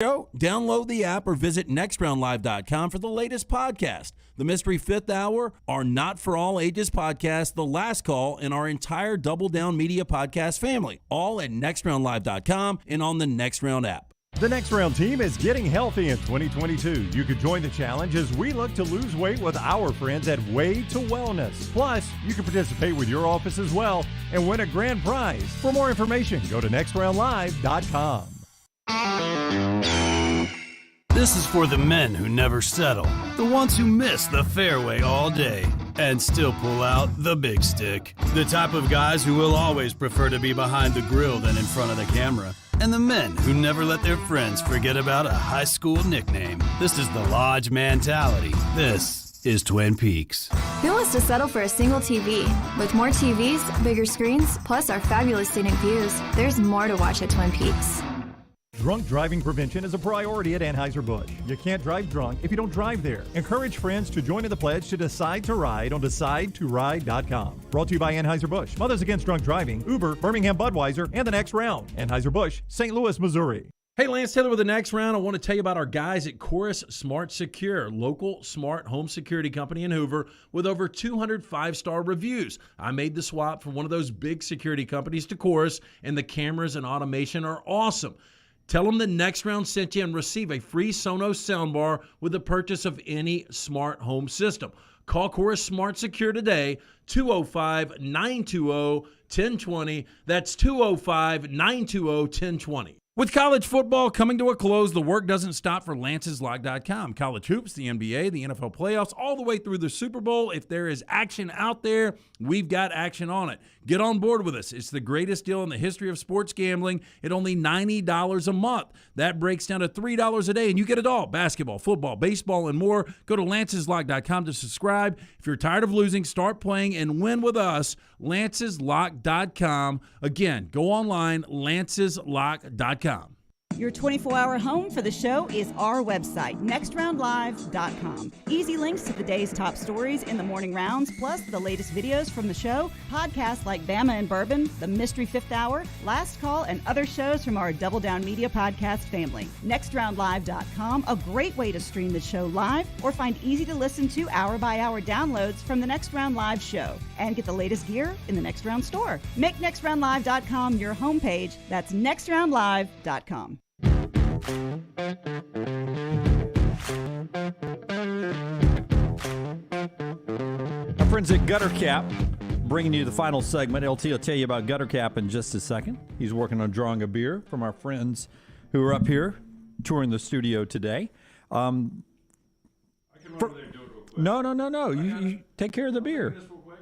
Go download the app or visit nextroundlive.com for the latest podcast. The Mystery Fifth Hour, our Not For All Ages podcast, The Last Call, and our entire Double Down Media podcast family, all at nextroundlive.com and on the Next Round app. The Next Round team is getting healthy in 2022. You could join the challenge as we look to lose weight with our friends at Way to Wellness. Plus, you can participate with your office as well and win a grand prize. For more information, go to nextroundlive.com. This is for the men who never settle, the ones who miss the fairway all day and still pull out the big stick, the type of guys who will always prefer to be behind the grill than in front of the camera, and the men who never let their friends forget about a high school nickname. This is the Lodge mentality. This is Twin Peaks. Who wants to settle for a single TV? With more TVs, bigger screens, plus our fabulous scenic views, there's more to watch at Twin Peaks. Drunk driving prevention is a priority at Anheuser-Busch. You can't drive drunk if you don't drive there. Encourage friends to join in the pledge to Decide to Ride on DecideToRide.com. Brought to you by Anheuser-Busch, Mothers Against Drunk Driving, Uber, Birmingham Budweiser, and The Next Round. Anheuser-Busch, St. Louis, Missouri. Hey, Lance Taylor with the Next Round. I want to tell you about our guys at Chorus Smart Secure, local smart home security company in Hoover with over 200 5-star reviews. I made the swap from one of those big security companies to Chorus, and the cameras and automation are awesome. Tell them the Next Round sent you and receive a free Sonos soundbar with the purchase of any smart home system. Call Chorus Smart Secure today, 205-920-1020. That's 205-920-1020. With college football coming to a close, the work doesn't stop for Lance'sLock.com. College hoops, the NBA, the NFL playoffs, all the way through the Super Bowl. If there is action out there, we've got action on it. Get on board with us. It's the greatest deal in the history of sports gambling at only $90 a month. That breaks down to $3 a day, and you get it all. Basketball, football, baseball, and more. Go to Lance'sLock.com to subscribe. If you're tired of losing, start playing and win with us. Lance'sLock.com. Again, go online, Lance'sLock.com. Your 24-hour home for the show is our website, nextroundlive.com. Easy links to the day's top stories in the morning rounds, plus the latest videos from the show, podcasts like Bama and Bourbon, The Mystery Fifth Hour, Last Call, and other shows from our Double Down Media podcast family. Nextroundlive.com, a great way to stream the show live or find easy-to-listen-to hour-by-hour downloads from the Next Round Live show. And get the latest gear in the Next Round store. Make nextroundlive.com your homepage. That's nextroundlive.com. Our friends at Gutter Cap bringing you the final segment. LT will tell you about Gutter Cap in just a second. He's working on drawing a beer from our friends who are up here touring the studio today. I can run over there and do it real quick. No. You take care of the beer.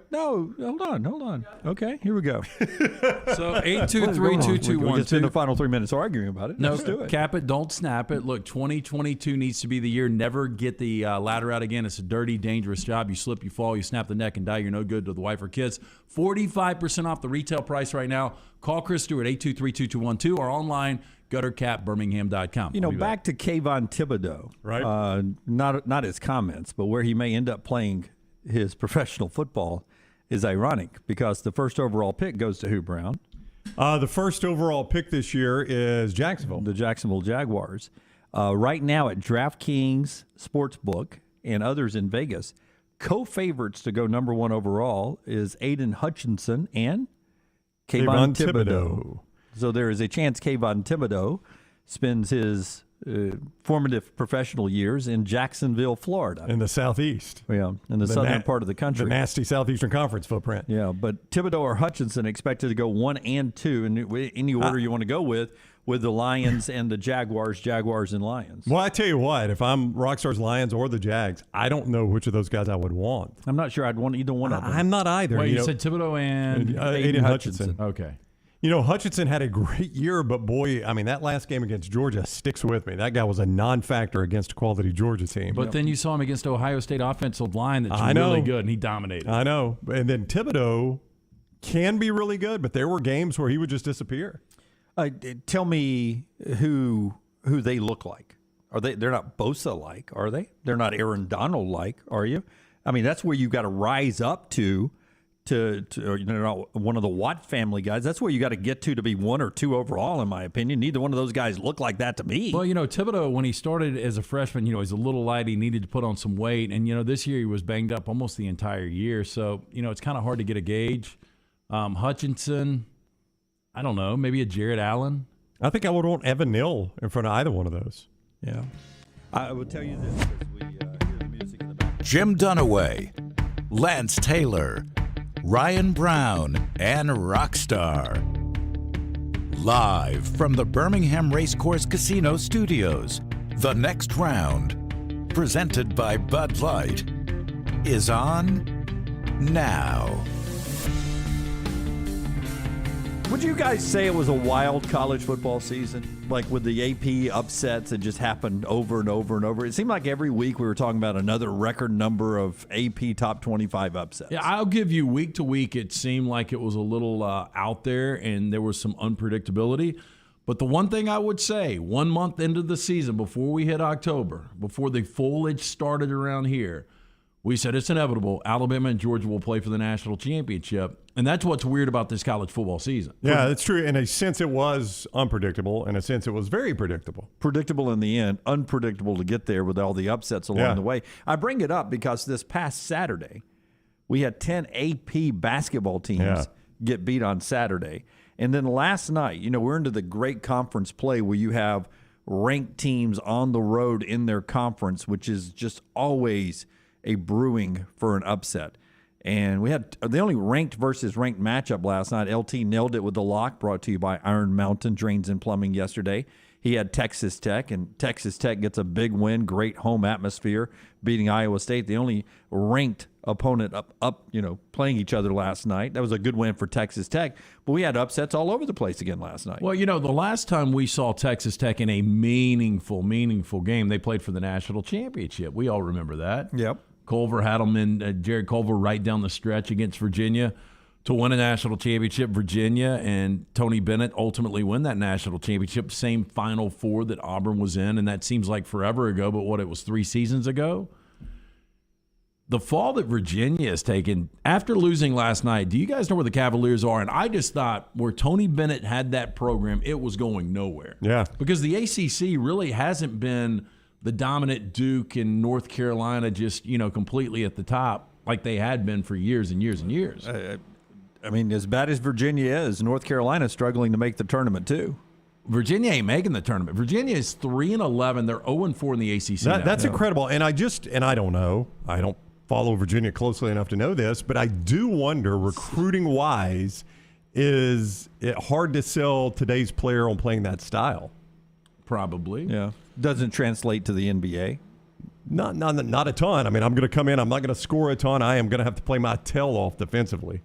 No, hold on. Okay, here we go. So 823-2212. It's in the final 3 minutes arguing about it. No, let's do it. Cap it, don't snap it. Look, 2022 needs to be the year. Never get the ladder out again. It's a dirty, dangerous job. You slip, you fall, you snap the neck and die. You're no good to the wife or kids. 45% off the retail price right now. Call Chris Stewart, 823-2212, or online, guttercapbirmingham.com. You know, back to Kayvon Thibodeau. Right. Not his comments, but where he may end up playing his professional football is ironic because the first overall pick goes to who, Brown? The first overall pick this year is Jacksonville. The Jacksonville Jaguars. Right now at DraftKings Sportsbook and others in Vegas, co-favorites to go number one overall is Aiden Hutchinson and Kayvon Thibodeau. So there is a chance Kayvon Thibodeau spends his formative professional years in Jacksonville, Florida. In the southeast. Yeah, in the southern part of the country. The nasty Southeastern Conference footprint. Yeah, but Thibodeau or Hutchinson expected to go 1 and 2 in any order you want to go with the Lions and the Jaguars and Lions. Well, I tell you what, if I'm Rockstars, Lions, or the Jags, I don't know which of those guys I would want. I'm not sure I'd want either one of them. I'm not either. Wait, you said Thibodeau and Aiden Hutchinson. Okay. You know, Hutchinson had a great year, but boy, I mean, that last game against Georgia sticks with me. That guy was a non-factor against a quality Georgia team. But then you saw him against Ohio State offensive line that's really good, and he dominated. I know. And then Thibodeau can be really good, but there were games where he would just disappear. Tell me who they look like. They're not Bosa-like, are they? They're not Aaron Donald-like, are you? I mean, that's where you got to rise up to one of the Watt family guys. That's where you got to get to be 1 or 2 overall, in my opinion. Neither one of those guys look like that to me. Well, Thibodeau, when he started as a freshman, he's a little light. He needed to put on some weight. And, this year he was banged up almost the entire year. So, it's kind of hard to get a gauge. Hutchinson, I don't know, maybe a Jared Allen. I think I would want Evan Neal in front of either one of those. Yeah. I would tell you this as we hear the music in the background. Jim Dunaway, Lance Taylor, Ryan Brown, and Rockstar. Live from the Birmingham Racecourse Casino Studios, the next round, presented by Bud Light, is on now. Would you guys say it was a wild college football season? Like with the AP upsets that just happened over and over and over? It seemed like every week we were talking about another record number of AP top 25 upsets. Yeah, I'll give you week to week, it seemed like it was a little out there and there was some unpredictability. But the one thing I would say, 1 month into the season, before we hit October, before the foliage started around here, we said it's inevitable. Alabama and Georgia will play for the national championship. And that's what's weird about this college football season. Yeah, that's true. In a sense, it was unpredictable. In a sense, it was very predictable. Predictable in the end, unpredictable to get there with all the upsets along the way. I bring it up because this past Saturday, we had 10 AP basketball teams get beat on Saturday. And then last night, we're into the great conference play where you have ranked teams on the road in their conference, which is just always a brewing for an upset. And we had the only ranked versus ranked matchup last night. LT nailed it with the lock, brought to you by Iron Mountain Drains and Plumbing yesterday. He had Texas Tech, and Texas Tech gets a big win, great home atmosphere, beating Iowa State, the only ranked opponent up, playing each other last night. That was a good win for Texas Tech, but we had upsets all over the place again last night. Well, the last time we saw Texas Tech in a meaningful game, they played for the national championship. We all remember that. Yep. Culver had them in, Jared Culver right down the stretch against Virginia to win a national championship. Virginia and Tony Bennett ultimately win that national championship, same Final Four that Auburn was in, and that seems like forever ago, but it was 3 seasons ago? The fall that Virginia has taken after losing last night, do you guys know where the Cavaliers are? And I just thought where Tony Bennett had that program, it was going nowhere. Yeah. Because the ACC really hasn't been the dominant Duke and North Carolina just, completely at the top like they had been for years and years and years. I mean, as bad as Virginia is, North Carolina is struggling to make the tournament too. Virginia ain't making the tournament. Virginia is 3-11. They're 0-4 in the ACC. That's incredible. And I don't know. I don't follow Virginia closely enough to know this, but I do wonder, recruiting-wise, is it hard to sell today's player on playing that style? Probably. Yeah. Doesn't translate to the NBA. Not a ton. I mean, I'm going to come in. I'm not going to score a ton. I am going to have to play my tail off defensively.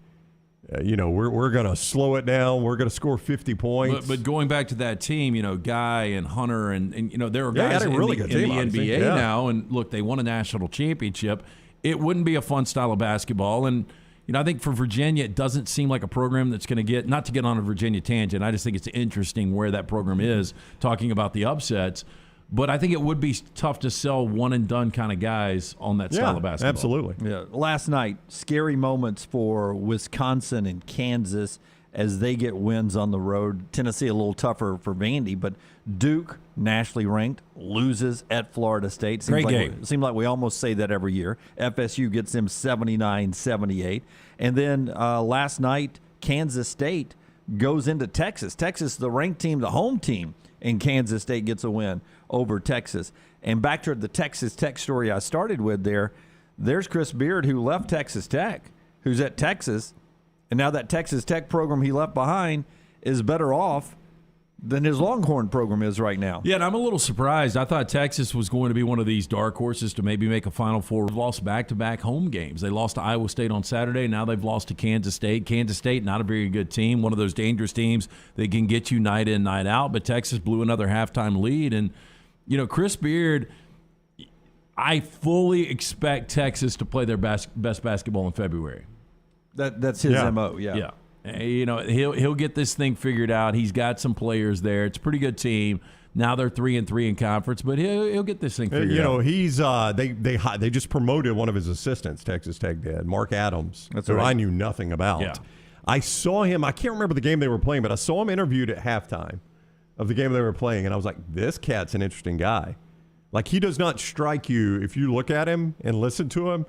We're going to slow it down. We're going to score 50 points. But going back to that team, Guy and Hunter, and there are guys in the NBA now. And look, they won a national championship. It wouldn't be a fun style of basketball. And I think for Virginia, it doesn't seem like a program that's going to get, not to get on a Virginia tangent, I just think it's interesting where that program is, talking about the upsets. But I think it would be tough to sell one-and-done kind of guys on that style of basketball. Absolutely. Yeah. Last night, scary moments for Wisconsin and Kansas as they get wins on the road. Tennessee a little tougher for Vandy, but Duke, nationally ranked, loses at Florida State. Great game. Seems like we almost say that every year. FSU gets them 79-78. And then last night, Kansas State goes into Texas. Texas, the ranked team, the home team, and Kansas State gets a win over Texas. And back to the Texas Tech story I started with there's Chris Beard, who left Texas Tech, who's at Texas. And now that Texas Tech program he left behind is better off than his Longhorn program is right now. Yeah, and I'm a little surprised. I thought Texas was going to be one of these dark horses to maybe make a Final Four. They've lost back-to-back home games. They lost to Iowa State on Saturday. Now they've lost to Kansas State. Kansas State, not a very good team, one of those dangerous teams that can get you night in, night out. But Texas blew another halftime lead. And, Chris Beard, I fully expect Texas to play their best basketball in February. That's his MO, yeah. He'll get this thing figured out. He's got some players there. It's a pretty good team. Now they're 3-3 in conference, but he'll get this thing figured out. He's they just promoted one of his assistants. Texas Tech did, Mark Adams, who I knew nothing about. Yeah. I saw him. I can't remember the game they were playing, but I saw him interviewed at halftime of the game they were playing, and I was like, this cat's an interesting guy. Like, he does not strike you, if you look at him and listen to him,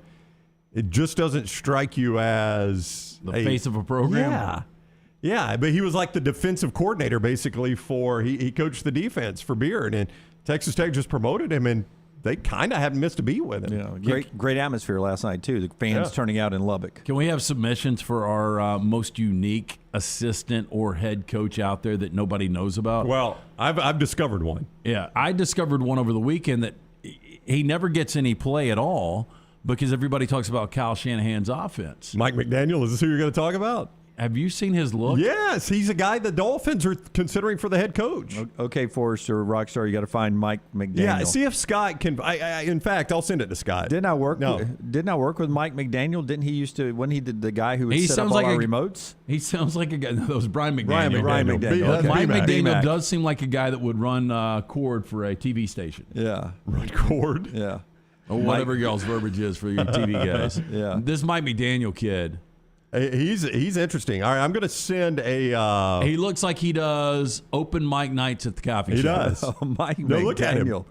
it just doesn't strike you as the face of a program. Yeah, but he was like the defensive coordinator, basically, he coached the defense for Beard, and Texas Tech just promoted him, and they kind of haven't missed a beat with him. Yeah, great atmosphere last night, too. The fans turning out in Lubbock. Can we have submissions for our most unique assistant or head coach out there that nobody knows about? Well, I've discovered one. Yeah, I discovered one over the weekend that he never gets any play at all because everybody talks about Kyle Shanahan's offense. Mike McDaniel, is this who you're going to talk about? Have you seen his look? Yes, he's a guy the Dolphins are considering for the head coach. Okay, Forrester, Rockstar, you got to find Mike McDaniel. Yeah, see if Scott can. In fact, I'll send it to Scott. Didn't I work? No. Didn't I work with Mike McDaniel? Didn't he used to when he did the guy who would He set up sounds all like our a- remotes? He sounds like a guy. That was Brian McDaniel. Brian McDaniel. Okay. Mike B-Mac. McDaniel B-Mac. does seem like a guy that would run cord for a TV station. Yeah, Run cord. yeah. Or whatever y'all's verbiage is for your TV guys. Yeah. This Mike McDaniel kid. He's interesting. All right, I'm going to send a. He looks like he does open mic nights at the coffee He shop. does. Oh, Mike No, look at him. McDaniel.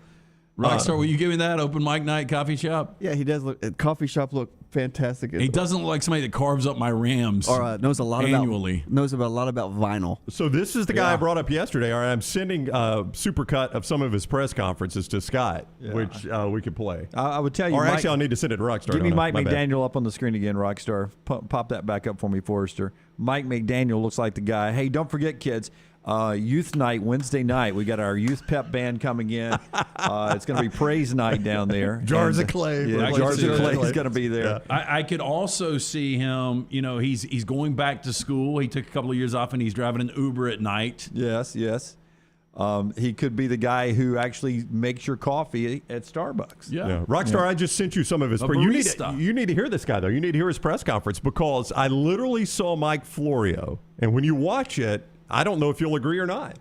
Rockstar, will you give me that open mic night coffee shop? Yeah, he does look. Coffee shop look fantastic. He doesn't look like somebody that carves up my Rams Or knows a lot annually. knows about a lot about vinyl. So this is the guy I brought up yesterday. All right, I'm sending a supercut of some of his press conferences to Scott, which we could play. I would tell you, Or Mike, actually, I'll need to send it to Rockstar. give me don't I? Mike My bad. McDaniel up on the screen again, Rockstar. Pop that back up for me, Forrester. Mike McDaniel looks like the guy. Hey, don't forget, kids. Youth night Wednesday night. We got our youth pep band coming in. It's going to be praise night down there. Jars And, of Clay. Yeah, I Jars can of see Clay that. is going to be there. I could also see him, he's going back to school. He took a couple of years off and he's driving an Uber at night. Yes. He could be the guy who actually makes your coffee at Starbucks. Yeah. Rockstar, I just sent you some of his. A You need to hear this guy, though. You need to hear his press conference because I literally saw Mike Florio. And when you watch it, I don't know if you'll agree or not,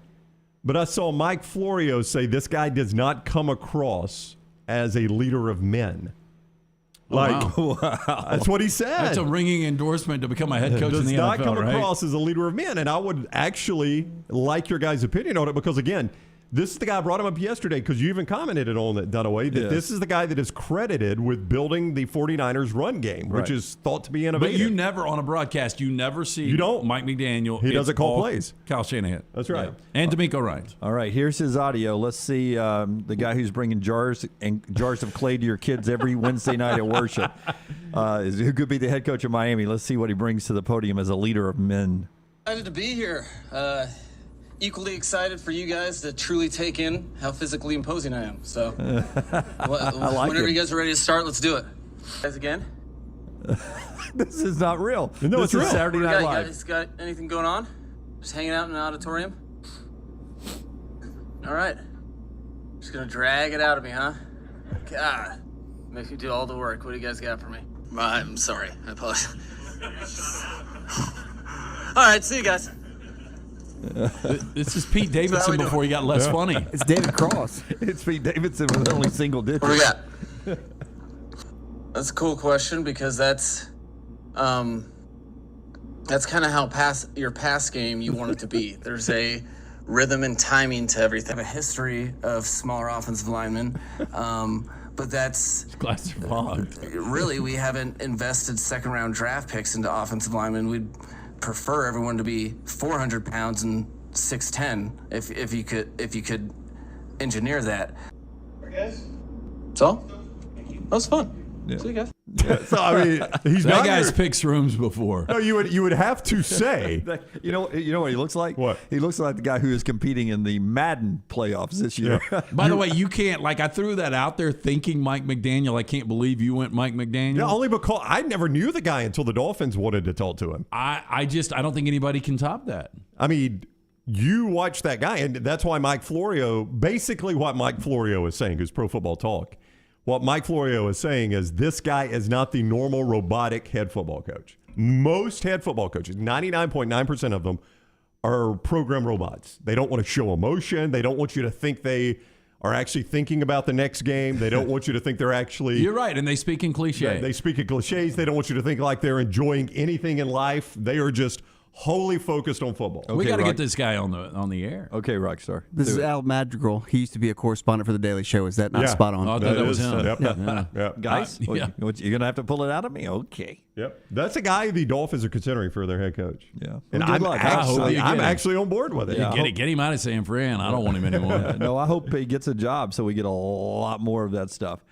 but I saw Mike Florio say this guy does not come across as a leader of men. Like, that's what he said. That's a ringing endorsement to become a head coach in does the not NFL, come right? across as a leader of men. And I would actually like your guys' opinion on it because, again, this is the guy I brought him up yesterday because you even commented on it, Dunaway, that this is the guy that is credited with building the 49ers run game, which is thought to be innovative. But you never, on a broadcast, you never see Mike McDaniel. He doesn't It's call all plays. Kyle Shanahan. That's right. Yeah. And D'Amico Ryans. All right, here's his audio. Let's see the guy who's bringing jars of clay to your kids every Wednesday night at worship. Who could be the head coach of Miami? Let's see what he brings to the podium as a leader of men. Excited to be here. Equally excited for you guys to truly take in how physically imposing I am. So, whenever you guys are ready to start, let's do it. Guys, again. This is not real. No, this it's is real. Saturday You Night Live. guys got anything going on? Just hanging out in an auditorium? All right. Just gonna drag it out of me, huh? God, makes me do all the work. What do you guys got for me? I'm sorry. I apologize. All right, see you guys. This is Pete Davidson before he got less funny. It's David Cross. It's Pete Davidson with only single digits. What do we got? That's a cool question because that's kind of how your pass game you want it to be. There's a rhythm and timing to everything. I have a history of smaller offensive linemen, but that's Glass are fogged. really we haven't invested second-round draft picks into offensive linemen. We'd prefer everyone to be 400 pounds and 6'10" if you could engineer that. Guys, that's all. That was fun. Yeah. See you guys. So, I mean, he's That not guy's your- picked rooms before. No, you would have to say. You know what he looks like? What? He looks like the guy who is competing in the Madden playoffs this year. By the way, you can't, I threw that out there thinking Mike McDaniel. I can't believe you went Mike McDaniel. Yeah, only because I never knew the guy until the Dolphins wanted to talk to him. I don't think anybody can top that. I mean, you watch that guy, and that's why Mike Florio, basically what Mike Florio is saying, who's Pro Football Talk, what Mike Florio is saying is this guy is not the normal robotic head football coach. Most head football coaches, 99.9% of them, are program robots. They don't want to show emotion. They don't want you to think they are actually thinking about the next game. They don't want you to think they're actually... You're right, and they speak in cliches. They speak in cliches. They don't want you to think like they're enjoying anything in life. They are just wholly focused on football. We got to get this guy on the air. Okay, Rockstar. This is Al Madrigal. He used to be a correspondent for The Daily Show. Is that not spot on? Oh, I thought that was him. Yep. Guys, you're going to have to pull it out of me? Okay. Yep. That's a guy the Dolphins are considering for their head coach. Yeah. And Well, I'm actually on board with it. Yeah. Get him out of San Fran. I don't want him anymore. No, I hope he gets a job so we get a lot more of that stuff.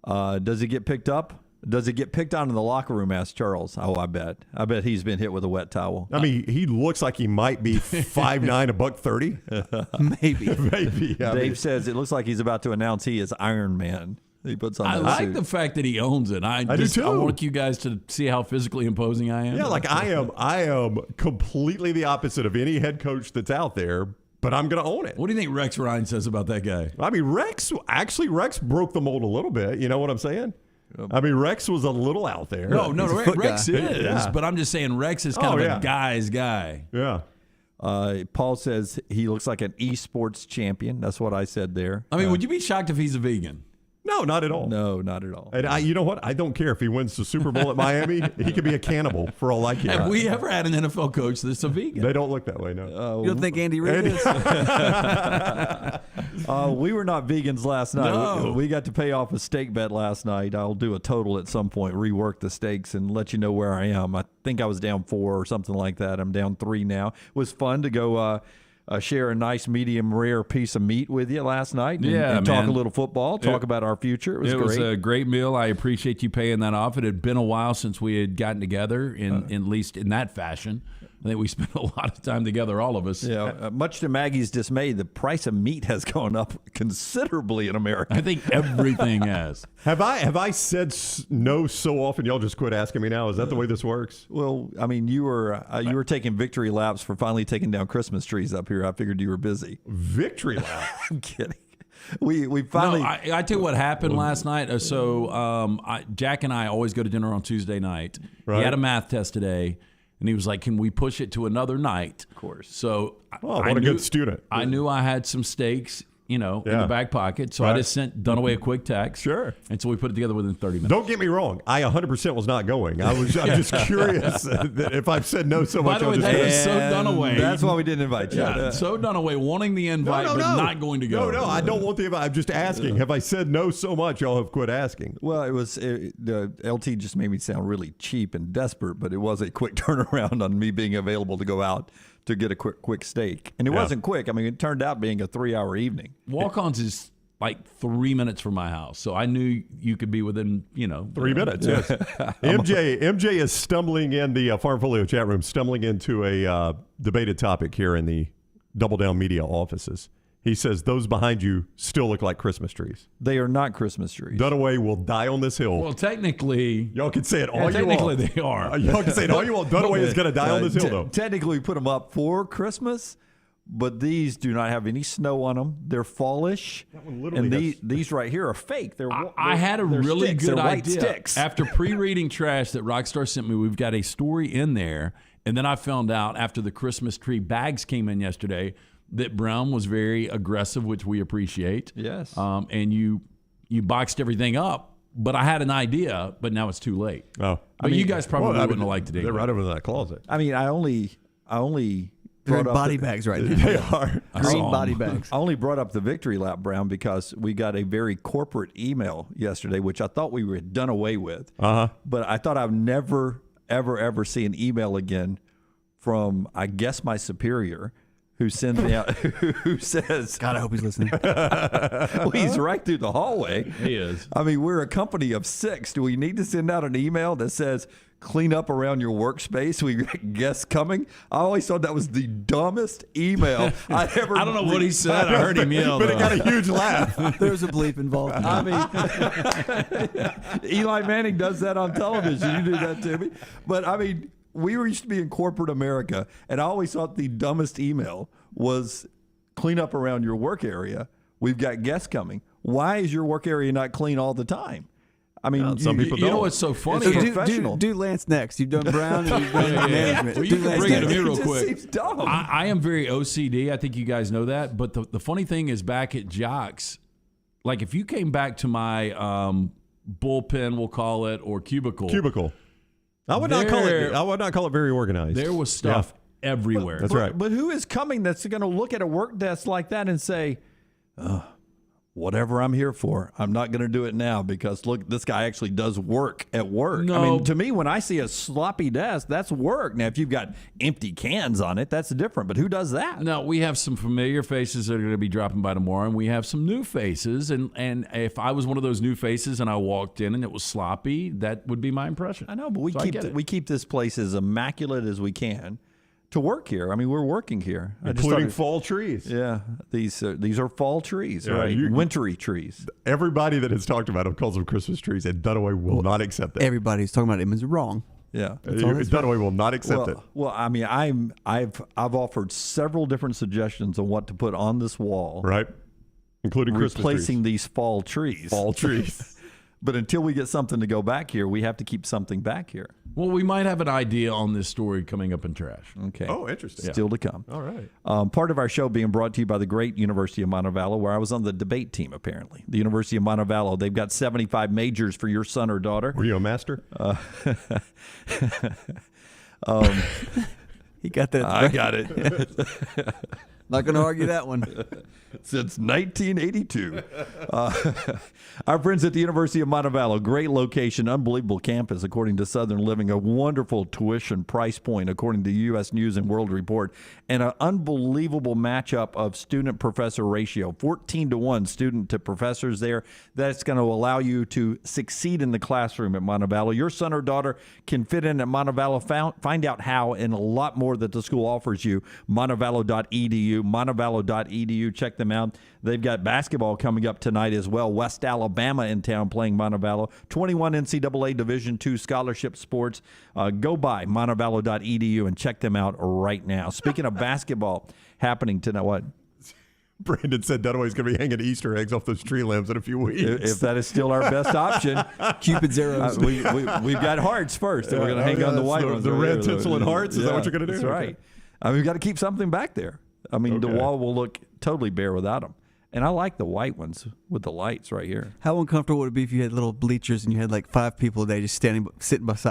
Does he get picked up? Does it get picked on in the locker room? Asked Charles. Oh, I bet. I bet he's been hit with a wet towel. I mean, he looks like he might be 5'9", $130. Maybe. Maybe. Dave says it looks like he's about to announce he is Iron Man. He puts on I that like suit. the fact that he owns it. I do too. I want you guys to see how physically imposing I am. Yeah, like I am completely the opposite of any head coach that's out there, but I'm going to own it. What do you think Rex Ryan says about that guy? I mean, Rex broke the mold a little bit. You know what I'm saying? I mean, Rex was a little out there. No, Rex is. Yeah. But I'm just saying Rex is kind of a guy's guy. Yeah. Paul says he looks like an esports champion. That's what I said there. I mean, would you be shocked if he's a vegan? No, not at all. No, not at all. And you know what? I don't care if he wins the Super Bowl at Miami. He could be a cannibal for all I care. Have we ever had an NFL coach that's a vegan? They don't look that way, no. You don't think Andy Reid is? We were not vegans last night. No. We got to pay off a steak bet last night. I'll do a total at some point, rework the steaks, and let you know where I am. I think I was down 4 or something like that. I'm down 3 now. It was fun to go share a nice medium rare piece of meat with you last night and talk a little football, talk about our future. It was great. A great meal. I appreciate you paying that off. It had been a while since we had gotten together, at least in that fashion. I think we spent a lot of time together, all of us. Yeah, much to Maggie's dismay, the price of meat has gone up considerably in America. I think everything has. Have I said no so often? Y'all just quit asking me now. Is that the way this works? Well, I mean, you were taking victory laps for finally taking down Christmas trees up here. I figured you were busy. Victory lap? I'm kidding. We finally. No, I tell you what happened last night. Jack and I always go to dinner on Tuesday night. Right. He had a math test today. And he was like, "Can we push it to another night?" Of course. So, what a good student. I knew I had some steaks, in the back pocket. So I just sent Dunaway a quick text. Sure. And so we put it together within 30 minutes. Don't get me wrong. I 100% was not going. I'm just curious that if I've said no so much. By the way, that is so Dunaway. That's why we didn't invite you. Yeah, so Dunaway wanting the invite, but not going to go. No, I don't want the invite. I'm just asking. Have I said no so much, y'all have quit asking? Well, the LT just made me sound really cheap and desperate, but it was a quick turnaround on me being available to go out to get a quick steak. And it wasn't quick. I mean, it turned out being a 3-hour evening. Walk-ons is like 3 minutes from my house. So I knew you could be within, 3 minutes, yes. MJ is stumbling in the Farmfolio chat room, stumbling into a debated topic here in the Double Down Media offices. He says those behind you still look like Christmas trees. They are not Christmas trees. Dunaway will die on this hill. Well, technically, y'all can say it all you want. Technically, they are. Y'all can say it all you want. Dunaway is going to die on this hill, though. Technically, we put them up for Christmas, but these do not have any snow on them. They're fallish. That one literally and these right here are fake. I had a really sticks. good They're white idea. Sticks. After pre-reading trash that Rockstar sent me, we've got a story in there. And then I found out after the Christmas tree bags came in yesterday that Brown was very aggressive, which we appreciate. Yes. And you boxed everything up, but I had an idea, but now it's too late. Oh. But you guys probably wouldn't have liked it. They're right over in that closet. I mean, I only They're body bags right now. They are. Green body bags. I only brought up the victory lap, Brown, because we got a very corporate email yesterday, which I thought we were done away with. Uh-huh. But I thought I'd never, ever see an email again from, I guess, my superior, who sends me out, who says, God, I hope he's listening. well, he's right through the hallway. He is. I mean, we're a company of 6. Do we need to send out an email that says, clean up around your workspace? We got guests coming. I always thought that was the dumbest email I ever. I don't know what he said. I heard him yell, but it got a huge laugh. There's a bleep involved. I mean, Eli Manning does that on television. You do that to me. But I mean, we used to be in corporate America, and I always thought the dumbest email was clean up around your work area. We've got guests coming. Why is your work area not clean all the time? I mean, some people You don't. know what's so funny? So professional. do Lance next. You've done Brown and you've done management. Well, Do you can Lance bring it to next. me real It just quick. seems dumb. I am very OCD. I think you guys know that. But the funny thing is, back at Jocks, like if you came back to my bullpen, we'll call it, or cubicle. I would not call it very organized. There was stuff everywhere. That's right. But who is coming that's going to look at a work desk like that and say, whatever I'm here for, I'm not going to do it now because, look, this guy actually does work at work. No. I mean, to me, when I see a sloppy desk, that's work. Now, if you've got empty cans on it, that's different. But who does that? No, we have some familiar faces that are going to be dropping by tomorrow, and we have some new faces. And if I was one of those new faces and I walked in and it was sloppy, that would be my impression. I know, but So I get it. we keep this place as immaculate as we can to work here. I mean, we're working here. Including fall trees. Yeah, these are fall trees, Yeah, right? Wintry trees. Everybody that has talked about them calls them Christmas trees, and Dunaway will not accept that. Everybody's talking about him is wrong. Yeah, Dunaway will not accept it. Well, I mean, I've offered several different suggestions on what to put on this wall, Right? Including Christmas replacing trees. these fall trees. Fall trees. But until we get something to go back here, we have to keep something back here. Well, we might have an idea on this story coming up in trash. Okay. Oh, interesting. Still to come. All right. Part of our show being brought to you by the great University of Montevallo, where I was on the debate team, apparently. The University of Montevallo, they've got 75 majors for your son or daughter. Were you a master? He got that. I got it. Not going to argue that one. Since 1982. Our friends at the University of Montevallo, great location, unbelievable campus, according to Southern Living, a wonderful tuition price point, according to U.S. News and World Report, and an unbelievable matchup of student-professor ratio, 14-1 student to professors there. That's going to allow you to succeed in the classroom at Montevallo. Your son or daughter can fit in at Montevallo. Find out how and a lot more that the school offers you. Montevallo.edu, Montevallo.edu. Check them out. They've got basketball coming up tonight as well. West Alabama in town playing Montevallo. 21 NCAA Division II scholarship sports. Go by Montevallo.edu and check them out right now. Speaking of basketball happening tonight, what? Brandon said Dunaway's going to be hanging Easter eggs off those tree limbs in a few weeks. If that is still our best option. Cupid's arrows. We've got hearts first, and we're going to hang on the white ones. The over red here. tinsel and hearts? Is that what you're going to do? That's right. We've got to keep something back there. I mean, the wall will look totally bare without them. And I like the white ones with the lights right here. How uncomfortable would it be if you had little bleachers and you had like 5 people a day just sitting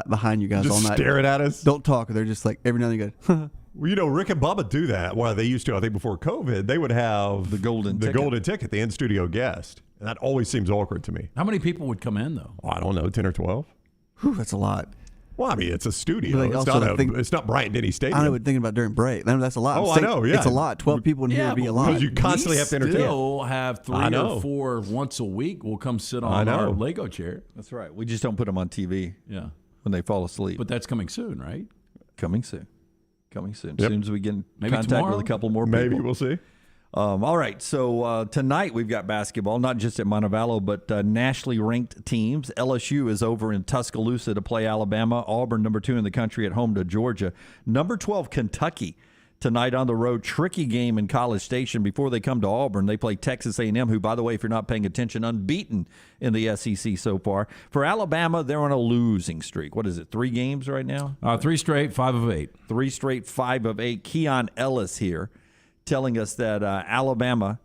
behind you guys Just all night? staring at us? Don't talk. They're just like, every now and then you go, Well, you know, Rick and Bubba do that. Well, they used to, I think, before COVID. They would have The golden ticket, the in-studio guest. And that always seems awkward to me. How many people would come in, though? Oh, I don't know, 10 or 12? whew, that's a lot. Well, I mean, it's a studio. But, like, It's not Bryant-Denny Stadium. I know, but thinking about during break, that's a lot. Oh, I know, yeah. It's a lot. 12 people in here would be a lot. because you constantly have to entertain. Still have 3 I know. or 4 once a week will come sit I on know. our Lego chair. That's right. We just don't put them on TV Yeah. when they fall asleep. But that's coming soon, right? Coming soon. Coming soon. Yep. As soon as we get in Maybe contact tomorrow? with a couple more people. Maybe we'll see. All right, so tonight we've got basketball, not just at Montevallo, but nationally ranked teams. LSU is over in Tuscaloosa to play Alabama. Auburn, number 2 in the country, at home to Georgia. Number 12, Kentucky, tonight on the road. Tricky game in College Station. Before they come to Auburn, they play Texas A&M, who, by the way, if you're not paying attention, unbeaten in the SEC so far. For Alabama, they're on a losing streak. What is it, 3 games right now? 3 straight, 5 of 8. 3 straight, 5 of 8. Keon Ellis here, telling us that Alabama,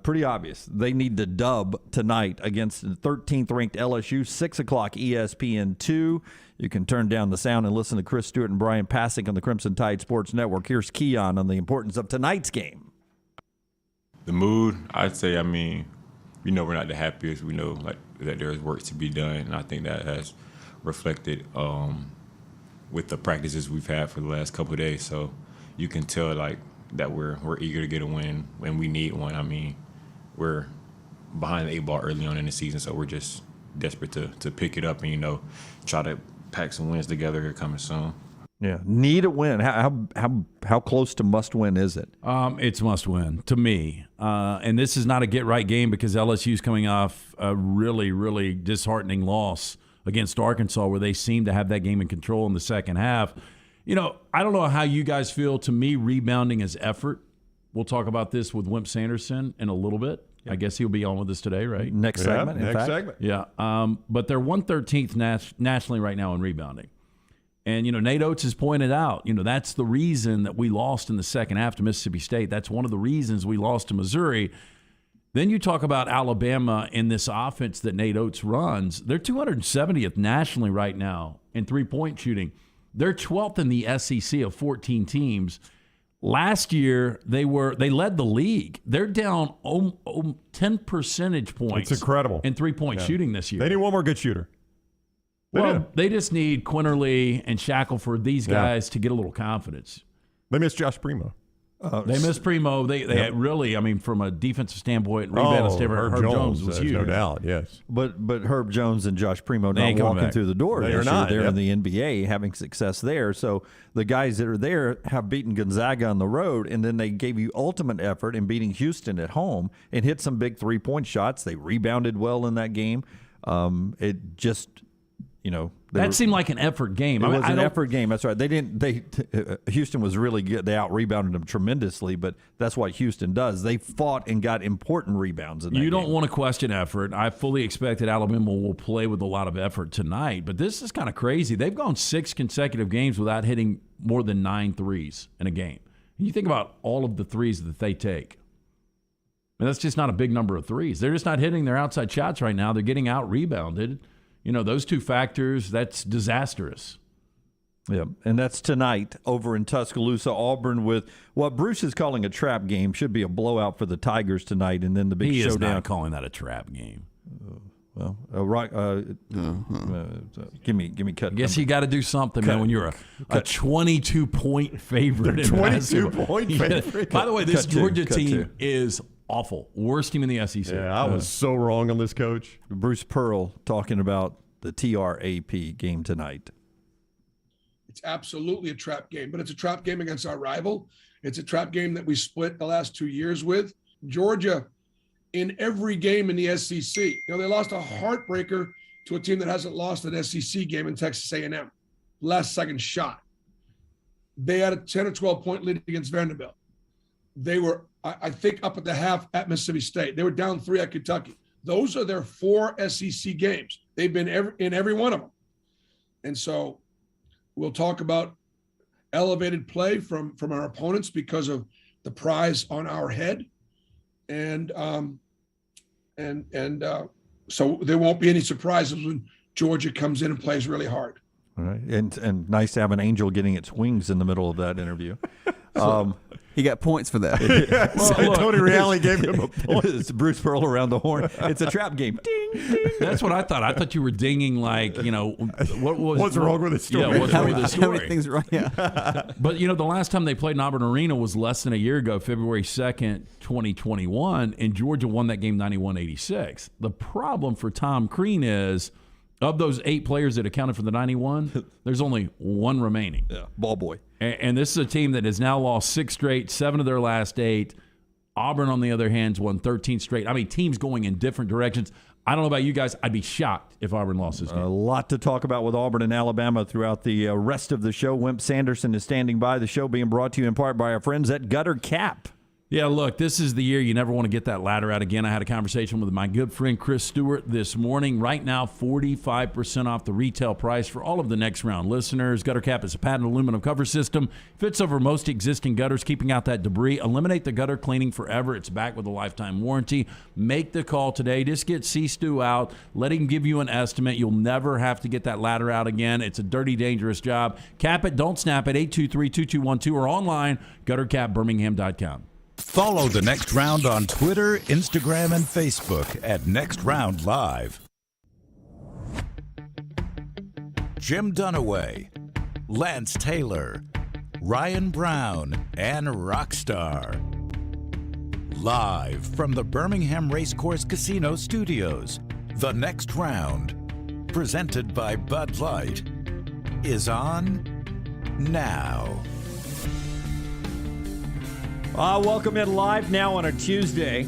pretty obvious, they need to dub tonight against the 13th ranked LSU, 6 o'clock ESPN2. You can turn down the sound and listen to Chris Stewart and Brian Passink on the Crimson Tide Sports Network. Here's Keon on the importance of tonight's game. The mood, I'd say, we know we're not the happiest. We know that there's work to be done, and I think that has reflected with the practices we've had for the last couple of days. So you can tell that we're eager to get a win when we need one. We're behind the 8 ball early on in the season, so we're just desperate to pick it up and try to pack some wins together here coming soon. Yeah, need a win. How close to must win is it? It's must win to me, and this is not a get right game because LSU's coming off a really, really disheartening loss against Arkansas, where they seem to have that game in control in the second half. I don't know how you guys feel. To me, rebounding is effort. We'll talk about this with Wimp Sanderson in a little bit. I guess he'll be on with us today, right? Next segment. Next segment. Yeah. But they're 113th nationally right now in rebounding. And, Nate Oates has pointed out, that's the reason that we lost in the second half to Mississippi State. That's one of the reasons we lost to Missouri. Then you talk about Alabama in this offense that Nate Oates runs. They're 270th nationally right now in three-point shooting. They're 12th in the SEC of 14 teams. Last year, they led the league. They're down 10 percentage points. It's incredible. In three-point shooting this year. They need one more good shooter. They just need Quinterly and Shackelford, these guys, to get a little confidence. They miss Josh Primo. They miss Primo. They really, from a defensive standpoint, rebound standpoint, Herb Jones was huge. No doubt, yes. But Herb Jones and Josh Primo not walking through the door. They're in the NBA, having success there. So the guys that are there have beaten Gonzaga on the road, and then they gave you ultimate effort in beating Houston at home and hit some big three-point shots. They rebounded well in that game. It just... that seemed like an effort game. It was an effort game. That's right. Houston was really good. They out-rebounded them tremendously, but that's what Houston does. They fought and got important rebounds in that game. You don't want to question effort. I fully expect that Alabama will play with a lot of effort tonight, but this is kind of crazy. They've gone 6 consecutive games without hitting more than 9 threes in a game. And you think about all of the threes that they take. That's just not a big number of threes. They're just not hitting their outside shots right now. They're getting out-rebounded. Those two factors, that's disastrous. Yeah, and that's tonight over in Tuscaloosa. Auburn with what Bruce is calling a trap game. Should be a blowout for the Tigers tonight, and then the big showdown. He is not calling that a trap game. Give me cut. I guess you got to do something, man, when you're a 22-point favorite. 22-point favorite. By the way, this Georgia team is awful. Worst team in the SEC. Yeah, I was so wrong on this, Coach. Bruce Pearl talking about the TRAP game tonight. It's absolutely a trap game, but it's a trap game against our rival. It's a trap game that we split the last 2 years with. Georgia, in every game in the SEC, they lost a heartbreaker to a team that hasn't lost an SEC game in Texas A&M. Last second shot. They had a 10 or 12-point lead against Vanderbilt. They were, I think, up at the half at Mississippi State. They were down 3 at Kentucky. Those are their 4 SEC games. They've been in every one of them. And so we'll talk about elevated play from our opponents because of the prize on our head. And so there won't be any surprises when Georgia comes in and plays really hard. All right. And nice to have an angel getting its wings in the middle of that interview. He got points for that. Tony Reale gave him a point. It's Bruce Pearl around the horn. It's a trap game. Ding, ding. That's what I thought. I thought you were dinging what's wrong with the story? Yeah, what's wrong with the story? How many things are wrong? Yeah. But, the last time they played in Auburn Arena was less than a year ago, February 2nd, 2021, and Georgia won that game 91-86. The problem for Tom Crean is, of those 8 players that accounted for the 91, there's only 1 remaining. Yeah, ball boy. And this is a team that has now lost 6 straight, 7 of their last 8. Auburn, on the other hand, has won 13 straight. Teams going in different directions. I don't know about you guys. I'd be shocked if Auburn lost this game. A lot to talk about with Auburn and Alabama throughout the rest of the show. Wimp Sanderson is standing by. The show being brought to you in part by our friends at Gutter Cap. Yeah, look, this is the year you never want to get that ladder out again. I had a conversation with my good friend Chris Stewart this morning. Right now, 45% off the retail price for all of the Next Round listeners. Gutter Cap is a patented aluminum cover system. Fits over most existing gutters, keeping out that debris. Eliminate the gutter cleaning forever. It's back with a lifetime warranty. Make the call today. Just get C-Stew out. Let him give you an estimate. You'll never have to get that ladder out again. It's a dirty, dangerous job. Cap it, don't snap it, 823-2212 or online, guttercapbirmingham.com. Follow The Next Round on Twitter, Instagram, and Facebook at Next Round Live. Jim Dunaway, Lance Taylor, Ryan Brown, and Rockstar. Live from the Birmingham Racecourse Casino Studios, The Next Round, presented by Bud Light, is on now. Welcome in live now on a Tuesday.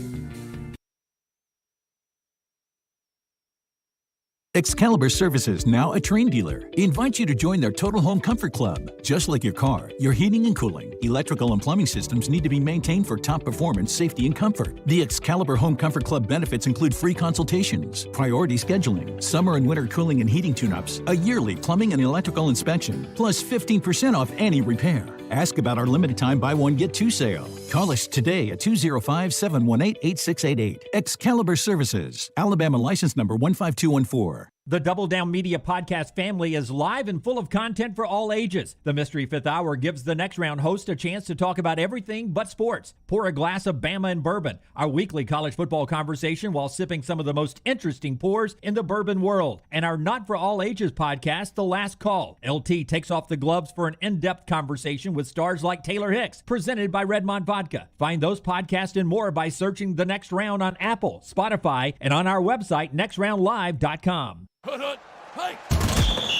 Excalibur Services, now a Train dealer, invites you to join their Total Home Comfort Club. Just like your car, your heating and cooling, electrical and plumbing systems need to be maintained for top performance, safety, and comfort. The Excalibur Home Comfort Club benefits include free consultations, priority scheduling, summer and winter cooling and heating tune-ups, a yearly plumbing and electrical inspection, plus 15% off any repair. Ask about our limited time buy one, get two sale. Call us today at 205-718-8688. Excalibur Services, Alabama license number 15214. The Double Down Media podcast family is live and full of content for all ages. The Mystery Fifth Hour gives the Next Round host a chance to talk about everything but sports. Pour a glass of Bama and bourbon, our weekly college football conversation while sipping some of the most interesting pours in the bourbon world. And our Not For All Ages podcast, The Last Call. LT takes off the gloves for an in-depth conversation with stars like Taylor Hicks, presented by Redmond Vodka. Find those podcasts and more by searching The Next Round on Apple, Spotify, and on our website, nextroundlive.com.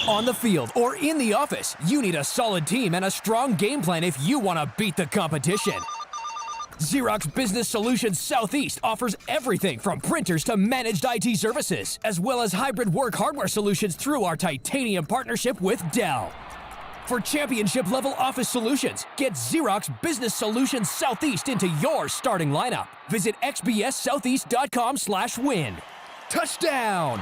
On the field or in the office, you need a solid team and a strong game plan if you want to beat the competition. Xerox Business Solutions Southeast offers everything from printers to managed IT services, as well as hybrid work hardware solutions through our titanium partnership with Dell. For championship-level office solutions, get Xerox Business Solutions Southeast into your starting lineup. Visit xbssoutheast.com/win. Touchdown!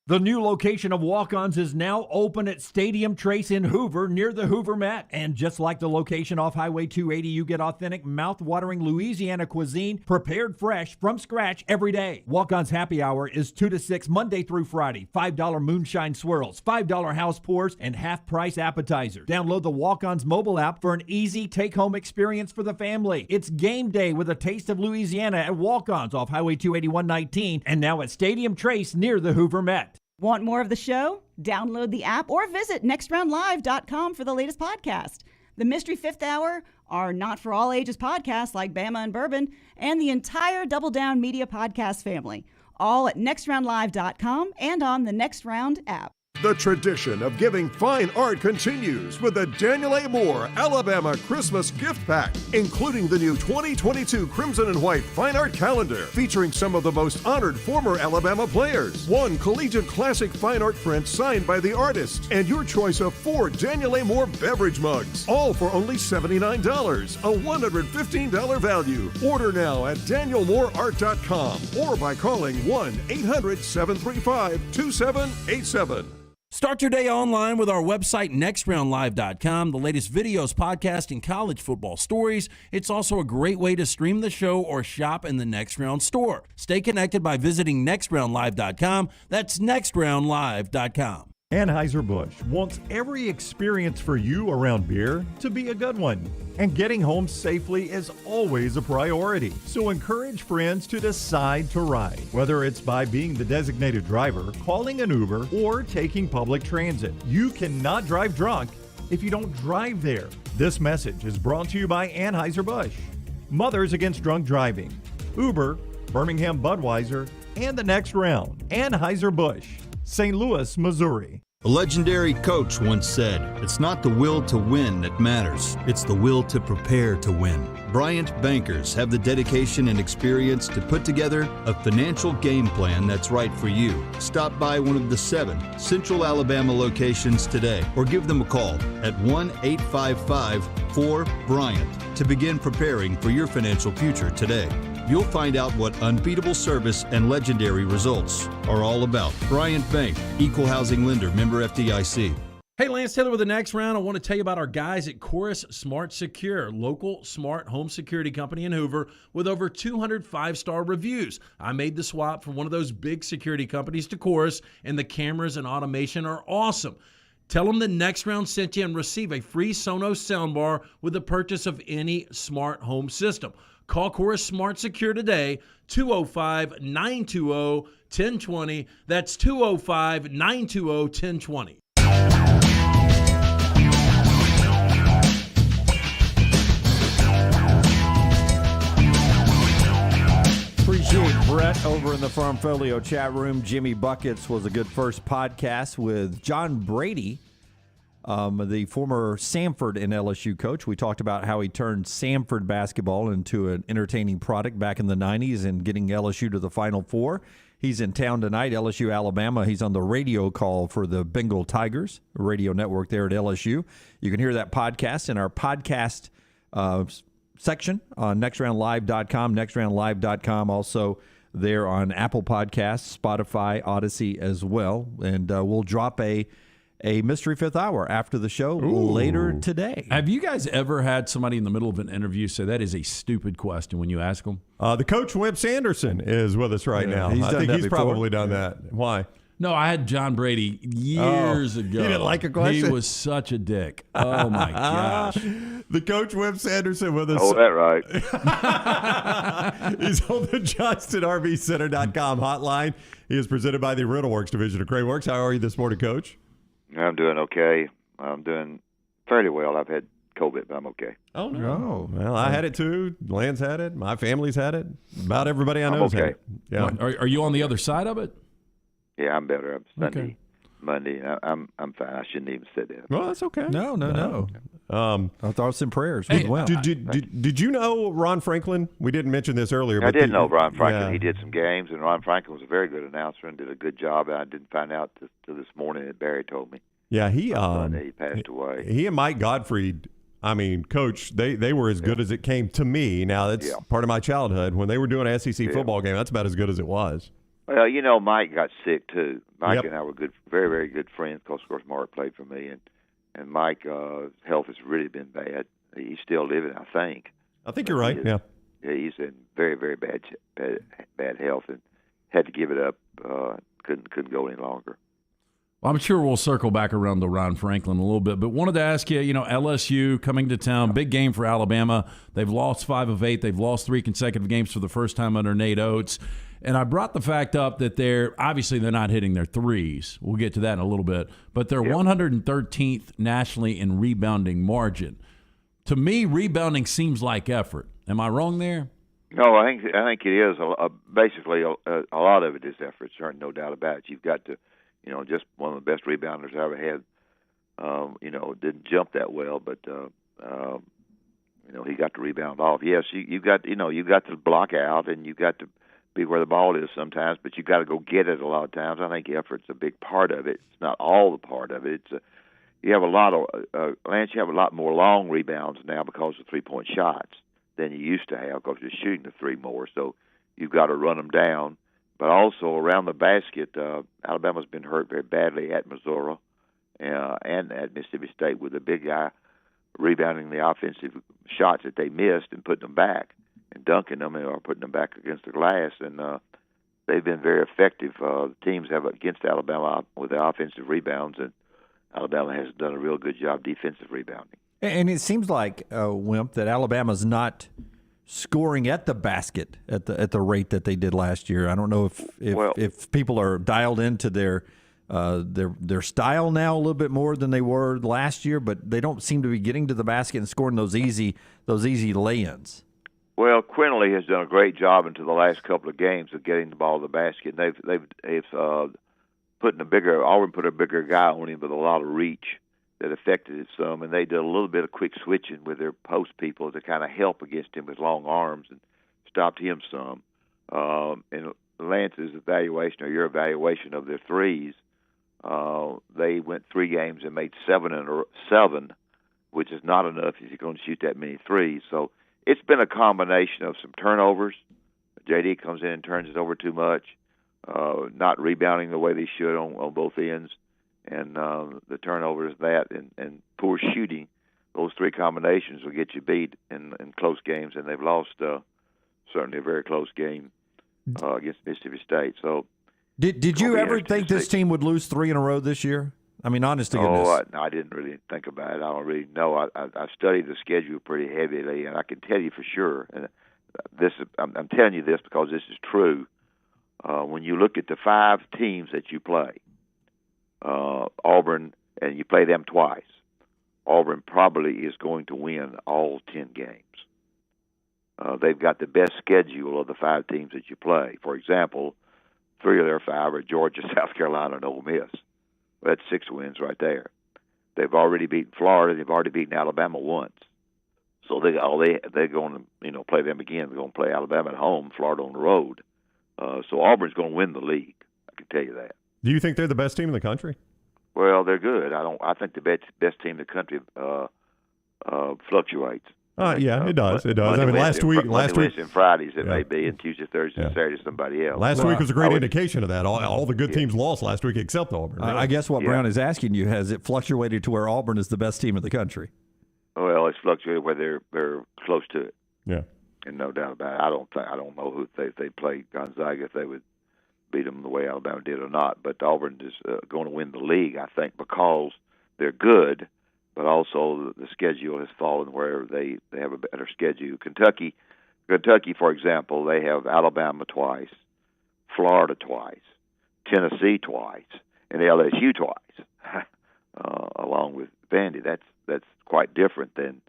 The new location of Walk-Ons is now open at Stadium Trace in Hoover, near the Hoover Met. And just like the location off Highway 280, you get authentic, mouth-watering Louisiana cuisine prepared fresh from scratch every day. Walk-Ons Happy Hour is 2 to 6 Monday through Friday. $5 moonshine swirls, $5 house pours, and half-price appetizers. Download the Walk-Ons mobile app for an easy take-home experience for the family. It's game day with a taste of Louisiana at Walk-Ons off Highway 281-19 and now at Stadium Trace near the Hoover Met. Want more of the show? Download the app or visit nextroundlive.com for the latest podcast. The Mystery Fifth Hour, our Not For All Ages podcast like Bama and Bourbon, and the entire Double Down Media podcast family, all at nextroundlive.com and on the Next Round app. The tradition of giving fine art continues with the Daniel A. Moore Alabama Christmas Gift Pack, including the new 2022 Crimson and White Fine Art Calendar, featuring some of the most honored former Alabama players, one collegiate classic fine art print signed by the artist, and your choice of 4 Daniel A. Moore beverage mugs, all for only $79, a $115 value. Order now at danielmooreart.com or by calling 1-800-735-2787. Start your day online with our website, nextroundlive.com. The latest videos, podcasts, and college football stories. It's also a great way to stream the show or shop in the Next Round store. Stay connected by visiting nextroundlive.com. That's nextroundlive.com. Anheuser-Busch wants every experience for you around beer to be a good one. And getting home safely is always a priority. So encourage friends to decide to ride, whether it's by being the designated driver, calling an Uber, or taking public transit. You cannot drive drunk if you don't drive there. This message is brought to you by Anheuser-Busch, Mothers Against Drunk Driving, Uber, Birmingham Budweiser, and the Next Round. Anheuser-Busch, St. Louis, Missouri. A legendary coach once said, "It's not the will to win that matters, it's the will to prepare to win." Bryant Bankers have the dedication and experience to put together a financial game plan that's right for you. Stop by one of the 7 Central Alabama locations today or give them a call at 1-855-4-BRYANT to begin preparing for your financial future today. You'll find out what unbeatable service and legendary results are all about. Bryant Bank, Equal Housing Lender, member FDIC. Hey, Lance Taylor with the Next Round. I want to tell you about our guys at Chorus Smart Secure, local smart home security company in Hoover with over 200 5-star reviews. I made the swap from one of those big security companies to Chorus, and the cameras and automation are awesome. Tell them the Next Round sent you and receive a free Sonos soundbar with the purchase of any smart home system. Call Chorus Smart Secure today, 205-920-1020. That's 205-920-1020. Appreciate Brett over in the Farmfolio chat room. Jimmy Buckets was a good first podcast with John Brady. the former Samford and LSU coach. We talked about how he turned Samford basketball into an entertaining product back in the 90s and getting LSU to the Final Four. He's in town tonight, LSU, Alabama. He's on the radio call for the Bengal Tigers, radio network there at LSU. You can hear that podcast in our podcast section on nextroundlive.com, nextroundlive.com, also there on Apple Podcasts, Spotify, Odyssey as well. And we'll drop a Mystery Fifth Hour after the show later today. Have you guys ever had somebody in the middle of an interview say that is a stupid question when you ask them? The coach, Wimp Sanderson, is with us right now. I think he's probably done that. Why? No, I had John Brady years ago. He didn't like a question? He was such a dick. Oh, my gosh. The coach, Wimp Sanderson, with us. Oh, that right. He's on the JohnstonRVCenter.com hotline. He is presented by the RentalWorks division of Crayworks. How are you this morning, Coach? I'm doing okay. I'm doing fairly well. I've had COVID, but I'm okay. Oh, no. Well, I had it too. Lance had it. My family's had it. About everybody I know has had it. Yeah. Are you on the other side of it? Yeah, I'm better. I'm Sunday, Monday. I'm fine. I shouldn't even say that. Well, that's okay. No. Our thoughts and prayers. Hey, well. Did you know Ron Franklin? We didn't mention this earlier. I did know Ron Franklin. Yeah. He did some games, and Ron Franklin was a very good announcer and did a good job. And I didn't find out till this morning that Barry told me. Yeah, he passed away. He and Mike Gottfried, I mean, Coach, they were as good as it came to me. Now, that's part of my childhood. When they were doing an SEC football game, that's about as good as it was. Well, Mike got sick too. Mike and I were good, very, very good friends. Of course, Mark played for me, and Mike's health has really been bad. He's still living, I think. I think you're right. Yeah, he's in very, very bad health and had to give it up. Couldn't go any longer. Well, I'm sure we'll circle back around to Ron Franklin a little bit, but wanted to ask you, LSU coming to town, big game for Alabama. They've lost 5 of 8. They've lost 3 consecutive games for the first time under Nate Oates. And I brought the fact up that they're not hitting their threes. We'll get to that in a little bit. But they're 113th nationally in rebounding margin. To me, rebounding seems like effort. Am I wrong there? No, I think it is. Basically, a lot of it is effort. There's no doubt about it. You've got to, just one of the best rebounders I ever had. Didn't jump that well, but he got the rebound off. Yes, you got to block out, and you got to be where the ball is sometimes, but you got to go get it a lot of times. I think effort's a big part of it. It's not all the part of it. You have a lot of Lance. You have a lot more long rebounds now because of 3-point shots than you used to have because you're shooting the 3 more. So you've got to run them down. But also around the basket, Alabama's been hurt very badly at Missouri and at Mississippi State with the big guy rebounding the offensive shots that they missed and putting them back and dunking them or putting them back against the glass. And they've been very effective. Teams have against Alabama with the offensive rebounds, and Alabama has done a real good job defensive rebounding. And it seems like, Wimp, that Alabama's not scoring at the basket at the rate that they did last year. I don't know if people are dialed into their style now a little bit more than they were last year, but they don't seem to be getting to the basket and scoring those easy lay-ins. Well, Culinary has done a great job into the last couple of games of getting the ball to the basket. They've Auburn put a bigger guy on him with a lot of reach that affected it some, and they did a little bit of quick switching with their post people to kind of help against him with long arms and stopped him some. And Lance's evaluation or your evaluation of their threes, they went 3 games and made 7, which is not enough if you're going to shoot that many threes. So it's been a combination of some turnovers. JD comes in and turns it over too much, not rebounding the way they should on both ends, and the turnovers, and poor shooting. Those 3 combinations will get you beat in close games, and they've lost certainly a very close game against Mississippi State. So, did you ever think this team would lose 3 in a row this year? I mean, honest to goodness. I didn't really think about it. I don't really know. I studied the schedule pretty heavily, and I can tell you for sure. And I'm telling you this because this is true. When you look at the 5 teams that you play, Auburn, and you play them twice, Auburn probably is going to win all 10 games. They've got the best schedule of the 5 teams that you play. For example, 3 of their 5 are Georgia, South Carolina, and Ole Miss. That's 6 wins right there. They've already beaten Florida. They've already beaten Alabama once. So they're going to play them again. They're going to play Alabama at home, Florida on the road. So Auburn's going to win the league. I can tell you that. Do you think they're the best team in the country? Well, they're good. I think the best team in the country fluctuates. Yeah, it does. It does. Monday, I mean, last week, and Fridays it may be, and Tuesday, Thursday, and Saturday somebody else. Last week was a great indication of that. All the good teams lost last week except Auburn. Really. I guess what Brown is asking you, has it fluctuated to where Auburn is the best team in the country? Well, it's fluctuated where they're close to it. Yeah, and no doubt about it. I don't know who if they played Gonzaga if they would beat them the way Alabama did or not. But Auburn is going to win the league, I think, because they're good. But also the schedule has fallen where they have a better schedule. Kentucky, for example, they have Alabama twice, Florida twice, Tennessee twice, and LSU twice, along with Vandy. That's quite different than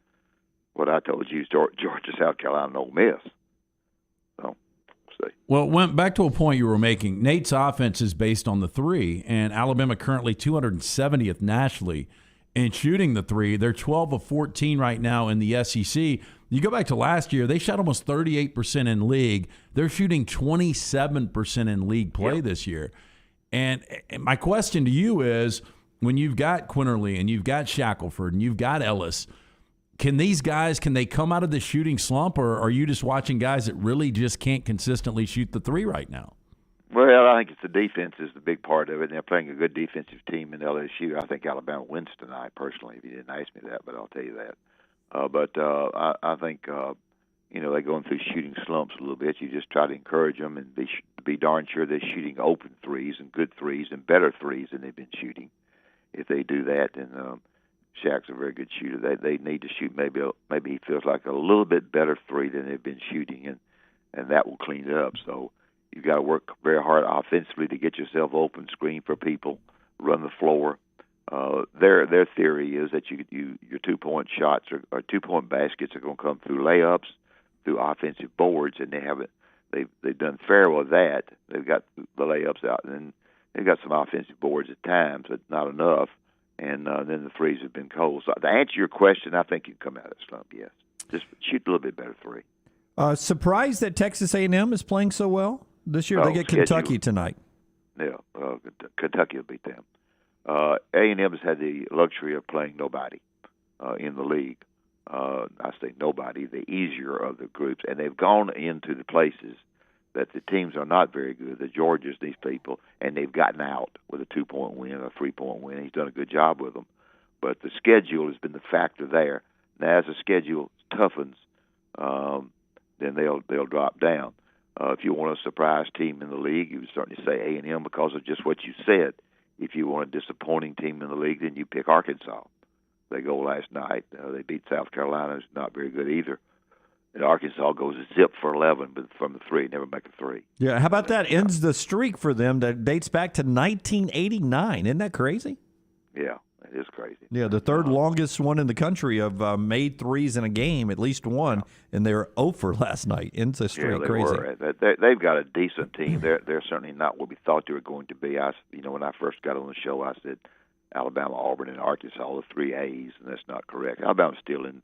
what I told you, Georgia, South Carolina, and Ole Miss. So, see. Well, went back to a point you were making. Nate's offense is based on the three, and Alabama currently 270th nationally. And shooting the three, they're 12 of 14 right now in the SEC. You go back to last year, they shot almost 38% in league. They're shooting 27% in league play this year. And my question to you is, when you've got Culinary and you've got Shackelford and you've got Ellis, can they come out of the shooting slump, or are you just watching guys that really just can't consistently shoot the three right now? Well, I think it's the defense is the big part of it. And they're playing a good defensive team in LSU. I think Alabama wins tonight, personally, if you didn't ask me that, but I'll tell you that. I think, they're going through shooting slumps a little bit. You just try to encourage them and be darn sure they're shooting open threes and good threes and better threes than they've been shooting. If they do that, then Shaq's a very good shooter. They need to shoot maybe he feels like a little bit better three than they've been shooting, and that will clean it up. So you've got to work very hard offensively to get yourself open, screen for people, run the floor. Their theory is that your 2-point shots or 2-point baskets are going to come through layups, through offensive boards, and they've done fair with that. They've got the layups out, and then they've got some offensive boards at times, but not enough. And then the threes have been cold. So to answer your question, I think you can come out of the slump. Yes, just shoot a little bit better three. Surprised that Texas A&M is playing so well this year. They get Kentucky tonight. Yeah, Kentucky will beat them. A&M has had the luxury of playing nobody in the league. I say nobody, the easier of the groups, and they've gone into the places that the teams are not very good, the Georgias, these people, and they've gotten out with a 2-point win, a 3-point win. He's done a good job with them. But the schedule has been the factor there. Now, as the schedule toughens, then they'll drop down. If you want a surprise team in the league, you would certainly say A&M because of just what you said. If you want a disappointing team in the league, then you pick Arkansas. They go last night. They beat South Carolina. It's not very good either. And Arkansas goes zip for 11, but from the three, never make a three. Yeah, how about that? Ends the streak for them that dates back to 1989. Isn't that crazy? Yeah, it is crazy. Yeah, the third longest one in the country of made threes in a game, at least one, and they were 0 for last night. Ends the streak, they crazy. Were. They've got a decent team. They're certainly not what we thought they were going to be. When I first got on the show, I said Alabama, Auburn, and Arkansas, the 3 A's, and that's not correct. Alabama's still in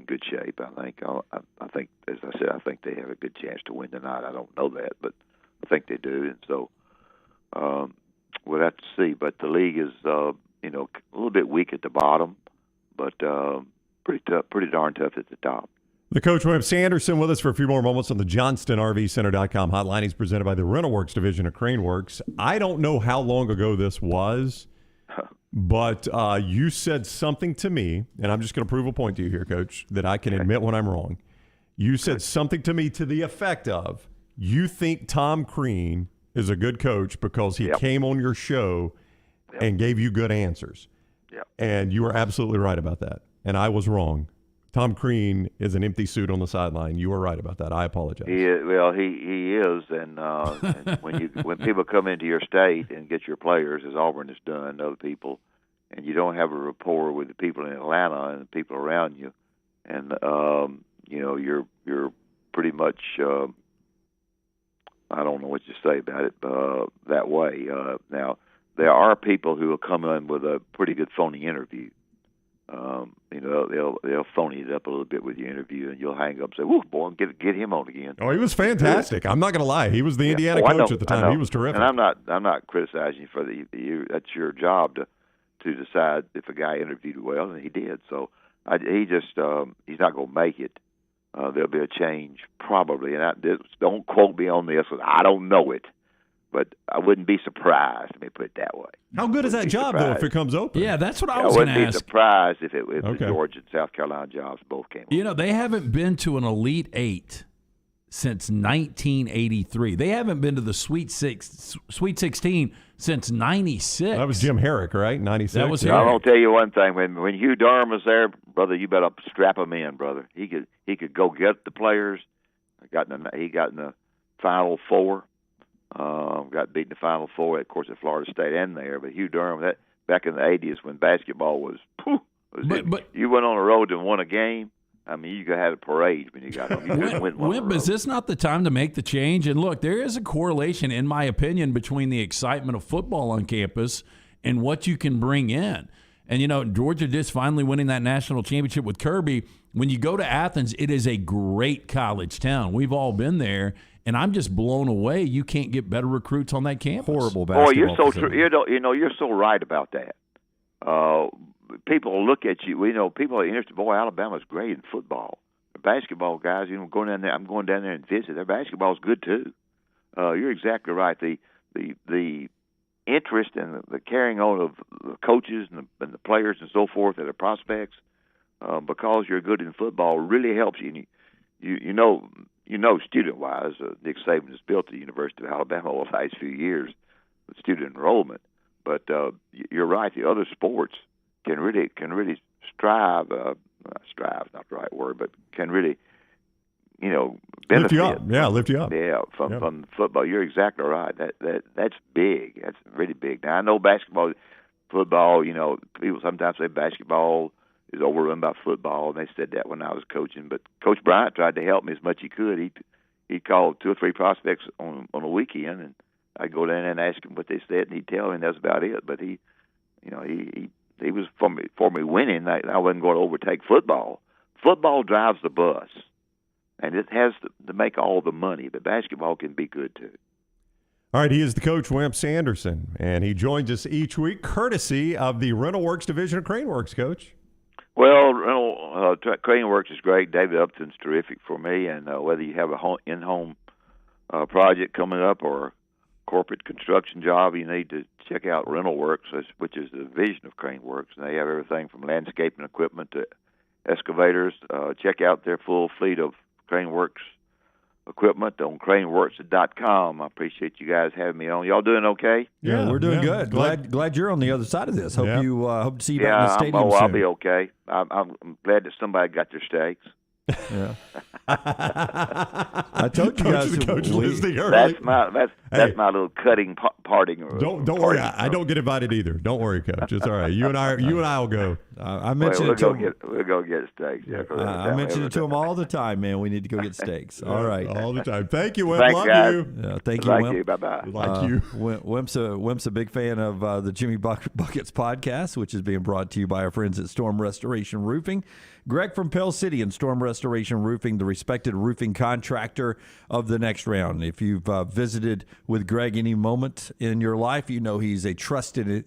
good shape, I think. I think, as I said, I think they have a good chance to win tonight. I don't know that, but I think they do. And so we'll have to see. But the league is, a little bit weak at the bottom, but pretty tough, pretty darn tough at the top. The coach, Wimp Sanderson, with us for a few more moments on the JohnstonRVCenter.com hotline. He's presented by the RentalWorks division of Craneworks. I don't know how long ago this was, but you said something to me, and I'm just going to prove a point to you here, Coach, that I can admit when I'm wrong. You said something to me to the effect of, you think Tom Crean is a good coach because he came on your show and gave you good answers. Yep. And you were absolutely right about that. And I was wrong. Tom Crean is an empty suit on the sideline. You were right about that. I apologize. He is, and when people come into your state and get your players, as Auburn has done, other people, and you don't have a rapport with the people in Atlanta and the people around you, and you're pretty much I don't know what you say about it that way. Now there are people who will come in with a pretty good phony interview. They'll phony it up a little bit with your interview, and you'll hang up and say, "Woo, boy, get him on again." Oh, he was fantastic. I'm not going to lie. He was the Indiana coach at the time. He was terrific. And I'm not criticizing you for that's your job to decide if a guy interviewed well, and he did. So he's not going to make it. There'll be a change probably, and don't quote me on this. I don't know it. But I wouldn't be surprised. Let me put it that way. How good is that job, though, if it comes open? Yeah, that's what I was going to ask. I wouldn't be surprised if the Georgia and South Carolina jobs both came open. They haven't been to an Elite Eight since 1983. They haven't been to the Sweet 16 since 96. That was Jim Herrick, right? 96. That was I'm going to tell you one thing. When Hugh Durham was there, brother, you better strap him in, brother. He could go get the players. He got in the Final Four. Got beat in the Final Four, of course, at Florida State and there. But Hugh Durham, that back in the 80s when basketball was you went on the road and won a game. I mean, you could have a parade when you got home. You couldn't win one. Wimp, is this not the time to make the change? And look, there is a correlation, in my opinion, between the excitement of football on campus and what you can bring in. And, Georgia just finally winning that national championship with Kirby. When you go to Athens, it is a great college town. We've all been there. And I'm just blown away. You can't get better recruits on that campus. Horrible basketball. Boy, you're so true. You're so right about that. People look at you. People are interested. Boy, Alabama's great in football. The basketball guys, going down there. I'm going down there and visit. Their basketball's good too. You're exactly right. The interest and the carrying on of the coaches and the players and so forth and the prospects, because you're good in football, really helps you. Student-wise, Nick Saban has built the University of Alabama over the last few years with student enrollment. But you're right; the other sports can really strive. Strive is not the right word, but can really, benefit. Lift you up. Yeah, lift you up. Yeah, from football. You're exactly right. That's big. That's really big. Now I know basketball, football. People sometimes say basketball is overrun by football, and they said that when I was coaching. But Coach Bryant tried to help me as much as he could. He called 2 or 3 prospects on a weekend, and I'd go down and ask him what they said, and he'd tell me, and that's about it. But he was for me winning. I wasn't going to overtake football. Football drives the bus, and it has to make all the money. But basketball can be good too. All right, he is the coach, Wimp Sanderson, and he joins us each week courtesy of the Rental Works division of Crane Works, Coach. Well, Crane Works is great. David Upton's terrific for me, and whether you have a in-home project coming up or a corporate construction job, you need to check out Rental Works, which is the division of Crane Works. And they have everything from landscaping equipment to excavators. Check out their full fleet of Crane Works equipment on craneworks.com. I appreciate you guys having me on. Y'all doing okay? Yeah, we're doing good. Glad you're on the other side of this. Hope to see you back in the stadium soon. I'll be okay. I'm glad that somebody got their steaks. Yeah. I told you guys. Coach listening early. That's my little cutting parting. Don't worry. I don't get invited either. Don't worry, Coach. It's all right. You and I will go. I mentioned we'll go get steaks. Yeah, I mention it to him all the time, man. We need to go get steaks. All right, all the time. Thank you, Wimp. Thanks, Love guys. you. Thank you, Wimp. Bye bye. Like you. Wimp's a big fan of the Jimmy Buckets podcast, which is being brought to you by our friends at Storm Restoration Roofing. Greg from Pell City and Storm Restoration Roofing, the respected roofing contractor of the next round. If you've visited with Greg any moment in your life, you know he's a trusted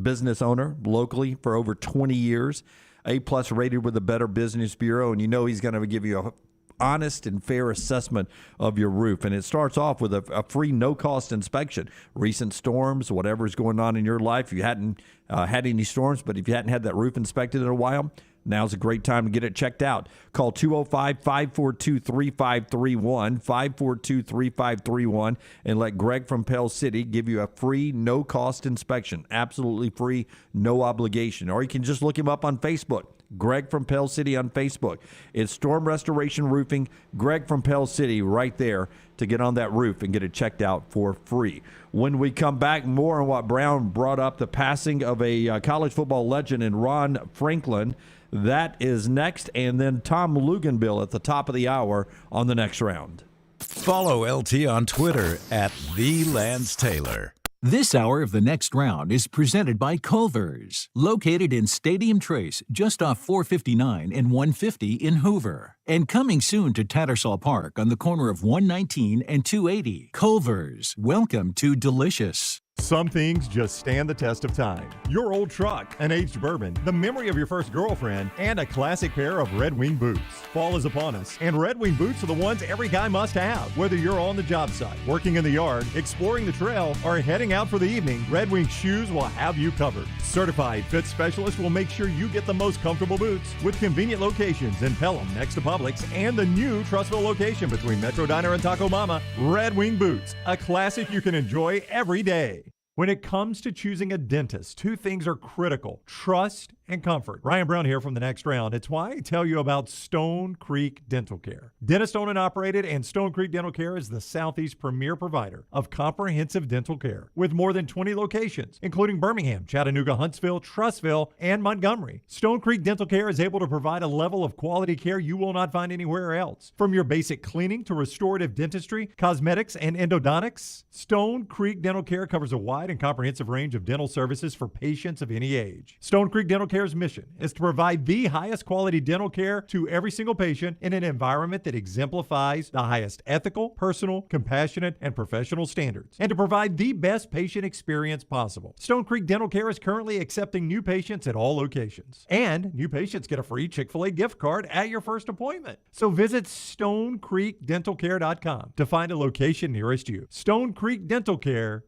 business owner locally for over 20 years, A+ rated with the Better Business Bureau, and you know he's going to give you a honest and fair assessment of your roof. And it starts off with a free no-cost inspection. Recent storms, whatever's going on in your life, you hadn't had any storms, but if you hadn't had that roof inspected in a while, now's a great time to get it checked out. Call 205-542-3531, 542-3531, and let Greg from Pell City give you a free, no-cost inspection. Absolutely free, no obligation. Or you can just look him up on Facebook. Greg from Pell City on Facebook. It's Storm Restoration Roofing, Greg from Pell City right there to get on that roof and get it checked out for free. When we come back, more on what Brown brought up, the passing of a college football legend in Ron Franklin. That is next, and then Tom Luginbill at the top of the hour on the next round. Follow LT on Twitter @TheLanceTaylor. This hour of the next round is presented by Culver's, located in Stadium Trace, just off 459 and 150 in Hoover. And coming soon to Tattersall Park on the corner of 119 and 280. Culver's, welcome to delicious. Some things just stand the test of time. Your old truck, an aged bourbon, the memory of your first girlfriend, and a classic pair of Red Wing boots. Fall is upon us, and Red Wing boots are the ones every guy must have. Whether you're on the job site, working in the yard, exploring the trail, or heading out for the evening, Red Wing shoes will have you covered. Certified fit specialists will make sure you get the most comfortable boots with convenient locations in Pelham next to Publix and the new Trussville location between Metro Diner and Taco Mama. Red Wing boots, a classic you can enjoy every day. When it comes to choosing a dentist, two things are critical: trust and comfort. Ryan Brown here from The Next Round. It's why I tell you about Stone Creek Dental Care. Dentist owned and operated, and Stone Creek Dental Care is the Southeast premier provider of comprehensive dental care with more than 20 locations, including Birmingham, Chattanooga, Huntsville, Trussville, and Montgomery. Stone Creek Dental Care is able to provide a level of quality care you will not find anywhere else. From your basic cleaning to restorative dentistry, cosmetics, and endodontics, Stone Creek Dental Care covers a wide and comprehensive range of dental services for patients of any age. Stone Creek Dental Care's mission is to provide the highest quality dental care to every single patient in an environment that exemplifies the highest ethical, personal, compassionate, and professional standards, and to provide the best patient experience possible. Stone Creek Dental Care is currently accepting new patients at all locations, and new patients get a free Chick-fil-A gift card at your first appointment. So visit StoneCreekDentalCare.com to find a location nearest you. StoneCreekDentalCare.com.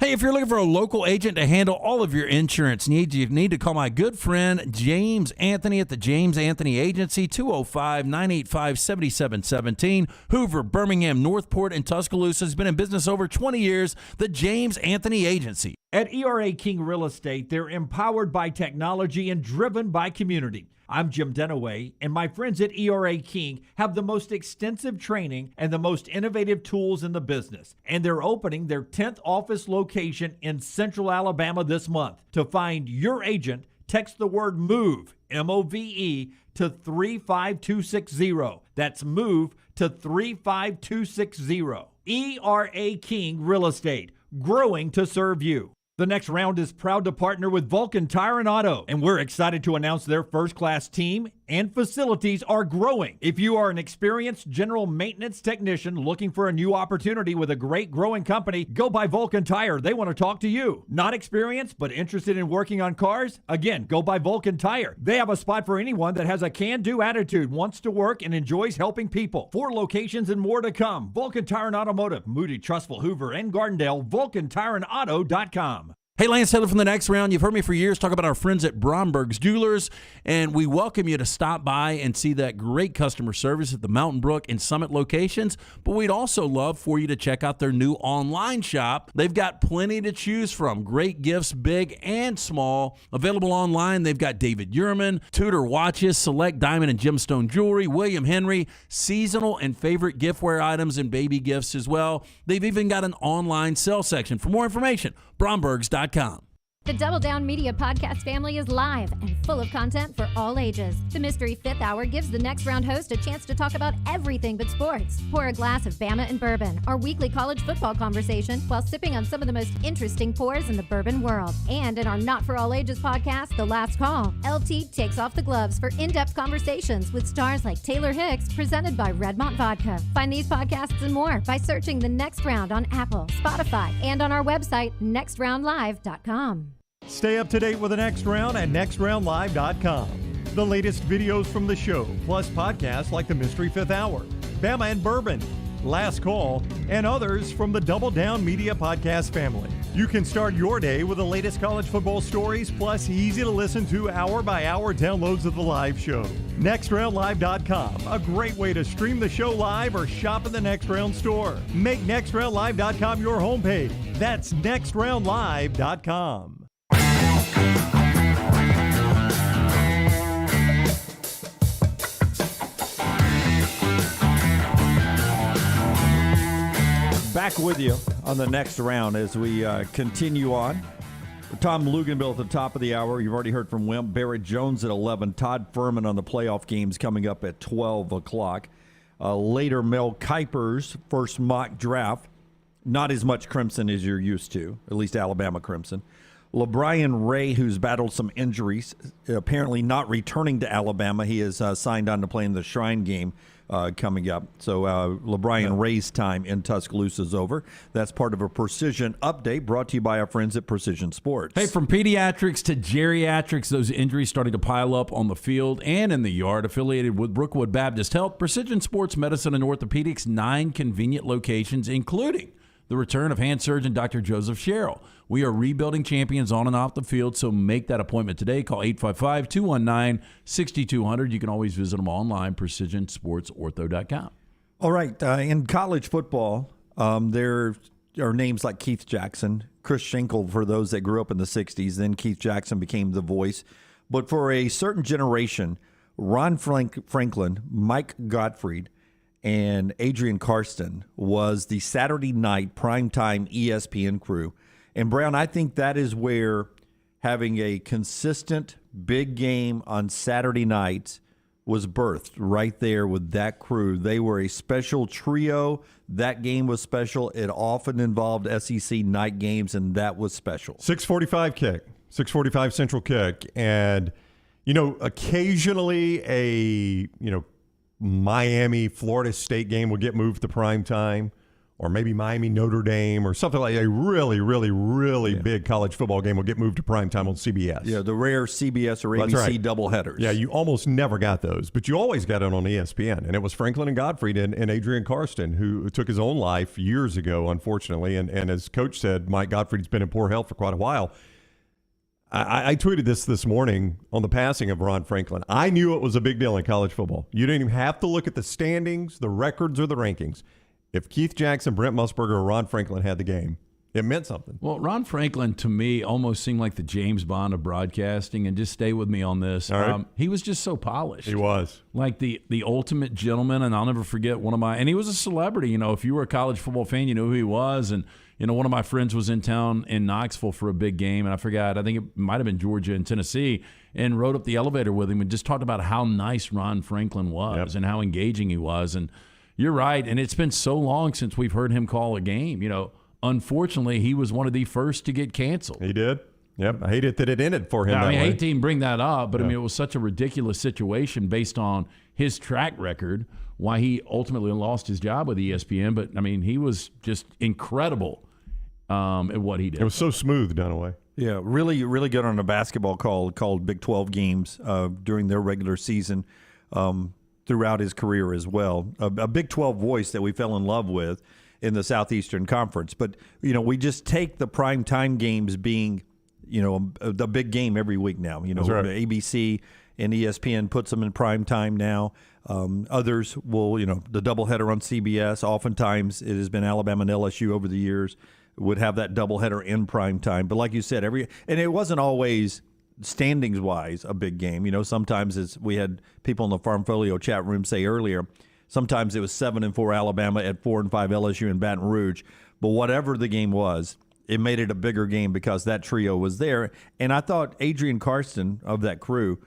Hey, if you're looking for a local agent to handle all of your insurance needs, you need to call my good friend James Anthony at the James Anthony Agency, 205-985-7717. Hoover, Birmingham, Northport, and Tuscaloosa. Has been in business over 20 years. The James Anthony Agency. At ERA King Real Estate, they're empowered by technology and driven by community. I'm Jim Denaway, and my friends at ERA King have the most extensive training and the most innovative tools in the business. And they're opening their 10th office location in Central Alabama this month. To find your agent, text the word MOVE, M-O-V-E, to 35260. That's MOVE to 35260. ERA King Real Estate, growing to serve you. The Next Round is proud to partner with Vulcan Tire and Auto, and we're excited to announce their first-class team and facilities are growing. If you are an experienced general maintenance technician looking for a new opportunity with a great growing company, go by Vulcan Tire. They want to talk to you. Not experienced, but interested in working on cars? Again, go by Vulcan Tire. They have a spot for anyone that has a can-do attitude, wants to work, and enjoys helping people. 4 locations and more to come. Vulcan Tire and Automotive, Moody, Trussville, Hoover, and Gardendale, VulcanTireandAuto.com. Hey, Lance Taylor from The Next Round. You've heard me for years talk about our friends at Bromberg's Jewelers, and we welcome you to stop by and see that great customer service at the Mountain Brook and Summit locations, but we'd also love for you to check out their new online shop. They've got plenty to choose from. Great gifts, big and small. Available online, they've got David Yurman, Tudor watches, select diamond and gemstone jewelry, William Henry, seasonal and favorite giftware items and baby gifts as well. They've even got an online sale section. For more information, Brombergs.com. The Double Down Media podcast family is live and full of content for all ages. The Mystery Fifth Hour gives the Next Round host a chance to talk about everything but sports. Pour a glass of Bama and Bourbon, our weekly college football conversation, while sipping on some of the most interesting pours in the bourbon world. And in our Not For All Ages podcast, The Last Call, LT takes off the gloves for in-depth conversations with stars like Taylor Hicks, presented by Redmont Vodka. Find these podcasts and more by searching The Next Round on Apple, Spotify, and on our website, nextroundlive.com. Stay up to date with The Next Round at nextroundlive.com. The latest videos from the show, plus podcasts like The Mystery Fifth Hour, Bama and Bourbon, Last Call, and others from the Double Down Media podcast family. You can start your day with the latest college football stories, plus easy to listen to hour-by-hour downloads of the live show. NextRoundLive.com, a great way to stream the show live or shop in the Next Round store. Make NextRoundLive.com your homepage. That's NextRoundLive.com. Back with you on the Next Round as we continue on. Tom Luginbill at the top of the hour. You've already heard from Wimp. Barrett Jones at 11. Todd Fuhrman on the playoff games coming up at 12 o'clock. Later, Mel Kiper's first mock draft not as much crimson as you're used to, at least Alabama crimson. LaBryan Ray, who's battled some injuries, apparently not returning to Alabama. He is signed on to play in the Shrine game coming up. So LaBryan Ray's time in Tuscaloosa is over. That's part of a Precision update brought to you by our friends at Precision Sports. Hey, from pediatrics to geriatrics, those injuries starting to pile up on the field and in the yard. Affiliated with Brookwood Baptist Health, Precision Sports Medicine and Orthopedics, 9 convenient locations, including the return of hand surgeon Dr. Joseph Sherrill. We are rebuilding champions on and off the field, so make that appointment today. Call 855-219-6200. You can always visit them online, precisionsportsortho.com. All right, in college football, there are names like Keith Jackson, Chris Schenkel for those that grew up in the 60s. Then Keith Jackson became the voice. But for a certain generation, Ron Franklin, Mike Gottfried, and Adrian Karsten was the Saturday night primetime ESPN crew. And, Brown, I think that is where having a consistent big game on Saturday nights was birthed right there with that crew. They were a special trio. That game was special. It often involved SEC night games, and that was special. 6:45 kick, 6:45 Central kick. And, occasionally a, Miami, Florida State game will get moved to prime time, or maybe Miami, Notre Dame, or something like a really, really, really big college football game will get moved to prime time on CBS. Yeah, the rare CBS or ABC doubleheaders. Yeah, you almost never got those, but you always got it on ESPN. And it was Franklin and Gottfried and Adrian Karsten who took his own life years ago, unfortunately. And as Coach said, Mike Gottfried's been in poor health for quite a while. I tweeted this morning on the passing of Ron Franklin. I knew it was a big deal in college football. You didn't even have to look at the standings, the records, or the rankings. If Keith Jackson, Brent Musburger, or Ron Franklin had the game, it meant something. Well, Ron Franklin, to me, almost seemed like the James Bond of broadcasting, and just stay with me on this. All right. He was just so polished. He was. Like the ultimate gentleman, and I'll never forget and he was a celebrity. If you were a college football fan, you knew who he was, and one of my friends was in town in Knoxville for a big game, and I think it might have been Georgia and Tennessee, and rode up the elevator with him and just talked about how nice Ron Franklin was and how engaging he was. And you're right, and it's been so long since we've heard him call a game. Unfortunately, he was one of the first to get canceled. He did. Yep, I hate it that it ended for him that way. I hate to even bring that up, but it was such a ridiculous situation based on his track record, why he ultimately lost his job with ESPN. But, he was just incredible at what he did. It was so smooth, Dunaway. Yeah, really, really good on a basketball call called Big 12 games during their regular season throughout his career as well. A Big 12 voice that we fell in love with in the Southeastern Conference. But, we just take the primetime games being, the big game every week now. That's right. ABC and ESPN puts them in primetime now. Others will, the doubleheader on CBS. Oftentimes it has been Alabama and LSU over the years would have that doubleheader in prime time. But like you said, and it wasn't always standings-wise a big game. Sometimes we had people in the Farmfolio chat room say earlier, sometimes it was 7-4 Alabama at 4-5 LSU in Baton Rouge. But whatever the game was, it made it a bigger game because that trio was there. And I thought Adrian Karsten of that crew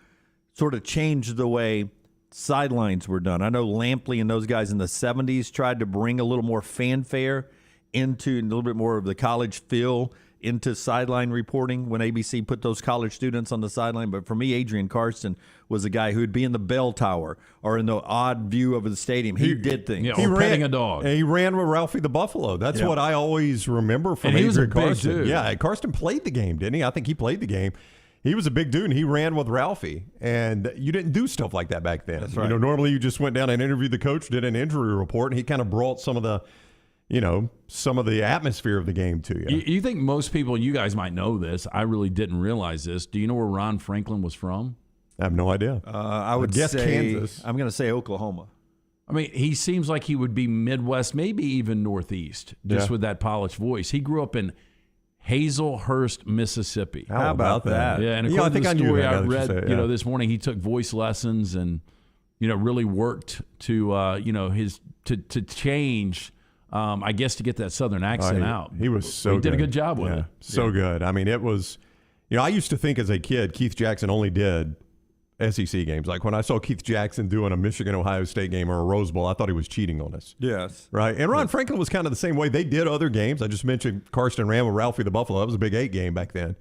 sort of changed the way sidelines were done. I know Lampley and those guys in the 70s tried to bring a little more fanfare into a little bit more of the college feel into sideline reporting when ABC put those college students on the sideline. But for me, Adrian Karsten was a guy who would be in the bell tower or in the odd view of the stadium. He did things. Yeah, or petting a dog. And he ran with Ralphie the Buffalo. That's what I always remember from Adrian Karsten. Dude. Yeah, Karsten played the game, didn't he? I think he played the game. He was a big dude, and he ran with Ralphie. And you didn't do stuff like that back then. That's right. Normally you just went down and interviewed the coach, did an injury report, and he kind of brought some of the atmosphere of the game to you. You think most people, you guys might know this, I really didn't realize this. Do you know where Ron Franklin was from? I have no idea. I would guess say Kansas. I'm going to say Oklahoma. He seems like he would be Midwest, maybe even Northeast, just with that polished voice. He grew up in Hazelhurst, Mississippi. How about that? Yeah, and according to the story I read, this morning, he took voice lessons and, really worked to, to change. I guess to get that Southern accent out. He was so good. He did a good job with it. So good. It was, I used to think as a kid, Keith Jackson only did SEC games. Like when I saw Keith Jackson doing a Michigan-Ohio State game or a Rose Bowl, I thought he was cheating on us. Yes. Right? And Ron Franklin was kind of the same way. They did other games. I just mentioned Karsten Ram with Ralphie the Buffalo. That was a Big 8 game back then.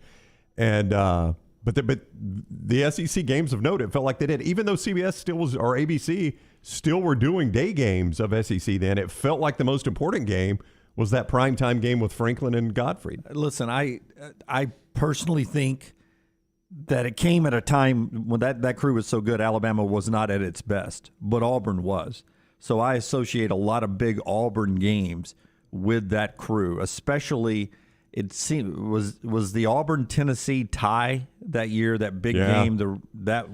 And but the SEC games of note, it felt like they did. Even though CBS still was, or ABC still were doing day games of SEC then, it felt like the most important game was that primetime game with Franklin and Gottfried. Listen, I personally think that it came at a time when that crew was so good, Alabama was not at its best, but Auburn was. So I associate a lot of big Auburn games with that crew, especially it seemed was the Auburn-Tennessee tie that year, that big game.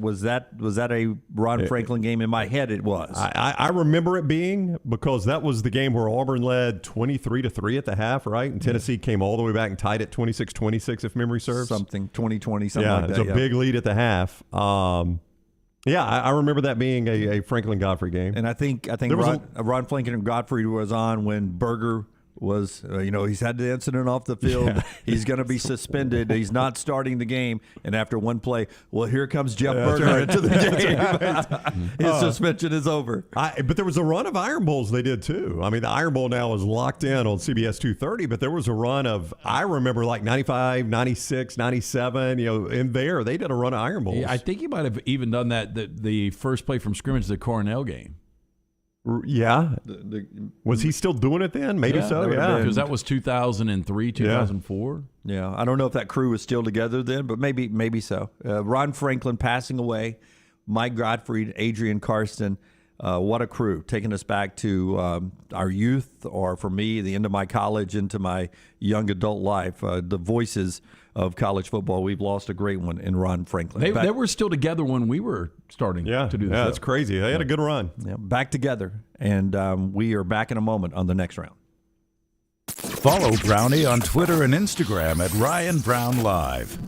Was that a Ron Franklin game? In my head, it was. I remember it being, because that was the game where Auburn led 23-3 at the half, right? And Tennessee came all the way back and tied it 26-26, if memory serves. 2020, something like that. It was a big lead at the half. I remember that being a Franklin Godfrey game. And I think Ron Franklin and Godfrey was on when Berger was, he's had the incident off the field. Yeah. He's going to be suspended. He's not starting the game. And after one play, well, here comes Jeff Berger into the game. His suspension is over. But there was a run of Iron Bowls they did too. I mean, the Iron Bowl now is locked in on CBS 230, but there was a run of, I remember like 95, 96, 97, in there. They did a run of Iron Bowls. Yeah, I think he might have even done that the first play from scrimmage of the Cornell game. Yeah. Was he still doing it then? Maybe so, yeah. Because that was 2003, 2004. Yeah, I don't know if that crew was still together then, but maybe so. Ron Franklin passing away, Mike Gottfried, Adrian Karsten. What a crew, taking us back to our youth, or for me, the end of my college, into my young adult life. The voices of college football. We've lost a great one in Ron Franklin. They were still together when we were starting to do this. Yeah, that's crazy. They had a good run. Yeah, back together. And we are back in a moment on the next round. Follow Brownie on Twitter and Instagram at Ryan Brown Live.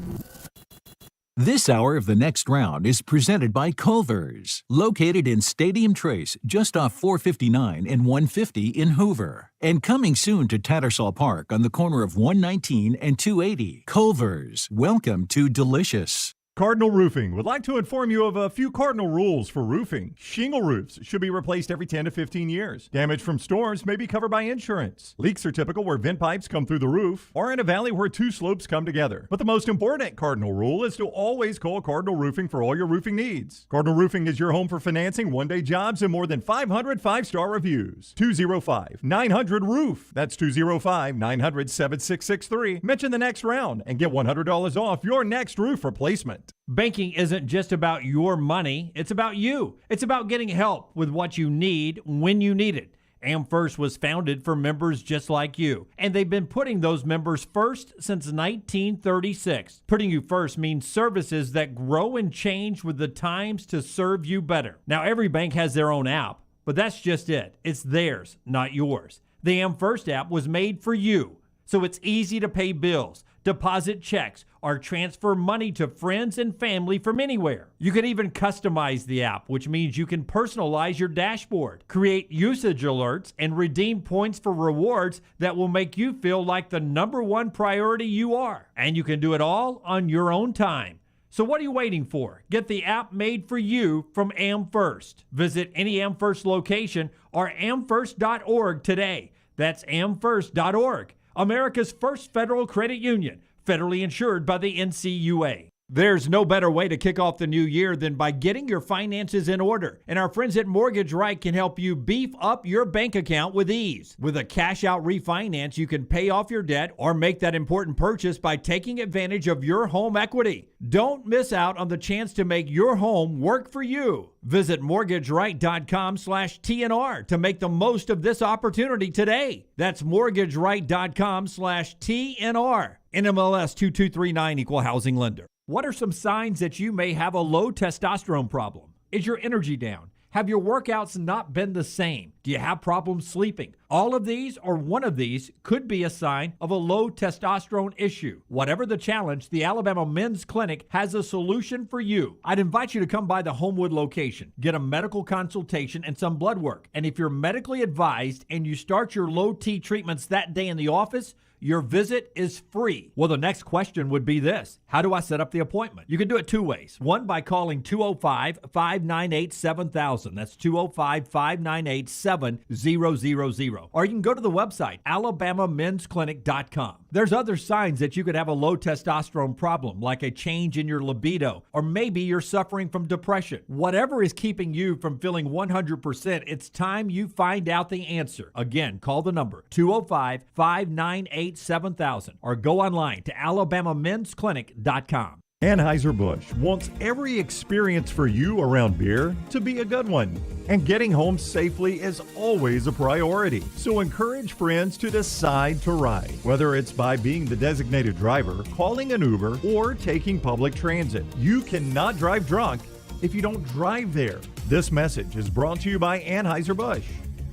This hour of the next round is presented by Culver's, located in Stadium Trace, just off 459 and 150 in Hoover. And coming soon to Tattersall Park on the corner of 119 and 280. Culver's, welcome to delicious. Cardinal Roofing would like to inform you of a few cardinal rules for roofing. Shingle roofs should be replaced every 10 to 15 years. Damage from storms may be covered by insurance. Leaks are typical where vent pipes come through the roof or in a valley where two slopes come together. But the most important cardinal rule is to always call Cardinal Roofing for all your roofing needs. Cardinal Roofing is your home for financing, one-day jobs, and more than 500 five-star reviews. 205-900-ROOF. That's 205-900-7663. Mention the next round and get $100 off your next roof replacement. Banking isn't just about your money, it's about you. It's about getting help with what you need when you need it. AmFirst was founded for members just like you, and they've been putting those members first since 1936. Putting you first means services that grow and change with the times to serve you better. Now, every bank has their own app, but that's just it. It's theirs, not yours. The AmFirst app was made for you, so it's easy to pay bills, deposit checks, or transfer money to friends and family from anywhere. You can even customize the app, which means you can personalize your dashboard, create usage alerts, and redeem points for rewards that will make you feel like the number one priority you are. And you can do it all on your own time. So what are you waiting for? Get the app made for you from AmFirst. Visit any AmFirst location or amfirst.org today. That's amfirst.org. America's first federal credit union, federally insured by the NCUA. There's no better way to kick off the new year than by getting your finances in order. And our friends at Mortgage Right can help you beef up your bank account with ease. With a cash-out refinance, you can pay off your debt or make that important purchase by taking advantage of your home equity. Don't miss out on the chance to make your home work for you. Visit mortgageright.com/TNR to make the most of this opportunity today. That's mortgageright.com/TNR. NMLS 2239, Equal Housing Lender. What are some signs that you may have a low testosterone problem? Is your energy down? Have your workouts not been the same? Do you have problems sleeping? All of these or one of these could be a sign of a low testosterone issue. Whatever the challenge, the Alabama Men's Clinic has a solution for you. I'd invite you to come by the Homewood location, get a medical consultation and some blood work. And if you're medically advised and you start your low T treatments that day in the office, Your visit is free. Well, the next question would be this: how do I set up the appointment? You can do it two ways. One, by calling 205-598-7000. That's 205-598-7000. Or you can go to the website, alabamamensclinic.com. There's other signs that you could have a low testosterone problem, like a change in your libido, or maybe you're suffering from depression. Whatever is keeping you from feeling 100%, it's time you find out the answer. Again, call the number 205-598-7000 or go online to alabamamensclinic.com. Anheuser-Busch wants every experience for you around beer to be a good one. And getting home safely is always a priority. So encourage friends to decide to ride, whether it's by being the designated driver, calling an Uber, or taking public transit. You cannot drive drunk if you don't drive there. This message is brought to you by Anheuser-Busch,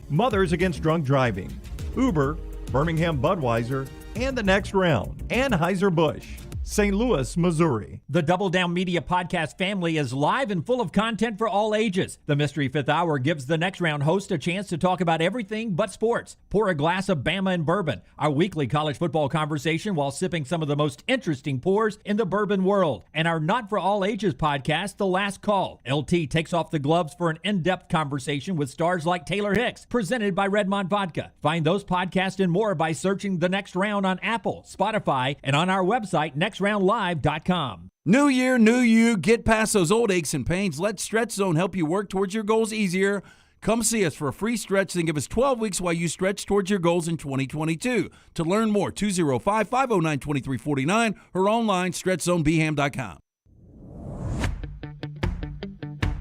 Mothers Against Drunk Driving, Uber, Birmingham Budweiser, and the Next Round. Anheuser-Busch, St. Louis, Missouri. The Double Down Media podcast family is live and full of content for all ages. The Mystery Fifth Hour gives the Next Round host a chance to talk about everything but sports. Pour a glass of Bama and bourbon, our weekly college football conversation while sipping some of the most interesting pours in the bourbon world. And our Not For All Ages podcast, The Last Call. LT takes off the gloves for an in-depth conversation with stars like Taylor Hicks, presented by Redmond Vodka. Find those podcasts and more by searching The Next Round on Apple, Spotify, and on our website, nextroundlive.com. New year, new you. Get past those old aches and pains. Let Stretch Zone help you work towards your goals easier. Come see us for a free stretch, then give us 12 weeks while you stretch towards your goals in 2022. To learn more, 205-509-2349 or online, stretchzonebham.com.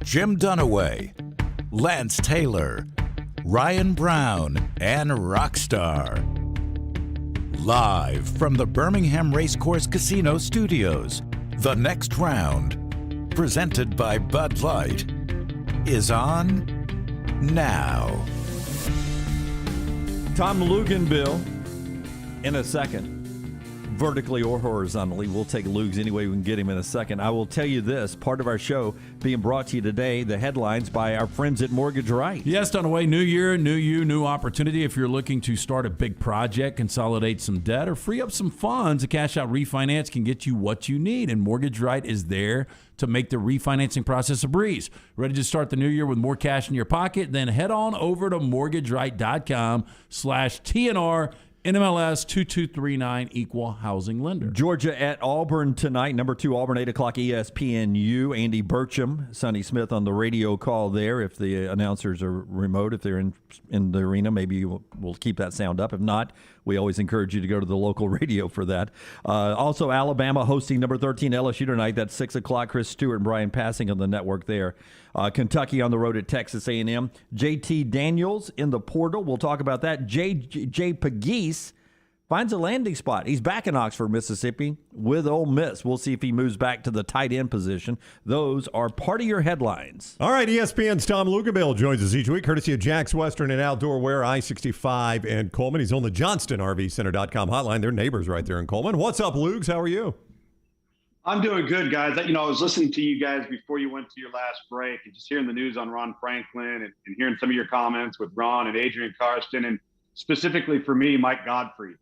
Jim Dunaway, Lance Taylor, Ryan Brown, and Rockstar. Live from the Birmingham Racecourse Casino Studios, The Next Round, presented by Bud Light, is on now. Tom Luginbill in a second. Vertically or horizontally. We'll take Lugs any way we can get him in a second. I will tell you this, part of our show being brought to you today, the headlines by our friends at Mortgage Right. Yes, Dunaway, new year, new you, new opportunity. If you're looking to start a big project, consolidate some debt, or free up some funds, a cash-out refinance can get you what you need, and Mortgage Right is there to make the refinancing process a breeze. Ready to start the new year with more cash in your pocket? Then head on over to mortgageright.com/TNR. NMLS 2239, equal housing lender. Georgia at Auburn tonight. Number 2, Auburn, 8 o'clock ESPNU. Andy Burcham, Sonny Smith on the radio call there. If the announcers are remote, if they're in the arena, maybe we'll keep that sound up. If not, we always encourage you to go to the local radio for that. Also, Alabama hosting number 13 LSU tonight. That's 6 o'clock. Chris Stewart and Brian Passing on the network there. Kentucky on the road at Texas A&M. JT Daniels in the portal. We'll talk about that. Jay Pegues finds a landing spot. He's back in Oxford, Mississippi with Ole Miss. We'll see if he moves back to the tight end position. Those are part of your headlines. All right, ESPN's Tom Luginbill joins us each week, courtesy of Jack's Western and Outdoor Wear, I-65 and Coleman. He's on the JohnstonRVCenter.com hotline. They're neighbors right there in Coleman. What's up, Lugs? How are you? I'm doing good, guys. I was listening to you guys before you went to your last break and just hearing the news on Ron Franklin and hearing some of your comments with Ron and Adrian Karsten, and specifically for me, Mike Godfrey.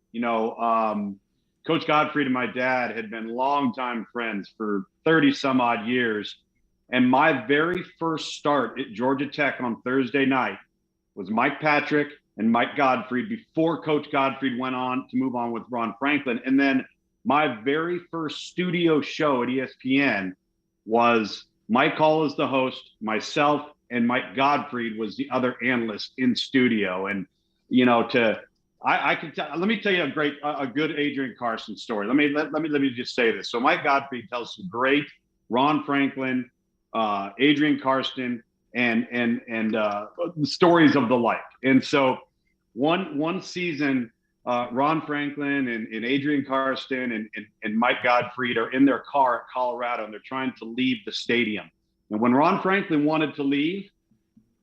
Coach Godfrey and my dad had been longtime friends for 30 some odd years. And my very first start at Georgia Tech on Thursday night was Mike Patrick and Mike Godfrey before Coach Godfrey went on to move on with Ron Franklin. And then my very first studio show at ESPN was Mike Hall as the host, myself, and Mike Godfrey was the other analyst in studio. And, I can tell, let me tell you a good Adrian Karsten story. Let me just say this. So Mike Godfrey tells some great Ron Franklin, Adrian Karsten, and stories of the like. And so one season, Ron Franklin and Adrian Karsten and Mike Godfrey are in their car at Colorado, and they're trying to leave the stadium. And when Ron Franklin wanted to leave,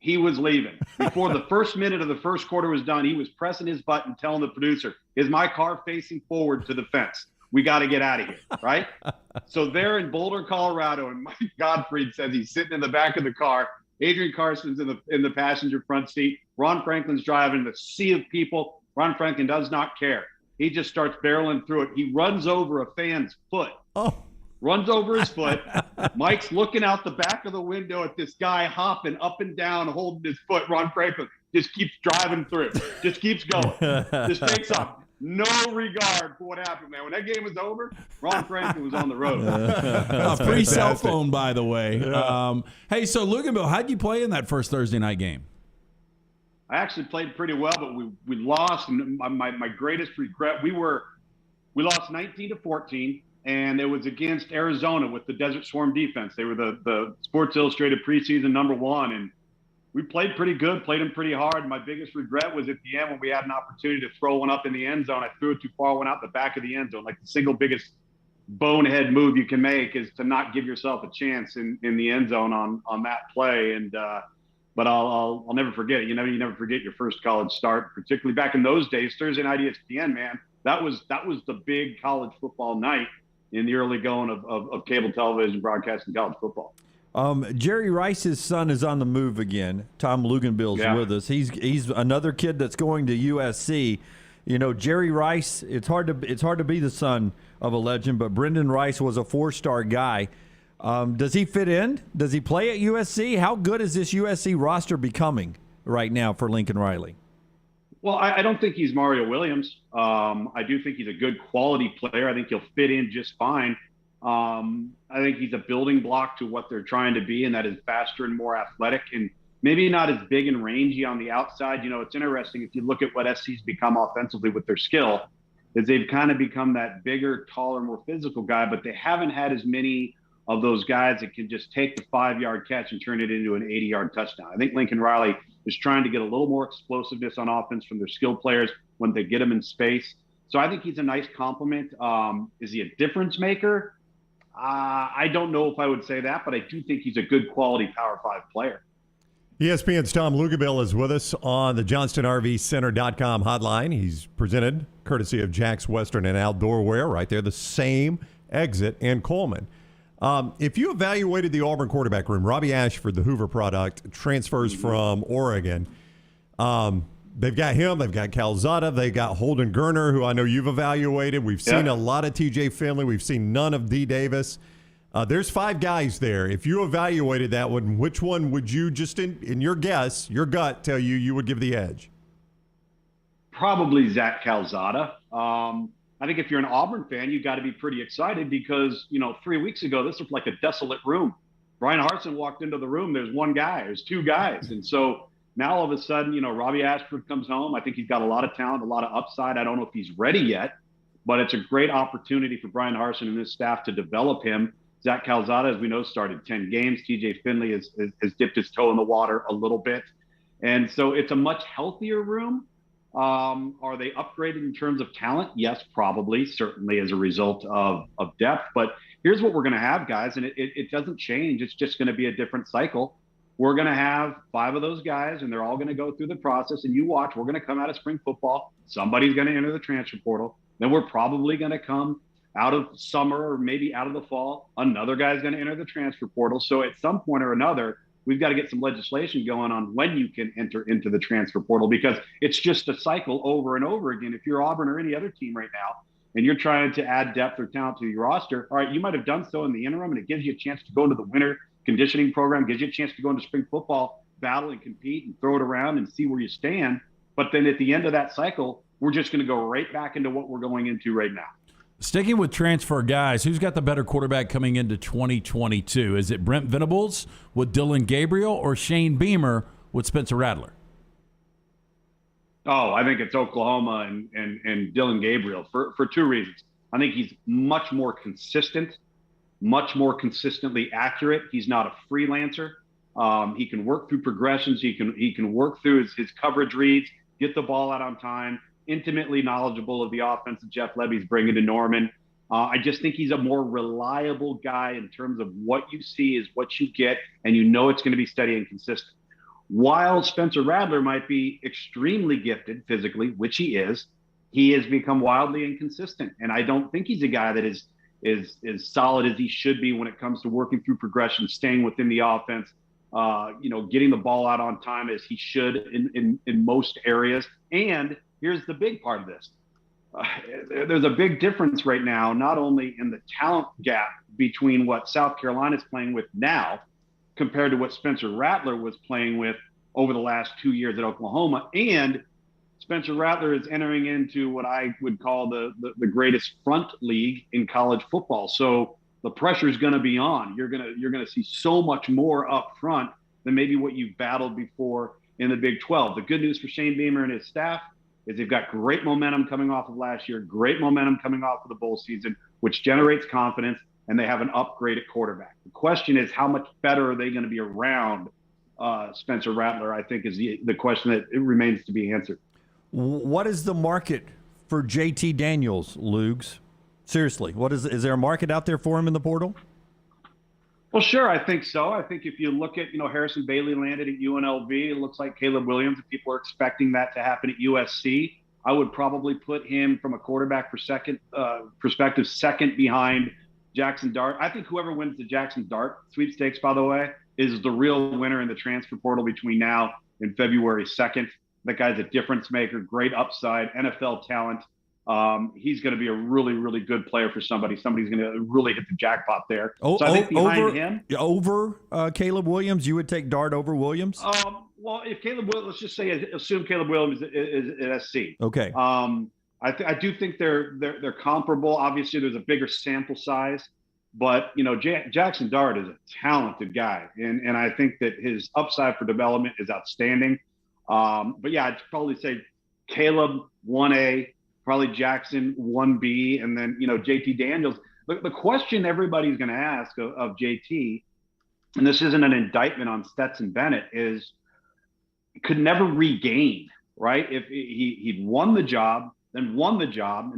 he was leaving. Before the first minute of the first quarter was done, he was pressing his button, telling the producer, "Is my car facing forward to the fence? We got to get out of here," right? So they're in Boulder, Colorado, and Mike Godfrey says he's sitting in the back of the car. Adrian Karsten's in the passenger front seat. Ron Franklin's driving, the sea of people. Ron Franklin does not care. He just starts barreling through it. He runs over a fan's foot. Oh. Runs over his foot. Mike's looking out the back of the window at this guy hopping up and down, holding his foot. Ron Franklin just keeps driving through. Just keeps going. Just takes off. No regard for what happened, man. When that game was over, Ron Franklin was on the road. Free cell phone, by the way. Yeah. Hey, so Luginbill, how'd you play in that first Thursday night game? I actually played pretty well, but we lost. And my greatest regret, we lost 19-14, and it was against Arizona with the Desert Swarm defense. They were the Sports Illustrated preseason #1, and we played pretty good, played them pretty hard. My biggest regret was at the end when we had an opportunity to throw one up in the end zone. I threw it too far, went out the back of the end zone. Like the single biggest bonehead move you can make is to not give yourself a chance in the end zone on that play. And but I'll never forget it. You never forget your first college start, particularly back in those days. Thursday night ESPN, man, that was the big college football night in the early going of cable television broadcasting college football. Jerry Rice's son is on the move again. Tom Luginbill's with us. He's another kid that's going to USC. You know, Jerry Rice. It's hard to be the son of a legend, but Brendan Rice was a 4-star guy. Does he fit in? Does he play at USC? How good is this USC roster becoming right now for Lincoln Riley? Well, I don't think he's Mario Williams. I do think he's a good quality player. I think he'll fit in just fine. I think he's a building block to what they're trying to be, and that is faster and more athletic and maybe not as big and rangy on the outside. You know, it's interesting if you look at what SC's become offensively with their skill, is they've kind of become that bigger, taller, more physical guy, but they haven't had as many of those guys that can just take the 5-yard catch and turn it into an 80-yard touchdown. I think Lincoln Riley is trying to get a little more explosiveness on offense from their skilled players when they get them in space. So I think he's a nice compliment. Is he a difference maker? I don't know if I would say that, but I do think he's a good quality Power 5 player. ESPN's Tom Luginbill is with us on the JohnstonRVCenter.com hotline. He's presented courtesy of Jack's Western and Outdoor Wear, right there, the same exit in Coleman. If you evaluated the Auburn quarterback room, Robbie Ashford, the Hoover product, transfers from Oregon. They've got him. They've got Calzada. They've got Holden Gerner, who I know you've evaluated. We've seen a lot of TJ Finley. We've seen none of D. Davis. There's 5 guys there. If you evaluated that one, which one would you, just in your guess, your gut, tell you would give the edge? Probably Zach Calzada. I think if you're an Auburn fan, you've got to be pretty excited because, 3 weeks ago, this looked like a desolate room. Brian Harsin walked into the room. There's one guy. There's 2 guys. And so now all of a sudden, Robbie Ashford comes home. I think he's got a lot of talent, a lot of upside. I don't know if he's ready yet, but it's a great opportunity for Brian Harsin and his staff to develop him. Zach Calzada, as we know, started 10 games. TJ Finley has dipped his toe in the water a little bit. And so it's a much healthier room. Are they upgraded in terms of talent? Yes, probably, certainly as a result of depth. But here's what we're going to have, guys, and it doesn't change. It's just going to be a different cycle. We're going to have 5 of those guys, and they're all going to go through the process. And you watch, we're going to come out of spring football. Somebody's going to enter the transfer portal. Then we're probably going to come out of summer or maybe out of the fall. Another guy's going to enter the transfer portal. So at some point or another, we've got to get some legislation going on when you can enter into the transfer portal, because it's just a cycle over and over again. If you're Auburn or any other team right now, and you're trying to add depth or talent to your roster, all right, you might have done so in the interim, and it gives you a chance to go into the winter conditioning program, gives you a chance to go into spring football, battle and compete and throw it around and see where you stand. But then at the end of that cycle, we're just going to go right back into what we're going into right now. Sticking with transfer guys, who's got the better quarterback coming into 2022? Is it Brent Venables with Dylan Gabriel or Shane Beamer with Spencer Rattler? Oh, I think it's Oklahoma and Dylan Gabriel for 2 reasons. I think he's much more consistent, much more consistently accurate. He's not a freelancer. He can work through progressions. He can work through his coverage reads, get the ball out on time, intimately knowledgeable of the offense that Jeff Levy's bringing to Norman. I just think he's a more reliable guy in terms of what you see is what you get, and it's going to be steady and consistent. While Spencer Rattler might be extremely gifted physically, which he has become wildly inconsistent. And I don't think he's a guy that is as solid as he should be when it comes to working through progression, staying within the offense, getting the ball out on time as he should in most areas. And here's the big part of this. there's a big difference right now, not only in the talent gap between what South Carolina is playing with now compared to what Spencer Rattler was playing with over the last 2 years at Oklahoma. And Spencer Rattler is entering into what I would call the greatest front league in college football. So the pressure is going to be on. You're going to see so much more up front than maybe what you've battled before in the Big 12. The good news for Shane Beamer and his staff is they've got great momentum coming off of last year, great momentum coming off of the bowl season, which generates confidence, and they have an upgraded quarterback. The question is, how much better are they going to be around Spencer Rattler, I think, is the question that it remains to be answered. What is the market for JT Daniels, Lugs? Seriously, is there a market out there for him in the portal? Well, sure, I think so. I think if you look at, Harrison Bailey landed at UNLV. It looks like Caleb Williams, if people are expecting that to happen at USC. I would probably put him from a quarterback perspective second behind Jackson Dart. I think whoever wins the Jackson Dart sweepstakes, by the way, is the real winner in the transfer portal between now and February 2nd. That guy's a difference maker, great upside, NFL talent. He's going to be a really, really good player for somebody. Somebody's going to really hit the jackpot there. So I think behind him. Over Caleb Williams, you would take Dart over Williams? Well, if Caleb Williams, let's just say, assume Caleb Williams is at SC. Okay. I do think they're comparable. Obviously, there's a bigger sample size. But, Jackson Dart is a talented guy. And I think that his upside for development is outstanding. But, yeah, I'd probably say Caleb 1A, probably Jackson 1B, and then, JT Daniels. The question everybody's going to ask of JT, and this isn't an indictment on Stetson Bennett, is could never regain, right? If he'd won the job, and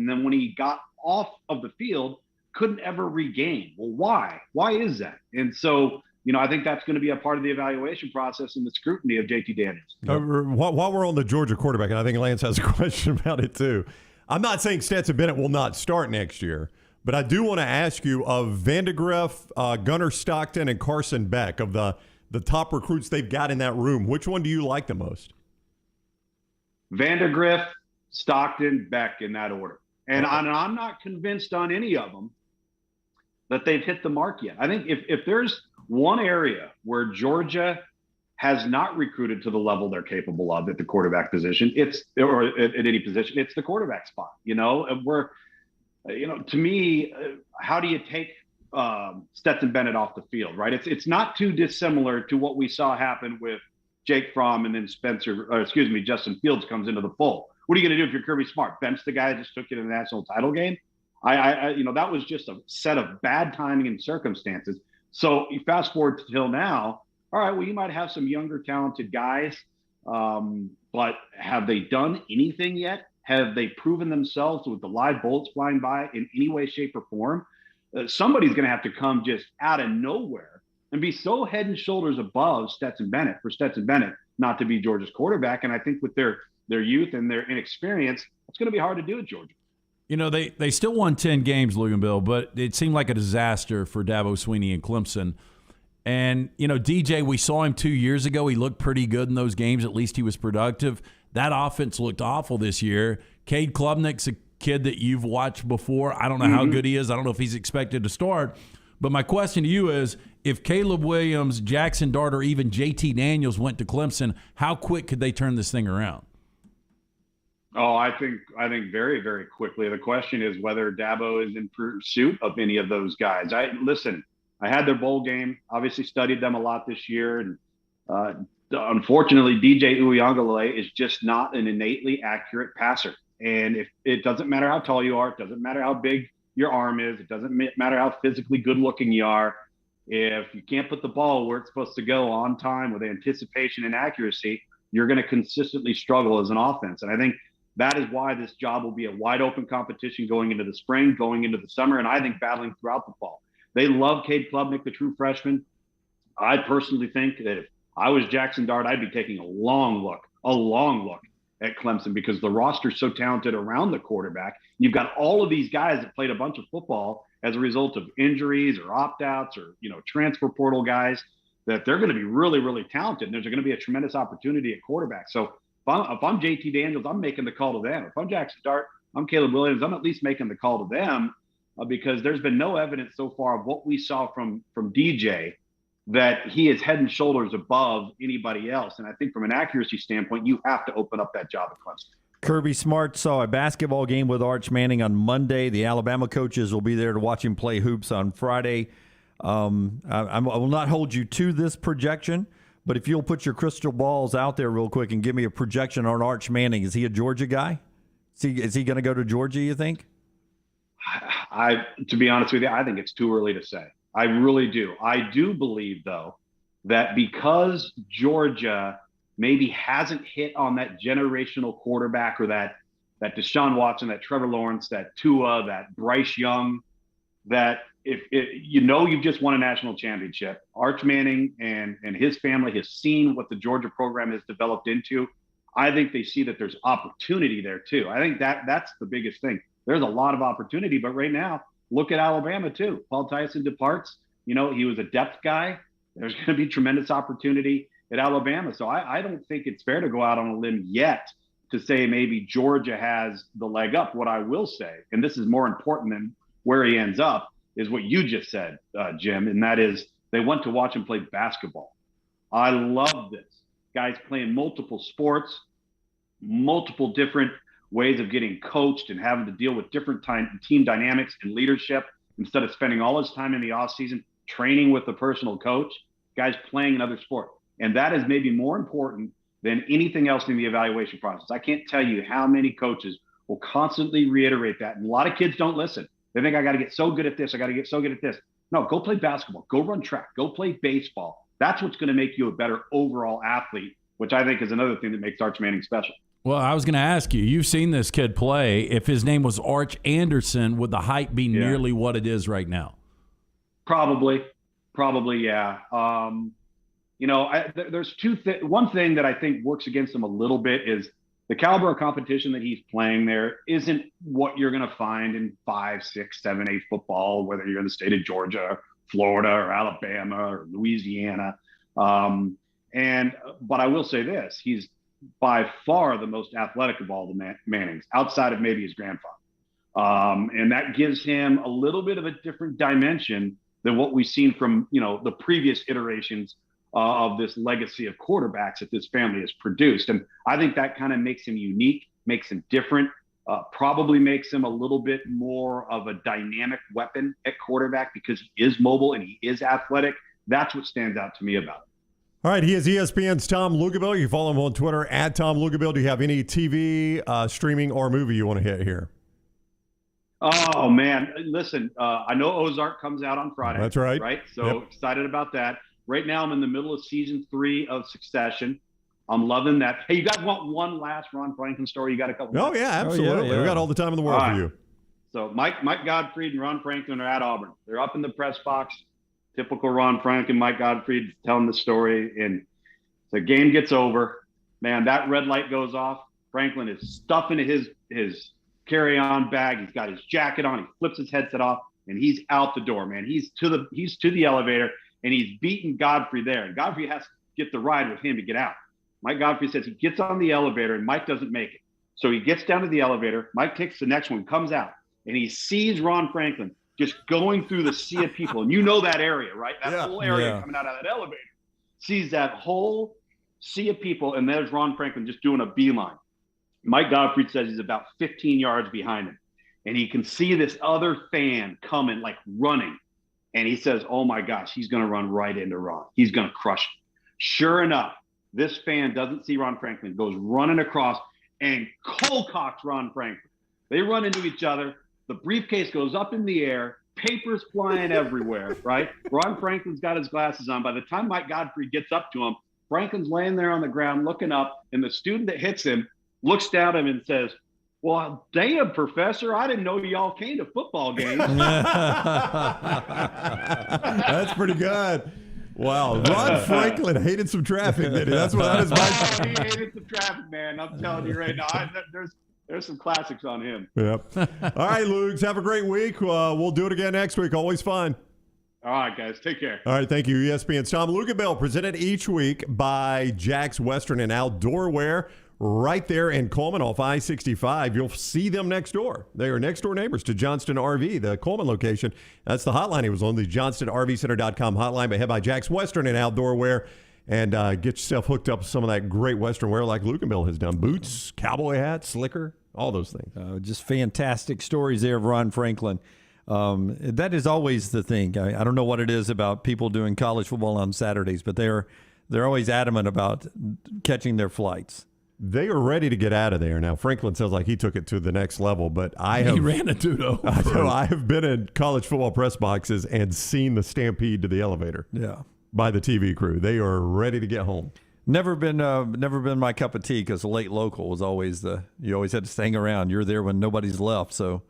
then when he got off of the field, couldn't ever regain. Well, why? Why is that? And so, I think that's going to be a part of the evaluation process and the scrutiny of JT Daniels. While we're on the Georgia quarterback, and I think Lance has a question about it too, I'm not saying Stetson Bennett will not start next year, but I do want to ask you of Vandegrift, Gunnar Stockton, and Carson Beck, of the top recruits they've got in that room, which one do you like the most? Vandegrift, Stockton, Beck, in that order. And I'm not convinced on any of them that they've hit the mark yet. I think if there's one area where Georgia has not recruited to the level they're capable of at the quarterback position, or at any position, it's the quarterback spot. To me, how do you take Stetson Bennett off the field, right? It's not too dissimilar to what we saw happen with Jake Fromm, and then Justin Fields comes into the fold. What are you going to do if you're Kirby Smart? Bench the guy that just took you to the national title game? That was just a set of bad timing and circumstances. So you fast forward till now. All right, well, you might have some younger, talented guys, but have they done anything yet? Have they proven themselves with the live bullets flying by in any way, shape, or form? Somebody's going to have to come just out of nowhere and be so head and shoulders above Stetson Bennett not to be Georgia's quarterback. And I think with their youth and their inexperience, it's going to be hard to do at Georgia. They still won 10 games, Luginbill, but it seemed like a disaster for Dabo Swinney and Clemson. And, DJ, we saw him 2 years ago. He looked pretty good in those games. At least he was productive. That offense looked awful this year. Cade Klubnik's a kid that you've watched before. I don't know how good he is. I don't know if he's expected to start. But my question to you is, if Caleb Williams, Jackson Dart, or even JT Daniels went to Clemson, how quick could they turn this thing around? Oh, I think very, very quickly. The question is whether Dabo is in pursuit of any of those guys. I had their bowl game, obviously studied them a lot this year. And unfortunately, DJ Uiagalelei is just not an innately accurate passer. And if it doesn't matter how tall you are, it doesn't matter how big your arm is, it doesn't matter how physically good looking you are. If you can't put the ball where it's supposed to go on time with anticipation and accuracy, you're going to consistently struggle as an offense. And I think that is why this job will be a wide open competition going into the spring, going into the summer, and I think battling throughout the fall. They love Cade Klubnik, the true freshman. I personally think that if I was Jackson Dart, I'd be taking a long look at Clemson, because the roster's so talented around the quarterback. You've got all of these guys that played a bunch of football as a result of injuries or opt-outs or, transfer portal guys, that they're going to be really, really talented. And there's going to be a tremendous opportunity at quarterback. So if I'm JT Daniels, I'm making the call to them. If I'm Jackson Dart, I'm Caleb Williams. I'm at least making the call to them because there's been no evidence so far of what we saw from DJ that he is head and shoulders above anybody else. And I think from an accuracy standpoint, you have to open up that job at Clemson. Kirby Smart saw a basketball game with Arch Manning on Monday. The Alabama coaches will be there to watch him play hoops on Friday. I will not hold you to this projection, but if you'll put your crystal balls out there real quick and give me a projection on Arch Manning, is he a Georgia guy? Is he going to go to Georgia, you think? To be honest with you, I think it's too early to say. I really do. I do believe, though, that because Georgia maybe hasn't hit on that generational quarterback or that Deshaun Watson, that Trevor Lawrence, that Tua, that Bryce Young, that if you've just won a national championship, Arch Manning and his family has seen what the Georgia program has developed into. I think they see that there's opportunity there too. I think that's the biggest thing. There's a lot of opportunity, but right now, look at Alabama too. Paul Tyson departs. He was a depth guy. There's going to be tremendous opportunity at Alabama. So I don't think it's fair to go out on a limb yet to say maybe Georgia has the leg up. What I will say, and this is more important than where he ends up, is what you just said, Jim, and that is they went to watch him play basketball. I love this. Guys playing multiple sports, multiple different ways of getting coached and having to deal with different team dynamics and leadership instead of spending all his time in the offseason training with the personal coach, guys playing another sport. And that is maybe more important than anything else in the evaluation process. I can't tell you how many coaches will constantly reiterate that. And a lot of kids don't listen. They think I got to get so good at this. I got to get so good at this. No, go play basketball, go run track, go play baseball. That's what's going to make you a better overall athlete, which I think is another thing that makes Arch Manning special. Well, I was going to ask you, you've seen this kid play. If his name was Arch Anderson, would the hype be nearly what it is right now? Probably, yeah. There's one thing that I think works against him a little bit is the caliber of competition that he's playing there isn't what you're going to find in 5, 6, 7, 8 football, whether you're in the state of Georgia, or Florida, or Alabama, or Louisiana. But I will say this, he's by far the most athletic of all the Mannings, outside of maybe his grandfather. And that gives him a little bit of a different dimension than what we've seen from, the previous iterations of this legacy of quarterbacks that this family has produced. And I think that kind of makes him unique, makes him different, probably makes him a little bit more of a dynamic weapon at quarterback because he is mobile and he is athletic. That's what stands out to me about him. All right, he is ESPN's Tom Luginbill. You can follow him on Twitter at Tom Luginbill. Do you have any TV, streaming, or movie you want to hit here? Oh, man. Listen, I know Ozark comes out on Friday. That's right. Right? So excited about that. Right now, I'm in the middle of season 3 of Succession. I'm loving that. Hey, you guys want one last Ron Franklin story? You got a couple? Oh, yeah, absolutely. We got all the time in the world for you. So Mike Gottfried and Ron Franklin are at Auburn. They're up in the press box. Typical Ron Franklin, Mike Gottfried telling the story. And the game gets over. Man, that red light goes off. Franklin is stuffing his carry-on bag. He's got his jacket on. He flips his headset off, and he's out the door, man. He's to the elevator, and he's beating Godfrey there. And Godfrey has to get the ride with him to get out. Mike Godfrey says he gets on the elevator, and Mike doesn't make it. So he gets down to the elevator. Mike takes the next one, comes out, and he sees Ron Franklin just going through the sea of people. And you know that area, right? That whole area coming out of that elevator. Sees that whole sea of people, and there's Ron Franklin just doing a beeline. Mike Gottfried says he's about 15 yards behind him. And he can see this other fan coming, like running. And he says, oh, my gosh, he's going to run right into Ron. He's going to crush him. Sure enough, this fan doesn't see Ron Franklin, goes running across and cold cocks Ron Franklin. They run into each other. The briefcase goes up in the air, papers flying everywhere, right? Ron Franklin's got his glasses on. By the time Mike Gottfried gets up to him, Franklin's laying there on the ground looking up, and the student that hits him looks down at him and says, well, damn, Professor, I didn't know y'all came to football games. That's pretty good. Wow. Ron Franklin hated some traffic, did he? That's what that is. He hated some traffic, man. I'm telling you right now. There's some classics on him. Yep. All right, Lugs, have a great week. We'll do it again next week. Always fun. All right, guys. Take care. All right, thank you. ESPN's Tom Luginbill, presented each week by Jack's Western and Outdoor Wear. right there in Coleman off I-65. You'll see them next door. They are next door neighbors to Johnston RV, the Coleman location. That's the hotline he was on, the JohnstonRVCenter.com hotline, but head by Jack's Western and Outdoor Wear and get yourself hooked up with some of that great Western wear like Luginbill has done. Boots, cowboy hats, slicker, all those things. Just fantastic stories there of Ron Franklin. That is always the thing. I don't know what it is about people doing college football on Saturdays, but they're always adamant about catching their flights. They are ready to get out of there. Now, Franklin sounds like he took it to the next level, but he ran a tudo. I have been in college football press boxes and seen the stampede to the elevator. Yeah. By the TV crew. They are ready to get home. Never been my cup of tea because the late local was always you always had to hang around. You're there when nobody's left, so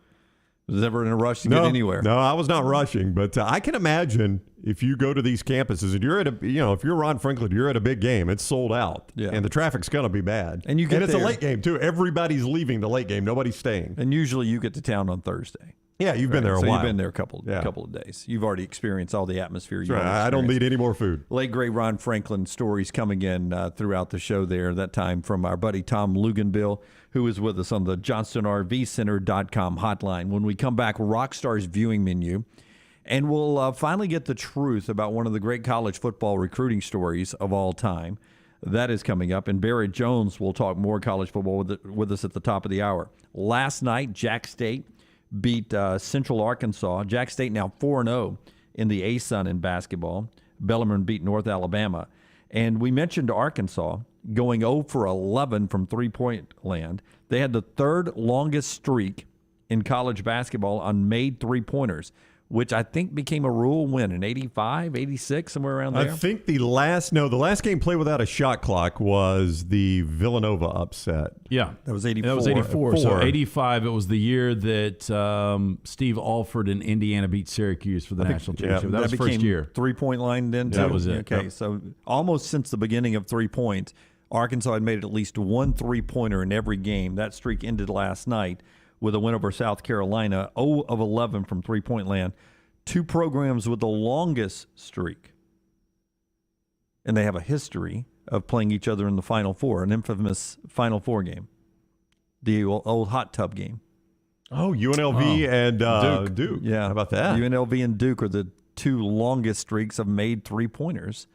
was never in a rush to get anywhere. No, I was not rushing, but I can imagine if you go to these campuses and you're at if you're Ron Franklin, you're at a big game, it's sold out, and the traffic's going to be bad. And it's a late game too. Everybody's leaving the late game. Nobody's staying. And usually you get to town on Thursday. Yeah, you've been there a while. You've been there a couple of days. You've already experienced all the atmosphere. Right. I don't need any more food. Late great Ron Franklin stories coming in throughout the show there. That time from our buddy Tom Luginbill, who is with us on the JohnstonRVCenter.com hotline. When we come back, Rockstar's viewing menu, and we'll finally get the truth about one of the great college football recruiting stories of all time. That is coming up, and Barrett Jones will talk more college football with us at the top of the hour. Last night, Jack State beat Central Arkansas. Jack State now 4-0 in the ASUN in basketball. Bellarmine beat North Alabama. And we mentioned Arkansas going 0 for 11 from three-point land. They had the third longest streak in college basketball on made three-pointers, which I think became a rule when, in 85, 86, somewhere around there? I think the last game played without a shot clock was the Villanova upset. Yeah. That was 84. That was 84. So 85, it was the year that Steve Alford and Indiana beat Syracuse for the national championship. That was first year. Three-point line then, too? That was it. Okay, so almost since the beginning of 3 points, Arkansas had made at least one three-pointer in every game. That streak ended last night with a win over South Carolina, 0 of 11 from three-point land. Two programs with the longest streak. And they have a history of playing each other in the Final Four, an infamous Final Four game, the old hot tub game. Oh, UNLV and Duke. Yeah. How about that? UNLV and Duke are the two longest streaks of made three-pointers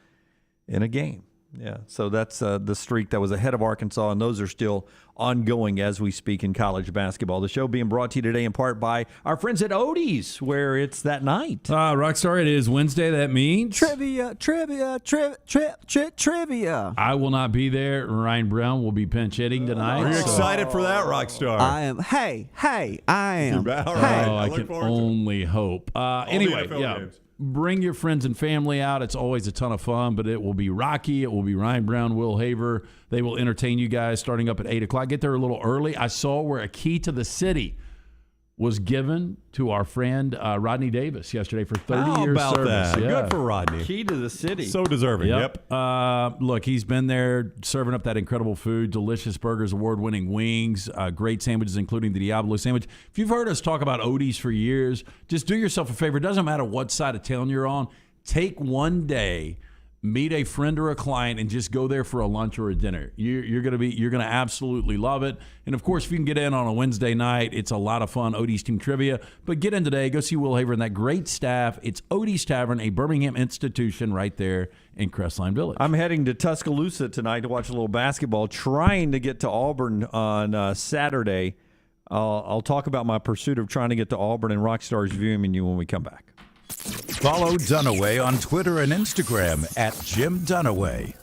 in a game. Yeah, so that's the streak that was ahead of Arkansas, and those are still ongoing as we speak in college basketball. The show being brought to you today in part by our friends at Odie's, where it's that night. Rockstar, it is Wednesday. That means Trivia. I will not be there. Ryan Brown will be pinch hitting tonight. Are you excited for that, Rockstar? I am. Hey, I am. All right. I can only hope. Anyway, games. Bring your friends and family out. It's always a ton of fun, but it will be Rocky. It will be Ryan Brown, Will Haver. They will entertain you guys starting up at 8 o'clock. Get there a little early. I saw where a key to the city was given to our friend Rodney Davis yesterday for 30 years about service. That? Yeah. Good for Rodney. Key to the city. So deserving. Yep. Look, he's been there serving up that incredible food, delicious burgers, award-winning wings, great sandwiches, including the Diablo sandwich. If you've heard us talk about Odie's for years, just do yourself a favor. It doesn't matter what side of town you're on. Take one day, meet a friend or a client, and just go there for a lunch or a dinner. You're gonna absolutely love it. And of course, if you can get in on a Wednesday night, it's a lot of fun. Odie's Team Trivia. But get in today. Go see Will Haver and that great staff. It's Odie's Tavern, a Birmingham institution right there in Crestline Village. I'm heading to Tuscaloosa tonight to watch a little basketball, trying to get to Auburn on Saturday. I'll talk about my pursuit of trying to get to Auburn and Rockstar's viewing menu when we come back. Follow Dunaway on Twitter and Instagram at Jim Dunaway.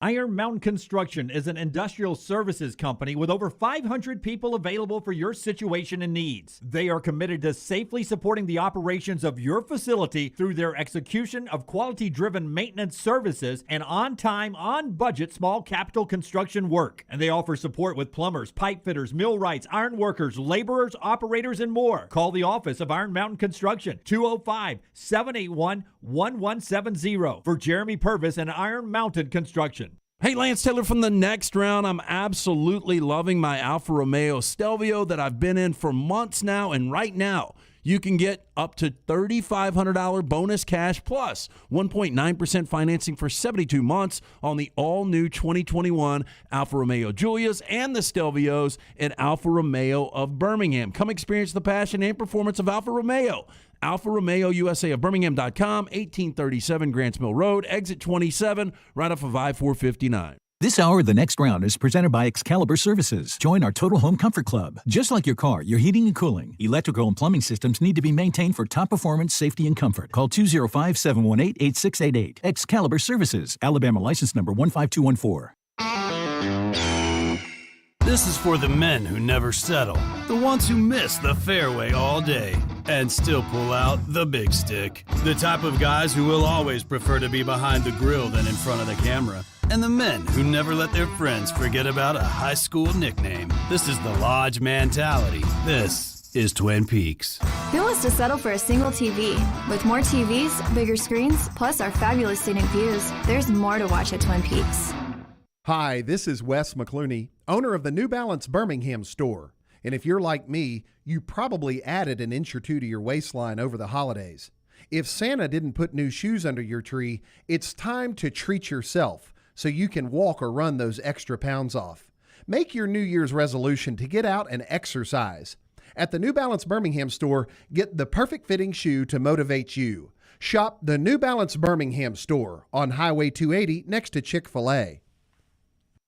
Iron Mountain Construction is an industrial services company with over 500 people available for your situation and needs. They are committed to safely supporting the operations of your facility through their execution of quality-driven maintenance services and on-time, on-budget small capital construction work. And they offer support with plumbers, pipe fitters, millwrights, iron workers, laborers, operators, and more. Call the office of Iron Mountain Construction, 205-781-1170 for Jeremy Purvis and Iron Mountain Construction. Hey, Lance Taylor from the Next Round. I'm absolutely loving my Alfa Romeo Stelvio that I've been in for months now, and right now you can get up to $3,500 bonus cash plus 1.9% financing for 72 months on the all-new 2021 Alfa Romeo Giulias and the Stelvios at Alfa Romeo of Birmingham. Come experience the passion and performance of Alfa Romeo. Alfa Romeo USA of Birmingham.com, 1837 Grants Mill Road, exit 27, right off of I-459. This hour of The Next Round is presented by Excalibur Services. Join our Total Home Comfort Club. Just like your car, your heating and cooling, electrical and plumbing systems need to be maintained for top performance, safety, and comfort. Call 205-718-8688. Excalibur Services. Alabama license number 15214. This is for the men who never settle, the ones who miss the fairway all day and still pull out the big stick, the type of guys who will always prefer to be behind the grill than in front of the camera, and the men who never let their friends forget about a high school nickname. This is the Lodge mentality. This is Twin Peaks. Who wants to settle for a single TV? With more TVs, bigger screens, plus our fabulous scenic views, there's more to watch at Twin Peaks. Hi, this is Wes McClooney, owner of the New Balance Birmingham store. And if you're like me, you probably added an inch or two to your waistline over the holidays. If Santa didn't put new shoes under your tree, it's time to treat yourself so you can walk or run those extra pounds off. Make your New Year's resolution to get out and exercise. At the New Balance Birmingham store, get the perfect fitting shoe to motivate you. Shop the New Balance Birmingham store on Highway 280 next to Chick-fil-A.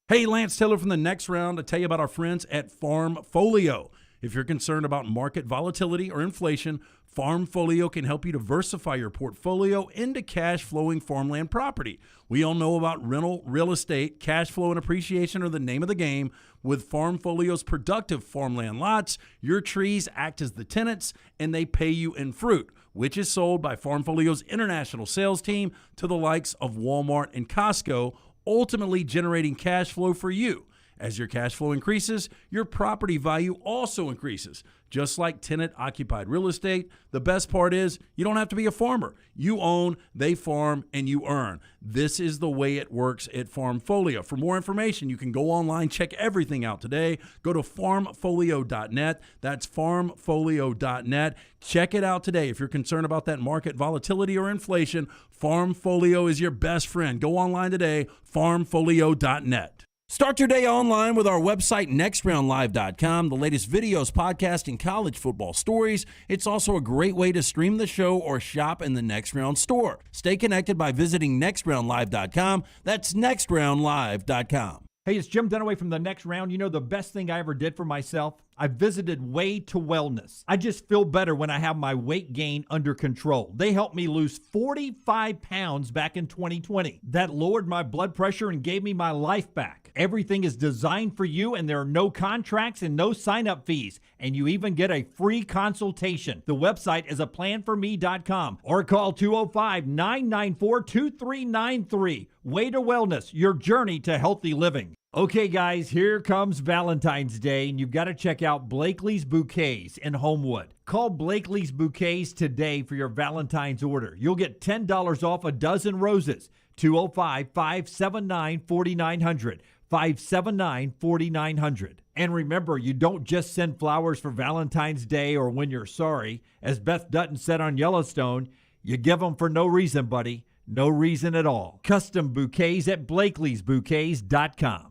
Hey, Lance Taylor from The Next Round to tell you about our friends at Farmfolio. If you're concerned about market volatility or inflation, Farmfolio can help you diversify your portfolio into cash-flowing farmland property. We all know about rental real estate. Cash flow and appreciation are the name of the game. With Farmfolio's productive farmland lots, your trees act as the tenants, and they pay you in fruit, which is sold by Farmfolio's international sales team to the likes of Walmart and Costco, ultimately generating cash flow for you. As your cash flow increases, your property value also increases. Just like tenant-occupied real estate, the best part is you don't have to be a farmer. You own, they farm, and you earn. This is the way it works at Farmfolio. For more information, you can go online, check everything out today. Go to farmfolio.net. That's farmfolio.net. Check it out today. If you're concerned about that market volatility or inflation, Farmfolio is your best friend. Go online today, farmfolio.net. Start your day online with our website, nextroundlive.com, the latest videos, podcasts, and college football stories. It's also a great way to stream the show or shop in the Next Round store. Stay connected by visiting nextroundlive.com. That's nextroundlive.com. Hey, it's Jim Dunaway from The Next Round. You know the best thing I ever did for myself? I visited Way to Wellness. I just feel better when I have my weight gain under control. They helped me lose 45 pounds back in 2020. That lowered my blood pressure and gave me my life back. Everything is designed for you, and there are no contracts and no sign-up fees. And you even get a free consultation. The website is aplanforme.com or call 205-994-2393. Way to Wellness, your journey to healthy living. Okay, guys, here comes Valentine's Day, and you've got to check out Blakely's Bouquets in Homewood. Call Blakely's Bouquets today for your Valentine's order. You'll get $10 off a dozen roses. 205-579-4900. 579-4900. And remember, you don't just send flowers for Valentine's Day or when you're sorry. As Beth Dutton said on Yellowstone, you give them for no reason, buddy. No reason at all. Custom bouquets at blakeleysbouquets.com.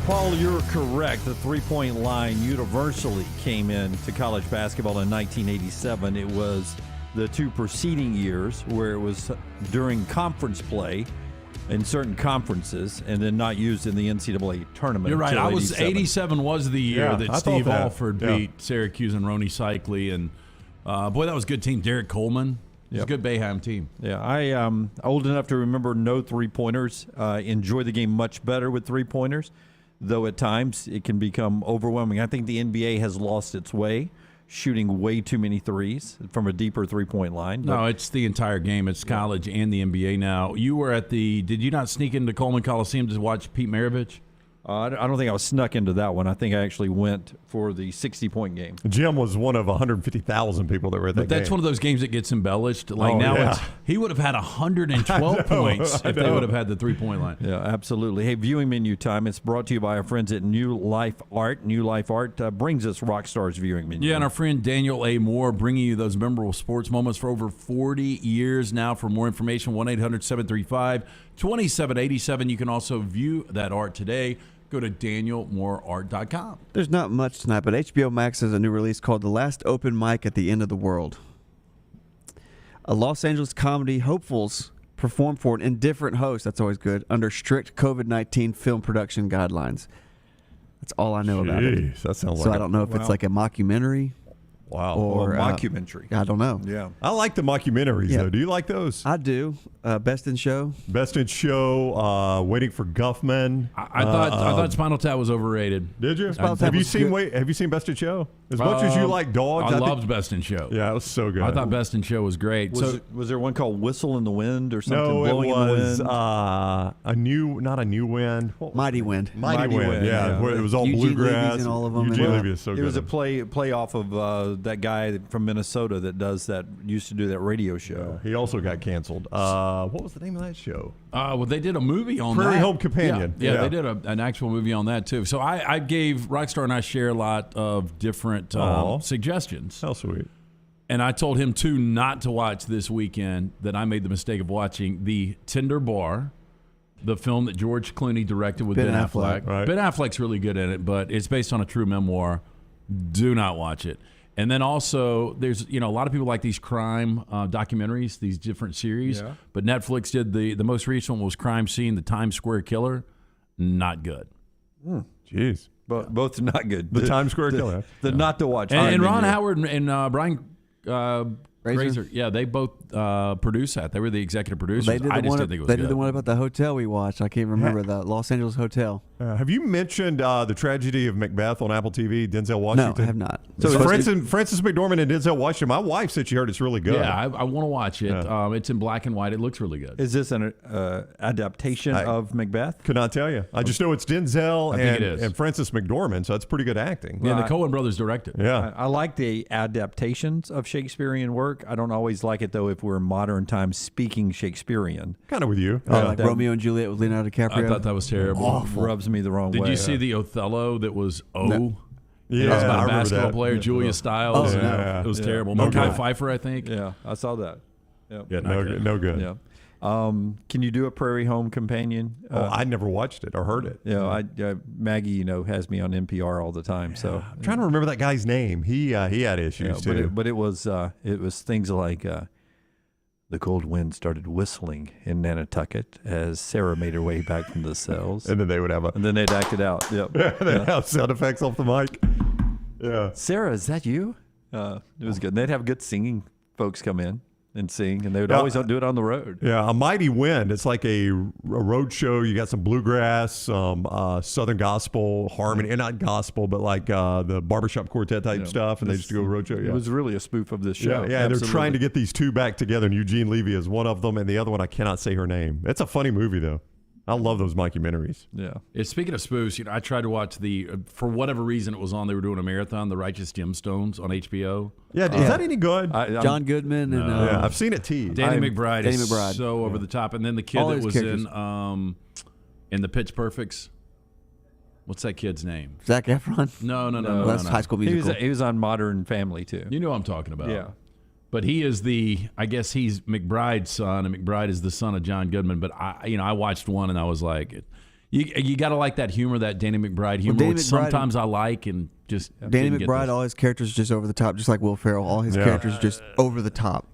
Paul, you're correct. The three-point line universally came into college basketball in 1987. It was the two preceding years where it was during conference play in certain conferences and then not used in the NCAA tournament. You're right. 87 was the year that Steve Alford beat Syracuse and Rony Cycli. And, boy, that was a good team. Derek Coleman. It was a good Boeheim team. Yeah, I'm old enough to remember no three-pointers. Enjoy the game much better with three-pointers, though at times it can become overwhelming. I think the NBA has lost its way, shooting way too many threes from a deeper three-point line. No, it's the entire game. It's college and the NBA now. You were at did you not sneak into Coleman Coliseum to watch Pete Maravich? I don't think I was snuck into that one. I think I actually went for the 60-point game. Jim was one of 150,000 people that were at that But that's game. one of those games that gets embellished. Like he would have had 112 points if they would have had the 3-point line. Yeah, absolutely. Hey, viewing menu time. It's brought to you by our friends at New Life Art. New Life Art brings us Rockstar's viewing menu. Yeah, and our friend Daniel A. Moore bringing you those memorable sports moments for over 40 years now. For more information, 1-800-735-2787. You can also view that art today. Go to danielmooreart.com. There's not much tonight, but HBO Max has a new release called The Last Open Mic at the End of the World. A Los Angeles comedy hopefuls perform for an indifferent host, that's always good, under strict COVID-19 film production guidelines. That's all I know about it. That sounds so like I don't know if it's like a mockumentary. Wow. Or a mockumentary. I don't know. Yeah. I like the mockumentaries, though. Do you like those? I do. Best in Show. Best in Show, Waiting for Guffman. I thought Spinal Tap was overrated. Did you? Spinal Tap Have you was seen good. Have you seen Best in Show? As much as you like dogs, I think- loved Best in Show. Yeah, it was so good. I thought Best in Show was great. Was there one called Whistle in the Wind or something? No, it Blowing in the was Wind? not a new wind. Mighty Wind. Mighty Wind. Yeah, where it was all Eugene bluegrass. Levy's in all of them. Eugene And- Levy is so It good. was a play off of that guy from Minnesota that used to do that radio show. He also got canceled. What was the name of that show? Well, they did a movie on Prairie that. Home Companion. Yeah, Yeah. they did an actual movie on that too. So I gave Rockstar and I share a lot of different suggestions. How sweet. And I told him too not to watch this weekend. That I made the mistake of watching The Tender Bar, the film that George Clooney directed with Ben Affleck. Right. Ben Affleck's really good in it, but it's based on a true memoir. Do not watch it. And then also, there's a lot of people like these crime documentaries, these different series. Yeah. But Netflix did the most recent one was Crime Scene, the Times Square Killer. Not good. Jeez. But both not good. The Times Square Killer. The not to watch. And Ron menu. Howard and Brian Grazer, yeah, they both produced that. They were the executive producers. They did I the just one. didn't think it was They good. did the one about the hotel we watched. I can't remember the Los Angeles hotel. Have you mentioned the tragedy of Macbeth on Apple TV? Denzel Washington. No, I have not. So Francis McDormand and Denzel Washington. My wife said she heard it's really good. Yeah, I want to watch it. Yeah. It's in black and white. It looks really good. Is this an adaptation of Macbeth? Could not tell you. I just know it's Denzel I think it is. and Francis McDormand, so that's pretty good acting. Yeah, the Coen brothers directed. Yeah. I like the adaptations of Shakespearean work. I don't always like it, though, if we're in modern times speaking Shakespearean. Kind of with you. Like Romeo and Juliet with Leonardo DiCaprio. I thought that was terrible. Rubs me the wrong way. Did you see the Othello that was No. It was Yeah, I about a remember basketball that. player, Yeah. Julia Stiles. Oh, no. It was Yeah. terrible. No Mekhi good. Phifer, I think. Yeah, I saw that. Yep. Yeah, No good. Yeah. Can you do a Prairie Home Companion? I never watched it or heard it. Maggie, has me on NPR all the time. So I'm trying to remember that guy's name. He had issues too. But it was things like the cold wind started whistling in Nantucket as Sarah made her way back from the cells, and then they would have and then they'd act it out. Yep. They'd have sound effects off the mic. Yeah. Sarah, is that you? It was good. And they'd have good singing folks come in and sing, and they would always do it on the road. Yeah, A Mighty Wind. It's like a road show. You got some bluegrass, some Southern gospel, harmony, and not gospel, but like the barbershop quartet type stuff, and they just go road show. Yeah. It was really a spoof of this show. Yeah, they're trying to get these two back together, and Eugene Levy is one of them, and the other one, I cannot say her name. It's a funny movie, though. I love those documentaries. Yeah. Speaking of spoofs, I tried to watch for whatever reason it was on. They were doing a marathon, The Righteous Gemstones on HBO. Yeah, is that any good? John Goodman and yeah, I've seen it teased. Danny McBride is so over the top, and then the kid All that his was characters. in the Pitch Perfects. What's that kid's name? Zac Efron. No. That's High School Musical. He was on Modern Family too. You know what I'm talking about. Yeah. But he is I guess he's McBride's son, and McBride is the son of John Goodman. But I watched one and I was like, you got to like that humor, that Danny McBride humor, Danny which McBride- sometimes I like, and just Danny didn't get McBride, this. all his characters just over the top, just like Will Ferrell. All his characters just over the top.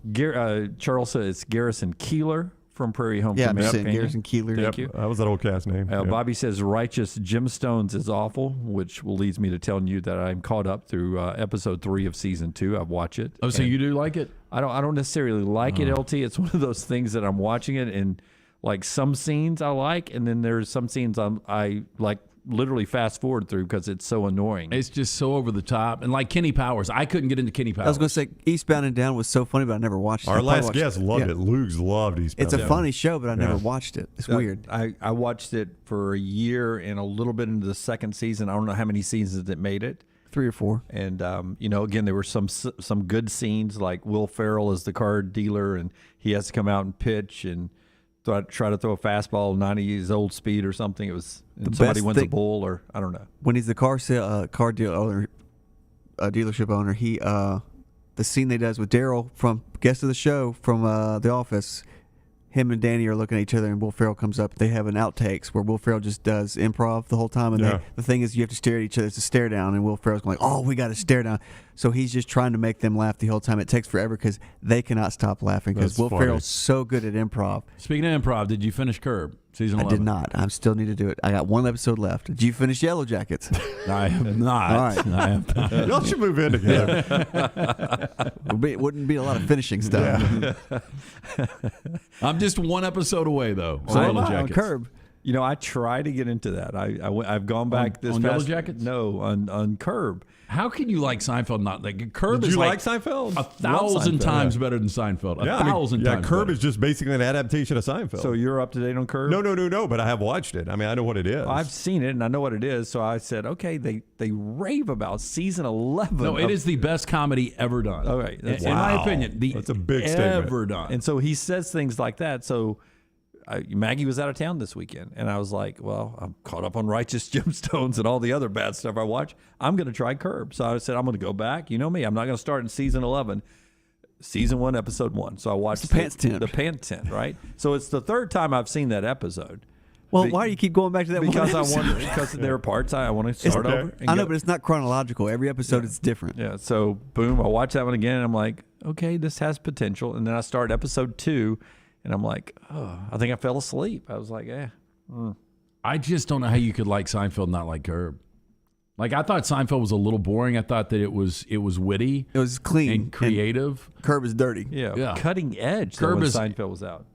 Charles says it's Garrison Keeler from Prairie Home Yeah, I'm just Companion. saying Garrison Keeler. Thank you. That was that old cast name. Bobby says Righteous Gemstones is awful, which leads me to telling you that I'm caught up through episode 3 of season 2. I've watched it. Oh, so you do like it? I don't necessarily like it, LT. It's one of those things that I'm watching it and like some scenes I like, and then there's some scenes I like literally fast forward through because it's so annoying. It's just so over the top. And like Kenny Powers, I couldn't get into Kenny Powers. I was going to say Eastbound and Down was so funny, but I never watched it. Our last guest loved it. Lugs loved Eastbound. It's a funny show, but I never watched it. It's weird. I watched it for a year and a little bit into the second season. I don't know how many seasons it made it. 3 or 4. And, again, there were some good scenes, like Will Ferrell is the card dealer, and he has to come out and pitch and try to throw a fastball 90 years old speed or something. It was somebody wins a bull, or I don't know. When he's the car dealer owner, dealership owner, he the scene they does with Daryl from guest of the show from The Office. Him and Danny are looking at each other, and Will Ferrell comes up. They have an outtakes where Will Ferrell just does improv the whole time, and the thing is, you have to stare at each other. It's a stare down, and Will Ferrell's going, "Oh, we got to stare down." So he's just trying to make them laugh the whole time. It takes forever because they cannot stop laughing because Will Ferrell's so good at improv. Speaking of improv, did you finish Curb season 11? I did not. I still need to do it. I got 1 episode left. Did you finish Yellow Jackets? I have not. All right. I have not. Y'all should move in together. It wouldn't be a lot of finishing stuff. I'm just 1 episode away, though. So Yellow Jackets. Curb. I try to get into that. I've gone back this on past, Yellow Jackets? No, on Curb. How can you like Seinfeld? Not like Curb Did is you like Seinfeld? 1,000 times better than Seinfeld. 1,000 times. Curb better. is just basically an adaptation of Seinfeld. So you're up to date on Curb? No, but I have watched it. I mean, I know what it is. Well, I've seen it and I know what it is. So I said, okay, they rave about season 11. No, it is the best comedy ever done. All right, in my opinion, that's a big ever statement. done. And so he says things like that. So Maggie was out of town this weekend, and I was like, well, I'm caught up on Righteous Gemstones and all the other bad stuff I watch. I'm going to try Curb. So I said, I'm going to go back. You know me. I'm not going to start in season 11. Season 1, episode 1. So I watched the pants tent. The pants tent, right? So it's the third time I've seen that episode. Well, why do you keep going back to that because one? Because there are parts I want to start over. I know, but it's not chronological. Every episode is different. Yeah, so boom, I watch that one again, and I'm like, okay, this has potential. And then I start episode 2, and I'm like, oh, I think I fell asleep. I was like, I just don't know how you could like Seinfeld and not like Curb. Like, I thought Seinfeld was a little boring. I thought that it was witty. It was clean and creative. Curb is dirty. Yeah. Cutting edge. Curb is Seinfeld was out.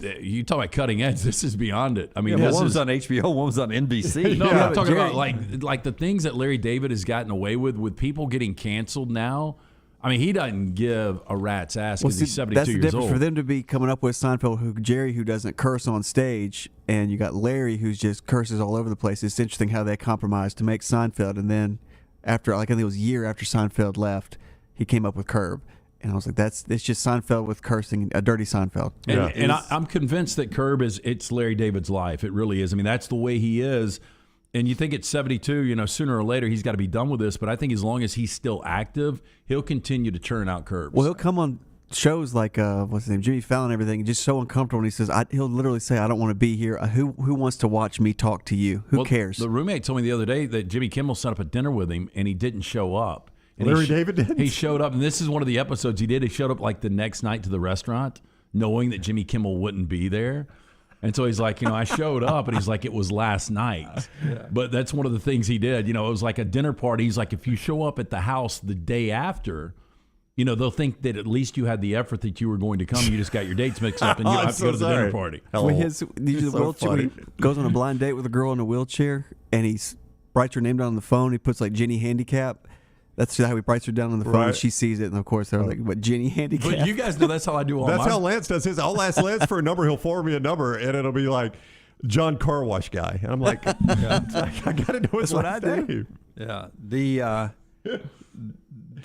You talk about cutting edge. This is beyond it. I mean, one was on HBO, one was on NBC. No, I'm talking about like the things that Larry David has gotten away with people getting canceled now. I mean, he doesn't give a rat's ass because he's 72 that's the years difference old. for them to be coming up with Seinfeld, Jerry, who doesn't curse on stage, and you got Larry, who's just curses all over the place. It's interesting how they compromised to make Seinfeld, and then after, I think it was a year after Seinfeld left, he came up with Curb. And I was like, it's just Seinfeld with cursing, a dirty Seinfeld. And I'm convinced that Curb it's Larry David's life. It really is. I mean, that's the way he is. And you think at 72, sooner or later he's got to be done with this. But I think as long as he's still active, he'll continue to churn out Curbs. Well, he'll come on shows like what's his name, Jimmy Fallon, and everything, just so uncomfortable. And he says, he'll literally say, "I don't want to be here. Who wants to watch me talk to you? Who cares?" The roommate told me the other day that Jimmy Kimmel set up a dinner with him and he didn't show up. And Larry David did? He showed up, and this is one of the episodes he did. He showed up like the next night to the restaurant, knowing that Jimmy Kimmel wouldn't be there. And so he's like, I showed up, and he's like, it was last night. Yeah. But that's one of the things he did. It was like a dinner party. He's like, if you show up at the house the day after, they'll think that at least you had the effort that you were going to come. You just got your dates mixed up, and you don't have to go to the dinner party. When he goes on a blind date with a girl in a wheelchair, and he writes her name down on the phone. He puts like Jenny Handicap. That's how he writes her down on the phone. And she sees it, and of course they're like, "What, Jenny Handicap?" But you guys know that's how I do all That's mine. how Lance does his. I'll ask Lance for a number. He'll forward me a number, and it'll be like John Car Wash Guy. And I'm like, I got to know his last name. Yeah.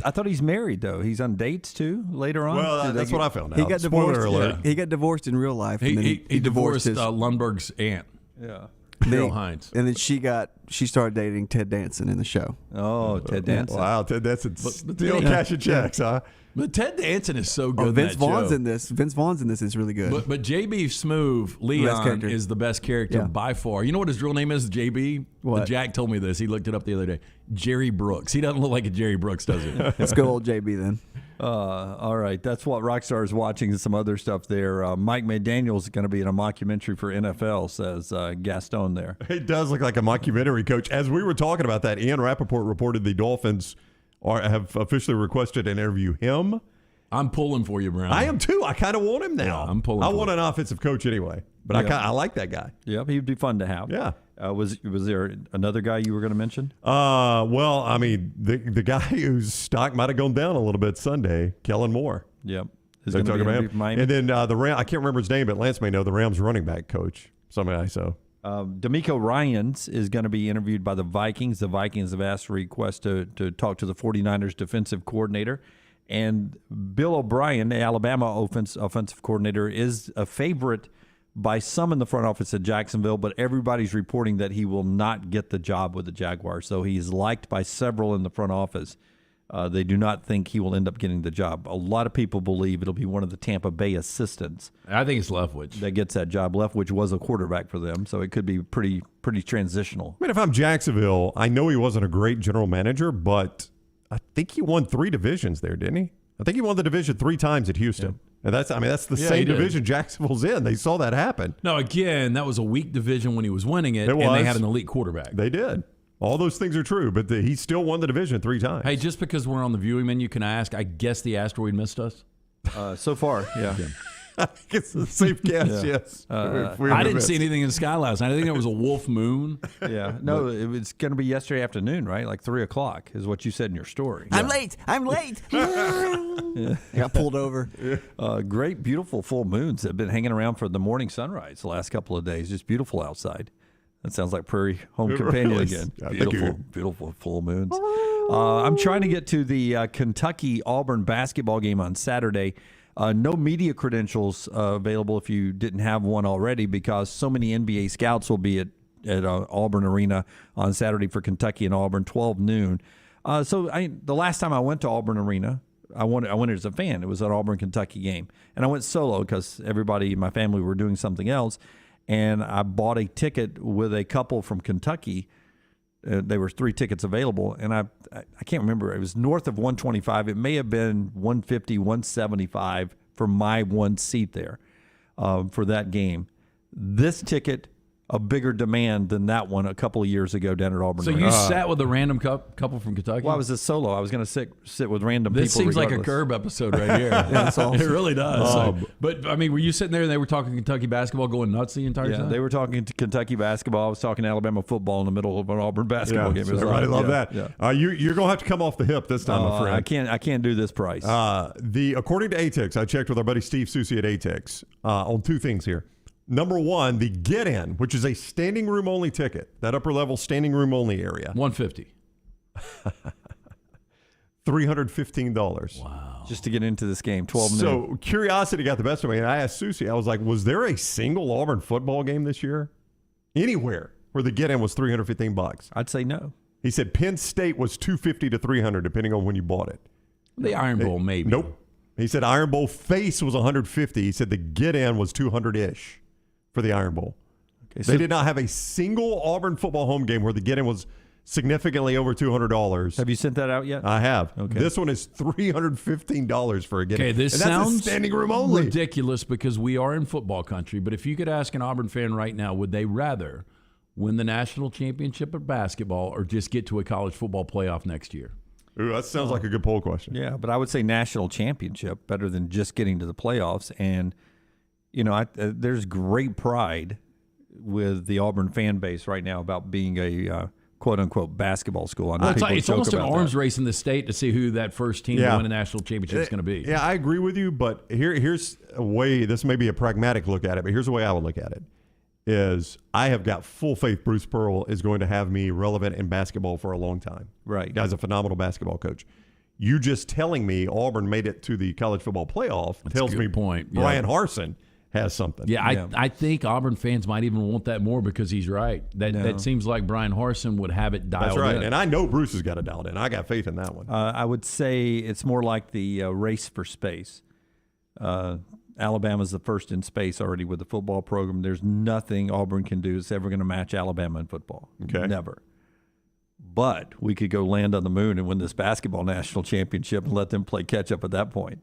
I thought he's married though. He's on dates too later on. Well, that's what I found out. He got divorced. He got divorced in real life. And He divorced Lundberg's aunt. Yeah. Carol Hines. And then she started dating Ted Danson in the show. Oh, Ted Danson. Wow, Ted Danson still cashing checks, huh? But Ted Danson is so good. Vince in that Vaughn's show. in this. Vince Vaughn's in this is really good. But JB Smoove, Leon, is the best character by far. You know what his real name is, JB? What? Jack told me this. He looked it up the other day. Jerry Brooks. He doesn't look like a Jerry Brooks, does he? Let's go old JB then. All right. That's what Rockstar is watching and some other stuff there. Mike McDaniel is going to be in a mockumentary for NFL, says Gaston there. He does look like a mockumentary coach. As we were talking about that, Ian Rappaport reported the Dolphins have officially requested an interview him I'm pulling for you, Brown. I am too. I kind of want him now. Yeah, I'm pulling. I want an offensive coach anyway, but I like that guy. Yep, he'd be fun to have. Yeah. Was there another guy you were going to mention? Well, I mean, the guy whose stock might have gone down a little bit Sunday, Kellen Moore. Yep. They're talking about him. And then the Ram, I can't remember his name, but Lance may know, the Rams running back coach. Somebody so. D'Amico Ryans is going to be interviewed by the Vikings. The Vikings have asked for a request to talk to the 49ers defensive coordinator. And Bill O'Brien, the Alabama offensive coordinator, is a favorite by some in the front office at Jacksonville, but everybody's reporting that he will not get the job with the Jaguars. So he's liked by several in the front office. They do not think he will end up getting the job. A lot of people believe it'll be one of the Tampa Bay assistants. I think it's Leftwich that gets that job. Leftwich was a quarterback for them, so it could be pretty transitional. I mean, if I'm Jacksonville, I know he wasn't a great general manager, but I think he won 3 divisions there, didn't he? I think he won the division 3 times at Houston. Yeah. And that's the same division Jacksonville's in. They saw that happen. No, again, that was a weak division when he was winning it, and they had an elite quarterback. They did. All those things are true, but he still won the division 3 times. Hey, just because we're on the viewing menu, can I ask, I guess the asteroid missed us? So far, yeah. I think it's a safe guess, yes. I didn't see anything in the sky last night. I think there was a wolf moon. Yeah. No, it's going to be yesterday afternoon, right? Like 3 o'clock is what you said in your story. I'm late. I got pulled over. Great, beautiful full moons have been hanging around for the morning sunrise the last couple of days. Just beautiful outside. That sounds like Prairie Home Companion again. Beautiful full moons. I'm trying to get to the Kentucky-Auburn basketball game on Saturday. No media credentials available if you didn't have one already, because so many NBA scouts will be at Auburn Arena on Saturday for Kentucky and Auburn, 12 noon. The last time I went to Auburn Arena, I went as a fan. It was an Auburn-Kentucky game. And I went solo because everybody in my family were doing something else. And I bought a ticket with a couple from Kentucky. There were 3 tickets available, and I can't remember. It was north of $125. It may have been $150, $175 for my one seat there for that game. This ticket, a bigger demand than that one a couple of years ago down at Auburn. So you sat with a random couple from Kentucky? Well, I was a solo. I was going to sit with random people. This seems regardless. Like a Curb episode right here. That's awesome. It really does. But, I mean, were you sitting there and they were talking Kentucky basketball going nuts the entire time? Yeah, they were talking to Kentucky basketball. I was talking Alabama football in the middle of an Auburn basketball game. Everybody love that. Yeah. You're going to have to come off the hip this time, my friend. I can't do this price. According to ATIX, I checked with our buddy Steve Susi at ATIX on 2 things here. Number 1, the get-in, which is a standing room only ticket, that upper level standing room only area. $150. $315. Wow. Just to get into this game, 12 noon. So curiosity got the best of me, and I asked Susi, I was like, was there a single Auburn football game this year anywhere where the get-in was $315? I'd say no. He said Penn State was $250 to $300, depending on when you bought it. The Iron Bowl, maybe. Nope. He said Iron Bowl face was $150. He said the get-in was $200-ish. For the Iron Bowl. Okay, so they did not have a single Auburn football home game where the get-in was significantly over $200. Have you sent that out yet? I have. Okay. This one is $315 for a get-in. Okay, this and sounds that's a standing room only. Ridiculous because we are in football country, but if you could ask an Auburn fan right now, would they rather win the national championship of basketball or just get to a college football playoff next year? Ooh, that sounds like a good poll question. Yeah, but I would say national championship better than just getting to the playoffs. And you know, there's great pride with the Auburn fan base right now about being a quote-unquote basketball school. I know it's almost an arms race in the state to see who that first team to win a national championship is going to be. Yeah, I agree with you, but here's a way, this may be a pragmatic look at it, but here's the way I would look at it, is I have got full faith Bruce Pearl is going to have me relevant in basketball for a long time. Right. Guy's a phenomenal basketball coach. You just telling me Auburn made it to the college football playoff tells me point. Brian Harsin has something. Yeah, I think Auburn fans might even want that more because he's right. That seems like Brian Harsin would have it dialed in. That's right, and I know Bruce has got it dialed in. I got faith in that one. I would say it's more like the race for space. Alabama's the first in space already with the football program. There's nothing Auburn can do that's ever going to match Alabama in football. Okay. Never. But we could go land on the moon and win this basketball national championship and let them play catch-up at that point.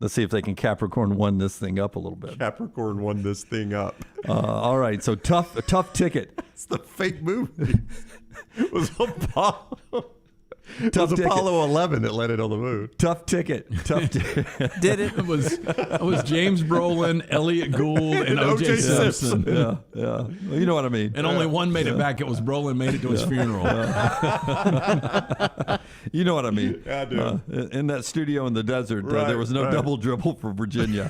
Let's see if they can Capricorn one this thing up a little bit. Capricorn won this thing up. All right, so tough ticket. It's the fake movie. It was a It was Apollo 11 that landed on the moon. Tough ticket. Did it? It was James Brolin, Elliot Gould, and O.J. Simpson. Yeah. Well, you know what I mean. And only one made it back. It was Brolin made it to his funeral. You know what I mean. Yeah, I do. In that studio in the desert, there was no double dribble for Virginia.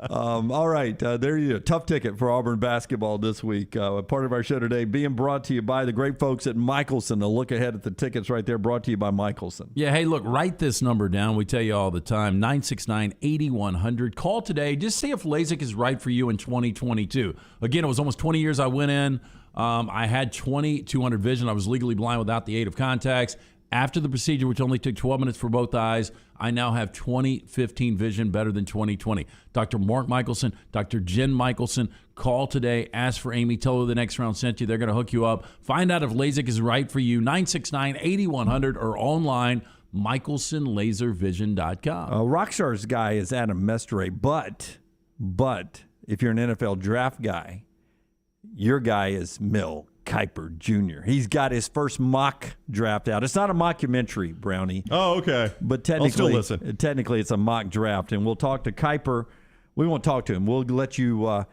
All right. There you go. Tough ticket for Auburn basketball this week. Part of our show today being brought to you by the great folks at Michelson. A look ahead at the tickets right there, brought to you by Michelson. Yeah, hey, look, write this number down. We tell you all the time, 969-8100. Call today. Just see if LASIK is right for you in 2022. Again, it was almost 20 years I went in. I had 20/200 vision. I was legally blind without the aid of contacts. After the procedure, which only took 12 minutes for both eyes, I now have 20/15 vision, better than 20/20. Dr. Mark Michelson, Dr. Jen Michelson, call today. Ask for Amy. Tell her the next round sent you. They're going to hook you up. Find out if LASIK is right for you. 969-8100 or online, MichelsonLaserVision.com. Rockstar's guy is Adam Mestre, but if you're an NFL draft guy, your guy is Mel Kiper Jr. He's got his first mock draft out. It's not a mockumentary, Brownie. Oh, okay. But I'll still listen. Technically, it's a mock draft, and we'll talk to Kiper. We won't talk to him. We'll let you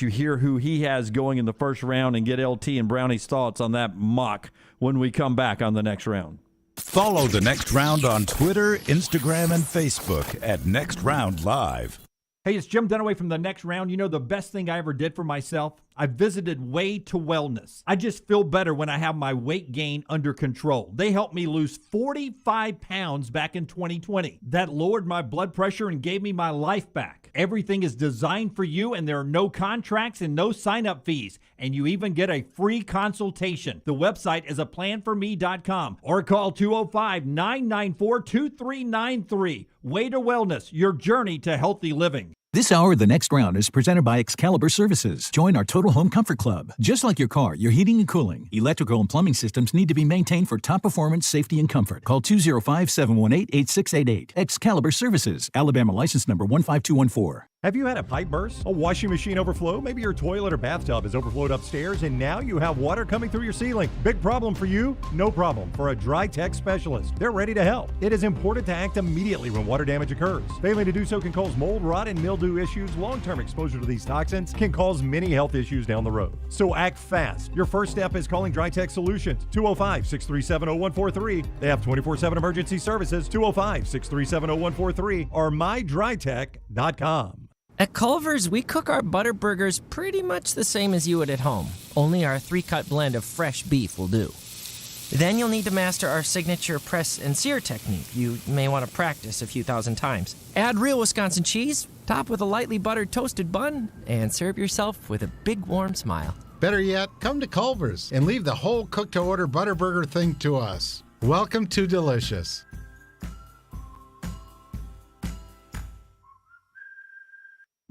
hear who he has going in the first round and get LT and Brownie's thoughts on that mock when we come back on the next round. Follow The Next Round on Twitter, Instagram, and Facebook at Next Round Live. Hey, it's Jim Dunaway from The Next Round. You know the best thing I ever did for myself? I visited Way to Wellness. I just feel better when I have my weight gain under control. They helped me lose 45 pounds back in 2020. That lowered my blood pressure and gave me my life back. Everything is designed for you, and there are no contracts and no sign-up fees. And you even get a free consultation. The website is aplanforme.com or call 205-994-2393. Way to Wellness, your journey to healthy living. This hour of The Next Round is presented by Excalibur Services. Join our Total Home Comfort Club. Just like your car, your heating and cooling, electrical and plumbing systems need to be maintained for top performance, safety, and comfort. Call 205-718-8688. Excalibur Services. Alabama license number 15214. Have you had a pipe burst? A washing machine overflow? Maybe your toilet or bathtub has overflowed upstairs and now you have water coming through your ceiling. Big problem for you? No problem for a Dry Tech specialist. They're ready to help. It is important to act immediately when water damage occurs. Failing to do so can cause mold, rot, and mildew issues. Long-term exposure to these toxins can cause many health issues down the road. So act fast. Your first step is calling Dry Tech Solutions, 205-637-0143. They have 24/7 emergency services, 205-637-0143 or mydrytech.com. At Culver's, we cook our butter burgers pretty much the same as you would at home, only our 3-cut blend of fresh beef will do. Then you'll need to master our signature press and sear technique. You may want to practice a few thousand times. Add real Wisconsin cheese, top with a lightly buttered toasted bun, and serve yourself with a big warm smile. Better yet, come to Culver's and leave the whole cook-to-order butter burger thing to us. Welcome to Delicious.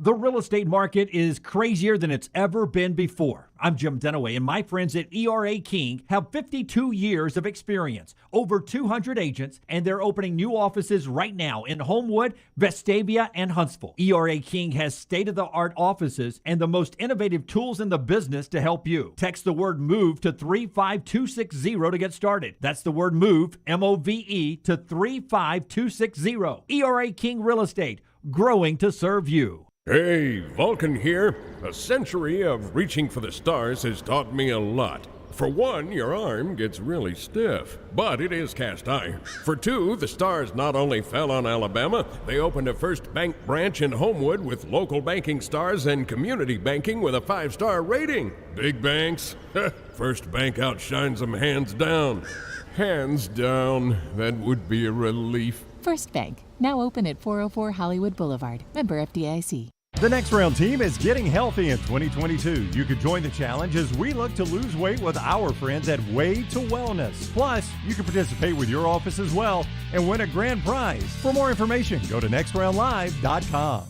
The real estate market is crazier than it's ever been before. I'm Jim Dunaway, and my friends at ERA King have 52 years of experience, over 200 agents, and they're opening new offices right now in Homewood, Vestavia, and Huntsville. ERA King has state-of-the-art offices and the most innovative tools in the business to help you. Text the word MOVE to 35260 to get started. That's the word MOVE, M-O-V-E, to 35260. ERA King Real Estate, growing to serve you. Hey, Vulcan here. A century of reaching for the stars has taught me a lot. For one, your arm gets really stiff, but it is cast iron. For two, the stars not only fell on Alabama, they opened a First Bank branch in Homewood with local banking stars and community banking with a 5-star rating. Big banks? First Bank outshines them hands down. Hands down. That would be a relief. First Bank, now open at 404 Hollywood Boulevard. Member FDIC. The Next Round team is getting healthy in 2022. You could join the challenge as we look to lose weight with our friends at Way to Wellness. Plus, you can participate with your office as well and win a grand prize. For more information, go to nextroundlive.com.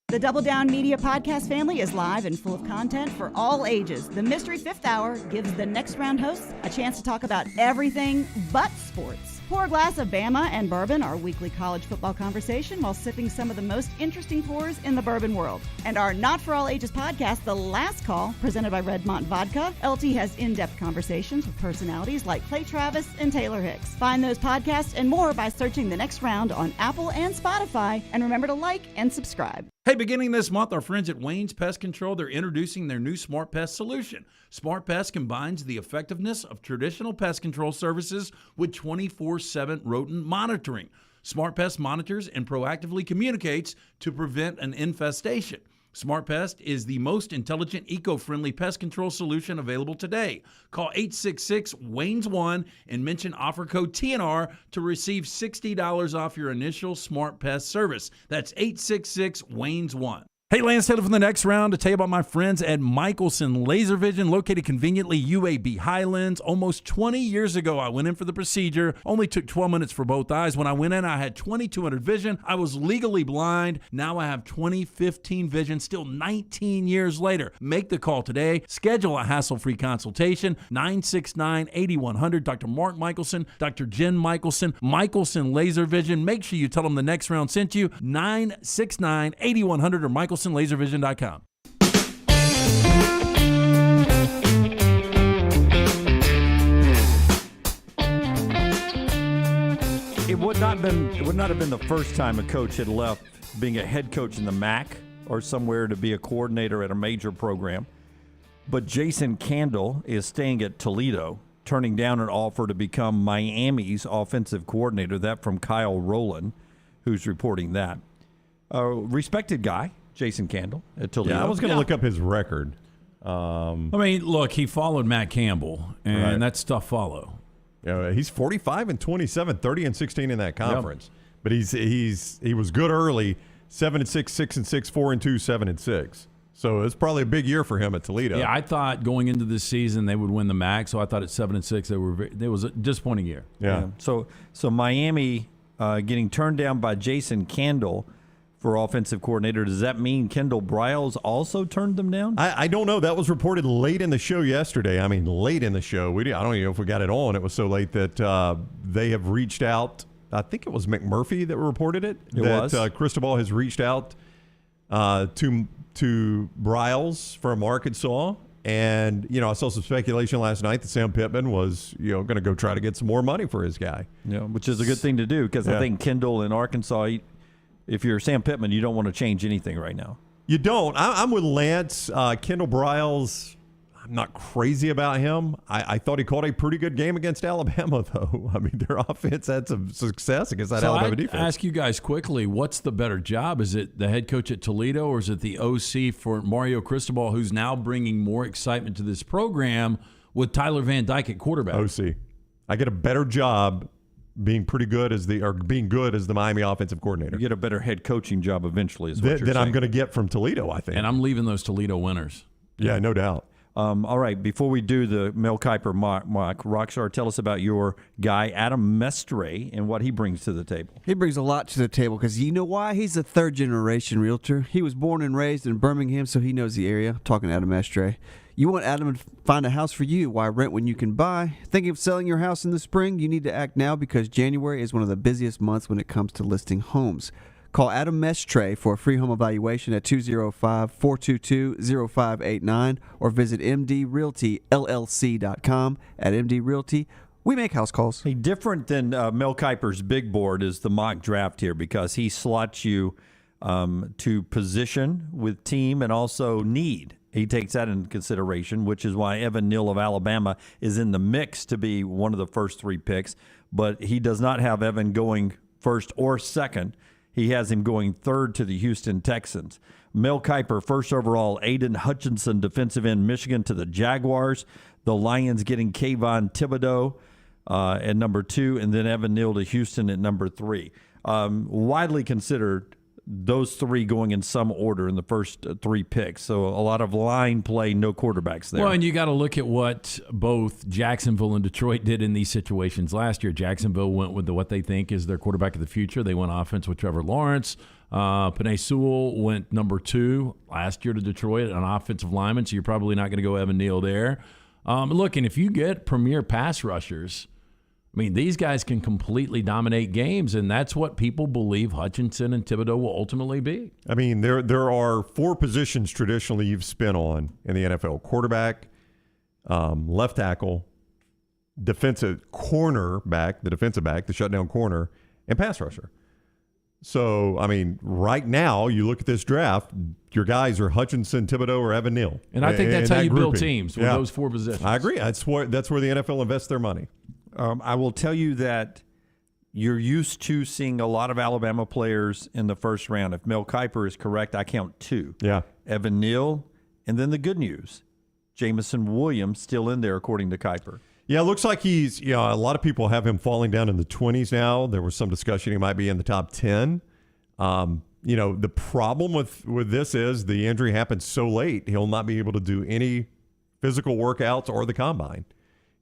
The Double Down Media podcast family is live and full of content for all ages. The Mystery Fifth Hour gives the Next Round hosts a chance to talk about everything but sports. Pour a glass of Bama and bourbon, our weekly college football conversation, while sipping some of the most interesting pours in the bourbon world. And our Not For All Ages podcast, The Last Call, presented by Redmont Vodka. LT has in-depth conversations with personalities like Clay Travis and Taylor Hicks. Find those podcasts and more by searching The Next Round on Apple and Spotify. And remember to like and subscribe. Hey, beginning this month, our friends at Wayne's Pest Control, they're introducing their new Smart Pest solution. Smart Pest combines the effectiveness of traditional pest control services with 24/7 rodent monitoring. Smart Pest monitors and proactively communicates to prevent an infestation. Smart Pest is the most intelligent, eco-friendly pest control solution available today. Call 866-WAYNES1 and mention offer code TNR to receive $60 off your initial Smart Pest service. That's 866-WAYNES1. Hey, Lance Taylor from The Next Round to tell you about my friends at Michelson Laser Vision, located conveniently UAB Highlands. Almost 20 years ago, I went in for the procedure. Only took 12 minutes for both eyes. When I went in, I had 20/200 vision. I was legally blind. Now I have 20/15 vision, still 19 years later. Make the call today. Schedule a hassle-free consultation. 969-8100. Dr. Mark Michelson, Dr. Jen Michelson, Michelson Laser Vision. Make sure you tell them The Next Round sent you. 969-8100 or MichelsonLaserVision.com. It would not have been the first time a coach had left being a head coach in the MAC or somewhere to be a coordinator at a major program. But Jason Kendall is staying at Toledo, turning down an offer to become Miami's offensive coordinator. That from Kyle Rowland, who's reporting that. A respected guy, Jason Kendall at Toledo. Yeah, I was going to look up his record. I mean, look, he followed Matt Campbell, and that's tough follow. Yeah, he's 45-27, 30-16 in that conference. Yep. But he was good early, 7-6, 6-6, 4-2, 7-6. So it's probably a big year for him at Toledo. Yeah, I thought going into this season they would win the MAC, so I thought at 7-6 it was a disappointing year. Yeah. So Miami getting turned down by Jason Kendall for offensive coordinator. Does that mean Kendall Briles also turned them down? I don't know. That was reported late in the show yesterday. I mean, late in the show. I don't even know if we got it on. It was so late that they have reached out. I think it was McMurphy that reported it. Cristobal has reached out to Briles from Arkansas. And, I saw some speculation last night that Sam Pittman was, going to go try to get some more money for his guy. Yeah, which is a good thing to do because I think Kendall in Arkansas, if you're Sam Pittman, you don't want to change anything right now. You don't. I'm with Lance. Kendall Briles, I'm not crazy about him. I thought he called a pretty good game against Alabama, though. I mean, their offense had some success against that Alabama defense. Ask you guys quickly, what's the better job? Is it the head coach at Toledo or is it the OC for Mario Cristobal, who's now bringing more excitement to this program with Tyler Van Dyke at quarterback? OC. I get a better job being good as the Miami offensive coordinator. You get a better head coaching job eventually is what you're saying. Than I'm going to get from Toledo, I think. And I'm leaving those Toledo winners. Yeah, no doubt. All right, before we do the Mel Kiper mock, Rockstar, tell us about your guy, Adam Mestre, and what he brings to the table. He brings a lot to the table because you know why? He's a third-generation realtor. He was born and raised in Birmingham, so he knows the area. I'm talking to Adam Mestre. You want Adam to find a house for you. Why rent when you can buy? Thinking of selling your house in the spring? You need to act now because January is one of the busiest months when it comes to listing homes. Call Adam Mestre for a free home evaluation at 205-422-0589 or visit mdrealtyllc.com. At MD Realty, we make house calls. Hey, different than Mel Kiper's big board is the mock draft here because he slots you to position with team and also need. He takes that into consideration, which is why Evan Neal of Alabama is in the mix to be one of the first three picks. But he does not have Evan going first or second. He has him going third to the Houston Texans. Mel Kiper, first overall. Aiden Hutchinson, defensive end, Michigan to the Jaguars. The Lions getting Kayvon Thibodeau at number 2, and then Evan Neal to Houston at number 3. Widely considered those three going in some order in the first 3 picks. So a lot of line play, no quarterbacks there. Well, and you got to look at what both Jacksonville and Detroit did in these situations last year. Jacksonville went with what they think is their quarterback of the future. They went offense with Trevor Lawrence. Penei Sewell went number 2 last year to Detroit, an offensive lineman, so you're probably not going to go Evan Neal there. Look, and if you get premier pass rushers, I mean, these guys can completely dominate games, and that's what people believe Hutchinson and Thibodeau will ultimately be. I mean, there are 4 positions traditionally you've spent on in the NFL: quarterback, left tackle, defensive cornerback, the defensive back, the shutdown corner, and pass rusher. So, I mean, right now, you look at this draft, your guys are Hutchinson, Thibodeau, or Evan Neal. And I think that's how you build teams with those 4 positions. I agree. That's where the NFL invests their money. I will tell you that you're used to seeing a lot of Alabama players in the first round. If Mel Kiper is correct, I count 2. Yeah. Evan Neal, and then the good news, Jamison Williams still in there according to Kiper. Yeah, it looks like he's, a lot of people have him falling down in the 20s now. There was some discussion he might be in the top 10. The problem with this is the injury happened so late, he'll not be able to do any physical workouts or the combine.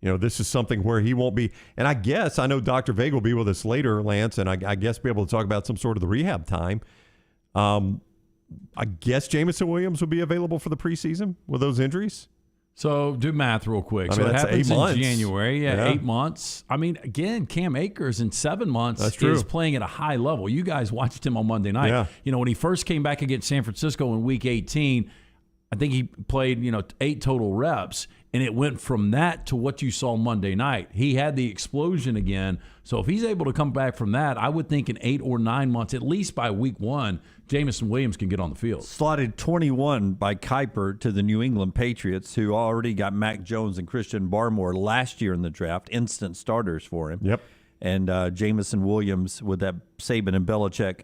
This is something where he won't be. And I know Dr. Vague will be with us later, Lance, and I guess be able to talk about some sort of the rehab time. I guess Jamison Williams will be available for the preseason with those injuries. So do math real quick. I mean, so it that's happens 8 months. in January. Yeah, Yeah. 8 months. I mean, again, Cam Akers in 7 months That's true. is playing at a high level. You guys watched him on Monday night. Yeah. When he first came back against San Francisco in Week 18, I think he played 8 total reps, and it went from that to what you saw Monday night. He had the explosion again. So if he's able to come back from that, I would think in 8 or 9 months, at least by week 1, Jamison Williams can get on the field. Slotted 21 by Kiper to the New England Patriots, who already got Mac Jones and Christian Barmore last year in the draft, instant starters for him. Yep. And Jamison Williams with that Saban and Belichick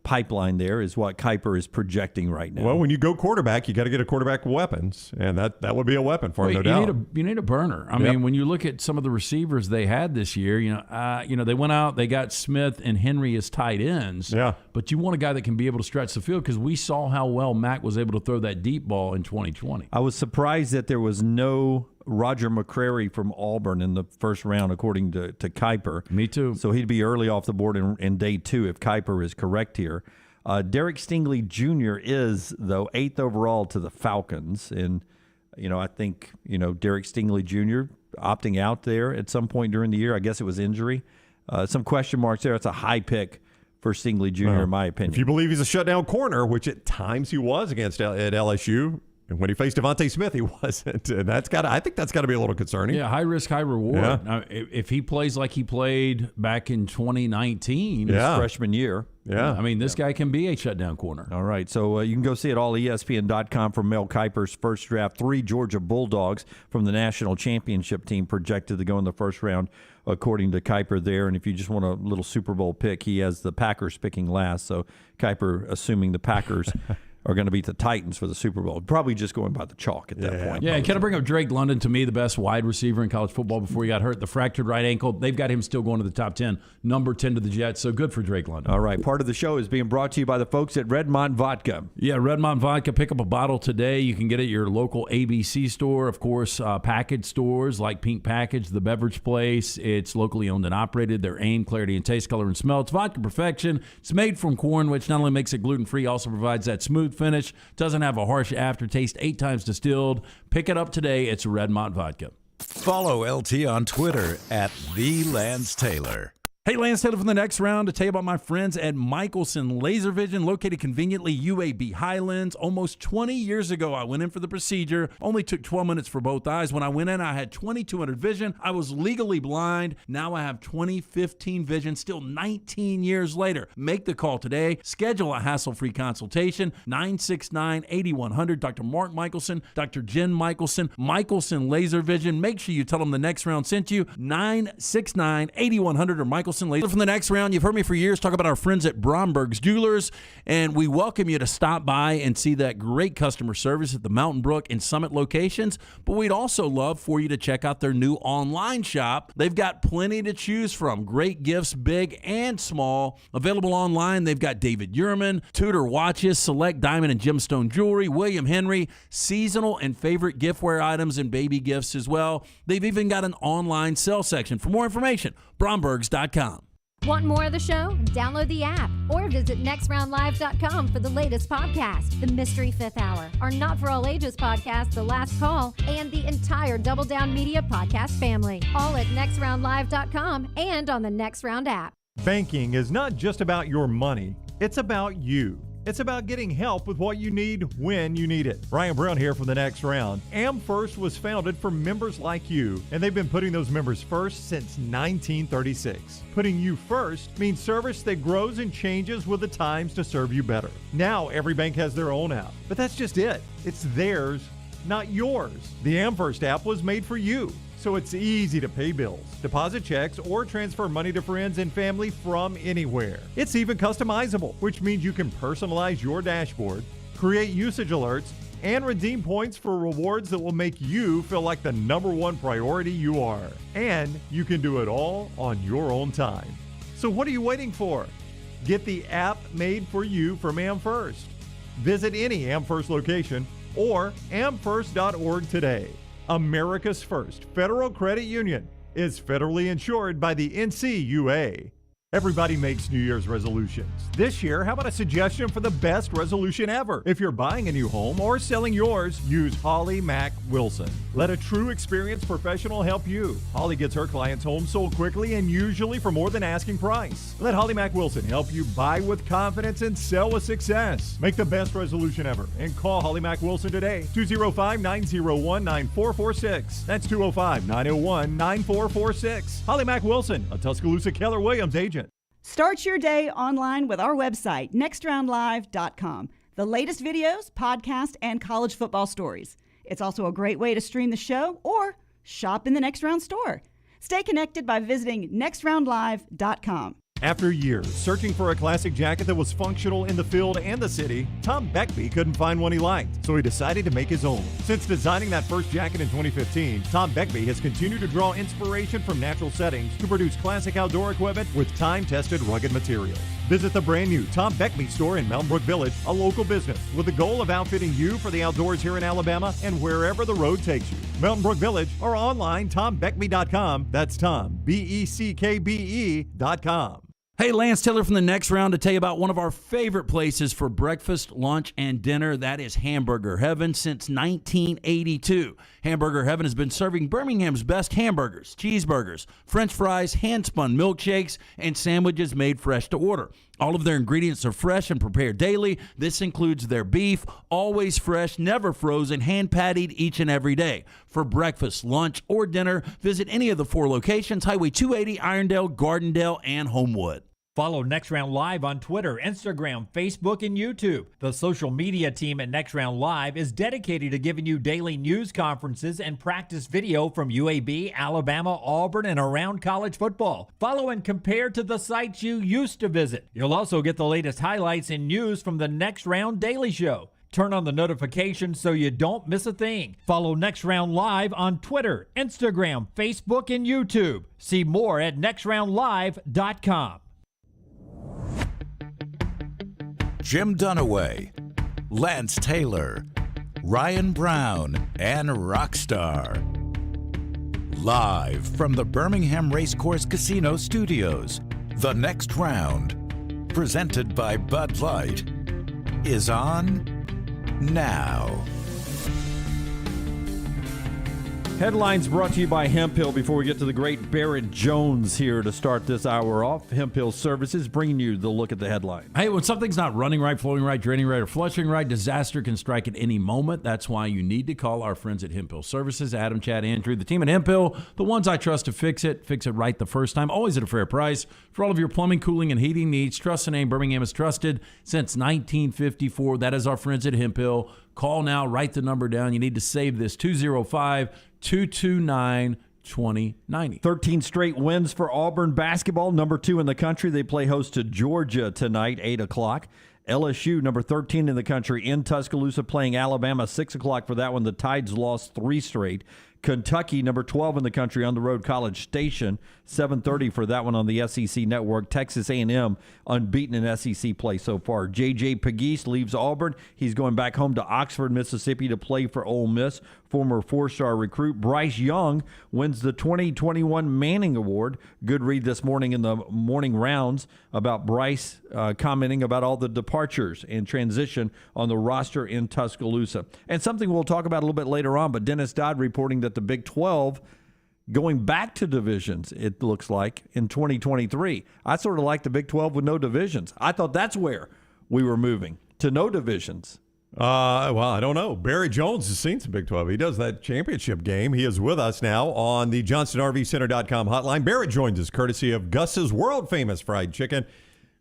pipeline there is what Kiper is projecting right now. Well, when you go quarterback, you got to get a quarterback with weapons, and that would be a weapon for him, no doubt. You need a burner. I mean, when you look at some of the receivers they had this year, they went out, they got Smith and Henry as tight ends. Yeah. But you want a guy that can be able to stretch the field because we saw how well Mac was able to throw that deep ball in 2020. I was surprised that there was no Roger McCrary from Auburn in the first round, according to Kiper. Me too. So he'd be early off the board in day 2 if Kiper is correct here. Derek Stingley Jr. is, though, 8th overall to the Falcons. And, I think, Derek Stingley Jr. opting out there at some point during the year. I guess it was injury. Some question marks there. It's a high pick for Stingley Jr., in my opinion. If you believe he's a shutdown corner, which at times he was at LSU, and when he faced Devontae Smith, he wasn't. And I think that's got to be a little concerning. Yeah, high risk, high reward. Yeah. Now, if he plays like he played back in 2019, his freshman year. Yeah. I mean, this guy can be a shutdown corner. All right, so you can go see it all ESPN.com for Mel Kiper's first draft. 3 Georgia Bulldogs from the national championship team projected to go in the first round, according to Kiper there. And if you just want a little Super Bowl pick, he has the Packers picking last. So Kiper assuming the Packers are going to beat the Titans for the Super Bowl. Probably just going by the chalk at that point. Yeah, and can I bring up Drake London, to me, the best wide receiver in college football before he got hurt? The fractured right ankle. They've got him still going to the top 10, number 10 to the Jets. So good for Drake London. All right, part of the show is being brought to you by the folks at Redmont Vodka. Yeah, Redmont Vodka. Pick up a bottle today. You can get it at your local ABC store. Of course, package stores like Pink Package, The Beverage Place. It's locally owned and operated. Their aim, clarity, and taste, color, and smell. It's vodka perfection. It's made from corn, which not only makes it gluten-free, also provides that smooth finish. Doesn't have a harsh aftertaste, 8 times distilled. Pick it up today. It's Redmont Vodka. Follow LT on Twitter at @TheLanceTaylor. Hey, Lance Taylor from the next round to tell you about my friends at Michelson Laser Vision, located conveniently UAB Highlands. Almost 20 years ago, I went in for the procedure. Only took 12 minutes for both eyes. When I went in, I had 2200 vision. I was legally blind. Now I have 20/15 vision, still 19 years later. Make the call today. Schedule a hassle-free consultation. 969-8100. Dr. Mark Michelson, Dr. Jen Michelson, Michelson Laser Vision. Make sure you tell them the next round sent you. 969-8100 or Michelson Laser. From the next round, you've heard me for years talk about our friends at Bromberg's Jewelers, and we welcome you to stop by and see that great customer service at the Mountain Brook and Summit locations, but we'd also love for you to check out their new online shop. They've got plenty to choose from. Great gifts, big and small. Available online, they've got David Yurman, Tudor watches, select diamond and gemstone jewelry, William Henry, seasonal and favorite giftware items and baby gifts as well. They've even got an online sale section. For more information, Brombergs.com. Want more of the show? Download the app or visit nextroundlive.com for the latest podcast, The Mystery Fifth Hour, our Not For All Ages podcast, The Last Call, and the entire Double Down Media podcast family. All at nextroundlive.com and on the Next Round app. Banking is not just about your money, it's about you. It's about getting help with what you need when you need it. Brian Brown here for the Next Round. AmFirst was founded for members like you, and they've been putting those members first since 1936. Putting you first means service that grows and changes with the times to serve you better. Now every bank has their own app, but that's just it. It's theirs, not yours. The AmFirst app was made for you, so it's easy to pay bills, deposit checks, or transfer money to friends and family from anywhere. It's even customizable, which means you can personalize your dashboard, create usage alerts, and redeem points for rewards that will make you feel like the number one priority you are. And you can do it all on your own time. So what are you waiting for? Get the app made for you from AmFirst. Visit any AmFirst location or amfirst.org today. America's first federal credit union is federally insured by the NCUA. Everybody makes New Year's resolutions. This year, how about a suggestion for the best resolution ever? If you're buying a new home or selling yours, use Holly Mack Wilson. Let a true experienced professional help you. Holly gets her clients' homes sold quickly and usually for more than asking price. Let Holly Mack Wilson help you buy with confidence and sell with success. Make the best resolution ever and call Holly Mack Wilson today. 205-901-9446. That's 205-901-9446. Holly Mack Wilson, a Tuscaloosa Keller Williams agent. Start your day online with our website, nextroundlive.com. The latest videos, podcasts, and college football stories. It's also a great way to stream the show or shop in the Next Round store. Stay connected by visiting nextroundlive.com. After years searching for a classic jacket that was functional in the field and the city, Tom Beckby couldn't find one he liked, so he decided to make his own. Since designing that first jacket in 2015, Tom Beckby has continued to draw inspiration from natural settings to produce classic outdoor equipment with time-tested rugged materials. Visit the brand new Tom Beckby store in Mountain Brook Village, a local business with the goal of outfitting you for the outdoors here in Alabama and wherever the road takes you. Mountain Brook Village or online, tombeckby.com. That's Tom, BECKBE.com. Hey, Lance Taylor from the Next Round to tell you about one of our favorite places for breakfast, lunch, and dinner. That is Hamburger Heaven since 1982. Hamburger Heaven has been serving Birmingham's best hamburgers, cheeseburgers, French fries, hand-spun milkshakes, and sandwiches made fresh to order. All of their ingredients are fresh and prepared daily. This includes their beef, always fresh, never frozen, hand-pattied each and every day. For breakfast, lunch, or dinner, visit any of the 4 locations, Highway 280, Irondale, Gardendale, and Homewood. Follow Next Round Live on Twitter, Instagram, Facebook, and YouTube. The social media team at Next Round Live is dedicated to giving you daily news conferences and practice video from UAB, Alabama, Auburn, and around college football. Follow and compare to the sites you used to visit. You'll also get the latest highlights and news from the Next Round Daily Show. Turn on the notifications so you don't miss a thing. Follow Next Round Live on Twitter, Instagram, Facebook, and YouTube. See more at nextroundlive.com. Jim Dunaway, Lance Taylor, Ryan Brown, and Rockstar. Live from the Birmingham Racecourse Casino Studios, The Next Round, presented by Bud Light, is on now. Headlines brought to you by Hemp Hill. Before we get to the great Barrett Jones here to start this hour off, Hemp Hill Services bringing you the look at the headline. Hey, when something's not running right, flowing right, draining right, or flushing right, disaster can strike at any moment. That's why you need to call our friends at Hemp Hill Services. Adam, Chad, Andrew, the team at Hemp Hill, the ones I trust to fix it right the first time, always at a fair price. For all of your plumbing, cooling, and heating needs, trust the name Birmingham has trusted since 1954. That is our friends at Hemp Hill. Call now, write the number down. You need to save this, 205-229-2090. 13 straight wins for Auburn basketball, number 2 in the country. They play host to Georgia tonight, 8 o'clock. LSU, number 13 in the country, in Tuscaloosa, playing Alabama, 6 o'clock for that one. The Tides lost 3 straight. Kentucky, number 12 in the country, on the road, College Station. 7:30 for that one on the SEC Network. Texas A&M unbeaten in SEC play so far. J.J. Pegues leaves Auburn. He's going back home to Oxford, Mississippi to play for Ole Miss. Former four-star recruit Bryce Young wins the 2021 Manning Award. Good read this morning in the morning rounds about Bryce commenting about all the departures and transition on the roster in Tuscaloosa. And something we'll talk about a little bit later on, but Dennis Dodd reporting that the Big 12 going back to divisions, it looks like, in 2023. I sort of like the Big 12 with no divisions. I thought that's where we were moving, to no divisions. Well, I don't know. Barrett Jones has seen some Big 12. He does that championship game. He is with us now on the JohnsonRVCenter.com hotline. Barrett joins us courtesy of Gus's world-famous fried chicken.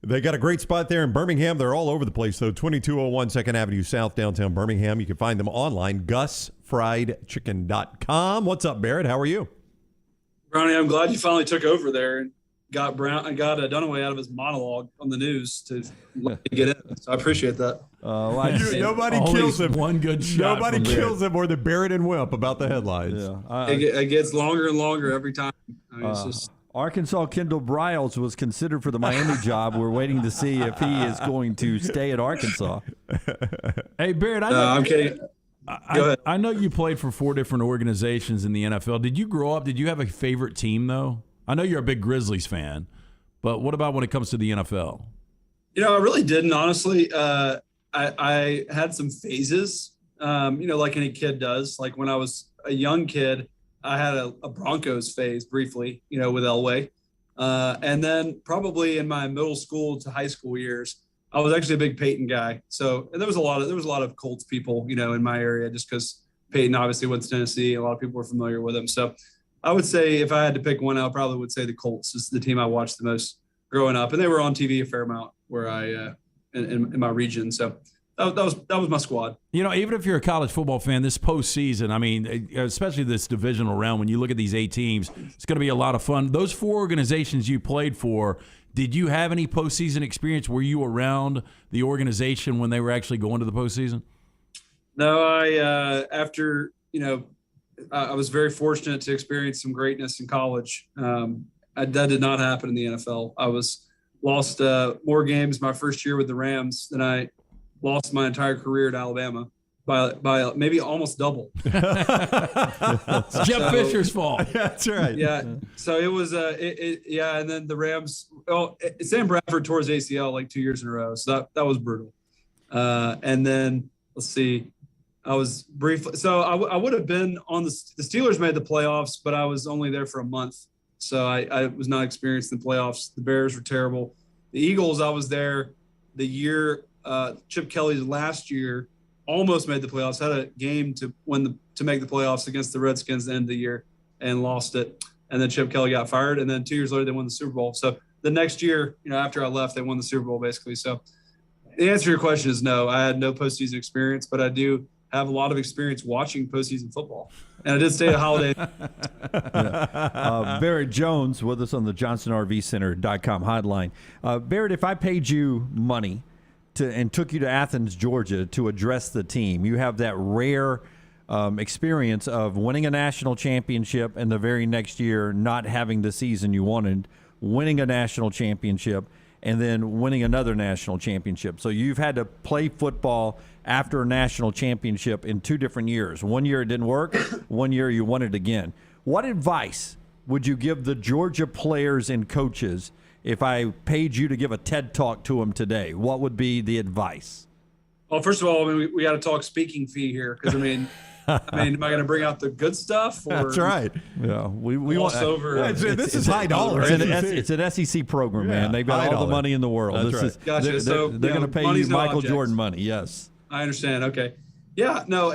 They got a great spot there in Birmingham. They're all over the place, though. 2201 2nd Avenue South, downtown Birmingham. You can find them online, GusFriedChicken.com. What's up, Barrett? How are you? Brownie, I'm glad you finally took over there and got Dunaway out of his monologue on the news to let me get in. So I appreciate that. Nobody kills him. One good shot. Nobody kills him more than Barrett and Wimp about the headlines. Yeah. It gets longer and longer every time. I mean, it's just. Arkansas Kendall Briles was considered for the Miami job. We're waiting to see if he is going to stay at Arkansas. Hey, Barrett, I'm kidding. I know you played for 4 different organizations in the NFL. Did you grow up? Did you have a favorite team, though? I know you're a big Grizzlies fan, but what about when it comes to the NFL? I really didn't, honestly. I had some phases, like any kid does. Like when I was a young kid, I had a Broncos phase briefly, with Elway. And then probably in my middle school to high school years, I was actually a big Peyton guy. So and there was a lot of Colts people, in my area, just because Peyton obviously went to Tennessee. A lot of people were familiar with him. So I would say if I had to pick one, I probably would say the Colts is the team I watched the most growing up, and they were on TV a fair amount where I in my region. So that was my squad. Even if you're a college football fan, this postseason, I mean, especially this divisional round, when you look at these 8 teams, it's going to be a lot of fun. Those 4 organizations you played for, did you have any postseason experience? Were you around the organization when they were actually going to the postseason? No, I was very fortunate to experience some greatness in college. That did not happen in the NFL. I lost more games my first year with the Rams than I lost my entire career at Alabama by maybe almost double. It's Jeff Fisher's fault. That's right. Yeah. So it was and then the Rams. Sam Bradford tore his ACL like 2 years in a row, so that was brutal. And then let's see. I was briefly, so I would have been on the Steelers made the playoffs, but I was only there for a month. So I was not experienced in the playoffs. The Bears were terrible. The Eagles, I was there the year, Chip Kelly's last year, almost made the playoffs, had a game to make the playoffs against the Redskins at the end of the year and lost it. And then Chip Kelly got fired. And then 2 years later, they won the Super Bowl. So the next year, after I left, they won the Super Bowl basically. So the answer to your question is no. I had no postseason experience, but I do have a lot of experience watching postseason football. And I did stay at Holiday. Barrett Jones with us on the JohnsonRVCenter.com hotline. Barrett, if I paid you money and took you to Athens, Georgia to address the team, you have that rare experience of winning a national championship and the very next year not having the season you wanted, winning a national championship, and then winning another national championship. So you've had to play football after a national championship in 2 different years. 1 year it didn't work, 1 year you won it again. What advice would you give the Georgia players and coaches if I paid you to give a TED Talk to them today? What would be the advice? Well, first of all, we got to talk speaking fee here because, am I going to bring out the good stuff? Or That's right. Yeah, we want over. This is high dollar. It's an SEC program, man. They've got all the money in the world. That's right. Gotcha. They're going to pay you Michael Jordan money. Yes. I understand. Okay. Yeah. No.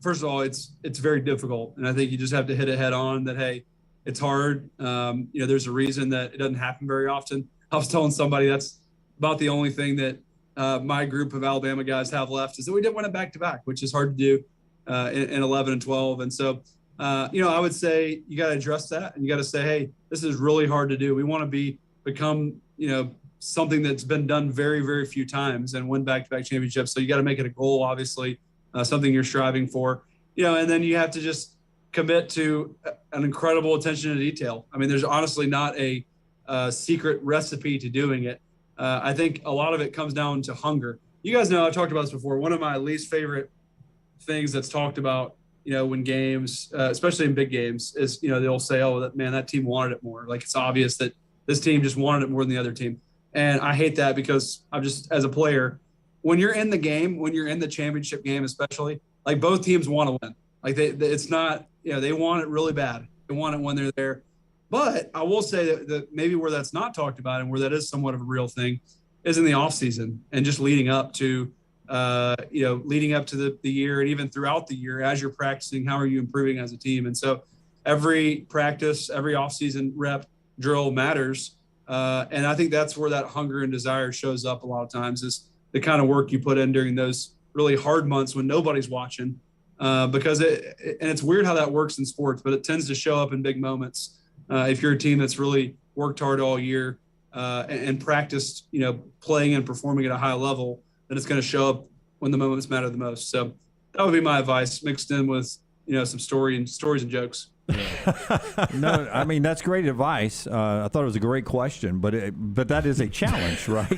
First of all, it's very difficult, and I think you just have to hit it head on. That hey, it's hard. There's a reason that it doesn't happen very often. I was telling somebody that's about the only thing that my group of Alabama guys have left is that we didn't win it back to back, which is hard to do in 11 and 12. And so, I would say you got to address that, and you got to say, hey, this is really hard to do. We want to become something that's been done very, very few times and win back-to-back championships. So you got to make it a goal, obviously, something you're striving for, and then you have to just commit to an incredible attention to detail. I mean, there's honestly not a secret recipe to doing it. I think a lot of it comes down to hunger. You guys know I've talked about this before. One of my least favorite things that's talked about, when games, especially in big games, is, they'll say, oh, that team wanted it more. Like, it's obvious that this team just wanted it more than the other team. And I hate that because I'm just, as a player, when you're in the game, when you're in the championship game, especially, like, both teams want to win. Like, it's not, they want it really bad. They want it when they're there. But I will say that maybe where that's not talked about and where that is somewhat of a real thing is in the off season and just leading up to, the year, and even throughout the year as you're practicing, how are you improving as a team? And so every practice, every off season rep drill matters. And I think that's where that hunger and desire shows up a lot of times, is the kind of work you put in during those really hard months when nobody's watching. Because it's weird how that works in sports, but it tends to show up in big moments. If you're a team that's really worked hard all year and practiced, playing and performing at a high level, then it's going to show up when the moments matter the most. So that would be my advice, mixed in with, some stories and jokes. No, I mean, that's great advice. I thought it was a great question, but that is a challenge, right?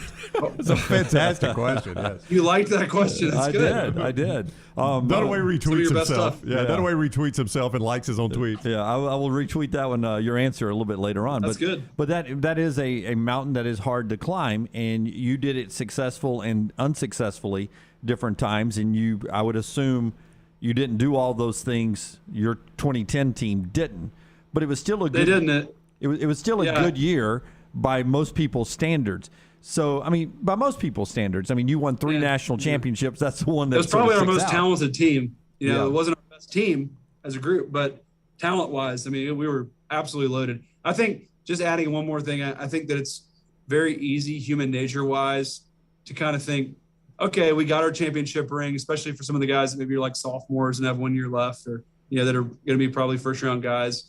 It's a fantastic question. Yes. You liked that question. That's good. I did. Dunaway retweets himself. Dunaway retweets himself and likes his own tweets. Yeah, I will retweet that one, your answer, a little bit later on. That's good. But that is a mountain that is hard to climb, and you did it successful and unsuccessfully different times, and I would assume you didn't do all those things. Your 2010 team didn't, but it was still a good. They didn't. It was still a good year by most people's standards. So, I mean, by most people's standards, I mean, you won 3 national championships. That's the one that it was probably our most talented team. It Yeah. wasn't our best team as a group, but talent-wise, I mean, we were absolutely loaded. I think, just adding one more thing, I think that it's very easy, human nature-wise, to kind of think, okay, we got our championship ring, especially for some of the guys that maybe are like sophomores and have 1 year left, or, that are going to be probably first-round guys,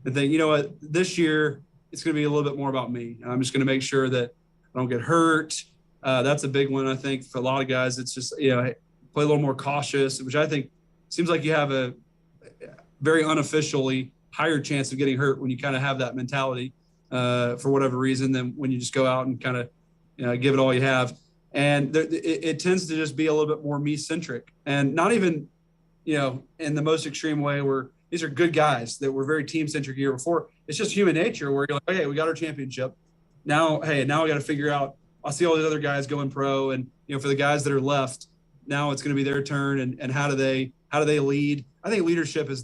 and think, you know what, this year it's going to be a little bit more about me. I'm just going to make sure that I don't get hurt. That's a big one, I think, for a lot of guys. It's just, play a little more cautious, which I think seems like you have a very unofficially higher chance of getting hurt when you kind of have that mentality for whatever reason than when you just go out and kind of give it all you have. And it tends to just be a little bit more me-centric, and not even, in the most extreme way where these are good guys that were very team-centric year before. It's just human nature where you're like, okay, we got our championship. Now we got to figure out, I see all these other guys going pro, and, for the guys that are left, now it's going to be their turn. And how do they lead? I think leadership is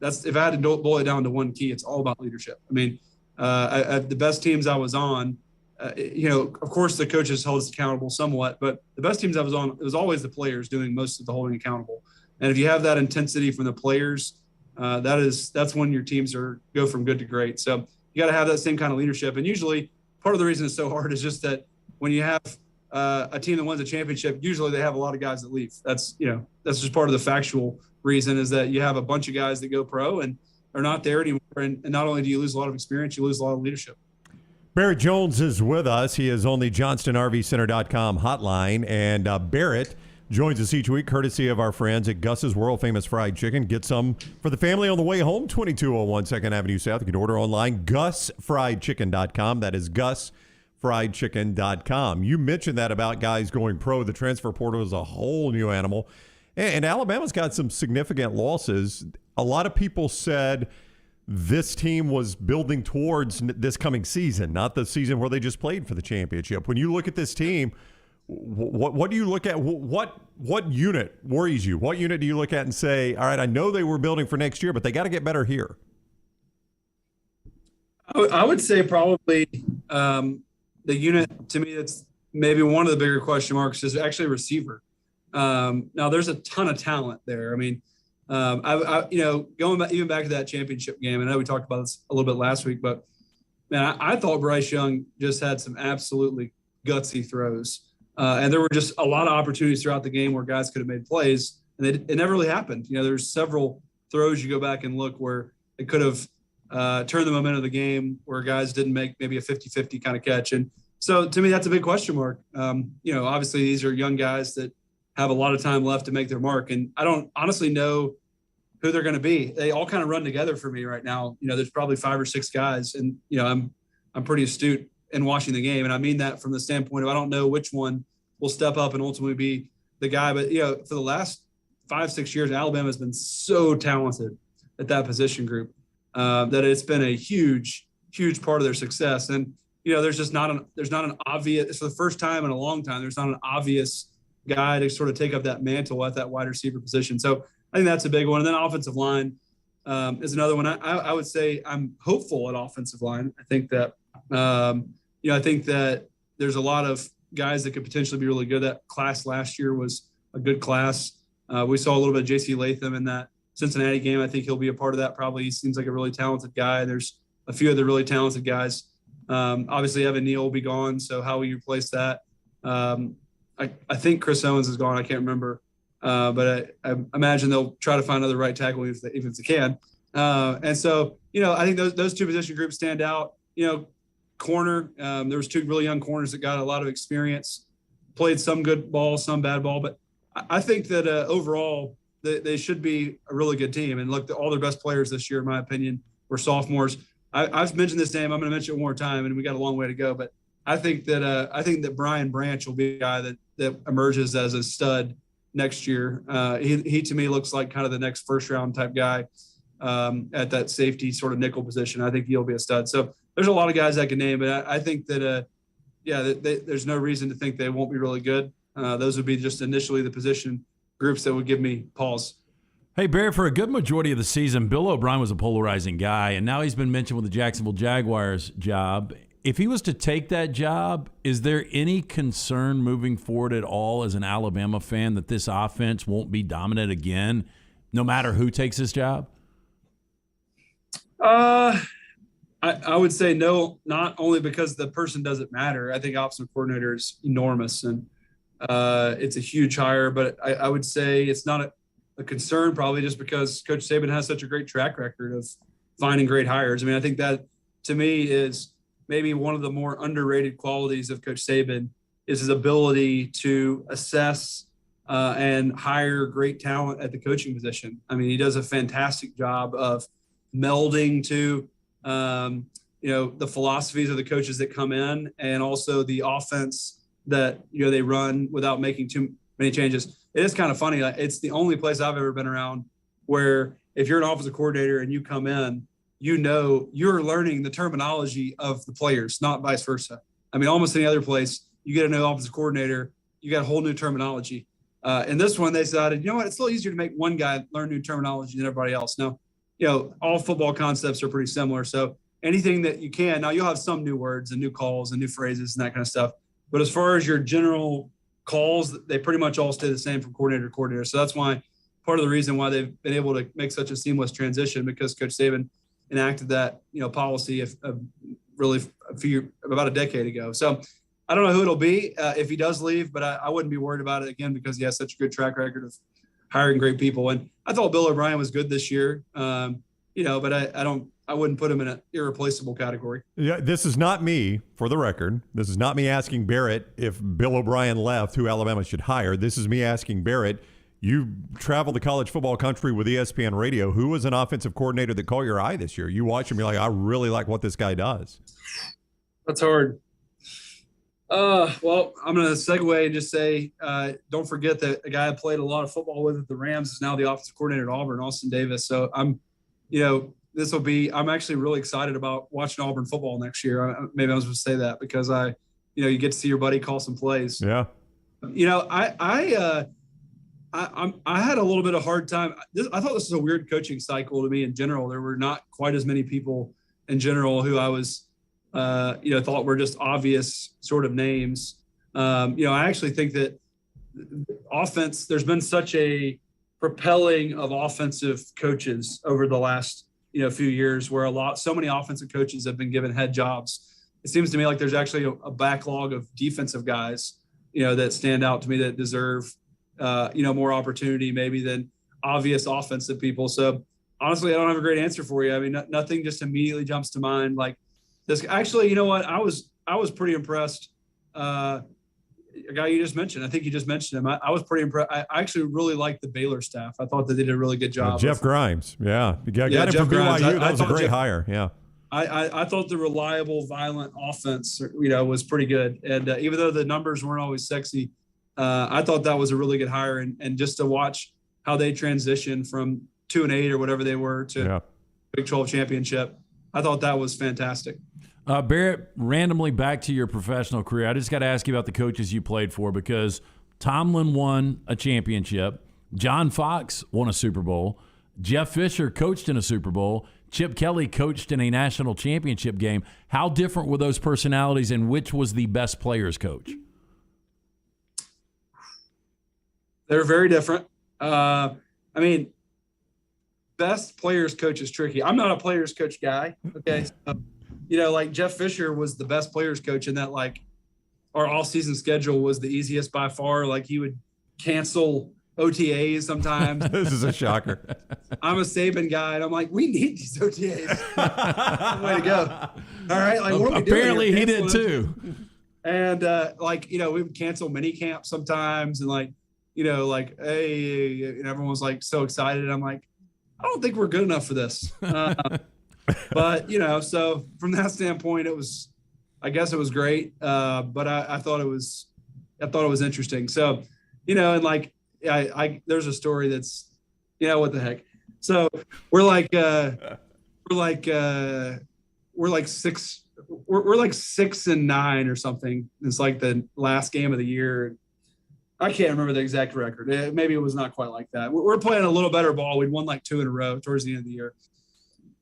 that's, if I had to boil it down to one key, it's all about leadership. I mean, the best teams I was on, of course the coaches held us accountable somewhat, but the best teams I was on, it was always the players doing most of the holding accountable. And if you have that intensity from the players, that's when your teams go from good to great. So you got to have that same kind of leadership. And usually part of the reason it's so hard is just that when you have a team that wins a championship, usually they have a lot of guys that leave. That's just part of the factual reason, is that you have a bunch of guys that go pro and are not there anymore. And not only do you lose a lot of experience, you lose a lot of leadership. Barrett Jones is with us. He is on the JohnstonRVCenter.com hotline. And Barrett joins us each week courtesy of our friends at Gus's World Famous Fried Chicken. Get some for the family on the way home, 2201 2nd Avenue South. You can order online, GusFriedChicken.com. That is GusFriedChicken.com. You mentioned that about guys going pro. The transfer portal is a whole new animal. And Alabama's got some significant losses. A lot of people said this team was building towards this coming season, not the season where they just played for the championship. When you look at this team, what do you look at? What unit worries you? What unit do you look at and say, all right, I know they were building for next year, but they got to get better here? I would say probably the unit, to me, that's maybe one of the bigger question marks, is actually receiver. Now there's a ton of talent there. I mean, going back, even back to that championship game, I know we talked about this a little bit last week, but man, I thought Bryce Young just had some absolutely gutsy throws. And there were just a lot of opportunities throughout the game where guys could have made plays, and it never really happened. There's several throws you go back and look where it could have turned the momentum of the game, where guys didn't make maybe a 50-50 kind of catch. And so to me, that's a big question mark. Obviously these are young guys that have a lot of time left to make their mark. And I don't honestly know who they're going to be. They all kind of run together for me right now. There's probably 5 or 6 guys, and I'm pretty astute in watching the game, and I mean that from the standpoint of I don't know which one will step up and ultimately be the guy. But for the last 5-6 years, Alabama has been so talented at that position group that it's been a huge part of their success. And there's not an obvious. It's for the first time in a long time. There's not an obvious guy to sort of take up that mantle at that wide receiver position. So I think that's a big one. And then offensive line is another one. I would say I'm hopeful at offensive line. I think that there's a lot of guys that could potentially be really good. That class last year was a good class. We saw a little bit of J.C. Latham in that Cincinnati game. I think he'll be a part of that probably. He seems like a really talented guy. There's a few other really talented guys. Obviously, Evan Neal will be gone, so how will you replace that? I think Chris Owens is gone. I can't remember. But I imagine they'll try to find another right tackle if they can. And so, I think those two position groups stand out. Corner, there was 2 really young corners that got a lot of experience, played some good ball, some bad ball. But I think that overall they should be a really good team. And look, all their best players this year, in my opinion, were sophomores. I've mentioned this name. I'm going to mention it one more time, and we got a long way to go. But I think that Brian Branch will be a guy that emerges as a stud next year. He to me looks like kind of the next first round type guy at that safety sort of nickel position. I think he'll be a stud. So there's a lot of guys I can name, but I think that there's no reason to think they won't be really good. Those would be just initially the position groups that would give me pause. Hey, Barrett, for a good majority of the season, Bill O'Brien was a polarizing guy, and now he's been mentioned with the Jacksonville Jaguars job. If he was to take that job, is there any concern moving forward at all as an Alabama fan that this offense won't be dominant again, no matter who takes this job? I would say no, not only because the person doesn't matter. I think offensive coordinator is enormous, and it's a huge hire, but I would say it's not a concern probably just because Coach Saban has such a great track record of finding great hires. I mean, I think that to me is maybe one of the more underrated qualities of Coach Saban is his ability to assess and hire great talent at the coaching position. I mean, he does a fantastic job of melding to, the philosophies of the coaches that come in and also the offense that, they run without making too many changes. It is kind of funny. It's the only place I've ever been around where if you're an offensive coordinator and you come in, you're learning the terminology of the players, not vice versa. I mean, almost any other place, you get a new offensive coordinator, you got a whole new terminology. In this one, they decided, you know what, it's a little easier to make one guy learn new terminology than everybody else. Now, all football concepts are pretty similar. So anything that you can, now you'll have some new words and new calls and new phrases and that kind of stuff. But as far as your general calls, they pretty much all stay the same from coordinator to coordinator. So that's why part of the reason why they've been able to make such a seamless transition, because Coach Saban enacted that, policy about a decade ago. So I don't know who it'll be if he does leave, but I wouldn't be worried about it again because he has such a good track record of hiring great people. And I thought Bill O'Brien was good this year, but I wouldn't put him in an irreplaceable category. Yeah, this is not me, for the record. This is not me asking Barrett if Bill O'Brien left, who Alabama should hire. This is me asking Barrett, you traveled the college football country with ESPN Radio. Who was an offensive coordinator that caught your eye this year? You watch him, you're like, I really like what this guy does. That's hard. Well, I'm going to segue and just say, don't forget that a guy I played a lot of football with at the Rams is now the offensive coordinator at Auburn, Austin Davis. So I'm actually really excited about watching Auburn football next year. Maybe I was supposed to say that because you get to see your buddy call some plays. Yeah. I had a little bit of hard time. I thought this was a weird coaching cycle to me in general. There were not quite as many people in general who I was, thought were just obvious sort of names. I actually think that offense, there's been such a propelling of offensive coaches over the last, few years where so many offensive coaches have been given head jobs. It seems to me like there's actually a backlog of defensive guys, that stand out to me that deserve, more opportunity maybe than obvious offensive people. So honestly, I don't have a great answer for you. I mean, nothing just immediately jumps to mind. Like this, actually, you know what? I was pretty impressed. a guy you just mentioned. I think you just mentioned him. I was pretty impressed. I actually really liked the Baylor staff. I thought they did a really good job. Jeff Grimes. Yeah. You got him Jeff from Grimes. BYU. That was a great Jeff, hire. Yeah. I thought the reliable, violent offense, was pretty good. And even though the numbers weren't always sexy, I thought that was a really good hire. And just to watch how they transitioned from 2-8 or whatever they were to Big 12 championship, I thought that was fantastic. Barrett, randomly back to your professional career. I just got to ask you about the coaches you played for, because Tomlin won a championship. John Fox won a Super Bowl. Jeff Fisher coached in a Super Bowl. Chip Kelly coached in a national championship game. How different were those personalities, and which was the best players coach? They're very different. Best players coach is tricky. I'm not a players coach guy. Okay. So, like Jeff Fisher was the best players coach in that, like, our all-season schedule was the easiest by far. Like, he would cancel OTAs sometimes. This is a shocker. I'm a Saban guy, and I'm like, we need these OTAs. Way to go. All right. Like, what are we doing? Apparently he did too. And, we would cancel mini camps sometimes. And hey, and everyone was like so excited. And I'm like, I don't think we're good enough for this. But, so from that standpoint, I guess it was great. But I thought it was interesting. So, there's a story that's, what the heck. So we're like 6-9 or something. It's like the last game of the year. I can't remember the exact record. Maybe it was not quite like that. We're playing a little better ball. We'd won like 2 in a row towards the end of the year.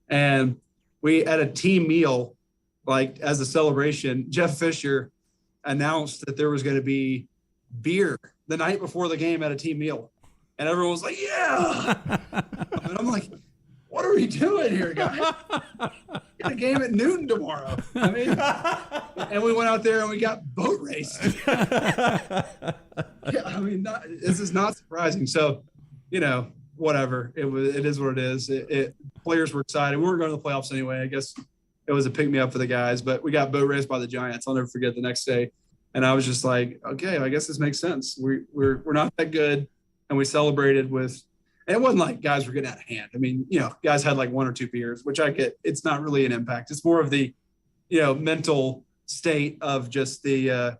And we at a team meal, like as a celebration, Jeff Fisher announced that there was going to be beer the night before the game at a team meal. And everyone was like, yeah. And I'm like, what are we doing here, guys? Got a game at noon tomorrow. And we went out there and we got boat raced. This is not surprising. So, whatever. It is what it is. Players were excited. We weren't going to the playoffs anyway. I guess it was a pick me up for the guys, but we got boat raced by the Giants. I'll never forget the next day. And I was just like, okay, I guess this makes sense. We're not that good. And we celebrated with, and it wasn't like guys were getting out of hand. Guys had like 1 or 2 beers, which I get. It's not really an impact. It's more of the, mental state of just the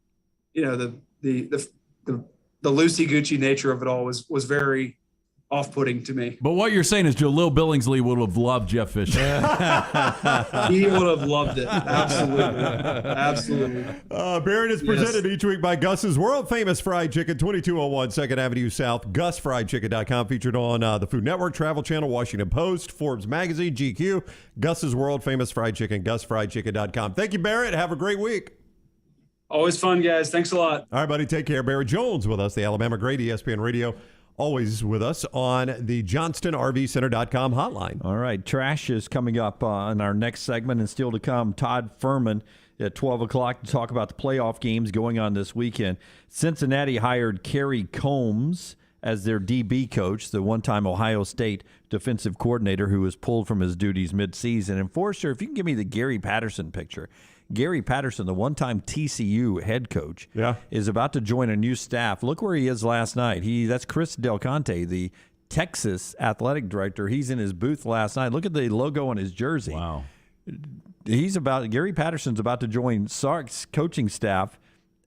loosey-goocey nature of it all was very off-putting to me. But what you're saying is Jalil Billingsley would have loved Jeff Fisher. He would have loved it. Absolutely. Barrett is presented each week by Gus's World Famous Fried Chicken, 2201 2nd Avenue South, GusFriedChicken.com, featured on the Food Network, Travel Channel, Washington Post, Forbes Magazine, GQ, Gus's World Famous Fried Chicken, GusFriedChicken.com. Thank you, Barrett. Have a great week. Always fun, guys. Thanks a lot. All right, buddy. Take care. Barrett Jones with us, the Alabama great, ESPN Radio. Always with us on the JohnstonRVCenter.com hotline. All right, trash is coming up on our next segment, and still to come, Todd Fuhrman at 12 o'clock to talk about the playoff games going on this weekend. Cincinnati hired Kerry Combs as their DB coach, the one-time Ohio State defensive coordinator who was pulled from his duties midseason. And Forrester, if you can give me the Gary Patterson picture. Gary Patterson, the one-time TCU head coach, is about to join a new staff. Look where he is last night. That's Chris Del Conte, the Texas athletic director. He's in his booth last night. Look at the logo on his jersey. Wow. Gary Patterson's about to join Sark's coaching staff,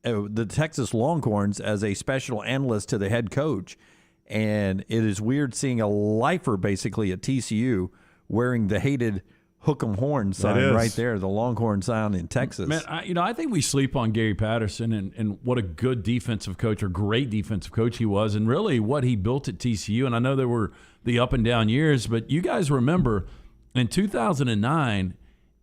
the Texas Longhorns, as a special analyst to the head coach. And it is weird seeing a lifer basically at TCU wearing the hated Hook 'em Horn sign right there, the Longhorn sign in Texas. Man, I think we sleep on Gary Patterson and what a good defensive coach or great defensive coach he was, and really what he built at TCU. And I know there were the up and down years, but you guys remember in 2009,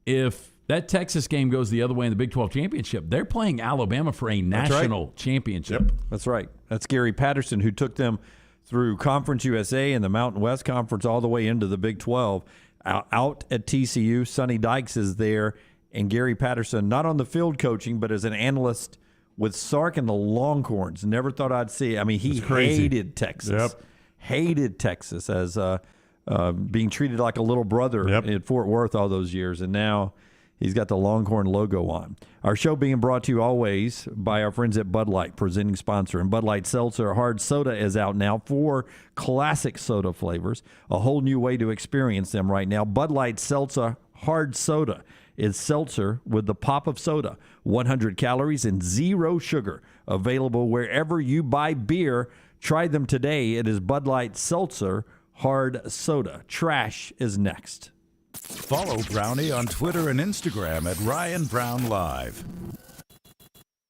if that Texas game goes the other way in the Big 12 championship, they're playing Alabama for a national championship. Yep. That's right. That's Gary Patterson, who took them through Conference USA and the Mountain West Conference all the way into the Big 12. Out at TCU, Sonny Dykes is there, and Gary Patterson, not on the field coaching, but as an analyst with Sark and the Longhorns. Never thought I'd see. He hated Texas. Hated Texas as being treated like a little brother at Fort Worth all those years. And now He's got the Longhorn logo on. Our show being brought to you always by our friends at Bud Light, presenting sponsor. And Bud Light Seltzer Hard Soda is out now. 4 classic soda flavors. A whole new way to experience them right now. Bud Light Seltzer Hard Soda is seltzer with the pop of soda. 100 calories and 0 sugar. Available wherever you buy beer. Try them today. It is Bud Light Seltzer Hard Soda. Trash is next. Follow Brownie on Twitter and Instagram at Ryan Brown Live.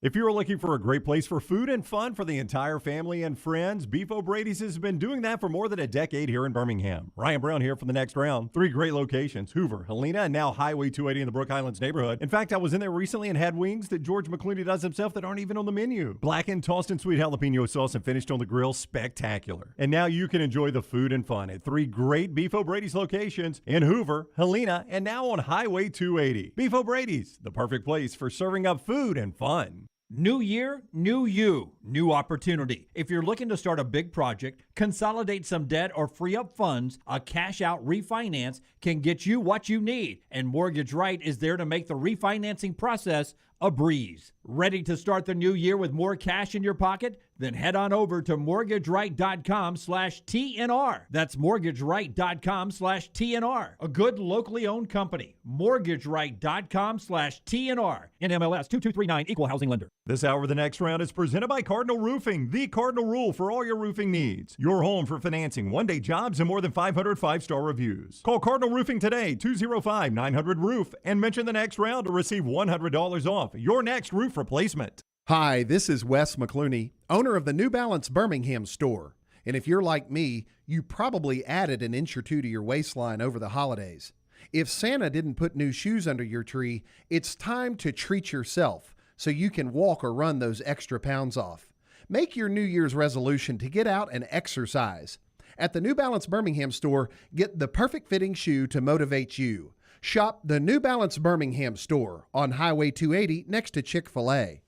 If you're looking for a great place for food and fun for the entire family and friends, Beef O'Brady's has been doing that for more than a decade here in Birmingham. Ryan Brown here for the next round. 3 great locations, Hoover, Helena, and now Highway 280 in the Brook Highlands neighborhood. In fact, I was in there recently and had wings that George McClooney does himself that aren't even on the menu. Blackened, tossed in sweet jalapeno sauce and finished on the grill, spectacular. And now you can enjoy the food and fun at 3 great Beef O'Brady's locations in Hoover, Helena, and now on Highway 280. Beef O'Brady's, the perfect place for serving up food and fun. New year, new you, new opportunity. If you're looking to start a big project, consolidate some debt, or free up funds, a cash-out refinance can get you what you need. And Mortgage Right is there to make the refinancing process a breeze. Ready to start the new year with more cash in your pocket? Then head on over to mortgageright.com/TNR. That's mortgageright.com/TNR. A good locally owned company. mortgageright.com/TNR. NMLS 2239, Equal Housing Lender. This hour of the next round is presented by Cardinal Roofing, the Cardinal Rule for all your roofing needs. Your home for financing, one-day jobs, and more than 500 5-star reviews. Call Cardinal Roofing today, 205-900-ROOF, and mention the next round to receive $100 off your next roof replacement. Hi, this is Wes McClooney, owner of the New Balance Birmingham store. And if you're like me, you probably added an inch or 2 to your waistline over the holidays. If Santa didn't put new shoes under your tree, it's time to treat yourself so you can walk or run those extra pounds off. Make your New Year's resolution to get out and exercise. At the New Balance Birmingham store, get the perfect fitting shoe to motivate you. Shop the New Balance Birmingham store on Highway 280 next to Chick-fil-A.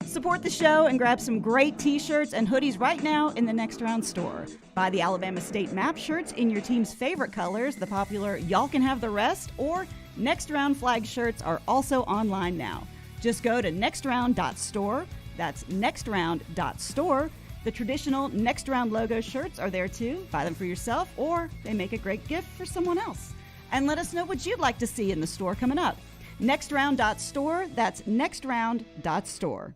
Support the show and grab some great t-shirts and hoodies right now in the Next Round store. Buy the Alabama State Map shirts in your team's favorite colors, the popular Y'all Can Have the Rest, or Next Round flag shirts are also online now. Just go to nextround.store. That's nextround.store. The traditional Next Round logo shirts are there too. Buy them for yourself, or they make a great gift for someone else. And let us know what you'd like to see in the store coming up. Nextround.store. That's nextround.store.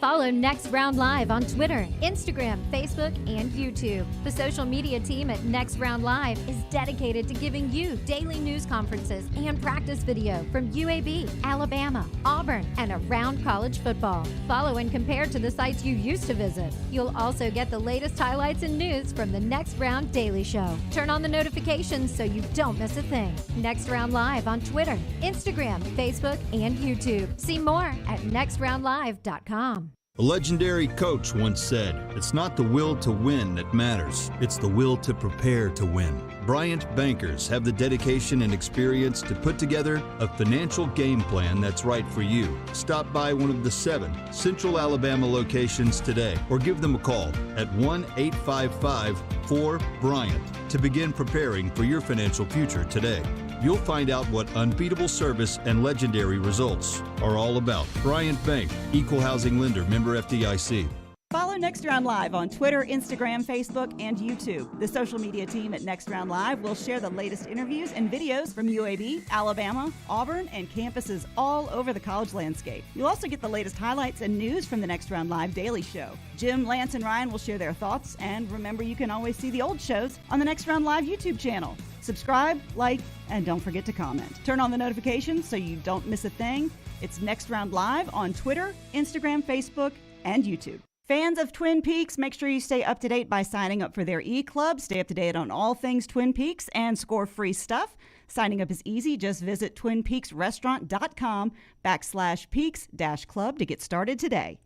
Follow Next Round Live on Twitter, Instagram, Facebook, and YouTube. The social media team at Next Round Live is dedicated to giving you daily news conferences and practice video from UAB, Alabama, Auburn, and around college football. Follow and compare to the sites you used to visit. You'll also get the latest highlights and news from the Next Round Daily Show. Turn on the notifications so you don't miss a thing. Next Round Live on Twitter, Instagram, Facebook, and YouTube. See more at nextroundlive.com. A legendary coach once said, "It's not the will to win that matters, it's the will to prepare to win." Bryant bankers have the dedication and experience to put together a financial game plan that's right for you. Stop by one of the 7 Central Alabama locations today or give them a call at 1-855-4-BRYANT to begin preparing for your financial future today. You'll find out what unbeatable service and legendary results are all about. Bryant Bank, Equal Housing Lender, member FDIC. Follow Next Round Live on Twitter, Instagram, Facebook, and YouTube. The social media team at Next Round Live will share the latest interviews and videos from UAB, Alabama, Auburn, and campuses all over the college landscape. You'll also get the latest highlights and news from the Next Round Live Daily Show. Jim, Lance, and Ryan will share their thoughts, and remember, you can always see the old shows on the Next Round Live YouTube channel. Subscribe, like, and don't forget to comment. Turn on the notifications so you don't miss a thing. It's Next Round Live on Twitter, Instagram, Facebook, and YouTube. Fans of Twin Peaks, make sure you stay up to date by signing up for their e-club. Stay up to date on all things Twin Peaks and score free stuff. Signing up is easy. Just visit twinpeaksrestaurant.com/peaks-club to get started today.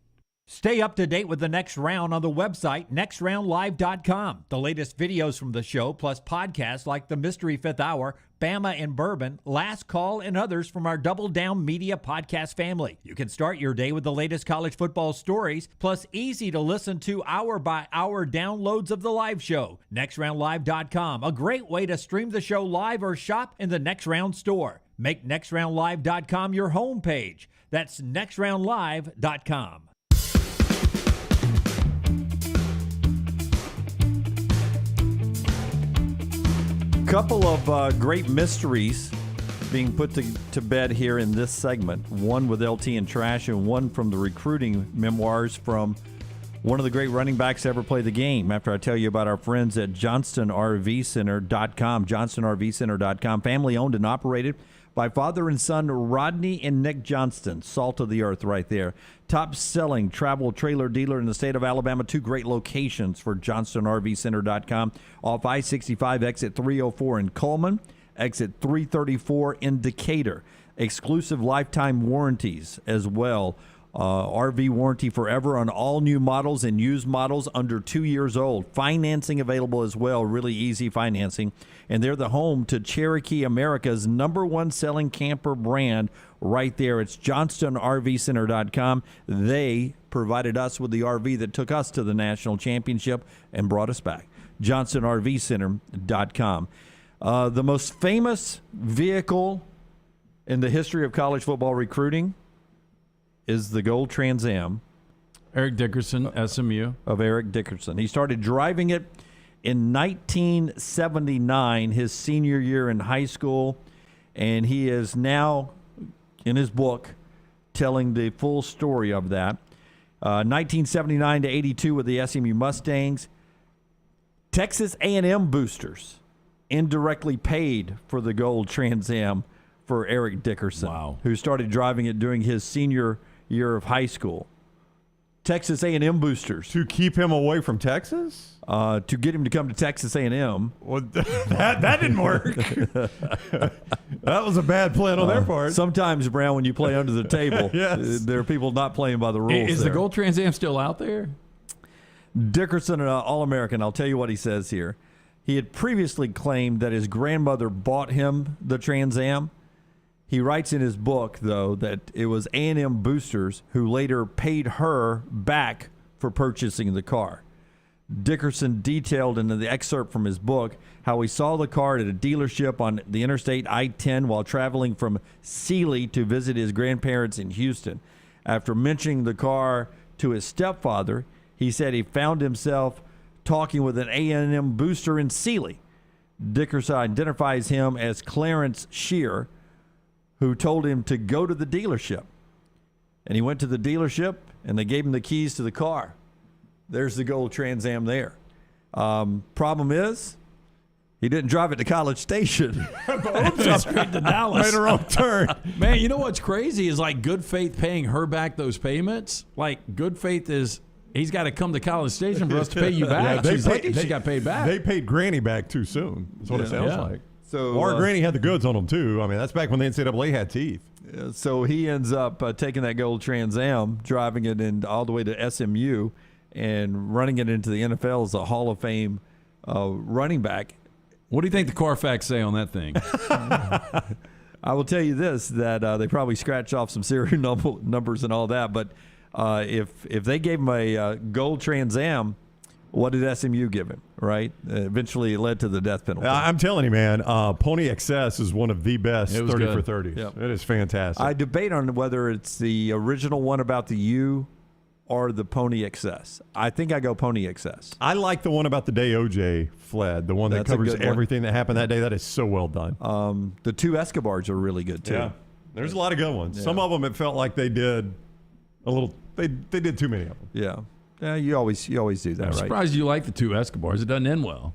Stay up to date with the Next Round on the website, nextroundlive.com. The latest videos from the show, plus podcasts like The Mystery Fifth Hour, Bama and Bourbon, Last Call, and others from our Double Down Media podcast family. You can start your day with the latest college football stories, plus easy to listen to hour-by-hour downloads of the live show. Nextroundlive.com, a great way to stream the show live or shop in the Next Round store. Make nextroundlive.com your homepage. That's nextroundlive.com. Couple of great mysteries being put to bed here in this segment. One with LT and Trash, and one from the recruiting memoirs from one of the great running backs to ever play the game. After I tell you about our friends at JohnstonRVCenter.com, JohnstonRVCenter.com, family owned and operated by father and son Rodney and Nick Johnston. Salt of the earth right there. Top-selling travel trailer dealer in the state of Alabama. 2 great locations for JohnstonRVCenter.com. Off I-65, exit 304 in Coleman, exit 334 in Decatur. Exclusive lifetime warranties as well. RV warranty forever on all new models and used models under 2 years old. Financing available as well, really easy financing. And they're the home to Cherokee America's #1 selling camper brand right there. It's JohnstonRVCenter.com. They provided us with the RV that took us to the national championship and brought us back. JohnstonRVCenter.com. The most famous vehicle in the history of college football recruiting is the gold Trans Am. Eric Dickerson, SMU. Of Eric Dickerson. He started driving it in 1979, his senior year in high school, and he is now, in his book, telling the full story of that. 1979 to 82 with the SMU Mustangs. Texas A&M boosters indirectly paid for the gold Trans Am for Eric Dickerson, who started driving it during his senior year of high school. Texas A&M boosters. To keep him away from Texas? To get him to come to Texas A&M. Well, that didn't work. That was a bad plan on their part. Sometimes, Brown, when you play under the table, yes. There are people not playing by the rules. Is the gold Trans Am still out there? Dickerson, an All-American, I'll tell you what he says here. He had previously claimed that his grandmother bought him the Trans Am. He writes in his book, though, that it was A&M boosters who later paid her back for purchasing the car. Dickerson detailed in the excerpt from his book how he saw the car at a dealership on the Interstate I-10 while traveling from Sealy to visit his grandparents in Houston. After mentioning the car to his stepfather, he said he found himself talking with an A&M booster in Sealy. Dickerson identifies him as Clarence Shear, who told him to go to the dealership. And he went to the dealership, and they gave him the keys to the car. There's the gold Trans Am there. Problem is, he didn't drive it to College Station. Straight to Dallas. Made a wrong turn. Man, you know what's crazy is like Good Faith paying her back those payments. Like Good Faith is, he's got to come to College Station for us to pay you back. Yeah, she got paid back. They paid Granny back too soon. That's what it sounds like. So, or Granny had the goods on them too. I mean, that's back when the NCAA had teeth. So he ends up taking that gold Trans Am, driving it all the way to SMU, and running it into the NFL as a Hall of Fame running back. What do you think the Carfax say on that thing? I will tell you this, that they probably scratched off some serial numbers and all that, but if they gave him a gold Trans Am, what did SMU give him, right? Eventually, it led to the death penalty. I'm telling you, man, Pony XS is one of the best 30 for 30s. Yep. It is fantastic. I debate on whether it's the original one about the U or the Pony XS. I think I go Pony XS. I like the one about the day OJ fled, the one that covers everything that happened that day. That is so well done. The 2 Escobars are really good, too. Yeah, there's a lot of good ones. Yeah. Some of them, it felt like they did a little, they did too many of them. Yeah. Yeah, you always do that, I'm right? surprised you like the 2 Escobars. It doesn't end well.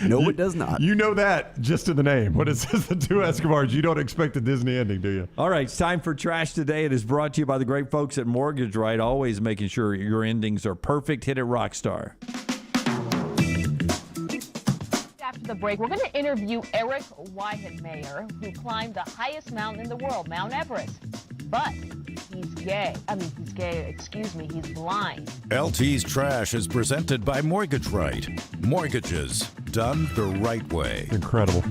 No, it does not. You know that just in the name. When it says the 2 Escobars, you don't expect a Disney ending, do you? All right, it's time for Trash Today. It is brought to you by the great folks at Mortgage Right, always making sure your endings are perfect. Hit it, Rockstar. After the break, we're going to interview Eric Weihenmayer, who climbed the highest mountain in the world, Mount Everest. But he's gay. He's blind. LT's Trash is presented by Mortgage Right. Mortgages, done the right way. Incredible.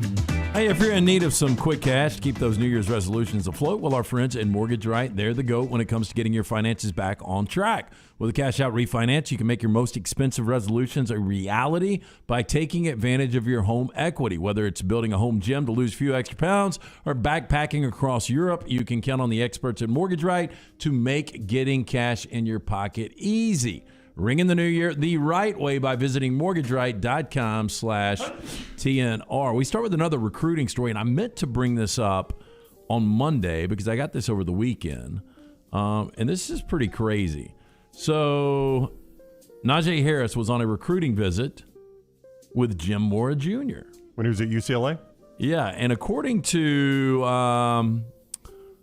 Hey, if you're in need of some quick cash to keep those New Year's resolutions afloat, well, our friends at Mortgage Right, they're the GOAT when it comes to getting your finances back on track. With a cash out refinance, you can make your most expensive resolutions a reality by taking advantage of your home equity. Whether it's building a home gym to lose a few extra pounds or backpacking across Europe, you can count on the experts at Mortgage Right to make getting cash in your pocket easy. Ring in the new year the right way by visiting mortgageright.com/TNR. We start with another recruiting story, and I meant to bring this up on Monday because I got this over the weekend, and this is pretty crazy. So Najee Harris was on a recruiting visit with Jim Mora Jr. When he was at UCLA? Yeah, and according to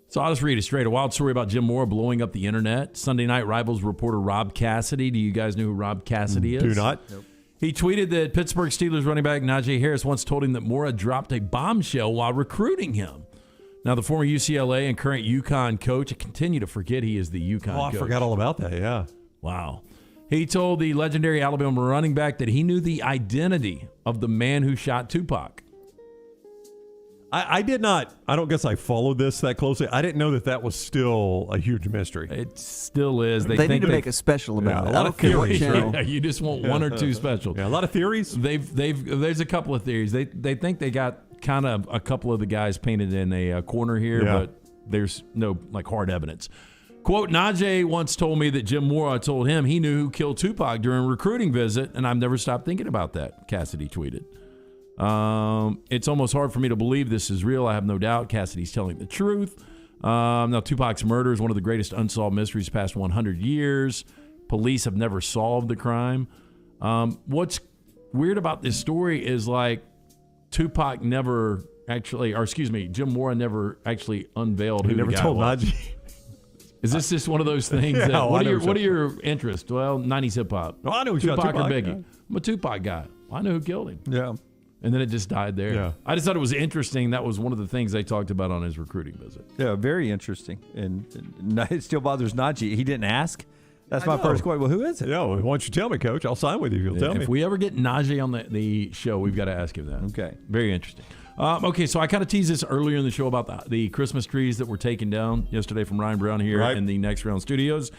so I'll just read it straight. A wild story about Jim Mora blowing up the internet. Sunday Night Rivals reporter Rob Cassidy. Do you guys know who Rob Cassidy is? Do not. Nope. He tweeted that Pittsburgh Steelers running back Najee Harris once told him that Mora dropped a bombshell while recruiting him. Now, the former UCLA and current UConn coach, I continue to forget he is the UConn coach. I forgot all about that, yeah. Wow. He told the legendary Alabama running back that he knew the identity of the man who shot Tupac. I did not. I don't guess I followed this that closely. I didn't know that was still a huge mystery. It still is. They need to make a special about it. A lot of theories. Yeah, you just want one or two specials. Yeah, a lot of theories. There's a couple of theories. They think they got kind of a couple of the guys painted in a corner here, but there's no hard evidence. Quote, Najee once told me that Jim Mora told him he knew who killed Tupac during a recruiting visit, and I've never stopped thinking about that, Cassidy tweeted. It's almost hard for me to believe this is real. I have no doubt Cassidy's telling the truth. Now, Tupac's murder is one of the greatest unsolved mysteries past 100 years. Police have never solved the crime. What's weird about this story is Tupac never actually, or excuse me, Jim Mora never actually unveiled who the guy was. He never told Najee. Is this just one of those things? What are your interests? Well, 90s hip hop. No, I know Tupac or Biggie. Yeah. I'm a Tupac guy. I know who killed him. Yeah. And then it just died there. Yeah. I just thought it was interesting. That was one of the things they talked about on his recruiting visit. Yeah, very interesting. And it still bothers Najee. He didn't ask. That's my first question. Well, who is it? Yeah, why don't you tell me, Coach? I'll sign with you if you'll tell me. If we ever get Najee on the show, we've got to ask him that. Okay. Very interesting. Okay, so I kind of teased this earlier in the show about the Christmas trees that were taken down yesterday from Ryan Brown here in the Next Round Studios.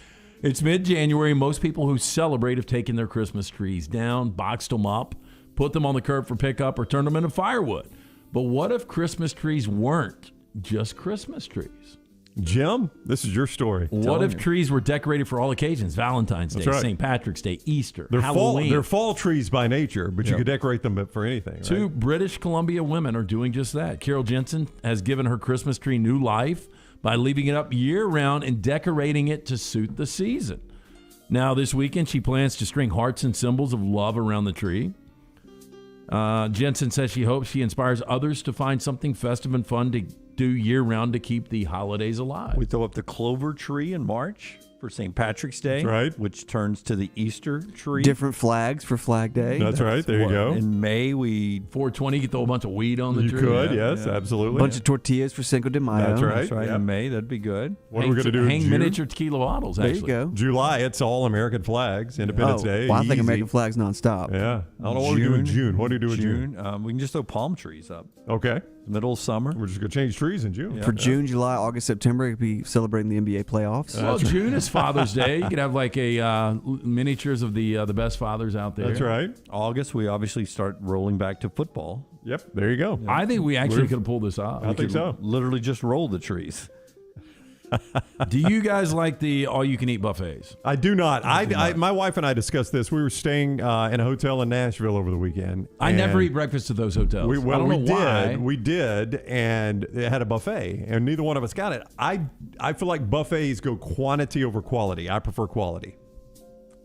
It's mid-January. Most people who celebrate have taken their Christmas trees down, boxed them up, put them on the curb for pickup, or turned them into firewood. But what if Christmas trees weren't just Christmas trees? Jim, this is your story. What if trees were decorated for all occasions? Valentine's Day, St. Patrick's Day, Easter, Halloween. They're fall trees by nature, but you could decorate them for anything. Two British Columbia women are doing just that. Carol Jensen has given her Christmas tree new life by leaving it up year-round and decorating it to suit the season. Now, this weekend, she plans to string hearts and symbols of love around the tree. Jensen says she hopes she inspires others to find something festive and fun to do year-round to keep the holidays alive. We throw up the Clover tree in March for St. Patrick's Day, which turns to the Easter tree. Different flags for Flag Day. That's right. There you go. In May, we 420, you throw a bunch of weed on the tree. You could, yes, absolutely. A bunch of tortillas for Cinco de Mayo. That's right. In May, that'd be good. What are we going to do in Hang June? miniature tequila bottles, actually. There you go. July, it's all American flags. Independence Day. Well, I think American flags nonstop. Yeah. I don't know what we do in June. What do you do in June? We can just throw palm trees up. Okay. Middle of summer. We're just going to change trees in June. For June, July, August, September, it'd be celebrating the NBA playoffs. Well, June is Father's Day. You could have miniatures of the best fathers out there. That's right. August, we obviously start rolling back to football. Yep. There you go. I think we actually could have pulled this off. I think so. Literally just roll the trees. Do you guys like the all-you-can-eat buffets? I do not. My wife and I discussed this. We were staying in a hotel in Nashville over the weekend. I never eat breakfast at those hotels. I don't know why. We did, and it had a buffet, and neither one of us got it. I feel like buffets go quantity over quality. I prefer quality.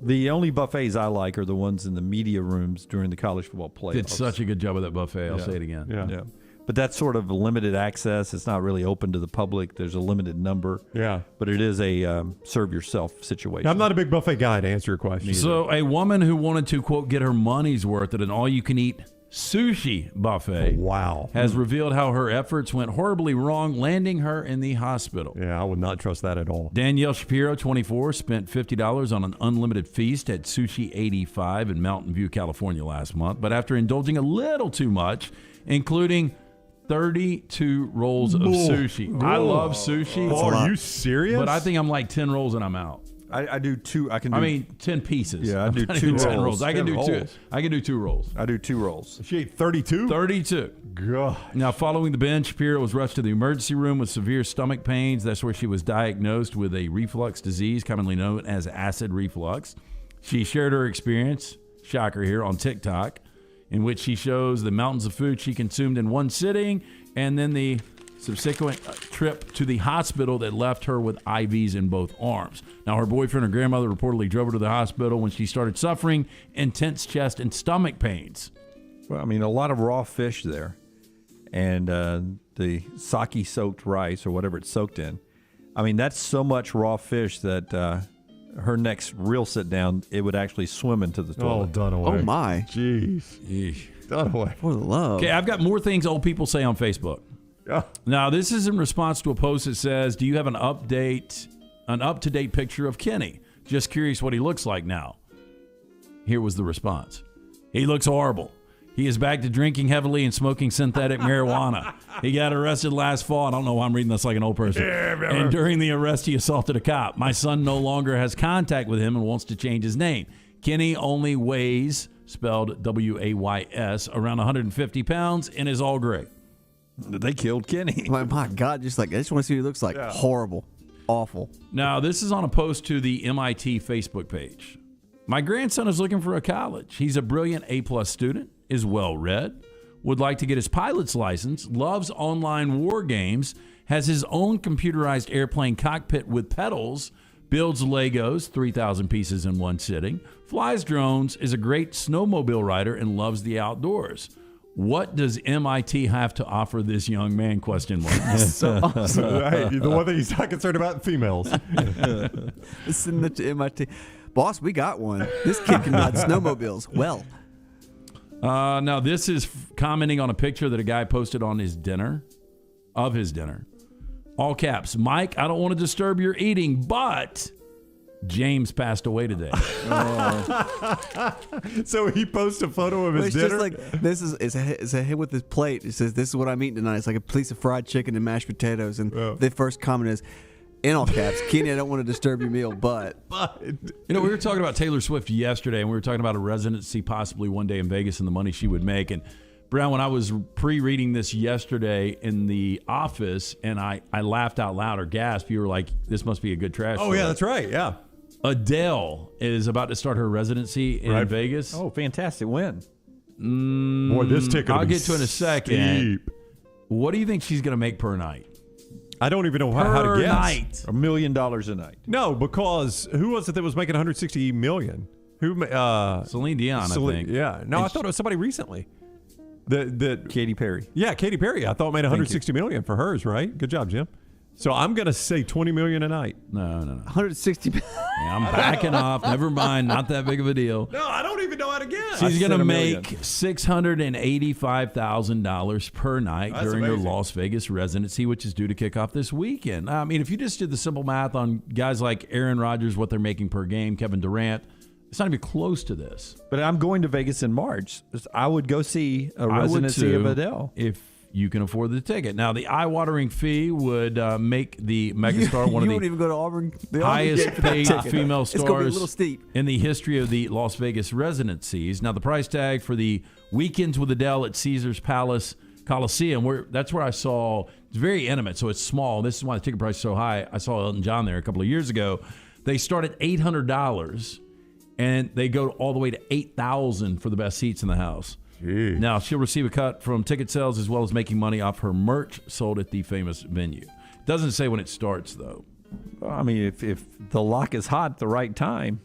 The only buffets I like are the ones in the media rooms during the college football playoffs. Did such a good job of that buffet. I'll say it again. Yeah. But that's sort of limited access. It's not really open to the public. There's a limited number. Yeah. But it is a serve yourself situation. I'm not a big buffet guy, to answer your question. So a woman who wanted to, quote, get her money's worth at an all-you-can-eat sushi buffet. Wow. Has revealed how her efforts went horribly wrong, landing her in the hospital. Yeah, I would not trust that at all. Danielle Shapiro, 24, spent $50 on an unlimited feast at Sushi 85 in Mountain View, California last month. But after indulging a little too much, including 32 rolls of sushi. I love sushi. Are you serious? But I think I'm like 10 rolls and I'm out. I do two. I can. Do, 10 pieces. Yeah, I I'm do not 2 even 10 rolls. rolls. I can 10 do 2. rolls. I can do 2 rolls. I do 2 rolls. She ate 32? 32. God. Now, following the binge, Shapiro was rushed to the emergency room with severe stomach pains. That's where she was diagnosed with a reflux disease, commonly known as acid reflux. She shared her experience, shocker here, on TikTok, in which she shows the mountains of food she consumed in one sitting, and then the subsequent trip to the hospital that left her with IVs in both arms. Now, her boyfriend and grandmother reportedly drove her to the hospital when she started suffering intense chest and stomach pains. Well, I mean, a lot of raw fish there, and the sake-soaked rice or whatever it's soaked in. I mean, that's so much raw fish that her next real sit-down, it would actually swim into the toilet. Oh, Dunaway. Oh, my. Jeez. Dunaway. For the love. Okay, I've got more things old people say on Facebook. Yeah. Now, this is in response to a post that says, do you have an up-to-date picture of Kenny? Just curious what he looks like now. Here was the response. He looks horrible. He is back to drinking heavily and smoking synthetic marijuana. He got arrested last fall. I don't know why I'm reading this like an old person. And during the arrest, he assaulted a cop. My son no longer has contact with him and wants to change his name. Kenny only weighs, spelled W-A-Y-S, around 150 pounds and is all gray. They killed Kenny. My God, just like I just want to see what he looks like. Yeah. Horrible. Awful. Now, this is on a post to the MIT Facebook page. My grandson is looking for a college. He's a brilliant A-plus student, is well-read, would like to get his pilot's license, loves online war games, has his own computerized airplane cockpit with pedals, builds Legos, 3,000 pieces in one sitting, flies drones, is a great snowmobile rider, and loves the outdoors. What does MIT have to offer this young man? Question mark. So awesome. Hey, the one thing he's not concerned about, females. Listen to MIT. Boss, we got one. This kid can ride snowmobiles. Well. Now, this is commenting on a picture that a guy posted on his dinner, of his dinner. All caps, Mike, I don't want to disturb your eating, but James passed away today. So he posts a photo of his it's dinner. Just like, this is a hit with his plate. It says, this is what I'm eating tonight. It's like a piece of fried chicken and mashed potatoes. And the first comment is, in all caps, Kenny, I don't want to disturb your meal, but. You know, we were talking about Taylor Swift yesterday, and we were talking about a residency possibly one day in Vegas and the money she would make. And Brown, when I was pre-reading this yesterday in the office, and I laughed out loud or gasped, you were like, this must be a good trash story. Yeah, that's right. Yeah. Adele is about to start her residency in Vegas. Oh, fantastic win. Boy, this ticket I'll get to it in a second. Steep. What do you think she's going to make per night? I don't even know how to guess. Night. $1 million a night. No, because who was it that was making $160 million? Who? Celine Dion, I think. Yeah. No, I thought it was somebody recently. That Katy Perry. Yeah, Katy Perry. I thought made $160 million for hers, right? Good job, Jim. So I'm going to say $20 million a night. No. 160 million. Yeah, I'm backing off. Never mind. Not that big of a deal. No, I don't even know how to guess. She's going to make $685,000 per night during her Las Vegas residency, which is due to kick off this weekend. I mean, if you just did the simple math on guys like Aaron Rodgers, what they're making per game, Kevin Durant, it's not even close to this. But I'm going to Vegas in March. I would go see a residency of Adele. If you can afford the ticket. Now, the eye-watering fee would make the megastar one of the won't even go to Auburn. highest-paid female It's gonna be a stars little steep. in the history of the Las Vegas residencies. Now, the price tag for the Weekends with Adele at Caesars Palace Coliseum, that's where I saw, it's very intimate, so it's small. This is why the ticket price is so high. I saw Elton John there a couple of years ago. They start at $800, and they go all the way to $8,000 for the best seats in the house. Jeez. Now, she'll receive a cut from ticket sales as well as making money off her merch sold at the famous venue. Doesn't say when it starts, though. Well, I mean, if the lock is hot at the right time,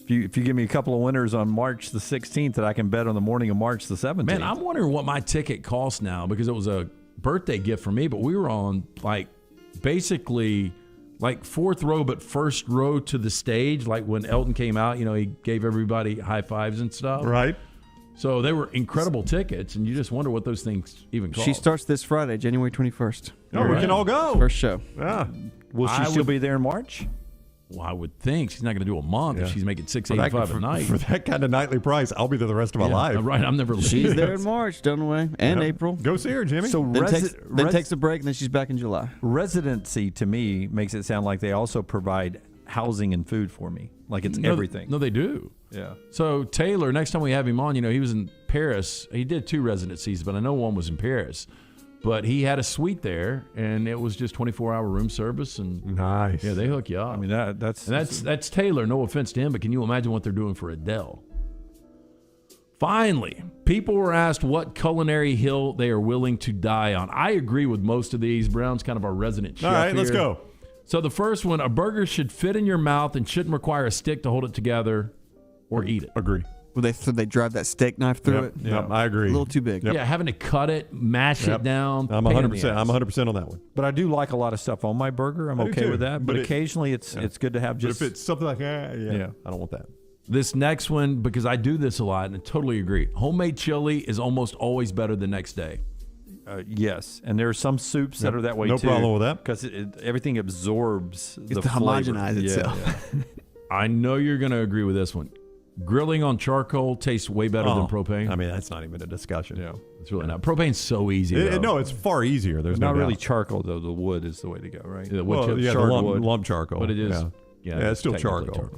if you give me a couple of winners on March the 16th that I can bet on the morning of March the 17th. Man, I'm wondering what my ticket costs now because it was a birthday gift for me, but we were on, basically fourth row, but first row to the stage. Like when Elton came out, he gave everybody high fives and stuff. Right. So they were incredible tickets, and you just wonder what those things even cost. She starts this Friday, January 21st. Oh, we can all go. First show. Yeah. Will she still be there in March? Well, I would think she's not going to do a month if she's making $685 a night. For that kind of nightly price, I'll be there the rest of my life. Right, I'm never leaving. She's there in March, Dunaway, and April. Go see her, Jimmy. So then takes a break, and then she's back in July. Residency, to me, makes it sound like they also provide housing and food for me. Like it's everything. No, they do. Yeah. So Taylor, next time we have him on, he was in Paris. He did 2 residencies, but I know one was in Paris. But he had a suite there, and it was just 24-hour room service. And nice. Yeah, they hook you up. I mean, that's Taylor. No offense to him, but can you imagine what they're doing for Adele? Finally, people were asked what culinary hill they are willing to die on. I agree with most of these. Brown's kind of our resident chef. All right, let's here. go. So the first one, a burger should fit in your mouth and shouldn't require a stick to hold it together or eat it. Agree. Well, they drive that steak knife through it. Yep, I agree. A little too big. Yeah, having to cut it, mash it down. I'm 100%. I'm 100% on that one. But I do like a lot of stuff on my burger. I'm okay with that. But occasionally it's good to have just. But if it's something like that, I don't want that. This next one, because I do this a lot and I totally agree. Homemade chili is almost always better the next day. Yes, and there are some soups that are that way no too. No problem with that. Because everything absorbs the to flavor. homogenize itself. Yeah. I know you're going to agree with this one. Grilling on charcoal tastes way better than propane. I mean, that's not even a discussion. Yeah, it's really not. Propane's so easy. No, it's far easier. There's not no really doubt. charcoal though. The wood is the way to go, right? Yeah, the lump charcoal. But it is. Yeah, it's still charcoal.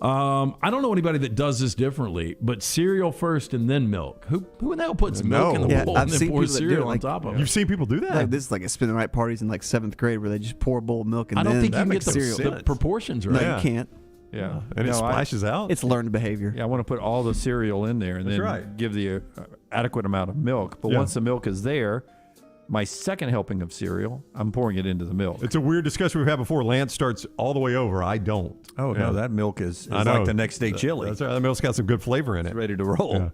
I don't know anybody that does this differently, but cereal first and then milk. Who in the hell puts milk in the bowl and then pours cereal on top of it? You've seen people do that? Like this is like a spin the night parties in like 7th grade where they just pour a bowl of milk and I don't then think you can get cereal. the proportions right. No, you can't. Yeah, and it splashes out. It's learned behavior. Yeah, I want to put all the cereal in there and then give the adequate amount of milk. But once the milk is there, my second helping of cereal, I'm pouring it into the milk. It's a weird discussion we've had before. Lance starts all the way over. I don't. Oh, no, that milk is like the next day chili. That's right. That milk's got some good flavor in it. It's ready to roll. Yeah.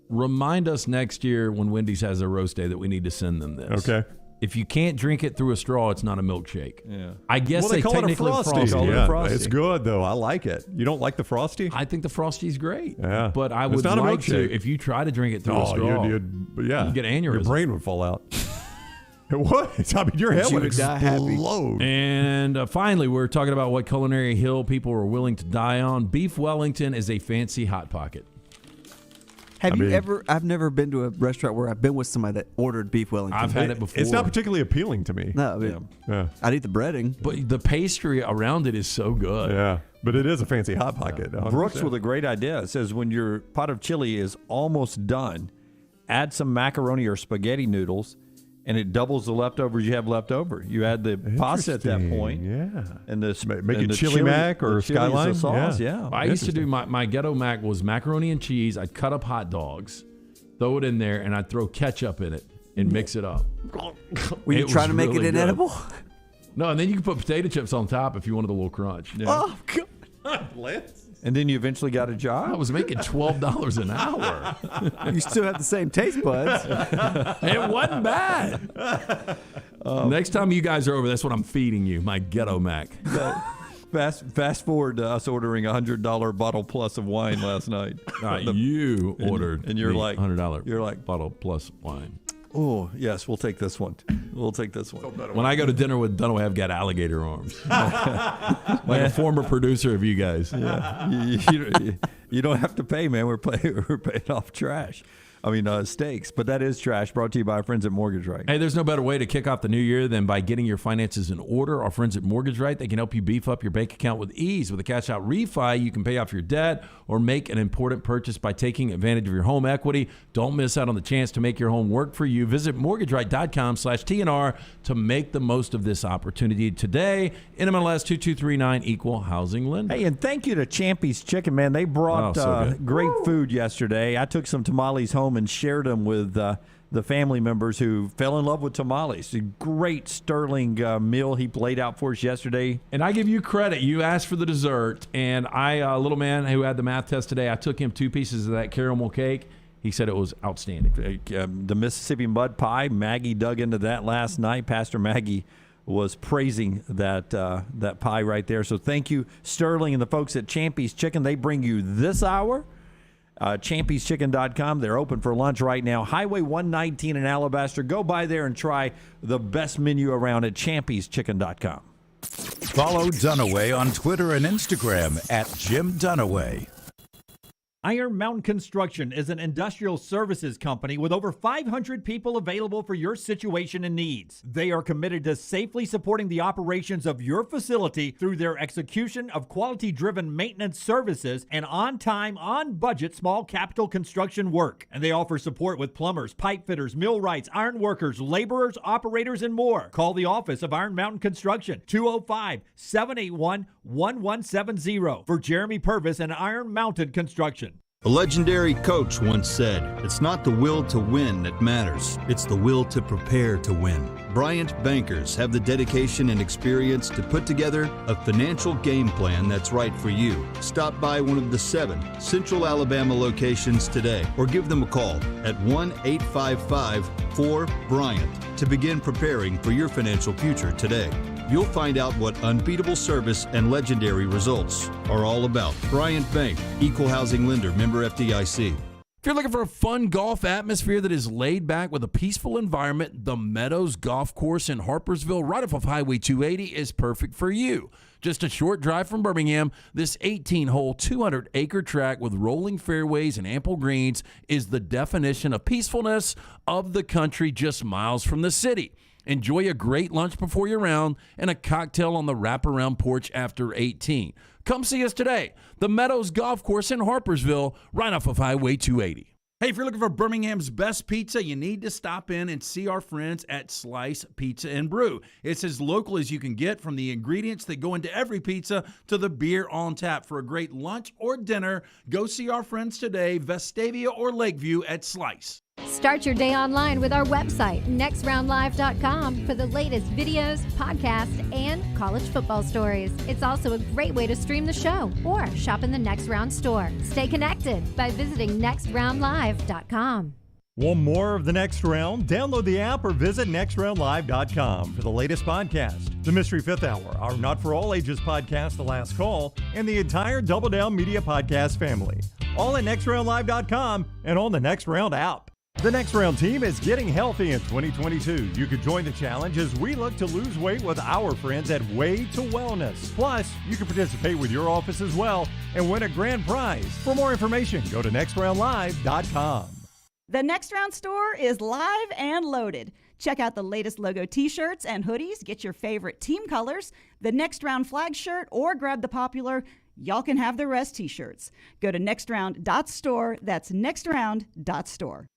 Remind us next year when Wendy's has their roast day that we need to send them this. Okay. If you can't drink it through a straw, it's not a milkshake. Yeah. I guess they call it a Frosty. Frosty. It's good, though. I like it. You don't like the Frosty? I think the Frosty's great. Yeah. But I would like to, if you try to drink it through a straw, you'd get aneurysm. Your brain would fall out. It would. I mean, your head would explode. And finally, we're talking about what culinary hill people are willing to die on. Beef Wellington is a fancy Hot Pocket. Have you ever? I've never been to a restaurant where I've been with somebody that ordered beef Wellington. I've had it before. It's not particularly appealing to me. No, I mean, I'd eat the breading. But the pastry around it is so good. Yeah, but it is a fancy Hot Pocket. 100%. Brooks with a great idea. It says when your pot of chili is almost done, add some macaroni or spaghetti noodles, and it doubles the leftovers you have left over. You add the pasta at that point. Yeah. And this make it chili mac or Skyline sauce. Yeah. I used to do my ghetto mac was macaroni and cheese. I'd cut up hot dogs, throw it in there, and I'd throw ketchup in it and mix it up. Were you trying to make it inedible? No, and then you can put potato chips on top if you wanted a little crunch. Yeah. Oh, God. Lance. And then you eventually got a job? I was making $12 an hour. You still have the same taste buds. It wasn't bad. Next time you guys are over, that's what I'm feeding you, my ghetto mac. Fast forward to us ordering a $100 bottle plus of wine last night. You ordered and you're like $100 you're like bottle plus wine. Oh, yes, we'll take this one. We'll take this one. When I go to dinner with Dunaway, I've got alligator arms. Like a former producer of you guys. Yeah. You don't have to pay, man. We're paying off trash. Steaks. But that is trash, brought to you by our friends at Mortgage Right. Hey, there's no better way to kick off the new year than by getting your finances in order. Our friends at Mortgage Right, they can help you beef up your bank account with ease. With a cash-out refi, you can pay off your debt or make an important purchase by taking advantage of your home equity. Don't miss out on the chance to make your home work for you. Visit mortgageright.com/TNR to make the most of this opportunity today. NMLS 2239, equal housing lender. Hey, and thank you to Champy's Chicken, man. They brought great food yesterday. I took some tamales home and shared them with the family members who fell in love with tamales. A great sterling meal he laid out for us yesterday. And I give you credit. You asked for the dessert, and I, little man who had the math test today, I took him 2 pieces of that caramel cake. He said it was outstanding. The Mississippi mud pie, Maggie dug into that last night. Pastor Maggie was praising that pie right there. So thank you, Sterling, and the folks at Champy's Chicken. They bring you this hour. ChampiesChicken.com. They're open for lunch right now. Highway 119 in Alabaster. Go by there and try the best menu around at ChampiesChicken.com. Follow Dunaway on Twitter and Instagram at Jim Dunaway. Iron Mountain Construction is an industrial services company with over 500 people available for your situation and needs. They are committed to safely supporting the operations of your facility through their execution of quality-driven maintenance services and on-time, on-budget small capital construction work. And they offer support with plumbers, pipe fitters, millwrights, iron workers, laborers, operators, and more. Call the office of Iron Mountain Construction, 205-781-1170 for Jeremy Purvis and Iron Mountain Construction. A legendary coach once said, "It's not the will to win that matters, it's the will to prepare to win." Bryant bankers have the dedication and experience to put together a financial game plan that's right for you. Stop by one of the 7 Central Alabama locations today or give them a call at 1-855-4-BRYANT to begin preparing for your financial future today. You'll find out what unbeatable service and legendary results are all about. Bryant Bank, Equal Housing Lender, member FDIC. If you're looking for a fun golf atmosphere that is laid back with a peaceful environment, the Meadows Golf Course in Harpersville, right off of Highway 280, is perfect for you. Just a short drive from Birmingham, this 18-hole, 200-acre track with rolling fairways and ample greens is the definition of peacefulness of the country just miles from the city. Enjoy a great lunch before your round and a cocktail on the wraparound porch after 18. Come see us today. The Meadows Golf Course in Harpersville, right off of Highway 280. Hey, if you're looking for Birmingham's best pizza, you need to stop in and see our friends at Slice Pizza and Brew. It's as local as you can get, from the ingredients that go into every pizza to the beer on tap. For a great lunch or dinner, go see our friends today, Vestavia or Lakeview at Slice. Start your day online with our website, nextroundlive.com, for the latest videos, podcasts, and college football stories. It's also a great way to stream the show or shop in the Next Round store. Stay connected by visiting nextroundlive.com. Want more of The Next Round? Download the app or visit nextroundlive.com for the latest podcast, The Mystery Fifth Hour, our Not For All Ages podcast, The Last Call, and the entire Double Down Media podcast family. All at nextroundlive.com and on the Next Round app. The Next Round team is getting healthy in 2022. You could join the challenge as we look to lose weight with our friends at Way to Wellness. Plus, you can participate with your office as well and win a grand prize. For more information, go to nextroundlive.com. The Next Round store is live and loaded. Check out the latest logo t-shirts and hoodies. Get your favorite team colors, the Next Round flag shirt, or grab the popular Y'all Can Have the Rest t-shirts. Go to nextround.store. That's nextround.store.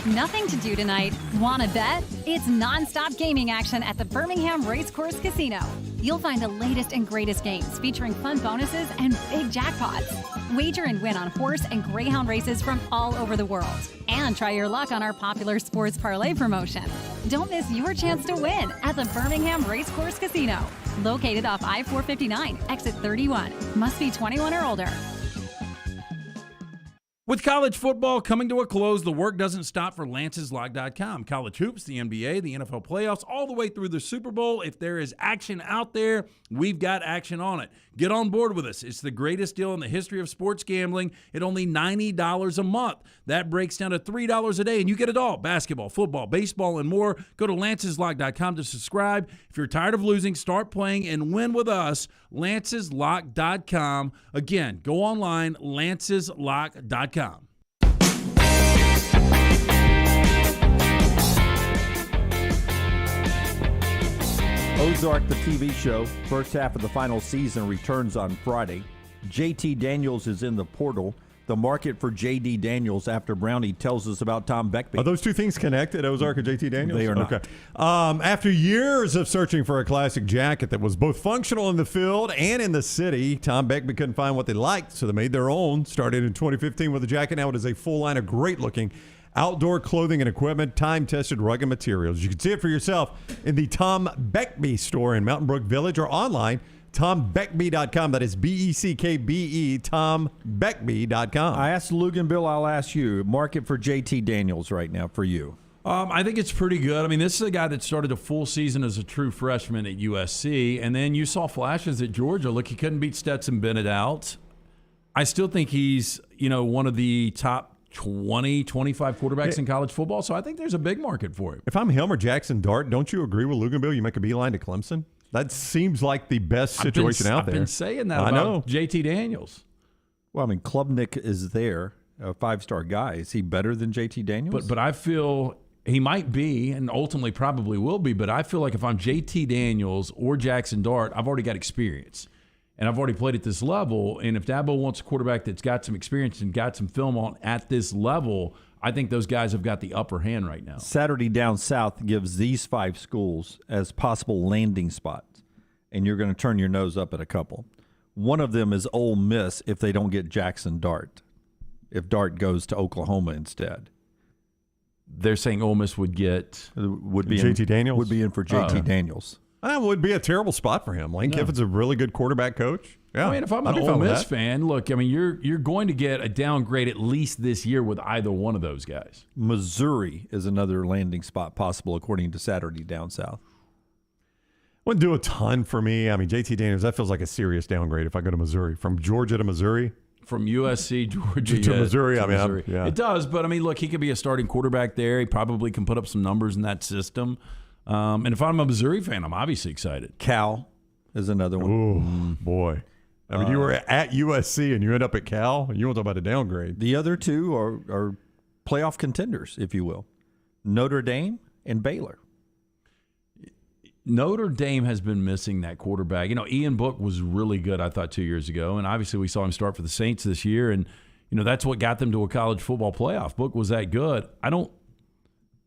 Nothing to do tonight? Wanna bet? It's non-stop gaming action at the Birmingham Racecourse Casino. You'll find the latest and greatest games featuring fun bonuses and big jackpots. Wager and win on horse and greyhound races from all over the world. And try your luck on our popular sports parlay promotion. Don't miss your chance to win at the Birmingham Racecourse Casino. Located off I-459, exit 31. Must be 21 or older. With college football coming to a close, the work doesn't stop for Lance'sLock.com. College hoops, the NBA, the NFL playoffs, all the way through the Super Bowl. If there is action out there, we've got action on it. Get on board with us. It's the greatest deal in the history of sports gambling at only $90 a month. That breaks down to $3 a day, and you get it all. Basketball, football, baseball, and more. Go to Lance'sLock.com to subscribe. If you're tired of losing, start playing and win with us. Lance'sLock.com. Again, go online, Lance'sLock.com. Ozark, the TV show, first half of the final season returns on Friday. JT Daniels is in the portal. The market for J.D. Daniels after Brownie tells us about Tom Beckby. Are those two things connected, Ozark and JT Daniels? They are not. Okay. After years of searching for a classic jacket that was both functional in the field and in the city, Tom Beckby couldn't find what they liked, so they made their own. Started in 2015 with a jacket. Now it is a full line of great-looking outdoor clothing and equipment, time-tested rugged materials. You can see it for yourself in the Tom Beckby store in Mountain Brook Village or online, TomBeckby.com. That is BECKBE, TomBeckby.com. I asked Luginbill, I'll ask you. Market for JT Daniels right now for you. I think it's pretty good. I mean, this is a guy that started a full season as a true freshman at USC, and then you saw flashes at Georgia. Look, he couldn't beat Stetson Bennett out. I still think he's, one of the top 20, 25 quarterbacks in college football. So I think there's a big market for him. If I'm him or Jackson Dart, don't you agree with Luginbill? You make a beeline to Clemson? That seems like the best situation out there. I've been saying that about JT Daniels. Well, I mean, Klubnik is there, a 5-star guy. Is he better than JT Daniels? But I feel he might be, and ultimately probably will be, but I feel like if I'm JT Daniels or Jackson Dart, I've already got experience. And I've already played at this level. And if Dabo wants a quarterback that's got some experience and got some film on at this level, I think those guys have got the upper hand right now. Saturday Down South gives these 5 schools as possible landing spots, and you're going to turn your nose up at a couple. One of them is Ole Miss if they don't get Jackson Dart, if Dart goes to Oklahoma instead. They're saying Ole Miss would be JT Daniels? Would be in for JT Daniels. That would be a terrible spot for him. Lane Kiffin's a really good quarterback coach. Yeah, I mean, if I'm an Ole Miss fan, look, I mean, you're going to get a downgrade at least this year with either one of those guys. Missouri is another landing spot possible, according to Saturday Down South. Wouldn't do a ton for me. I mean, JT Daniels, that feels like a serious downgrade if I go to Missouri. From Georgia to Missouri? From USC, Georgia to Missouri. To I mean, Missouri. It does, but I mean, look, he could be a starting quarterback there. He probably can put up some numbers in that system. And if I'm a Missouri fan, I'm obviously excited. Cal is another one. Ooh, boy. I mean, you were at USC and you end up at Cal. You want to talk about a downgrade. The other two are playoff contenders, if you will. Notre Dame and Baylor. Notre Dame has been missing that quarterback. Ian Book was really good, I thought, 2 years ago. And obviously we saw him start for the Saints this year. And, that's what got them to a college football playoff. Book was that good.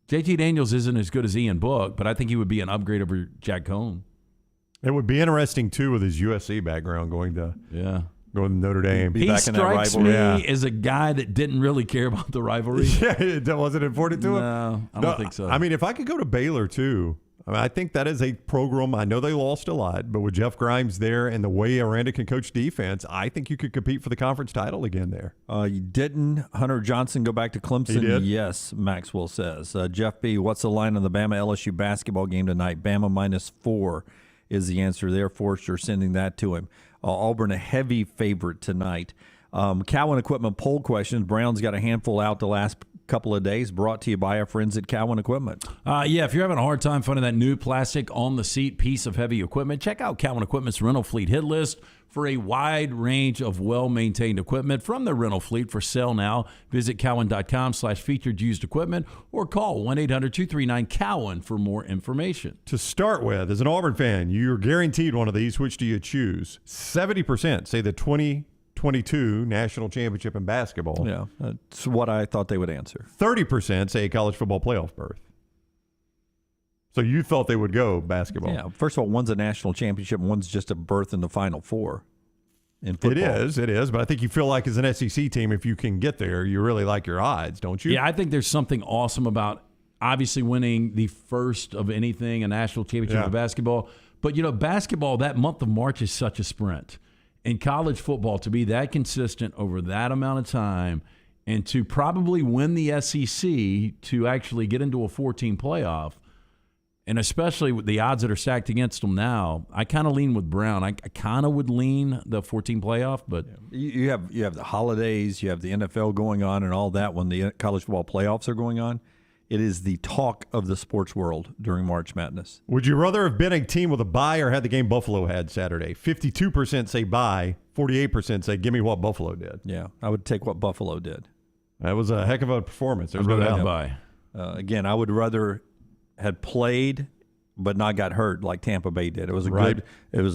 JT Daniels isn't as good as Ian Book, but I think he would be an upgrade over Jack Cohn. It would be interesting, too, with his USC background going to Notre Dame. He strikes me as a guy that didn't really care about the rivalry. Yeah, that wasn't important to him? No, I don't think so. I mean, if I could go to Baylor, too, I think that is a program. I know they lost a lot, but with Jeff Grimes there and the way Aranda can coach defense, I think you could compete for the conference title again there. Didn't Hunter Johnson go back to Clemson? He did. Yes, Maxwell says. Jeff B., what's the line on the Bama-LSU basketball game tonight? Bama -4 is the answer there. Forster sending that to him. Auburn a heavy favorite tonight. Cowan Equipment poll questions. Brown's got a handful out the last couple of days, brought to you by our friends at Cowan Equipment. If you're having a hard time finding that new plastic on-the-seat piece of heavy equipment, check out Cowan Equipment's rental fleet hit list for a wide range of well-maintained equipment from their rental fleet for sale now. Visit cowan.com/featured used equipment or call 1-800-239-COWAN for more information. To start with, as an Auburn fan, you're guaranteed one of these. Which do you choose? 70% say the 2022 national championship in basketball. Yeah, that's what I thought they would answer. 30% say a college football playoff berth. So you thought they would go basketball. Yeah, first of all, one's a national championship, one's just a berth in the Final Four in football. It is, but I think you feel like as an SEC team, if you can get there, you really like your odds, don't you? Yeah, I think there's something awesome about obviously winning the first of anything, a national championship of basketball. But, basketball, that month of March is such a sprint. In college football, to be that consistent over that amount of time and to probably win the SEC to actually get into a 14 playoff, and especially with the odds that are stacked against them now, I kind of lean with Brown. I kind of would lean the 14 playoff, but you have the holidays, you have the NFL going on and all that when the college football playoffs are going on. It is the talk of the sports world during March Madness. Would you rather have been a team with a bye or had the game Buffalo had Saturday? 52% say bye, 48% say give me what Buffalo did. Yeah, I would take what Buffalo did. That was a heck of a performance. There's no doubt. Bye. Again, I would rather had played but not got hurt like Tampa Bay did. It was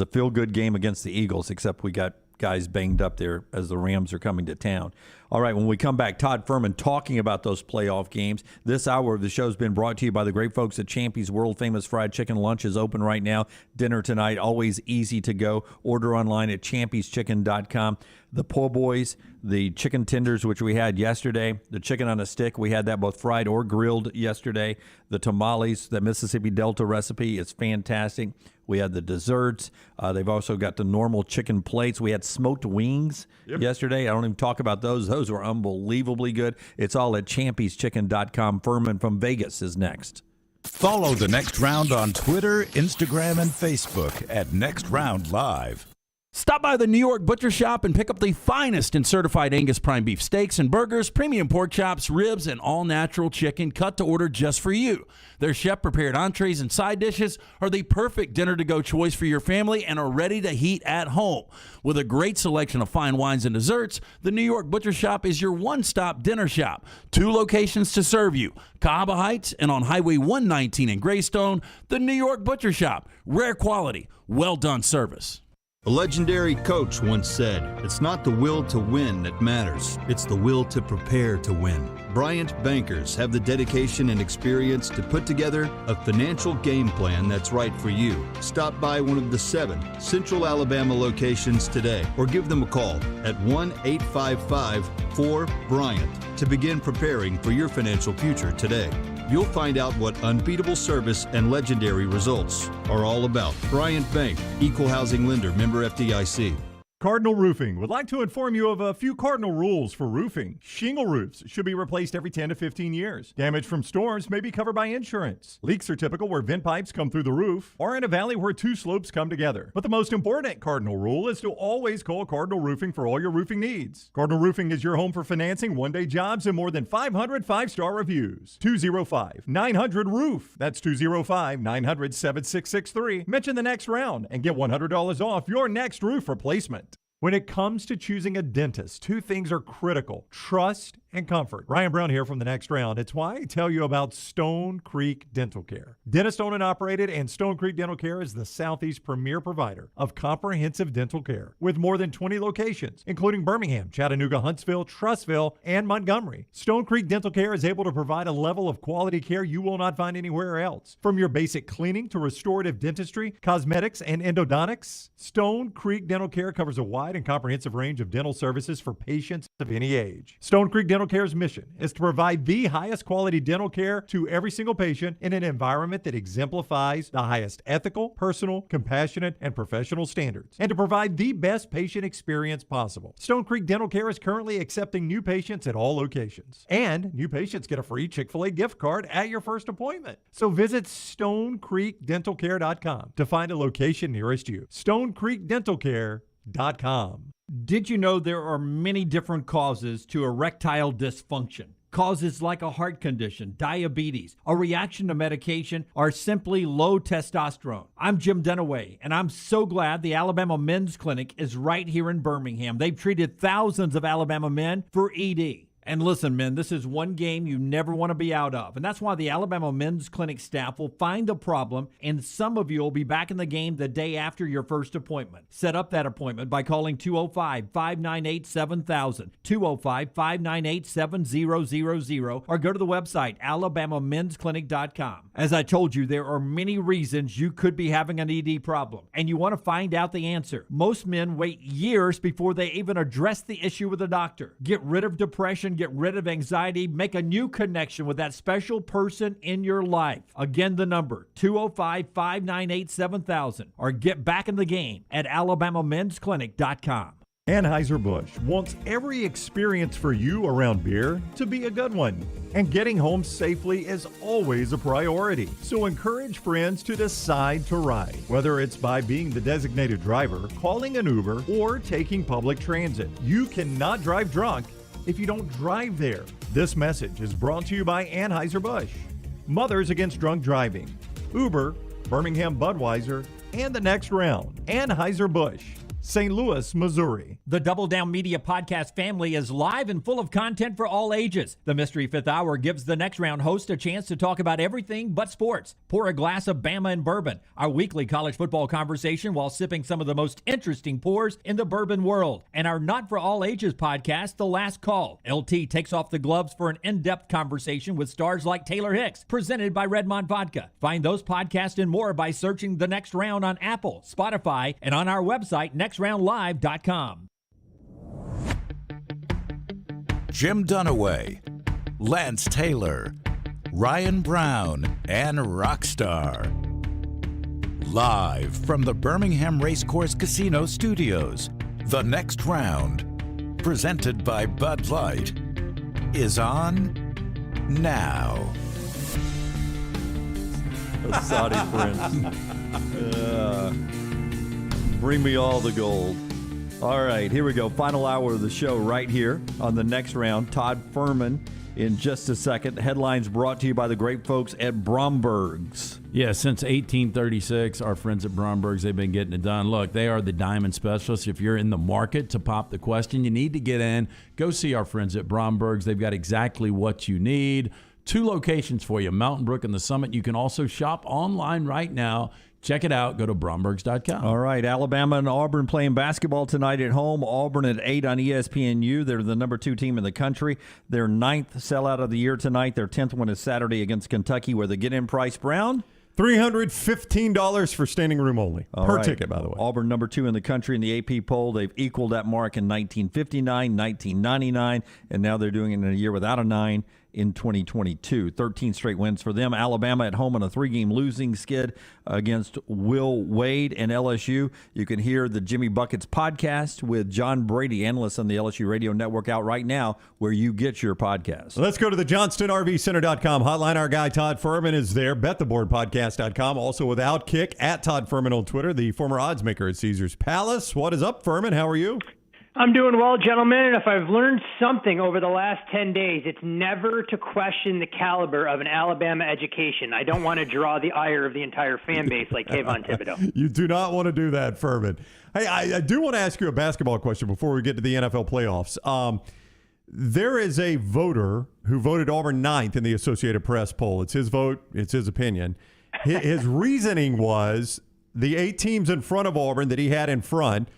a feel-good game against the Eagles, except we got guys banged up there as the Rams are coming to town. All right, when we come back, Todd Fuhrman talking about those playoff games. This hour of the show has been brought to you by the great folks at Champy's World Famous Fried Chicken. Lunch is open right now. Dinner tonight, always easy to go. Order online at champyschicken.com. The po' boys, the chicken tenders, which we had yesterday, the chicken on a stick, we had that both fried or grilled yesterday. The tamales, the Mississippi Delta recipe is fantastic. We had the desserts. They've also got the normal chicken plates. We had smoked wings yesterday. I don't even talk about those. Those were unbelievably good. It's all at champyschicken.com. Fuhrman from Vegas is next. Follow The Next Round on Twitter, Instagram, and Facebook at Next Round Live. Stop by the New York Butcher Shop and pick up the finest in certified Angus prime beef steaks and burgers, premium pork chops, ribs, and all-natural chicken cut to order just for you. Their chef-prepared entrees and side dishes are the perfect dinner-to-go choice for your family and are ready to heat at home. With a great selection of fine wines and desserts, the New York Butcher Shop is your one-stop dinner shop. 2 locations to serve you, Cahaba Heights and on Highway 119 in Greystone. The New York Butcher Shop, rare quality, well-done service. A legendary coach once said, "It's not the will to win that matters, it's the will to prepare to win." Bryant bankers have the dedication and experience to put together a financial game plan that's right for you. Stop by one of the 7 Central Alabama locations today or give them a call at 1-855-4-BRYANT to begin preparing for your financial future today. You'll find out what unbeatable service and legendary results are all about. Bryant Bank, Equal Housing Lender, member FDIC. Cardinal Roofing would like to inform you of a few cardinal rules for roofing. Shingle roofs should be replaced every 10 to 15 years. Damage from storms may be covered by insurance. Leaks are typical where vent pipes come through the roof or in a valley where 2 slopes come together. But the most important cardinal rule is to always call Cardinal Roofing for all your roofing needs. Cardinal Roofing is your home for financing, one-day jobs, and more than 500 5-star reviews. 205-900-ROOF. That's 205-900-7663. Mention the next round and get $100 off your next roof replacement. When it comes to choosing a dentist, 2 things are critical: trust and comfort. Ryan Brown here from The Next Round. It's why I tell you about Stone Creek Dental Care. Dentist owned and operated, and Stone Creek Dental Care is the Southeast premier provider of comprehensive dental care with more than 20 locations, including Birmingham, Chattanooga, Huntsville, Trussville, and Montgomery. Stone Creek Dental Care is able to provide a level of quality care you will not find anywhere else. From your basic cleaning to restorative dentistry, cosmetics, and endodontics, Stone Creek Dental Care covers a wide and comprehensive range of dental services for patients of any age. Stone Creek Dental Care's mission is to provide the highest quality dental care to every single patient in an environment that exemplifies the highest ethical, personal, compassionate, and professional standards, and to provide the best patient experience possible. Stone Creek Dental Care is currently accepting new patients at all locations, and new patients get a free Chick-fil-A gift card at your first appointment. So visit StoneCreekDentalCare.com to find a location nearest you. StoneCreekDentalCare.com. Did you know there are many different causes to erectile dysfunction? Causes like a heart condition, diabetes, a reaction to medication, or simply low testosterone. I'm Jim Dunaway, and I'm so glad the Alabama Men's Clinic is right here in Birmingham. They've treated thousands of Alabama men for ED. And listen, men, this is one game you never want to be out of. And that's why the Alabama Men's Clinic staff will find the problem, and some of you will be back in the game the day after your first appointment. Set up that appointment by calling 205-598-7000, 205-598-7000, or go to the website, alabamamensclinic.com. As I told you, there are many reasons you could be having an ED problem, and you want to find out the answer. Most men wait years before they even address the issue with a doctor. Get rid of depression, get rid of anxiety, make a new connection with that special person in your life. Again, the number, 205-598-7000, or get back in the game at alabamamensclinic.com. Anheuser-Busch wants every experience for you around beer to be a good one. And getting home safely is always a priority. So encourage friends to decide to ride, whether it's by being the designated driver, calling an Uber, or taking public transit. You cannot drive drunk if you don't drive there. This message is brought to you by Anheuser-Busch, Mothers Against Drunk Driving, Uber, Birmingham Budweiser, and The Next Round. Anheuser-Busch, St. Louis, Missouri. The Double Down Media podcast family is live and full of content for all ages. The Mystery Fifth Hour gives the Next Round host a chance to talk about everything but sports. Pour a glass of Bama and bourbon, our weekly college football conversation while sipping some of the most interesting pours in the bourbon world. And our Not For All Ages podcast, The Last Call. LT takes off the gloves for an in-depth conversation with stars like Taylor Hicks, presented by Redmond Vodka. Find those podcasts and more by searching The Next Round on Apple, Spotify, and on our website, nextroundlive.com. Jim Dunaway, Lance Taylor, Ryan Brown, and Rockstar. Live from the Birmingham Racecourse Casino Studios, The Next Round, presented by Bud Light, is on now. Saudi Prince. Bring me all the gold. All right, here we go. Final hour of the show right here on the next round. Todd Fuhrman in just a second. Headlines brought to you by the great folks at Bromberg's. Yeah, since 1836, our friends at Bromberg's, they've been getting it done. Look, they are the diamond specialists. If you're in the market to pop the question, you need to get in. Go see our friends at Bromberg's. They've got exactly what you need. 2 locations for you, Mountain Brook and the Summit. You can also shop online right now. Check it out. Go to Brombergs.com. All right, Alabama and Auburn playing basketball tonight at home. Auburn at 8 on ESPNU. They're the number 2 team in the country. Their 9th sellout of the year tonight. Their 10th one is Saturday against Kentucky, where the get-in price, Brown? $315 for standing room only. Per ticket, by the way. Auburn number 2 in the country in the AP poll. They've equaled that mark in 1959, 1999, and now they're doing it in a year without a 9 in 2022. 13 straight wins for them. Alabama at home on a 3-game losing skid against Will Wade and LSU. You can hear the Jimmy Buckets podcast with John Brady, analyst on the LSU Radio Network, out right now where you get your podcast. Let's go to the JohnstonRVCenter.com hotline. Our guy Todd Fuhrman is there. BetTheBoardPodcast.com. Also with Outkick at Todd Fuhrman on Twitter, the former odds maker at Caesars Palace. What is up, Fuhrman? How are you? I'm doing well, gentlemen, and if I've learned something over the last 10 days, it's never to question the caliber of an Alabama education. I don't want to draw the ire of the entire fan base like Kayvon Thibodeau. You do not want to do that, Fuhrman. Hey, I do want to ask you a basketball question before we get to the NFL playoffs. There is a voter who voted Auburn 9th in the Associated Press poll. It's his vote. It's his opinion. His reasoning was the 8 teams in front of Auburn that he had in front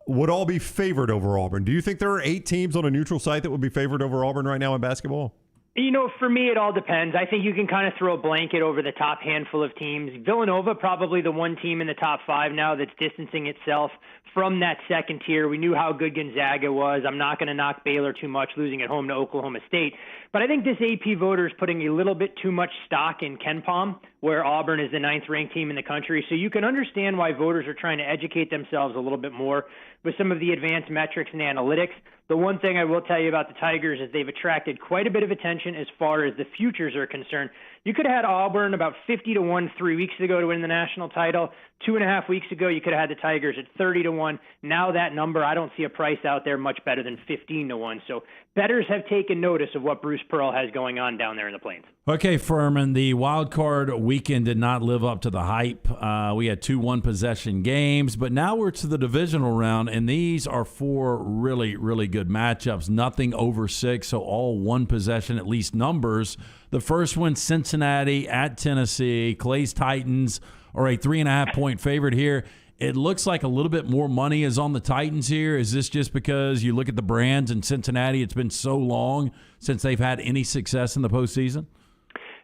would all be favored over Auburn. Do you think there are 8 teams on a neutral site that would be favored over Auburn right now in basketball? You know, for me, it all depends. I think you can kind of throw a blanket over the top handful of teams. Villanova, probably the one team in the top 5 now that's distancing itself from that second tier. We knew how good Gonzaga was. I'm not going to knock Baylor too much, losing at home to Oklahoma State. But I think this AP voter is putting a little bit too much stock in KenPom, where Auburn is the 9th-ranked team in the country. So you can understand why voters are trying to educate themselves a little bit more with some of the advanced metrics and analytics. The one thing I will tell you about the Tigers is they've attracted quite a bit of attention as far as the futures are concerned. You could have had Auburn about 50-1 3 weeks ago to win the national title. 2.5 weeks ago, you could have had the Tigers at 30-1. Now that number, I don't see a price out there much better than 15-1. So bettors have taken notice of what Bruce Pearl has going on down there in the Plains. Okay, Fuhrman, the wild card weekend did not live up to the hype. We had 2 one-possession games, but now we're to the divisional round, and these are 4 really, really good matchups. Nothing over 6, so all one-possession, at least numbers. The first one, Cincinnati at Tennessee. Clay's Titans are a 3.5-point favorite here. It looks like a little bit more money is on the Titans here. Is this just because you look at the brands in Cincinnati, it's been so long since they've had any success in the postseason?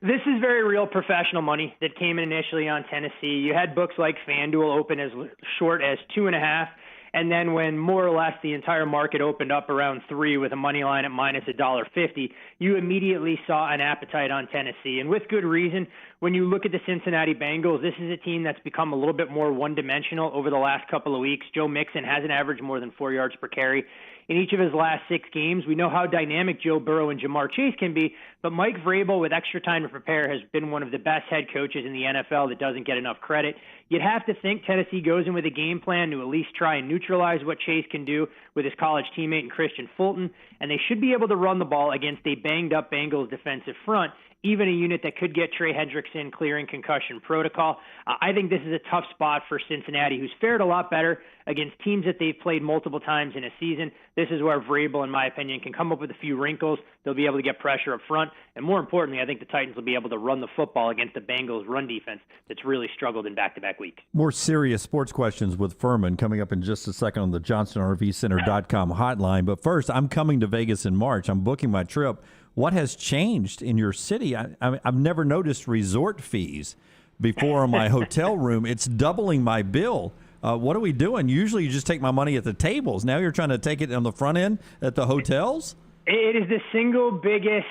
This is very real professional money that came in initially on Tennessee. You had books like FanDuel open as short as 2.5. And then when more or less the entire market opened up around 3 with a money line at minus $1.50, you immediately saw an appetite on Tennessee. And with good reason, when you look at the Cincinnati Bengals, this is a team that's become a little bit more one-dimensional over the last couple of weeks. Joe Mixon hasn't averaged more than 4 yards per carry in each of his last 6 games. We know how dynamic Joe Burrow and Jamar Chase can be, but Mike Vrabel, with extra time to prepare, has been one of the best head coaches in the NFL that doesn't get enough credit. You'd have to think Tennessee goes in with a game plan to at least try and neutralize what Chase can do with his college teammate in Christian Fulton, and they should be able to run the ball against a banged-up Bengals defensive front, even a unit that could get Trey Hendrickson clearing concussion protocol. I think this is a tough spot for Cincinnati, who's fared a lot better against teams that they've played multiple times in a season. This is where Vrabel, in my opinion, can come up with a few wrinkles. They'll be able to get pressure up front. And more importantly, I think the Titans will be able to run the football against the Bengals' run defense that's really struggled in back-to-back weeks. More serious sports questions with Fuhrman coming up in just a second on the JohnstonRVCenter.com hotline. But first, I'm coming to Vegas in March. I'm booking my trip. What has changed in your city? I've never noticed resort fees before on my hotel room. It's doubling my bill. What are we doing? Usually you just take my money at the tables. Now you're trying to take it on the front end at the hotels? It is the single biggest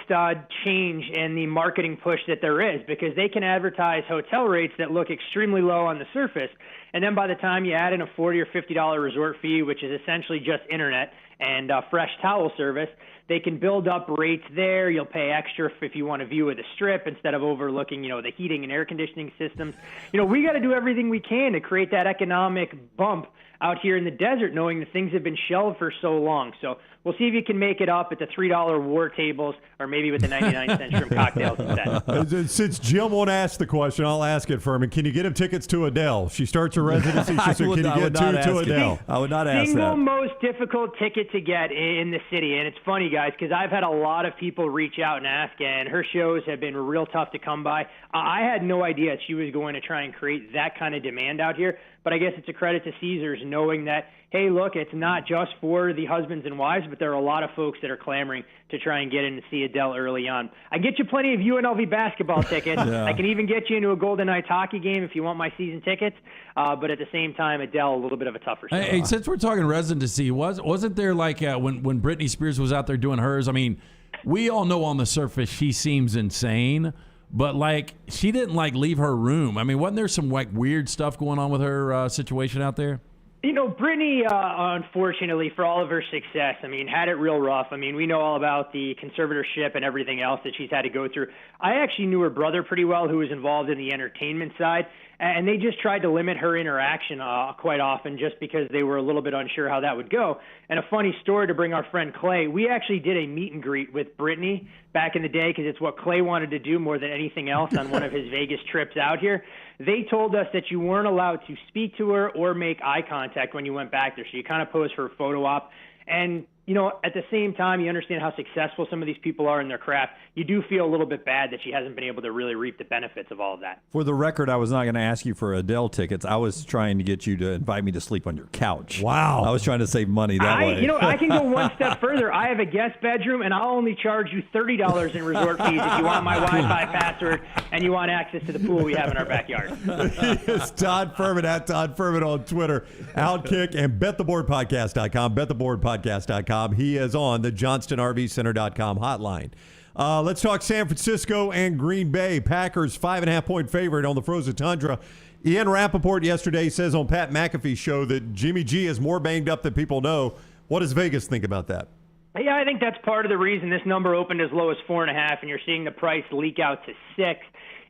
change in the marketing push that there is, because they can advertise hotel rates that look extremely low on the surface. And then by the time you add in a $40 or $50 resort fee, which is essentially just internet and fresh towel service, they can build up rates there. You'll pay extra if you want to view of the Strip instead of overlooking, the heating and air conditioning systems. We got to do everything we can to create that economic bump out here in the desert, knowing that things have been shelved for so long. So we'll see if you can make it up at the $3 war tables or maybe with the 99-cent shrimp cocktails instead. Since Jim won't ask the question, I'll ask it, Furman. Can you get him tickets to Adele? She starts her residency. She said, can you get two to Adele? I would not ask Single that. most difficult ticket to get in the city. And it's funny, guys, because I've had a lot of people reach out and ask, and her shows have been real tough to come by. I had no idea she was going to try and create that kind of demand out here. But I guess it's a credit to Caesars knowing that, hey, look, it's not just for the husbands and wives, but there are a lot of folks that are clamoring to try and get in to see Adele early on. I get you plenty of UNLV basketball tickets. Yeah. I can even get you into a Golden Knights hockey game if you want my season tickets. But at the same time, Adele, a little bit of a tougher show. Hey, since we're talking residency, wasn't there like when Britney Spears was out there doing hers? I mean, we all know on the surface she seems insane. But, she didn't, leave her room. I mean, wasn't there some, weird stuff going on with her situation out there? Britney, unfortunately, for all of her success, had it real rough. We know all about the conservatorship and everything else that she's had to go through. I actually knew her brother pretty well, who was involved in the entertainment side, and they just tried to limit her interaction quite often just because they were a little bit unsure how that would go. And a funny story to bring our friend Clay, we actually did a meet and greet with Britney back in the day because it's what Clay wanted to do more than anything else on one of his Vegas trips out here. They told us that you weren't allowed to speak to her or make eye contact when you went back there. So you kind of posed for a photo op. And, at the same time, you understand how successful some of these people are in their craft. You do feel a little bit bad that she hasn't been able to really reap the benefits of all of that. For the record, I was not going to ask you for Adele tickets. I was trying to get you to invite me to sleep on your couch. Wow. I was trying to save money that way. I can go one step further. I have a guest bedroom, and I'll only charge you $30 in resort fees if you want my Wi-Fi password and you want access to the pool we have in our backyard. It's Todd Fuhrman at Todd Fuhrman on Twitter, Outkick, and BetTheBoardPodcast.com, BetTheBoardPodcast.com. He is on the JohnstonRVCenter.com hotline. Let's talk San Francisco and Green Bay. Packers 5.5-point favorite on the frozen tundra. Ian Rappaport yesterday says on Pat McAfee's show that Jimmy G is more banged up than people know. What does Vegas think about that? Yeah, I think that's part of the reason this number opened as low as 4.5, and you're seeing the price leak out to 6.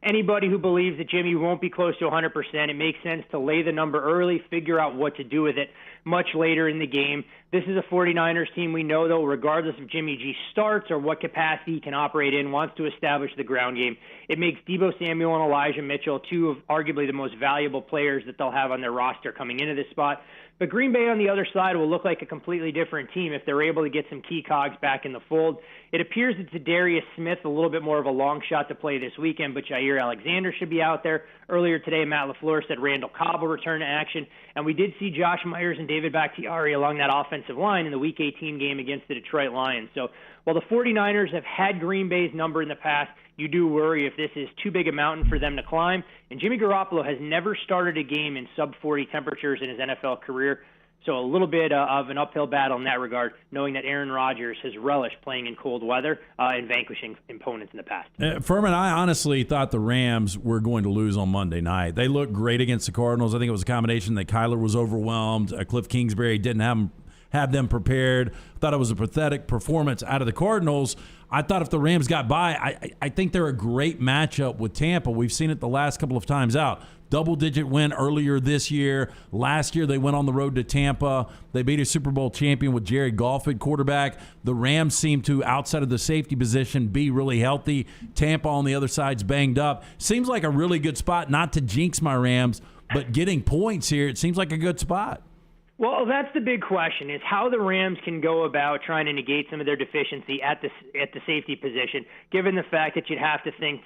Anybody who believes that Jimmy won't be close to 100%, it makes sense to lay the number early, figure out what to do with it much later in the game. This is a 49ers team we know, though, regardless if Jimmy G starts or what capacity he can operate in, wants to establish the ground game. It makes Deebo Samuel and Elijah Mitchell two of arguably the most valuable players that they'll have on their roster coming into this spot. But Green Bay on the other side will look like a completely different team if they're able to get some key cogs back in the fold. It appears that Darius Smith a little bit more of a long shot to play this weekend, but Jair Alexander should be out there. Earlier today, Matt LaFleur said Randall Cobb will return to action, and we did see Josh Myers and David Bakhtiari along that offensive line in the Week 18 game against the Detroit Lions. So while the 49ers have had Green Bay's number in the past, you do worry if this is too big a mountain for them to climb. And Jimmy Garoppolo has never started a game in sub-40 temperatures in his NFL career. So a little bit of an uphill battle in that regard, knowing that Aaron Rodgers has relished playing in cold weather and vanquishing opponents in the past. Fuhrman, I honestly thought the Rams were going to lose on Monday night. They looked great against the Cardinals. I think it was a combination that Kyler was overwhelmed. Cliff Kingsbury didn't have them prepared. Thought it was a pathetic performance out of the Cardinals. I thought if the Rams got by, I think they're a great matchup with Tampa. We've seen it the last couple of times out. Double-digit win earlier this year. Last year, they went on the road to Tampa. They beat a Super Bowl champion with Jared Goff at quarterback. The Rams seem to, outside of the safety position, be really healthy. Tampa on the other side's banged up. Seems like a really good spot, not to jinx my Rams, but getting points here, it seems like a good spot. Well, that's the big question, is how the Rams can go about trying to negate some of their deficiency at the safety position, given the fact that you'd have to think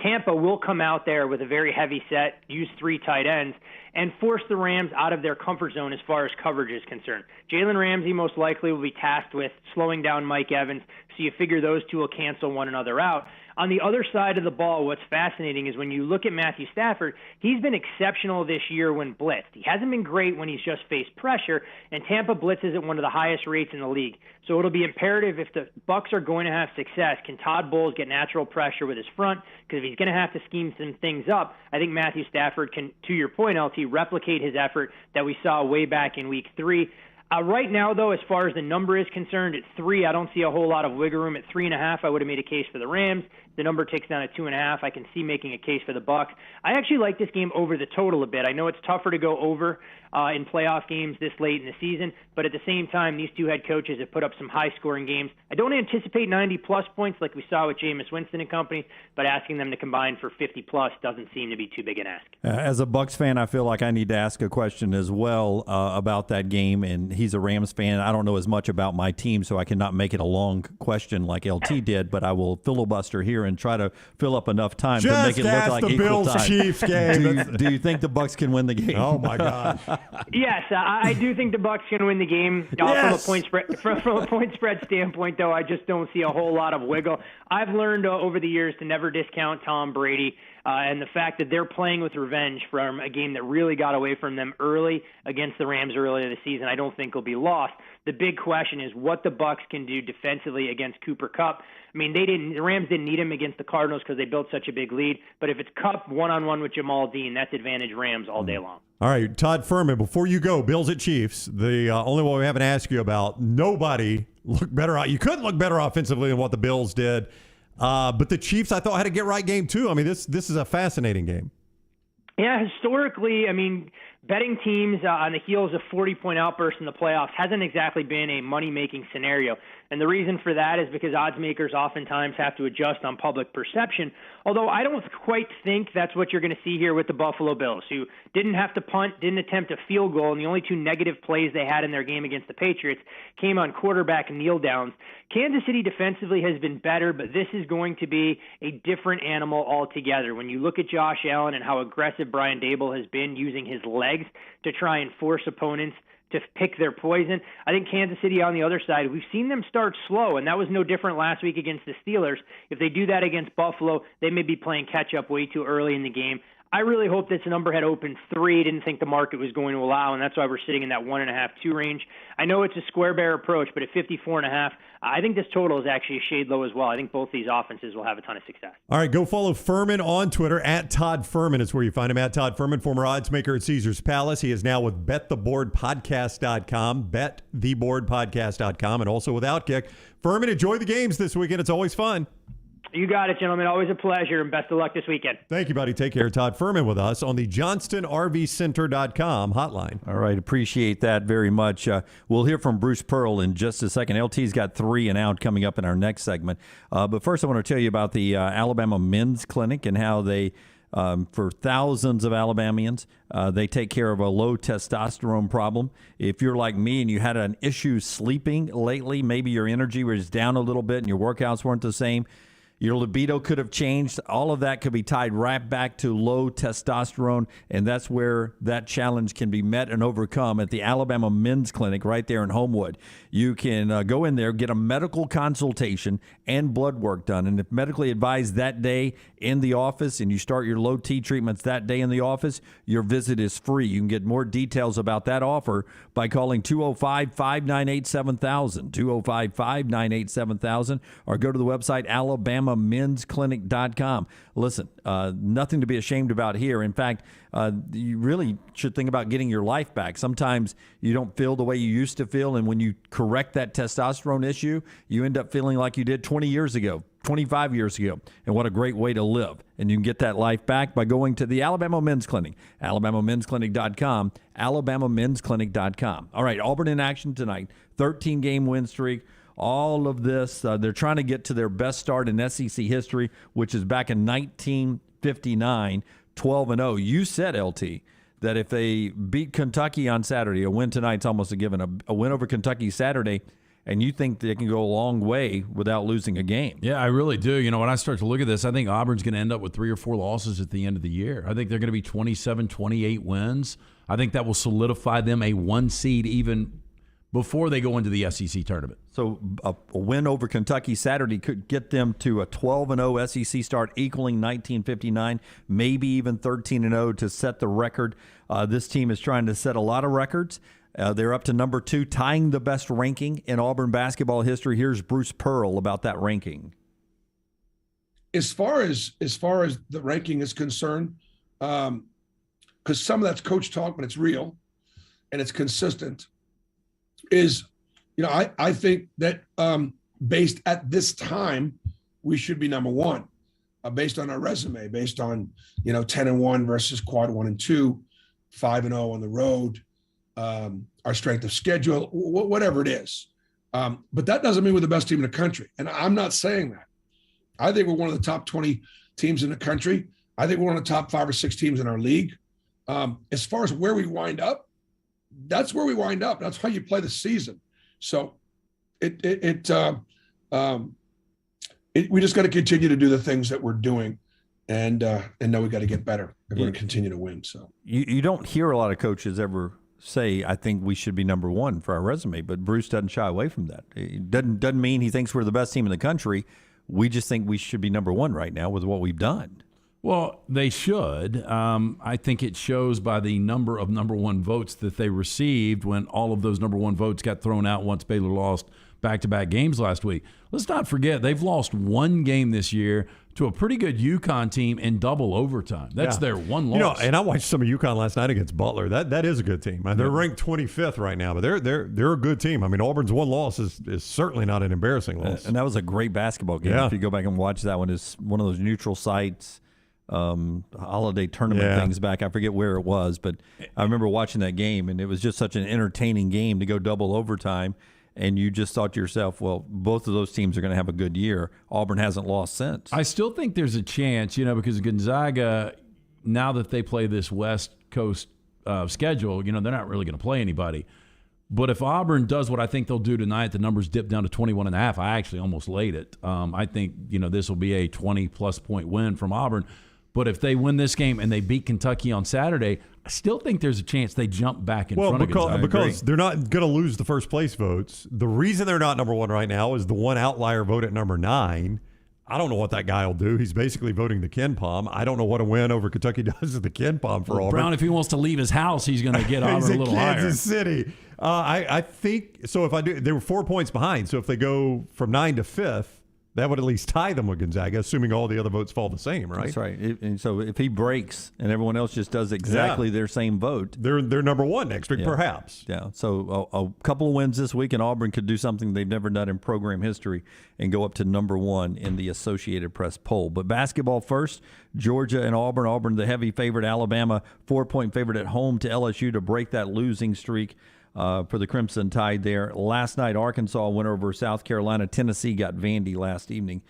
Tampa will come out there with a very heavy set, use 3 tight ends, and force the Rams out of their comfort zone as far as coverage is concerned. Jalen Ramsey most likely will be tasked with slowing down Mike Evans, so you figure those two will cancel one another out. On the other side of the ball, what's fascinating is when you look at Matthew Stafford, he's been exceptional this year when blitzed. He hasn't been great when he's just faced pressure, and Tampa blitzes at one of the highest rates in the league. So it'll be imperative if the Bucs are going to have success, can Todd Bowles get natural pressure with his front? Because if he's going to have to scheme some things up, I think Matthew Stafford can, to your point, LT, replicate his effort that we saw way back in Week 3. Right now, though, as far as the number is concerned, at 3, I don't see a whole lot of wiggle room. At 3.5, I would have made a case for the Rams. The number ticks down at 2.5. I can see making a case for the Bucs. I actually like this game over the total a bit. I know it's tougher to go over in playoff games this late in the season, but at the same time, these two head coaches have put up some high-scoring games. I don't anticipate 90-plus points like we saw with Jameis Winston and company, but asking them to combine for 50-plus doesn't seem to be too big an ask. As a Bucs fan, I feel like I need to ask a question as well about that game, and he's a Rams fan. I don't know as much about my team, so I cannot make it a long question like LT did, but I will filibuster here and try to fill up enough time to make it look like the equal time. Bills-Chiefs game. Do you think the Bucs can win the game? Oh, my God. Yes, I do think the Bucs can win the game. Yes. From a point spread standpoint, though, I just don't see a whole lot of wiggle. I've learned over the years to never discount Tom Brady. And the fact that they're playing with revenge from a game that really got away from them early against the Rams earlier this season, I don't think will be lost. The big question is what the Bucs can do defensively against Cooper Kupp. I mean, the Rams didn't need him against the Cardinals because they built such a big lead. But if it's Kupp one-on-one with Jamal Dean, that's advantage Rams all day long. All right, Todd Fuhrman, before you go, Bills at Chiefs, the only one we haven't asked you about, nobody looked better. You couldn't look better offensively than what the Bills did. But the Chiefs, I thought, had a get-right game, too. I mean, this is a fascinating game. Yeah, historically, I mean, betting teams on the heels of 40-point outbursts in the playoffs hasn't exactly been a money-making scenario. And the reason for that is because odds makers oftentimes have to adjust on public perception, although I don't quite think that's what you're going to see here with the Buffalo Bills, who didn't have to punt, didn't attempt a field goal, and the only 2 negative plays they had in their game against the Patriots came on quarterback kneel downs. Kansas City defensively has been better, but this is going to be a different animal altogether. When you look at Josh Allen and how aggressive Brian Daboll has been using his legs to try and force opponents to pick their poison, I think Kansas City on the other side, we've seen them start slow, and that was no different last week against the Steelers. If they do that against Buffalo, they may be playing catch-up way too early in the game. I really hope this number had opened 3. Didn't think the market was going to allow, and that's why we're sitting in that 1.5, 2 range. I know it's a square bear approach, but at 54.5, I think this total is actually a shade low as well. I think both these offenses will have a ton of success. All right, go follow Fuhrman on Twitter. At Todd Fuhrman is where you find him. At Todd Fuhrman, former odds maker at Caesars Palace. He is now with BetTheBoardPodcast.com, BetTheBoardPodcast.com, and also with Outkick. Fuhrman, enjoy the games this weekend. It's always fun. You got it, gentlemen. Always a pleasure, and best of luck this weekend. Thank you, buddy. Take care. Todd Fuhrman with us on the JohnstonRVCenter.com hotline. All right. Appreciate that very much. We'll hear from Bruce Pearl in just a second. LT's got 3 and out coming up in our next segment. But first, I want to tell you about the Alabama Men's Clinic and how they, for thousands of Alabamians, they take care of a low testosterone problem. If you're like me and you had an issue sleeping lately, maybe your energy was down a little bit and your workouts weren't the same, your libido could have changed. All of that could be tied right back to low testosterone, and that's where that challenge can be met and overcome at the Alabama Men's Clinic right there in Homewood. You can go in there, get a medical consultation and blood work done, and if medically advised that day in the office and you start your low T treatments that day in the office, your visit is free. You can get more details about that offer by calling 205-598-7000, 205-598-7000, or go to the website alabamamensclinic.com. Listen, nothing to be ashamed about here. In fact, you really should think about getting your life back. Sometimes you don't feel the way you used to feel, and when you correct that testosterone issue, you end up feeling like you did 20 years ago, 25 years ago, and what a great way to live. And you can get that life back by going to the Alabama Men's Clinic, alabamamensclinic.com, alabamamensclinic.com. All right, Auburn in action tonight, 13-game win streak. All of this, they're trying to get to their best start in SEC history, which is back in 1959, 12-0. You said, LT, that if they beat Kentucky on Saturday, a win tonight's almost a given, a win over Kentucky Saturday, and you think they can go a long way without losing a game. Yeah, I really do. You know, when I start to look at this, I think Auburn's going to end up with 3 or 4 losses at the end of the year. I think they're going to be 27, 28 wins. I think that will solidify them a 1 seed even before they go into the SEC tournament. So a win over Kentucky Saturday could get them to a 12-0 SEC start, equaling 1959, maybe even 13-0 to set the record. This team is trying to set a lot of records. They're up to number 2, tying the best ranking in Auburn basketball history. Here's Bruce Pearl about that ranking. As far as the ranking is concerned, because some of that's coach talk, but it's real and it's consistent. is, I think that based at this time, we should be number one, based on our resume, based on 10-1 versus quad 1 and 2, 5-0 on the road, our strength of schedule, whatever it is. But that doesn't mean we're the best team in the country, and I'm not saying that. I think we're one of the top 20 teams in the country. I think we're one of the top 5 or 6 teams in our league. As far as where we wind up, that's where we wind up. That's how you play the season. So we just got to continue to do the things that we're doing, and know we got to get better if we're going to continue to win. So you don't hear a lot of coaches ever say, I think we should be number one for our resume, but Bruce doesn't shy away from that. It doesn't mean he thinks we're the best team in the country. We just think we should be number one right now with what we've done. Well, they should. I think it shows by the number of number one votes that they received when all of those number one votes got thrown out once Baylor lost back-to-back games last week. Let's not forget, they've lost one game this year to a pretty good UConn team in double overtime. That's their one loss. And I watched some of UConn last night against Butler. That is a good team. They're ranked 25th right now, but they're a good team. I mean, Auburn's one loss is certainly not an embarrassing loss. And that was a great basketball game. Yeah. If you go back and watch that one, it's one of those neutral sites, holiday tournament things back. I forget where it was, but I remember watching that game, and it was just such an entertaining game to go double overtime. And you just thought to yourself, well, both of those teams are going to have a good year. Auburn hasn't lost since. I still think there's a chance, because Gonzaga, now that they play this West Coast schedule, they're not really going to play anybody. But if Auburn does what I think they'll do tonight, the numbers dip down to 21.5. I actually almost laid it. I think, this will be a 20-plus point win from Auburn. But if they win this game and they beat Kentucky on Saturday, I still think there's a chance they jump back in front of Gonzaga. Because they're not going to lose the first place votes. The reason they're not number one right now is the one outlier vote at number 9. I don't know what that guy will do. He's basically voting the Ken Palm. I don't know what a win over Kentucky does to the Ken Palm for Auburn. Brown, if he wants to leave his house, he's going to get Auburn a little higher. Kansas City. I think so. If I do, they were 4 points behind. So if they go from 9 to 5th, that would at least tie them with Gonzaga, assuming all the other votes fall the same, right? That's right. And so if he breaks and everyone else just does exactly their same vote, they're number one next week, perhaps. Yeah. So a couple of wins this week, and Auburn could do something they've never done in program history and go up to number one in the Associated Press poll. But basketball first, Georgia and Auburn. Auburn, the heavy favorite. Alabama, 4-point favorite at home to LSU to break that losing streak. For the Crimson Tide there. Last night, Arkansas went over South Carolina. Tennessee got Vandy last evening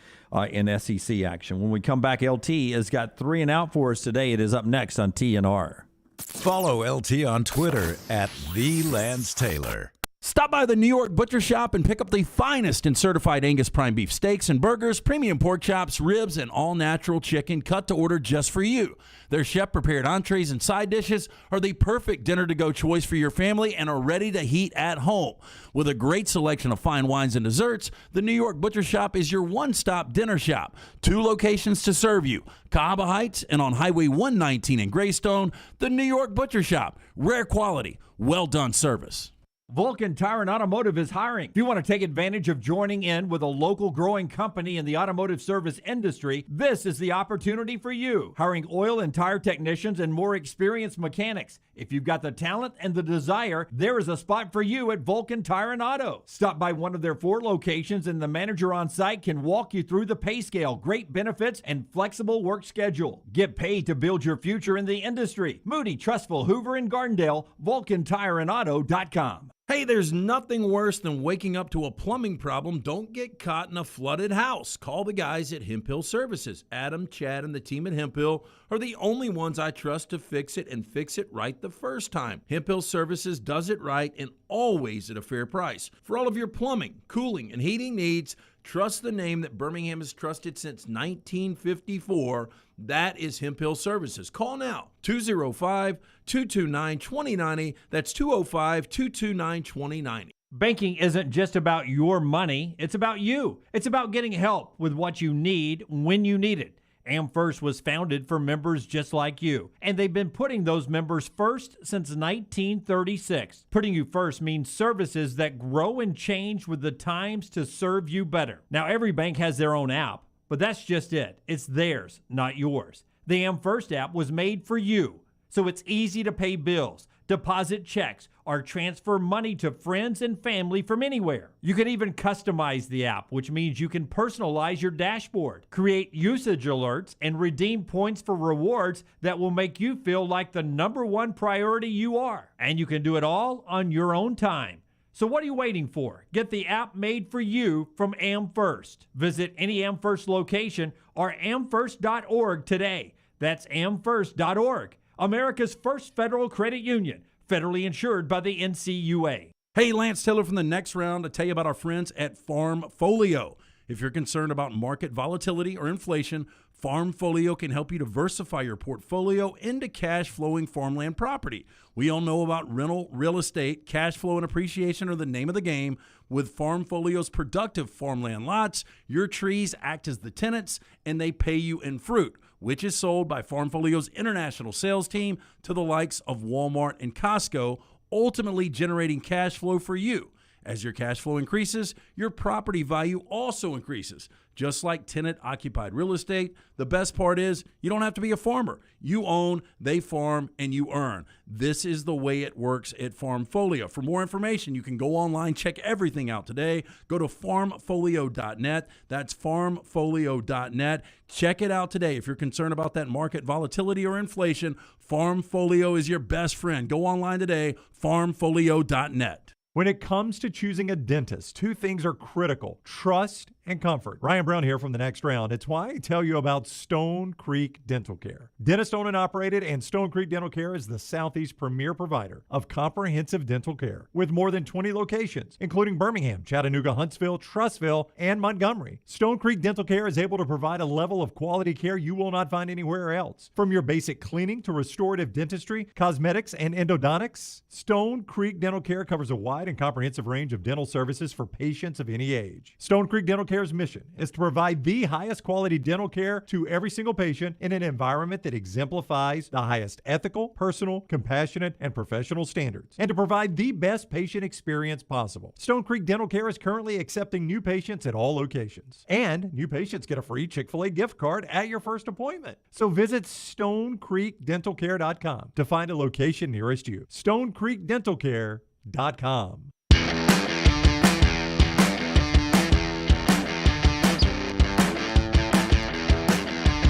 in SEC action. When we come back, LT has got 3 and out for us today. It is up next on TNR. Follow LT on Twitter at @TheLanceTaylor. Stop by the New York Butcher Shop and pick up the finest in certified Angus prime beef steaks and burgers, premium pork chops, ribs, and all-natural chicken cut to order just for you. Their chef-prepared entrees and side dishes are the perfect dinner-to-go choice for your family and are ready to heat at home. With a great selection of fine wines and desserts, the New York Butcher Shop is your one-stop dinner shop. 2 locations to serve you, Cahaba Heights and on Highway 119 in Greystone. The New York Butcher Shop, rare quality, well-done service. Vulcan Tire and Automotive is hiring. If you want to take advantage of joining in with a local growing company in the automotive service industry, this is the opportunity for you. Hiring oil and tire technicians and more experienced mechanics. If you've got the talent and the desire, there is a spot for you at Vulcan Tire and Auto. Stop by one of their 4 locations and the manager on site can walk you through the pay scale, great benefits, and flexible work schedule. Get paid to build your future in the industry. Moody, Trustful, Hoover, and Gardendale, VulcanTireandAuto.com. Hey, there's nothing worse than waking up to a plumbing problem. Don't get caught in a flooded house. Call the guys at Hemp Hill Services. Adam, Chad, and the team at Hemp Hill are the only ones I trust to fix it and fix it right the first time. Hemp Hill Services does it right and always at a fair price. For all of your plumbing, cooling, and heating needs, trust the name that Birmingham has trusted since 1954. That is Hemp Hill Services. Call now, 205-229-2090. That's 205-229-2090. Banking isn't just about your money. It's about you. It's about getting help with what you need when you need it. AmFirst was founded for members just like you, and they've been putting those members first since 1936. Putting you first means services that grow and change with the times to serve you better. Now, every bank has their own app, but that's just it. It's theirs, not yours. The AmFirst app was made for you. so it's easy to pay bills, deposit checks, or transfer money to friends and family from anywhere. You can even customize the app, which means you can personalize your dashboard, create usage alerts, and redeem points for rewards that will make you feel like the number one priority you are. And you can do it all on your own time. So what are you waiting for? Get the app made for you from AmFirst. Visit any AmFirst location or amfirst.org today. That's amfirst.org, America's first federal credit union, federally insured by the NCUA. Hey, Lance Taylor from the Next Round to tell you about our friends at Farmfolio. If you're concerned about market volatility or inflation, Farmfolio can help you diversify your portfolio into cash-flowing farmland property. We all know about rental real estate. Cash flow and appreciation are the name of the game. With Farmfolio's productive farmland lots, your trees act as the tenants, and they pay you in fruit, which is sold by Farmfolio's international sales team to the likes of Walmart and Costco, ultimately generating cash flow for you. As your cash flow increases, your property value also increases. Just like tenant-occupied real estate, the best part is you don't have to be a farmer. You own, they farm, and you earn. This is the way it works at Farmfolio. For more information, you can go online, check everything out today. Go to farmfolio.net. That's farmfolio.net. Check it out today. If you're concerned about that market volatility or inflation, Farmfolio is your best friend. Go online today, farmfolio.net. When it comes to choosing a dentist, two things are critical: trust and comfort. Ryan Brown here from The Next Round. It's why I tell you about Stone Creek Dental Care. Dentist owned and operated, and Stone Creek Dental Care is the Southeast premier provider of comprehensive dental care with more than 20 locations, including Birmingham, Chattanooga, Huntsville, Trussville, and Montgomery. Stone Creek Dental Care is able to provide a level of quality care you will not find anywhere else. From your basic cleaning to restorative dentistry, cosmetics, and endodontics, Stone Creek Dental Care covers a wide and comprehensive range of dental services for patients of any age. Stone Creek Dental Care's mission is to provide the highest quality dental care to every single patient in an environment that exemplifies the highest ethical, personal, compassionate, and professional standards, and to provide the best patient experience possible. Stone Creek Dental Care is currently accepting new patients at all locations, and new patients get a free Chick-fil-A gift card at your first appointment. So visit StoneCreekDentalCare.com to find a location nearest you. StoneCreekDentalCare.com.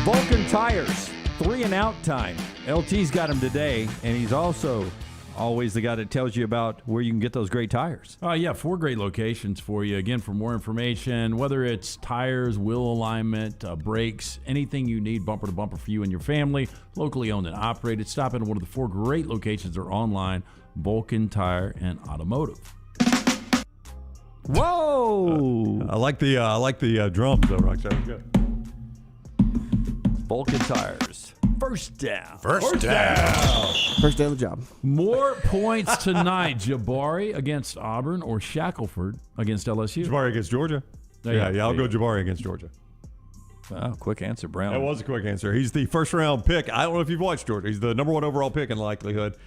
Vulcan Tires, 3 and out time. LT's got him today, and he's also always the guy that tells you about where you can get those great tires. Yeah, 4 great locations for you. Again, for more information, whether it's tires, wheel alignment, brakes, anything you need bumper to bumper for you and your family, locally owned and operated, stop in one of the 4 great locations or online, Vulcan Tire and Automotive. Whoa! I like the drums though, Rox. That was good. Vulcan Tires. First down. First down. First day of the job. More points tonight. Jabari against Auburn or Shackelford against LSU? Jabari against Georgia. Yeah, I'll go Jabari against Georgia. Wow, quick answer, Brown. That was a quick answer. He's the first round pick. I don't know if you've watched Georgia. He's the number 1 overall pick in likelihood.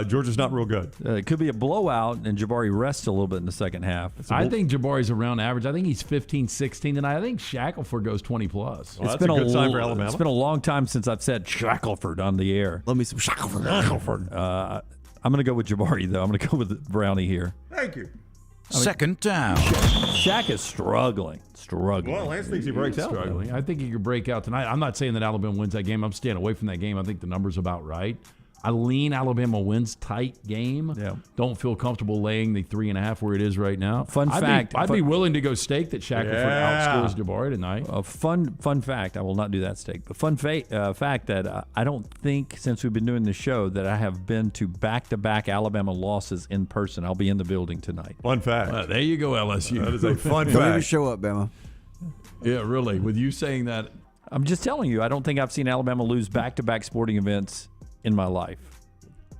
Georgia's not real good. It could be a blowout, and Jabari rests a little bit in the second half. I think Jabari's around average. I think he's 15, 16 tonight. I think Shackelford goes 20+. Well, that's a good sign for Alabama. It's been a long time since I've said Shackelford on the air. Love me some Shackelford. I'm going to go with Jabari, though. I'm going to go with Brownie here. Thank you. Second down. Shaq is struggling. Well, Lance thinks he breaks out. Struggling. I think he could break out tonight. I'm not saying that Alabama wins that game. I'm staying away from that game. I think the number's about right. I lean Alabama wins tight game. Yeah. Don't feel comfortable laying the 3.5 where it is right now. I'd be willing to go stake that Shackelford outscores Jabari tonight. Fun fact. I will not do that stake. But fun fact that I don't think since we've been doing the show that I have been to back-to-back Alabama losses in person. I'll be in the building tonight. Fun fact. There you go, LSU. That is a fun Don't even fact. show up, Bama. Yeah, really. With you saying that. I'm just telling you, I don't think I've seen Alabama lose back-to-back sporting events in my life.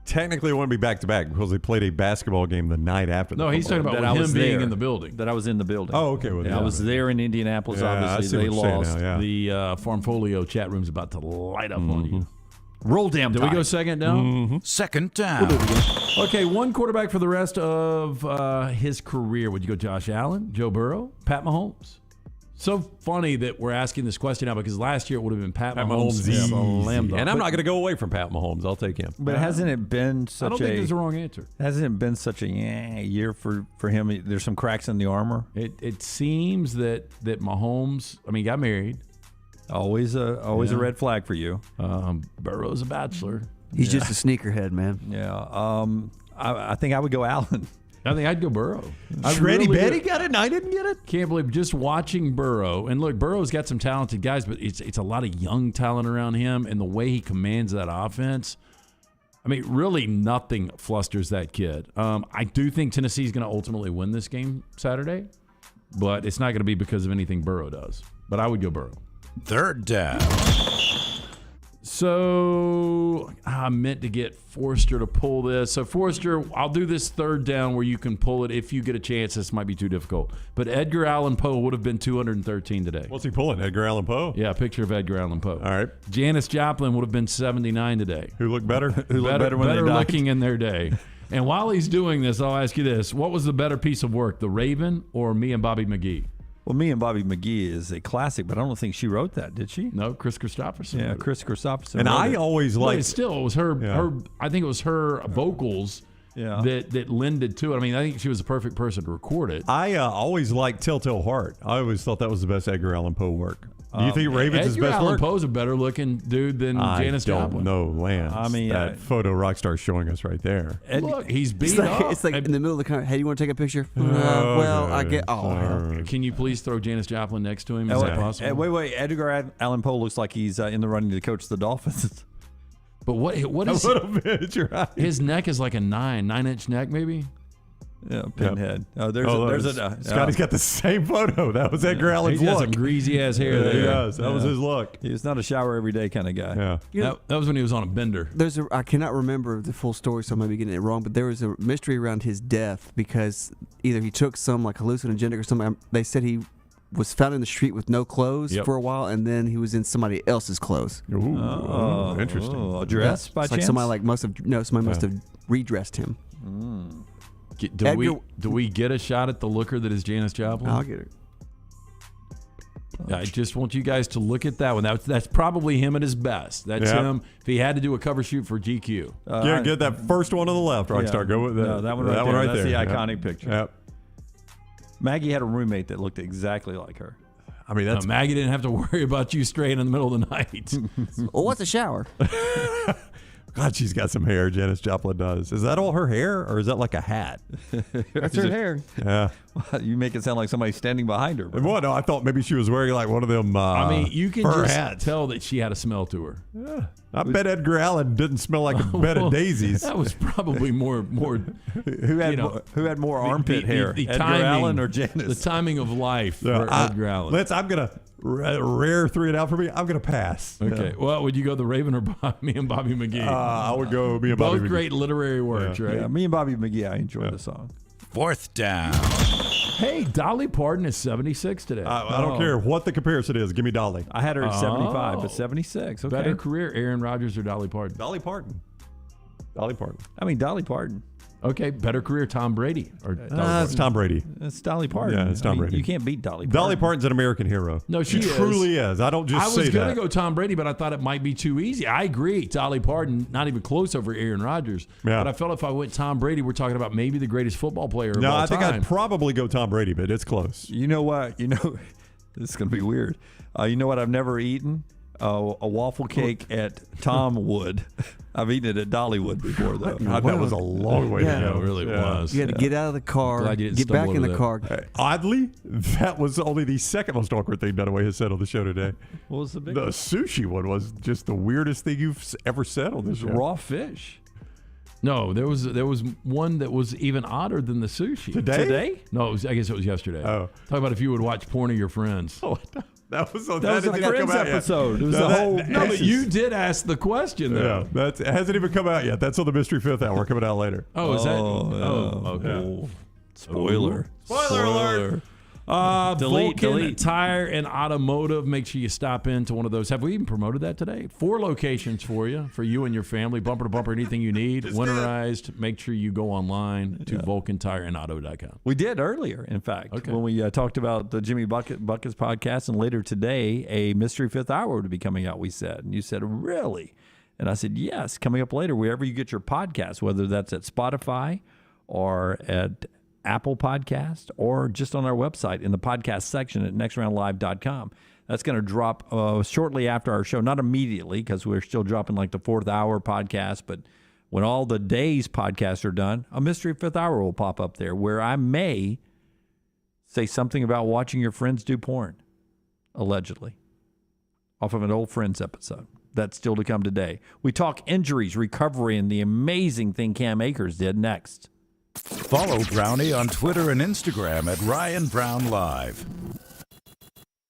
Technically, it wouldn't be back-to-back because they played a basketball game the night after. No, he's talking about that him being in the building. That I was in the building. Oh, okay. Well, I was there in Indianapolis, obviously. They lost. Now, The Farmfolio chat room's about to light up on you. Roll damn Did tide. we go second down? Mm-hmm. Second down. Okay, one quarterback for the rest of his career. Would you go Josh Allen, Joe Burrow, Pat Mahomes? So funny that we're asking this question now because last year it would have been Pat Mahomes. Easy. And I'm not going to go away from Pat Mahomes. I'll take him. But hasn't it been such I don't think there's a wrong answer. Hasn't it been such a year for him? There's some cracks in the armor. It seems that Mahomes, I mean, got married. Always a red flag for you. Burrow's a bachelor. He's just a sneakerhead, man. Yeah. I think I would go Allen. I think I'd go Burrow. Shreddy Betty got it and I didn't get it? Can't believe just watching Burrow. And look, Burrow's got some talented guys, but it's a lot of young talent around him. And the way he commands that offense, I mean, really nothing flusters that kid. I do think Tennessee's going to ultimately win this game Saturday, but it's not going to be because of anything Burrow does. But I would go Burrow. Third down. So I meant to get Forrester to pull this. So Forrester, I'll do this third down where you can pull it if you get a chance. This might be too difficult. But Edgar Allan Poe would have been 213 today. What's he pulling? Edgar Allan Poe? Yeah, a picture of Edgar Allan Poe. All right. Janis Joplin would have been 79 today. Who looked better? Who looked better when they died? Looking in their day. And while he's doing this, I'll ask you this. What was the better piece of work, The Raven or Me and Bobby McGee? Well, Me and Bobby McGee is a classic, but I don't think she wrote that, did she? No, Chris Christopherson. Yeah, Chris Christopherson. And I always liked. But still, it was her. I think it was her vocals that lended to it. I mean, I think she was the perfect person to record it. I always liked Telltale Heart. I always thought that was the best Edgar Allan Poe work. Do you think Raven's his best Edgar Allan work? Poe's a better looking dude than Janis Joplin. No, Lance. I mean, that photo Rockstar's showing us right there. Look, he's beat up. It's like in the middle of the car. Hey, you want to take a picture? I get. Can you please throw Janis Joplin next to him? Is that possible? Wait. Edgar Allan Poe looks like he's in the running to coach the Dolphins. But what is a little bit? You're right. His neck is like a 9-inch neck, maybe. Yeah, pinhead. Scotty's got the same photo. That was Edgar Allan's He look. has some greasy ass hair there. He does. That was his look. He's not a shower every day kind of guy. Yeah. That was when he was on a bender. I cannot remember the full story, so I might be getting it wrong. But there was a mystery around his death because either he took some like hallucinogenic or something. They said he was found in the street with no clothes for a while, and then he was in somebody else's clothes. Ooh, interesting. A dress by chance? Like somebody must have redressed him. Do we get a shot at the looker that is Janis Joplin? I'll get it. I just want you guys to look at that one. That's probably him at his best. That's him. If he had to do a cover shoot for GQ. Get that first one on the left, Rockstar. Go with that. No, that one right there. That's the iconic picture. Yep. Maggie had a roommate that looked exactly like her. I mean, that's Maggie didn't have to worry about you straying in the middle of the night. Well, what's a shower? God, she's got some hair. Janis Joplin does. Is that all her hair, or is that like a hat? That's her hair. Yeah. You make it sound like somebody's standing behind her. Well, no, I thought maybe she was wearing like one of them. I mean, you can fur just hats. tell that she had a smell to her. Yeah. I bet Edgar Allan didn't smell like a bed of daisies. That was probably more. Who had more armpit hair? The Edgar timing, Allan or Janis? The timing of life for Edgar Allan. I'm gonna rare three it out for me. I'm gonna pass. Okay. Well, would you go the Raven or Me and Bobby McGee? I would go Me and Bobby. Both great literary works, right? Yeah, Me and Bobby McGee. I enjoy the song. Fourth down. Hey, Dolly Parton is 76 today. I don't care what the comparison is. Give me Dolly. I had her at 75, but 76. Okay. Better career, Aaron Rodgers or Dolly Parton? Dolly Parton. Dolly Parton. I mean, Dolly Parton. Okay, better career, Tom Brady or it's Tom Brady. It's Dolly Parton. Yeah, it's Tom Brady. You can't beat Dolly Parton. Dolly Parton's an American hero. No, she truly is. I don't just say that. I was going to go Tom Brady, but I thought it might be too easy. I agree. Dolly Parton, not even close over Aaron Rodgers. Yeah. But I felt if I went Tom Brady, we're talking about maybe the greatest football player of all No, time. I think I'd probably go Tom Brady, but it's close. You know what? This is going to be weird. You know what I've never eaten? A waffle cake at Tom Wood. I've eaten it at Dollywood before, though. God, that was a long way to go. It really was. You had to get out of the car, get back in the car. Oddly, that was only the second most awkward thing Dunaway has said on the show today. What was the big The sushi one was just the weirdest thing you've ever said on this show. Raw fish. No, there was one that was even odder than the sushi. Today? No, I guess it was yesterday. Oh. Talk about if you would watch porn of your friends. Oh, that was a Friends episode. It was No, but you did ask the question, though. Yeah, it hasn't even come out yet. That's on the Mystery Fifth Hour coming out later. Oh, is that? Oh, okay. Spoiler. Spoiler alert. Vulcan Tire and Automotive. Make sure you stop into one of those. Have we even promoted that today? 4 locations for you and your family. Bumper to bumper, anything you need. Winterized. Make sure you go online to VulcanTireandAuto.com. We did earlier, in fact, when we talked about the Jimmy Buckets podcast, and later today, a Mystery Fifth Hour would be coming out, we said. And you said, really? And I said, yes, coming up later, wherever you get your podcast, whether that's at Spotify or at Apple Podcast or just on our website in the podcast section at nextroundlive.com. That's going to drop shortly after our show, not immediately because we're still dropping like the 4th hour podcast, but when all the day's podcasts are done, a Mystery Fifth Hour will pop up there where I may say something about watching your friends do porn, allegedly, off of an old Friends episode. That's still to come today. We talk injuries, recovery, and the amazing thing Cam Akers did next. Follow Brownie on Twitter and Instagram at Ryan Brown Live.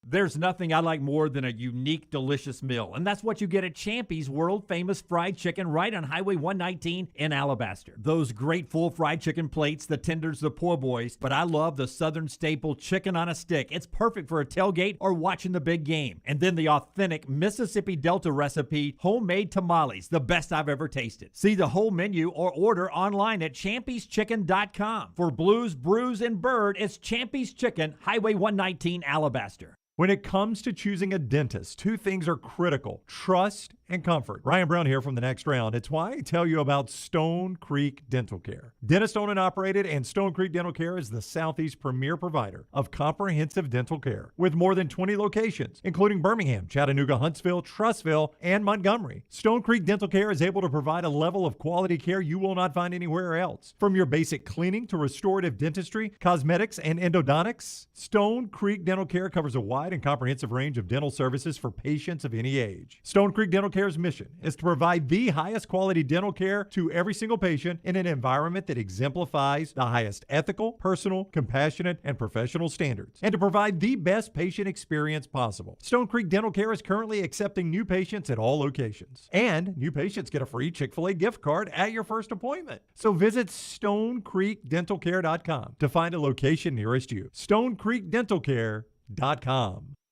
There's nothing I like more than a unique, delicious meal, and that's what you get at Champy's world-famous fried chicken right on Highway 119 in Alabaster. Those great full fried chicken plates, the tenders, the po' boys, but I love the Southern staple chicken on a stick. It's perfect for a tailgate or watching the big game. And then the authentic Mississippi Delta recipe, homemade tamales, the best I've ever tasted. See the whole menu or order online at champyschicken.com. For Blues, Brews, and Bird, it's Champy's Chicken, Highway 119, Alabaster. When it comes to choosing a dentist, 2 things are critical: trust and comfort. Ryan Brown here from The Next Round. It's why I tell you about Stone Creek Dental Care. Dentist owned and operated, and Stone Creek Dental Care is the Southeast's premier provider of comprehensive dental care with more than 20 locations, including Birmingham, Chattanooga, Huntsville, Trussville, and Montgomery. Stone Creek Dental Care is able to provide a level of quality care you will not find anywhere else. From your basic cleaning to restorative dentistry, cosmetics, and endodontics, Stone Creek Dental Care covers a wide and comprehensive range of dental services for patients of any age. Stone Creek Dental Care's mission is to provide the highest quality dental care to every single patient in an environment that exemplifies the highest ethical, personal, compassionate, and professional standards, and to provide the best patient experience possible. Stone Creek Dental Care is currently accepting new patients at all locations, and new patients get a free Chick-fil-A gift card at your first appointment. So visit StoneCreekDentalCare.com to find a location nearest you. StoneCreekDentalCare.com.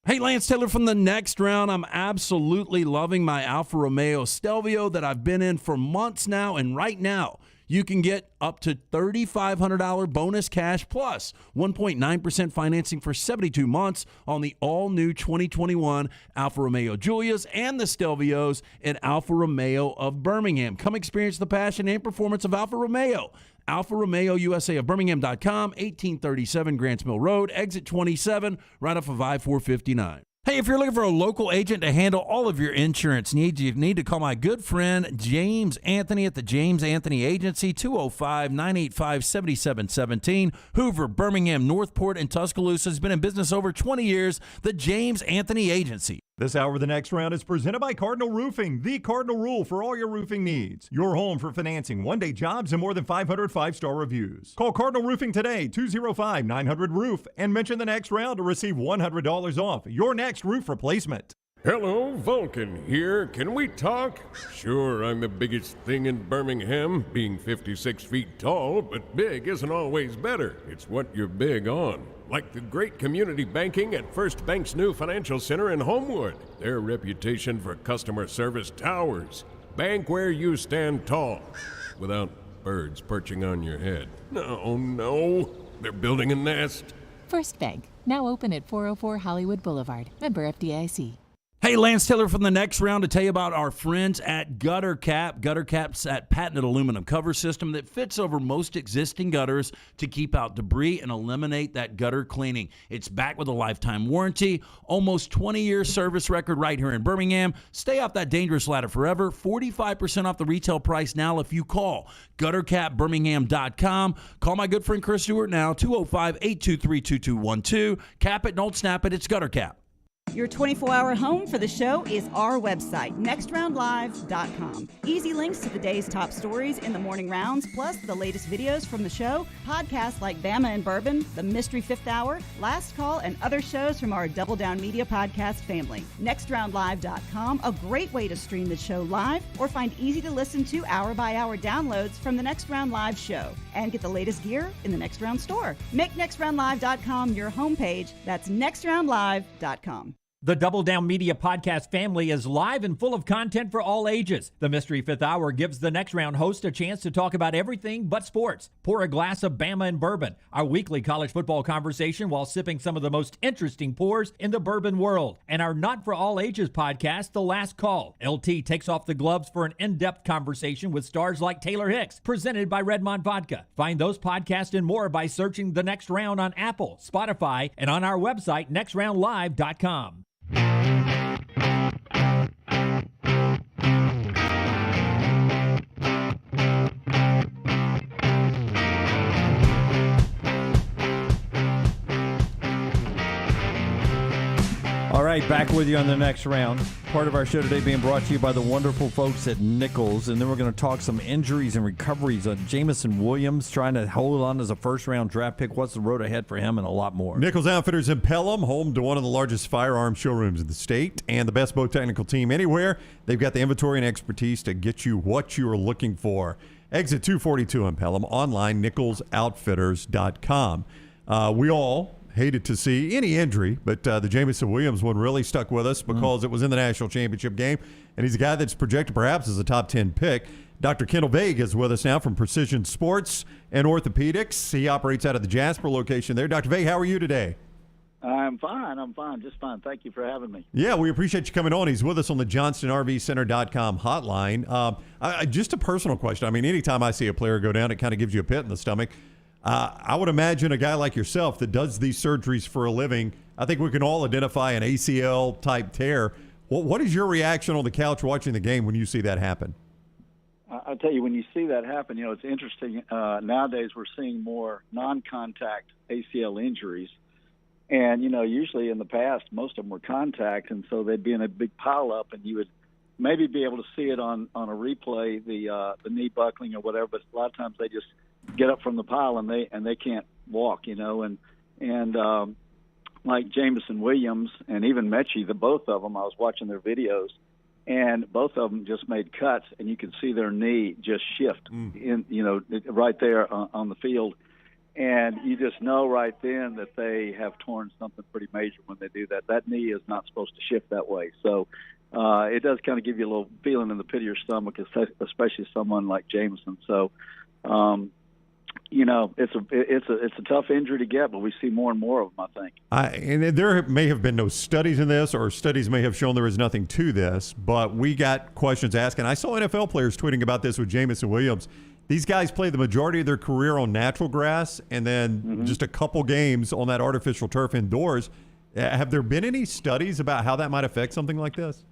Hey, Lance Taylor from The Next Round. I'm absolutely loving my Alfa Romeo Stelvio that I've been in for months now, and right now you can get up to $3,500 bonus cash plus 1.9% financing for 72 months on the all-new 2021 Alfa Romeo Giulias and the Stelvios at Alfa Romeo of Birmingham. Come experience the passion and performance of Alfa Romeo. Alfa Romeo USA of Birmingham.com, 1837 Grants Mill Road, exit 27, right off of I-459. Hey, if you're looking for a local agent to handle all of your insurance needs, you need to call my good friend James Anthony at the James Anthony Agency, 205-985-7717. Hoover, Birmingham, Northport, and Tuscaloosa has been in business over 20 years. The James Anthony Agency. This hour of The Next Round is presented by Cardinal Roofing, the Cardinal rule for all your roofing needs. Your home for financing, one-day jobs, and more than 500 five-star reviews. Call Cardinal Roofing today, 205-900-ROOF, and mention The Next Round to receive $100 off your next roof replacement. Hello, Vulcan here. Can we talk? Sure, I'm the biggest thing in Birmingham, being 56 feet tall, but big isn't always better. It's what you're big on. Like the great community banking at First Bank's new financial center in Homewood. Their reputation for customer service towers. Bank where you stand tall, without birds perching on your head. No, they're building a nest. First Bank, now open at 404 Hollywood Boulevard. Member FDIC. Hey, Lance Taylor from The Next Round to tell you about our friends at Gutter Cap. Gutter Cap's that patented aluminum cover system that fits over most existing gutters to keep out debris and eliminate that gutter cleaning. It's backed with a lifetime warranty, almost 20-year service record right here in Birmingham. Stay off that dangerous ladder forever. 45% off the retail price now if you call guttercapbirmingham.com. Call my good friend Chris Stewart now, 205-823-2212. Cap it, don't snap it. It's Gutter Cap. Your 24-hour home for the show is our website, nextroundlive.com. Easy links to the day's top stories in the morning rounds, plus the latest videos from the show, podcasts like Bama and Bourbon, The Mystery Fifth Hour, Last Call, and other shows from our Double Down Media podcast family. Nextroundlive.com, a great way to stream the show live or find easy-to-listen to hour-by-hour downloads from the Next Round Live show. And get the latest gear in the Next Round store. Make nextroundlive.com your homepage. That's nextroundlive.com. The Double Down Media podcast family is live and full of content for all ages. The Mystery Fifth Hour gives the Next Round host a chance to talk about everything but sports. Pour a glass of Bama and Bourbon, our weekly college football conversation while sipping some of the most interesting pours in the bourbon world. And our Not For All Ages podcast, The Last Call. LT takes off the gloves for an in-depth conversation with stars like Taylor Hicks, presented by Redmond Vodka. Find those podcasts and more by searching The Next Round on Apple, Spotify, and on our website, nextroundlive.com. All right, back with you on the Next Round. Part of our show today being brought to you by the wonderful folks at Nichols. And then we're going to talk some injuries and recoveries on Jamison Williams trying to hold on as a first-round draft pick. What's the road ahead for him and a lot more. Nichols Outfitters in Pelham, home to one of the largest firearm showrooms in the state and the best boat technical team anywhere. They've got the inventory and expertise to get you what you are looking for. Exit 242 in Pelham, online, nicholsoutfitters.com. We all hated to see any injury, but the Jamison Williams one really stuck with us because it was in the national championship game, and he's a guy that's projected perhaps as a top 10 pick. Dr. Kendall Vague is with us now from Precision Sports and Orthopedics. He operates out of the Jasper location there. Dr. Vague, how are you today? I'm fine. Just fine. Thank you for having me. Yeah, we appreciate you coming on. He's with us on the JohnstonRVCenter.com hotline. Just a personal question. I mean, anytime I see a player go down, it kind of gives you a pit in the stomach. I would imagine a guy like yourself that does these surgeries for a living, I think we can all identify an ACL-type tear. What is your reaction on the couch watching the game when you see that happen? I'll tell you, when you see that happen, it's interesting. Nowadays we're seeing more non-contact ACL injuries. And, usually in the past, most of them were contact, and so they'd be in a big pileup, and you would maybe be able to see it on a replay, the knee buckling or whatever, but a lot of times they just get up from the pile and they can't walk, and like Jamison Williams and even Mechie, the both of them, I was watching their videos, and both of them just made cuts, and you could see their knee just shift right there on the field, and you just know right then that they have torn something pretty major when they do that. That knee is not supposed to shift that way, so it does kind of give you a little feeling in the pit of your stomach, especially someone like Jamison. So. It's a tough injury to get, but we see more and more of them, I think. And there may have been no studies in this, or studies may have shown there is nothing to this, but we got questions asking. I saw NFL players tweeting about this with Jamison Williams. These guys play the majority of their career on natural grass and then just a couple games on that artificial turf indoors. Have there been any studies about how that might affect something like this?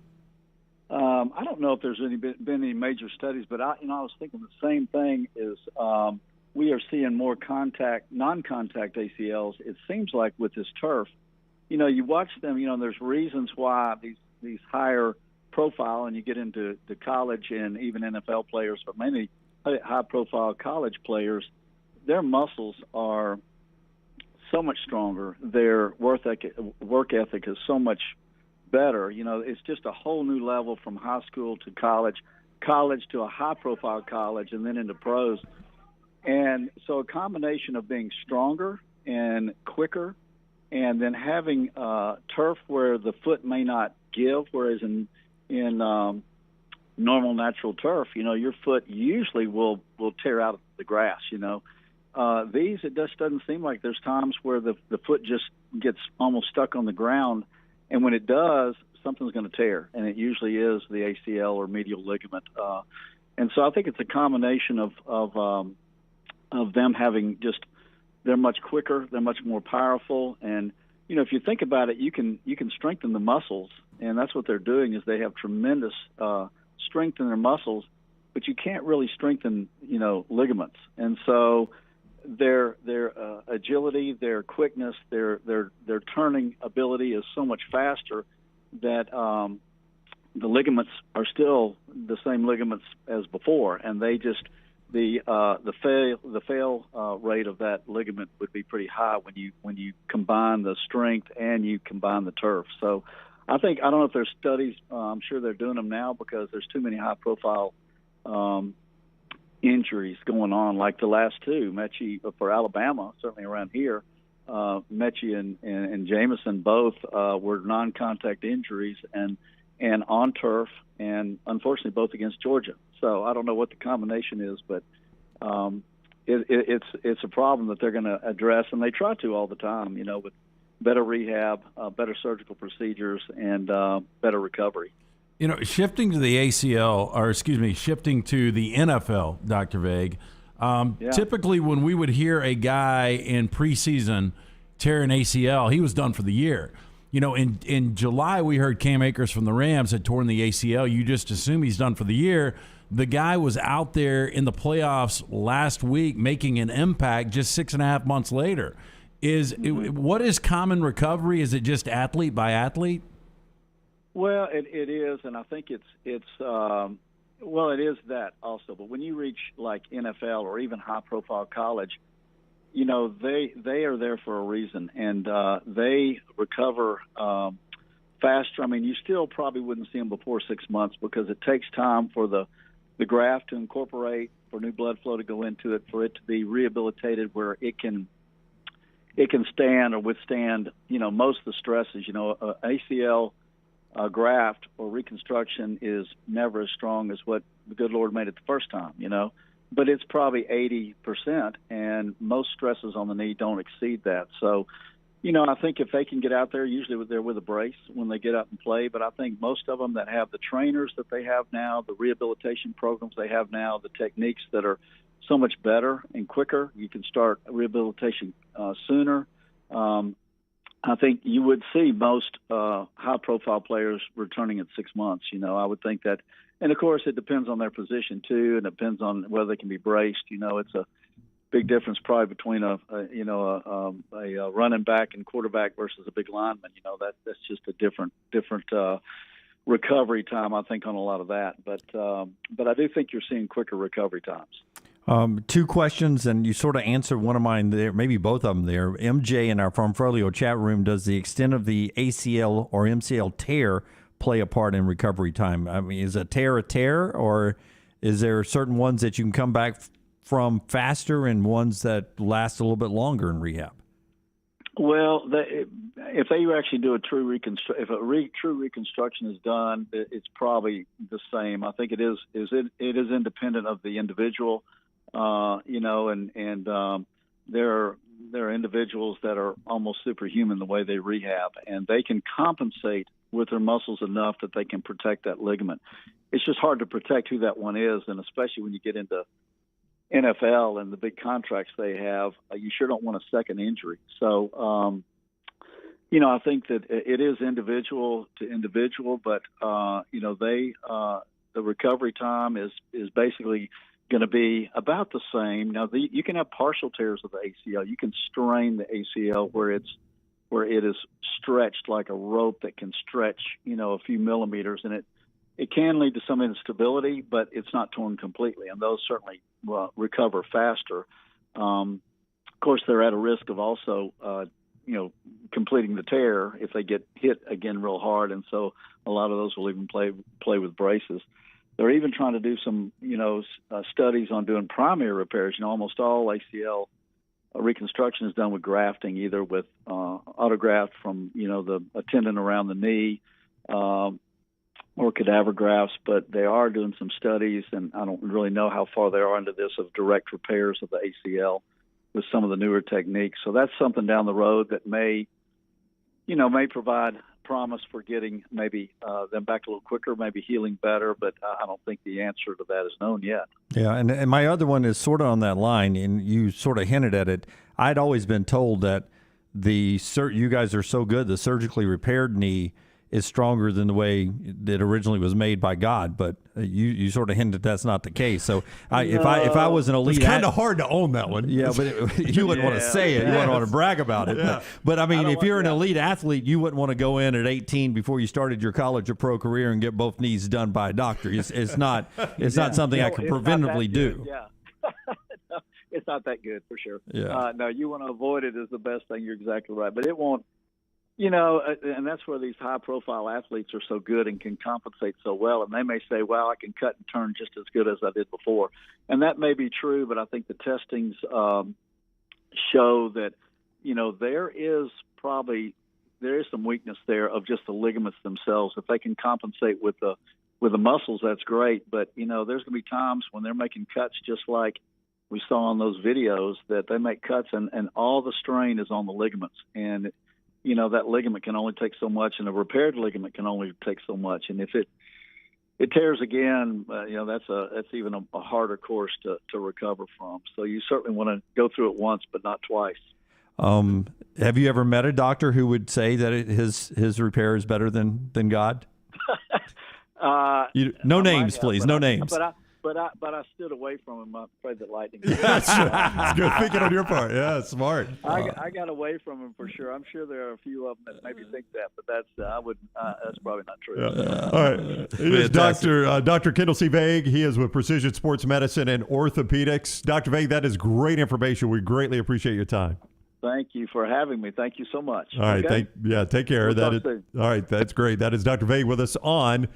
I don't know if there's been any major studies, but I was thinking the same thing. Is we are seeing more non-contact ACLs. It seems like with this turf, you watch them. There's reasons why these higher profile, and you get into the college and even NFL players, but mainly high-profile college players, their muscles are so much stronger. Their work ethic is so much better. It's just a whole new level from high school to college to a high-profile college, and then into pros. And so a combination of being stronger and quicker, and then having turf where the foot may not give, whereas in normal natural turf, your foot usually will tear out of the grass. These, it just doesn't seem like there's times where the foot just gets almost stuck on the ground. And when it does, something's going to tear, and it usually is the ACL or medial ligament. And so I think it's a combination of them having they're much quicker, they're much more powerful, and if you think about it, you can strengthen the muscles, and that's what they're doing. Is they have tremendous strength in their muscles, but you can't really strengthen ligaments, and so their agility, their quickness, their turning ability is so much faster that the ligaments are still the same ligaments as before, and they just the fail rate of that ligament would be pretty high when you combine the strength and you combine the turf. So I don't know if there's studies. I'm sure they're doing them now because there's too many high profile injuries going on, like the last two. Mechie for Alabama, certainly around here, Mechie and Jamison both were non-contact injuries and on turf, and unfortunately both against Georgia. So I don't know what the combination is, but it's a problem that they're going to address, and they try to all the time, with better rehab, better surgical procedures, and better recovery. Shifting to the shifting to the NFL, Dr. Vague, typically when we would hear a guy in preseason tear an ACL, he was done for the year. In July, we heard Cam Akers from the Rams had torn the ACL. You just assume he's done for the year. The guy was out there in the playoffs last week making an impact just 6.5 months later. What is common recovery? Is it just athlete by athlete? Well, it is, and I think it is that also. But when you reach like NFL or even high-profile college, they are there for a reason, and they recover faster. I mean, you still probably wouldn't see them before 6 months because it takes time for the graft to incorporate, for new blood flow to go into it, for it to be rehabilitated where it can stand or withstand, most of the stresses. ACL graft or reconstruction is never as strong as what the good Lord made it the first time, but it's probably 80%, and most stresses on the knee don't exceed that. So, I think if they can get out there, usually they're with a brace when they get up and play, but I think most of them that have the trainers that they have now, the rehabilitation programs they have now, the techniques that are so much better and quicker, you can start rehabilitation sooner. I think you would see most high-profile players returning at 6 months. I would think that, and of course, it depends on their position too, and it depends on whether they can be braced. It's a big difference probably between a running back and quarterback versus a big lineman. That's just a different recovery time, I think, on a lot of that. But I do think you're seeing quicker recovery times. Two questions, and you sort of answered one of mine there, maybe both of them there. MJ in our Farmfolio chat room, does the extent of the ACL or MCL tear play a part in recovery time? I mean, is a tear, or is there certain ones that you can come back from faster and ones that last a little bit longer in rehab? Well, if they actually do a true reconstruction, if a true reconstruction is done, it's probably the same. I think it is independent of the individual. There are individuals that are almost superhuman the way they rehab, and they can compensate with their muscles enough that they can protect that ligament. It's just hard to protect who that one is, and especially when you get into NFL and the big contracts they have, you sure don't want a second injury. So, I think that it is individual to individual, but the recovery time is basically going to be about the same. Now, you can have partial tears of the ACL. You can strain the ACL where it is stretched like a rope that can stretch, a few millimeters, and it can lead to some instability, but it's not torn completely, and those certainly recover faster. Of course, they're at a risk of also, completing the tear if they get hit again real hard, and so a lot of those will even play with braces. They're even trying to do some, studies on doing primary repairs. Almost all ACL reconstruction is done with grafting, either with autograft from, a tendon around the knee, or cadaver grafts, but they are doing some studies, and I don't really know how far they are into this, of direct repairs of the ACL with some of the newer techniques. So that's something down the road that may provide promise for getting maybe them back a little quicker, maybe healing better, but I don't think the answer to that is known yet. Yeah, and my other one is sort of on that line, and you sort of hinted at it. I'd always been told that you guys are so good, the surgically repaired knee is stronger than the way that originally was made by God, but you sort of hinted that's not the case. So if I was an elite, it's kind of hard to own that one. Yeah, but you wouldn't want to say it. You wouldn't want to brag about it. Yeah. But I mean, if you're an elite athlete, you wouldn't want to go in at 18 before you started your college or pro career and get both knees done by a doctor. It's not something I can preventively do. Yeah. It's not that good for sure. Yeah. No, you want to avoid it is the best thing. You're exactly right. But it won't, and that's where these high-profile athletes are so good and can compensate so well. And they may say, well, I can cut and turn just as good as I did before. And that may be true, but I think the testings show that, there is some weakness there of just the ligaments themselves. If they can compensate with the muscles, that's great. But, there's going to be times when they're making cuts just like we saw on those videos that they make cuts and all the strain is on the ligaments. And, that ligament can only take so much, and a repaired ligament can only take so much. And if it tears again, that's even a harder course to recover from. So you certainly want to go through it once, but not twice. Have you ever met a doctor who would say that his repair is better than God? No names, please. No names. But I stood away from him. I'm afraid that lightning. That's good thinking on your part. Yeah, smart. I got away from him for sure. I'm sure there are a few of them that maybe think that, but that's probably not true. Yeah. All right. It is Dr. Kendall C. Vague. He is with Precision Sports Medicine and Orthopedics. Dr. Vague, that is great information. We greatly appreciate your time. Thank you for having me. Thank you so much. All right. Okay? Take care. We'll talk soon. All right. That's great. That is Dr. Vague with us on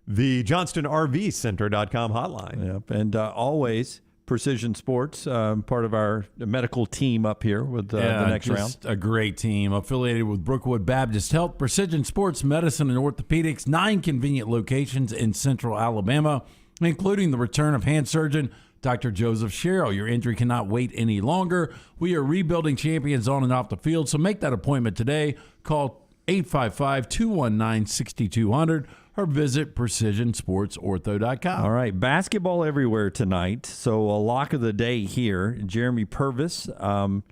the JohnstonRVCenter.com hotline. Yep. And always Precision Sports, part of our medical team up here with the next round. A great team affiliated with Brookwood Baptist Health, Precision Sports Medicine and Orthopedics, 9 convenient locations in central Alabama, including the return of hand surgeon Dr. Joseph Sherrill. Your injury cannot wait any longer. We are rebuilding champions on and off the field, so make that appointment today. Call 855-219-6200 or visit precisionsportsortho.com. All right, basketball everywhere tonight. So a lock of the day here. Jeremy Purvis, a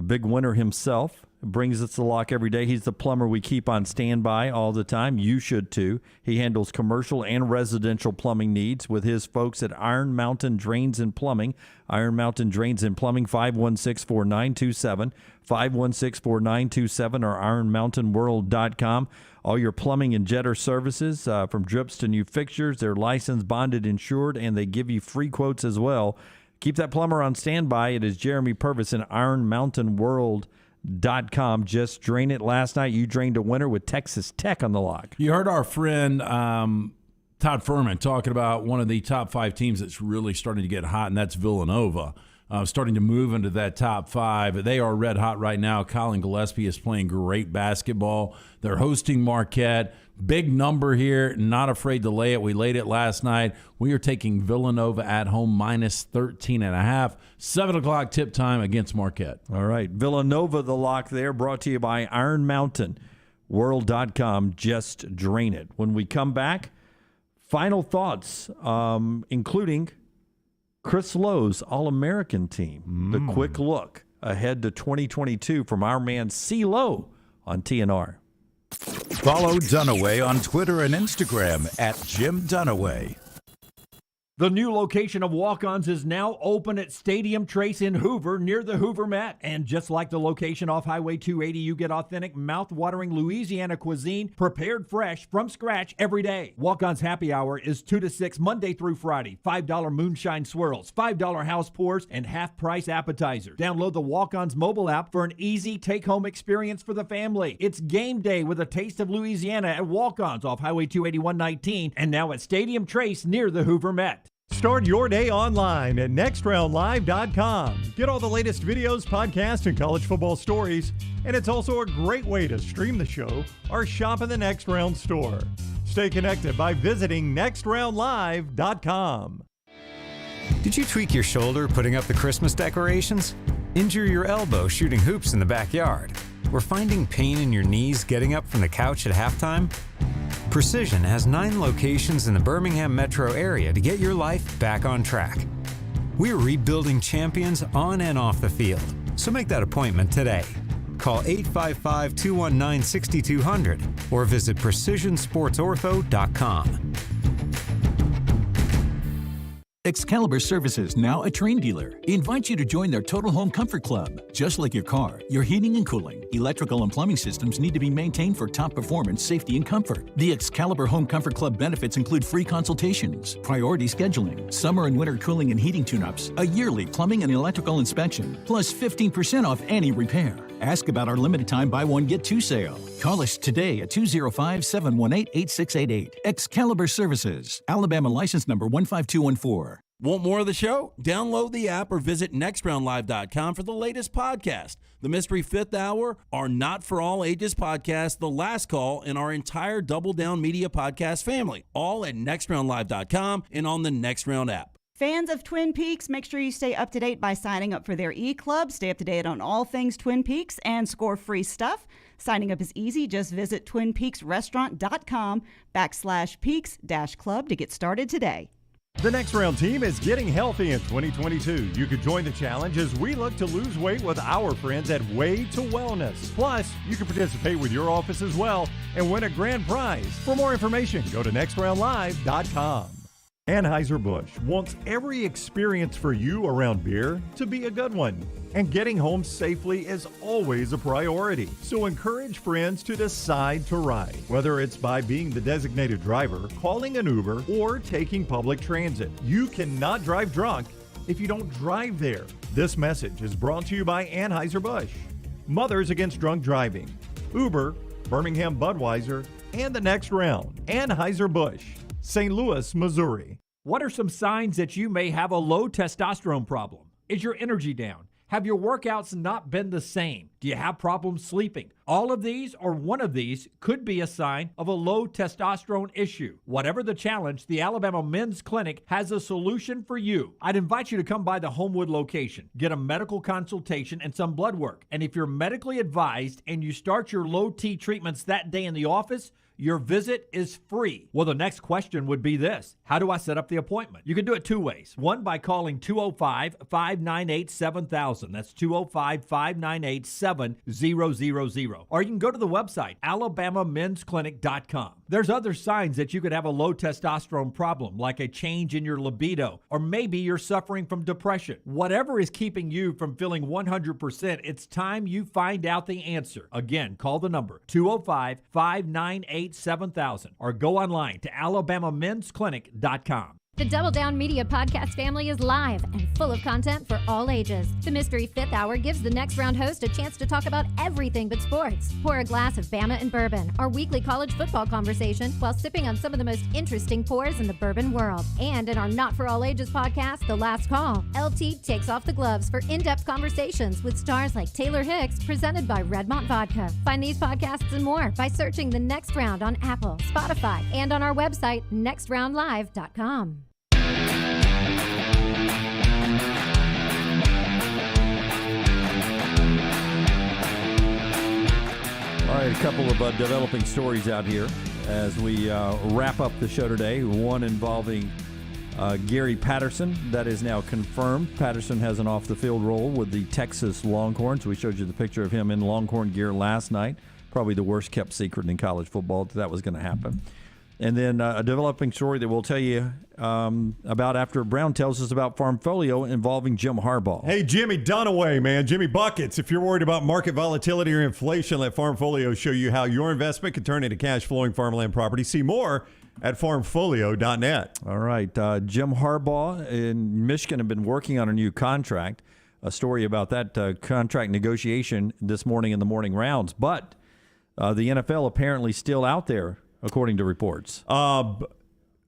big winner himself, brings us the lock every day. He's the plumber we keep on standby all the time. You should too. He handles commercial and residential plumbing needs with his folks at Iron Mountain Drains and Plumbing. Iron Mountain Drains and Plumbing, 516-4927, 516-4927, or ironmountainworld.com. All your plumbing and jetter services, from drips to new fixtures. They're licensed, bonded, insured, and they give you free quotes as well. Keep that plumber on standby. It is Jeremy Purvis and ironmountainworld.com. Just drain it last night. You drained a winner with Texas Tech on the lock. You heard our friend Todd Fuhrman talking about one of the top 5 teams that's really starting to get hot, and that's Villanova. Starting to move into that top 5. They are red hot right now. Colin Gillespie is playing great basketball. They're hosting Marquette. Big number here. Not afraid to lay it. We laid it last night. We are taking Villanova at home minus 13.5. 7 o'clock tip time against Marquette. All right. Villanova, the lock there, brought to you by ironmountainworld.com. Just drain it. When we come back, final thoughts, including Chris Lowe's All-American team. The quick look ahead to 2022 from our man C. Lowe on TNR. Follow Dunaway on Twitter and Instagram at Jim Dunaway. The new location of Walk-Ons is now open at Stadium Trace in Hoover near the Hoover Met. And just like the location off Highway 280, you get authentic, mouth-watering Louisiana cuisine prepared fresh from scratch every day. Walk-Ons Happy Hour is 2 to 6 Monday through Friday. $5 moonshine swirls, $5 house pours, and half-price appetizers. Download the Walk-Ons mobile app for an easy take-home experience for the family. It's game day with a taste of Louisiana at Walk-Ons off Highway 281-19 and now at Stadium Trace near the Hoover Met. Start your day online at nextroundlive.com. Get all the latest videos, podcasts, and college football stories. And it's also a great way to stream the show or shop in the Next Round store. Stay connected by visiting nextroundlive.com. Did you tweak your shoulder putting up the Christmas decorations? Injure your elbow shooting hoops in the backyard? Or finding pain in your knees getting up from the couch at halftime? Precision has 9 locations in the Birmingham metro area to get your life back on track. We're rebuilding champions on and off the field, so make that appointment today. Call 855-219-6200 or visit precisionsportsortho.com. Excalibur Services, now a Train dealer, invites you to join their Total Home Comfort Club. Just like your car, your heating and cooling, electrical and plumbing systems need to be maintained for top performance, safety, and comfort. The Excalibur Home Comfort Club benefits include free consultations, priority scheduling, summer and winter cooling and heating tune-ups, a yearly plumbing and electrical inspection, plus 15% off any repair. Ask about our limited time buy one, get two sale. Call us today at 205-718-8688. Excalibur Services, Alabama license number 15214. Want more of the show? Download the app or visit nextroundlive.com for the latest podcast. The Mystery Fifth Hour, our Not For All Ages podcast, The Last Call, and our entire Double Down Media podcast family. All at nextroundlive.com and on the Next Round app. Fans of Twin Peaks, make sure you stay up to date by signing up for their e-club. Stay up to date on all things Twin Peaks and score free stuff. Signing up is easy. Just visit twinpeaksrestaurant.com/peaks-club to get started today. The Next Round team is getting healthy in 2022. You could join the challenge as we look to lose weight with our friends at Way to Wellness. Plus, you can participate with your office as well and win a grand prize. For more information, go to nextroundlive.com. Anheuser-Busch wants every experience for you around beer to be a good one. And getting home safely is always a priority. So encourage friends to decide to ride, whether it's by being the designated driver, calling an Uber, or taking public transit. You cannot drive drunk if you don't drive there. This message is brought to you by Anheuser-Busch, Mothers Against Drunk Driving, Uber, Birmingham Budweiser, and the Next Round. Anheuser-Busch, St. Louis, Missouri. What are some signs that you may have a low testosterone problem? Is your energy down? Have your workouts not been the same? Do you have problems sleeping? All of these or one of these could be a sign of a low testosterone issue. Whatever the challenge, the Alabama Men's Clinic has a solution for you. I'd invite you to come by the Homewood location, get a medical consultation and some blood work. And if you're medically advised and you start your low T treatments that day in the office, your visit is free. Well, the next question would be this: how do I set up the appointment? You can do it two ways. One, by calling 205-598-7000. That's 205-598-7000. Or you can go to the website, alabamamensclinic.com. There's other signs that you could have a low testosterone problem, like a change in your libido, or maybe you're suffering from depression. Whatever is keeping you from feeling 100%, it's time you find out the answer. Again, call the number 205-598-7000 or go online to alabamamensclinic.com. The Double Down Media podcast family is live and full of content for all ages. The Mystery Fifth Hour gives the Next Round host a chance to talk about everything but sports. Pour a glass of Bama and Bourbon, our weekly college football conversation, while sipping on some of the most interesting pours in the bourbon world. And in our Not For All Ages podcast, The Last Call, LT takes off the gloves for in-depth conversations with stars like Taylor Hicks, presented by Redmont Vodka. Find these podcasts and more by searching The Next Round on Apple, Spotify, and on our website, nextroundlive.com. All right, a couple of developing stories out here as we wrap up the show today. One involving Gary Patterson. That is now confirmed. Patterson has an off-the-field role with the Texas Longhorns. We showed you the picture of him in Longhorn gear last night. Probably the worst-kept secret in college football that was going to happen. And then a developing story that we'll tell you about after Brown tells us about Farmfolio involving Jim Harbaugh. Hey, Jimmy Dunaway, man. Jimmy Buckets. If you're worried about market volatility or inflation, let Farmfolio show you how your investment can turn into cash-flowing farmland property. See more at farmfolio.net. All right. Jim Harbaugh in Michigan have been working on a new contract. A story about that contract negotiation this morning in the morning rounds. But the NFL apparently still out there, according to reports.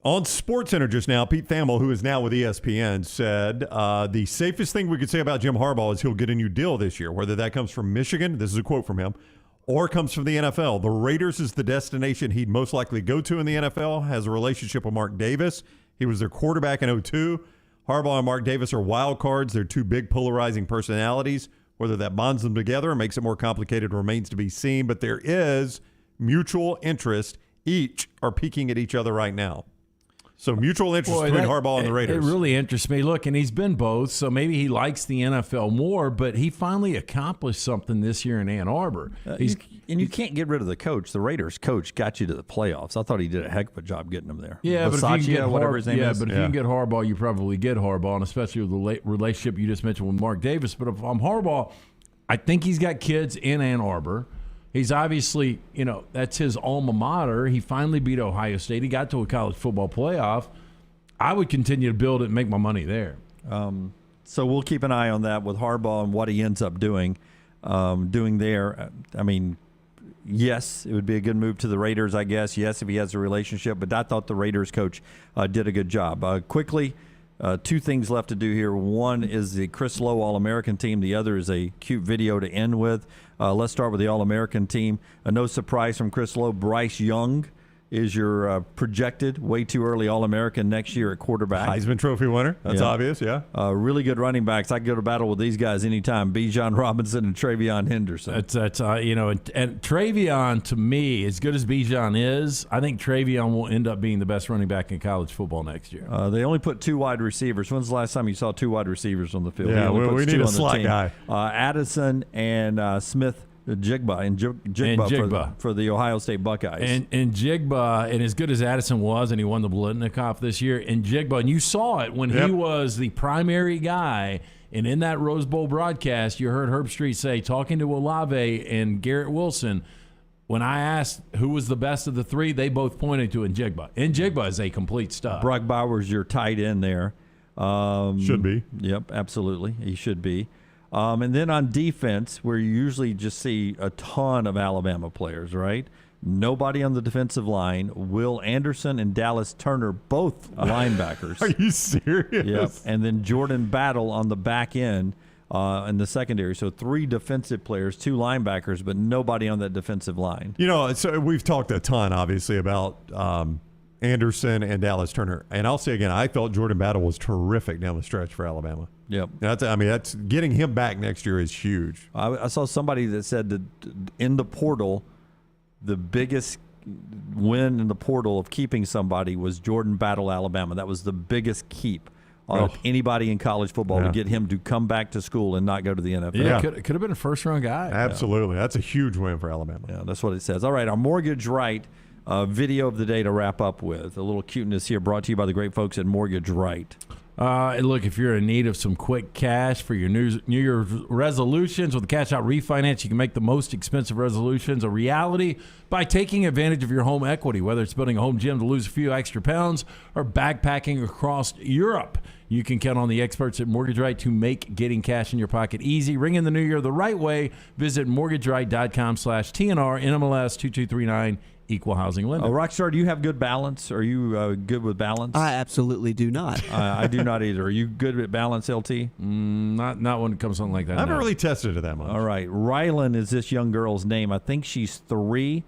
On SportsCenter just now, Pete Thamel, who is now with ESPN, said the safest thing we could say about Jim Harbaugh is he'll get a new deal this year, whether that comes from Michigan, this is a quote from him, or comes from the NFL. The Raiders is the destination he'd most likely go to in the NFL, has a relationship with Mark Davis. He was their quarterback in 2002. Harbaugh and Mark Davis are wild cards. They're two big polarizing personalities. Whether that bonds them together or makes it more complicated remains to be seen, but there is mutual interest. Each are peeking at each other right now. So mutual interest between Harbaugh and the Raiders. It really interests me. Look, and he's been both, so maybe he likes the NFL more, but he finally accomplished something this year in Ann Arbor. You can't get rid of the coach. The Raiders coach got you to the playoffs. I thought he did a heck of a job getting them there. Yeah, but if you can get whatever his name is. but if you can get Harbaugh, you probably get Harbaugh, and especially with the relationship you just mentioned with Mark Davis. But if I'm Harbaugh, I think he's got kids in Ann Arbor. He's obviously, that's his alma mater. He finally beat Ohio State. He got to a college football playoff. I would continue to build it and make my money there. So we'll keep an eye on that with Harbaugh and what he ends up doing there. I mean, yes, it would be a good move to the Raiders, I guess. Yes, if he has a relationship. But I thought the Raiders coach did a good job. Quickly, two things left to do here. One is the Chris Lowe All-American team. The other is a cute video to end with. Let's start with the All-American team. No surprise from Chris Lowe. Bryce Young is your projected way too early All-American next year at quarterback. Heisman Trophy winner. That's obvious, yeah. Really good running backs. I can go to battle with these guys anytime. Bijan Robinson and Travion Henderson. And Travion, to me, as good as Bijan is, I think Travion will end up being the best running back in college football next year. They only put 2 wide receivers. When's the last time you saw 2 wide receivers on the field? Yeah, we need a slot guy. Addison and Smith. Jigba for the Ohio State Buckeyes. And Jigba, and as good as Addison was, and he won the Blitnikoff this year, and Jigba, and you saw it when he was the primary guy, and in that Rose Bowl broadcast, you heard Herb Street say, talking to Olave and Garrett Wilson, when I asked who was the best of the three, they both pointed to Njigba. Njigba is a complete stud. Brock Bowers, your tight end there. Should be. Yep, absolutely. He should be. And then on defense, where you usually just see a ton of Alabama players, right? Nobody on the defensive line. Will Anderson and Dallas Turner, both linebackers. Are you serious? Yep. And then Jordan Battle on the back end in the secondary. So 3 defensive players, 2 linebackers, but nobody on that defensive line. So we've talked a ton, obviously, about Anderson and Dallas Turner. And I'll say again, I felt Jordan Battle was terrific down the stretch for Alabama. Yep. That's getting him back next year is huge. I saw somebody that said that in the portal, the biggest win in the portal of keeping somebody was Jordan Battle, Alabama. That was the biggest keep of anybody in college football to get him to come back to school and not go to the NFL. Yeah, could have been a first-round guy. Absolutely. That's a huge win for Alabama. Yeah, that's what it says. All right, our Mortgage Right video of the day to wrap up with. A little cuteness here brought to you by the great folks at Mortgage Right. And look, if you're in need of some quick cash for your New Year's resolutions with the Cash Out Refinance, you can make the most expensive resolutions a reality by taking advantage of your home equity, whether it's building a home gym to lose a few extra pounds or backpacking across Europe. You can count on the experts at Mortgage Right to make getting cash in your pocket easy. Ring in the new year the right way. Visit mortgageright.com/TNR, NMLS 2239. Equal housing lender. Rockstar, do you have good balance? Are you good with balance? I absolutely do not. I do not either. Are you good with balance, LT? Not when it comes to something like that. I haven't really tested it that much. All right. Rylan is this young girl's name. I think she's 3.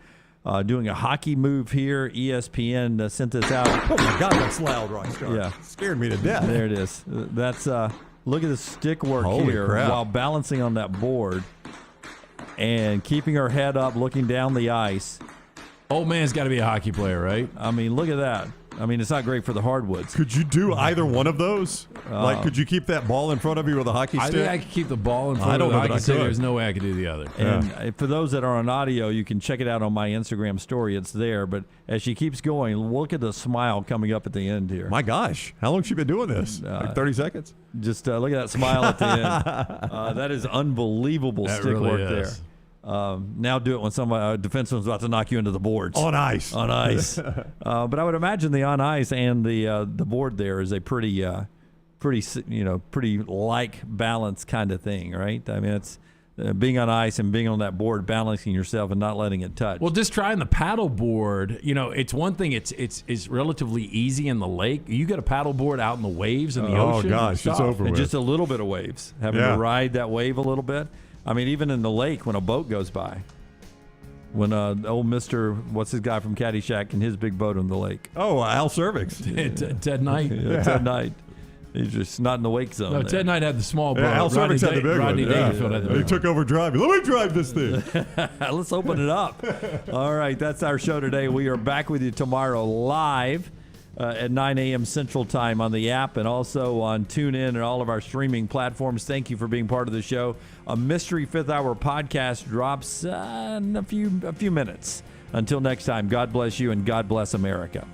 Doing a hockey move here. ESPN sent this out. Oh, my God, that's loud, Rockstar. Yeah. Scared me to death. There it is. That's look at the stick work Holy here crap. while balancing on that board and keeping her head up, looking down the ice. Old man's got to be a hockey player, right? I mean, look at that. I mean, it's not great for the hardwoods. Could you do either one of those? Could you keep that ball in front of you with a hockey stick? I think I could keep the ball in front I don't of the know hockey that I stick. could. There's no way I could do the other. And for those that are on audio, you can check it out on my Instagram story. It's there. But as she keeps going, look at the smile coming up at the end here. My gosh. How long has she been doing this? Like 30 seconds? Just look at that smile at the end. That is unbelievable stick really work is. there. Now do it when somebody defenseman's about to knock you into the boards. On ice. On ice. But I would imagine the on ice and the board there is a pretty like balance kind of thing, right? I mean, it's being on ice and being on that board, balancing yourself and not letting it touch. Well, just trying the paddle board, it's one thing. It's relatively easy in the lake. You get a paddle board out in the waves in the ocean. Oh gosh, it's over and with. Just a little bit of waves, having to ride that wave a little bit. I mean, even in the lake when a boat goes by. When old Mr. What's his guy from Caddyshack and his big boat on the lake. Oh, Al Cervix. Ted Knight. Ted Knight. He's just not in the wake zone. No, there. Ted Knight had the small boat. Al Cervix had the big Rodney one. Dangerfield had the big He took over driving. Let me drive this thing. Let's open it up. All right, that's our show today. We are back with you tomorrow live. at 9 a.m. Central Time on the app and also on TuneIn and all of our streaming platforms. Thank you for being part of the show. A Mystery Fifth Hour podcast drops in a few minutes. Until next time, God bless you and God bless America.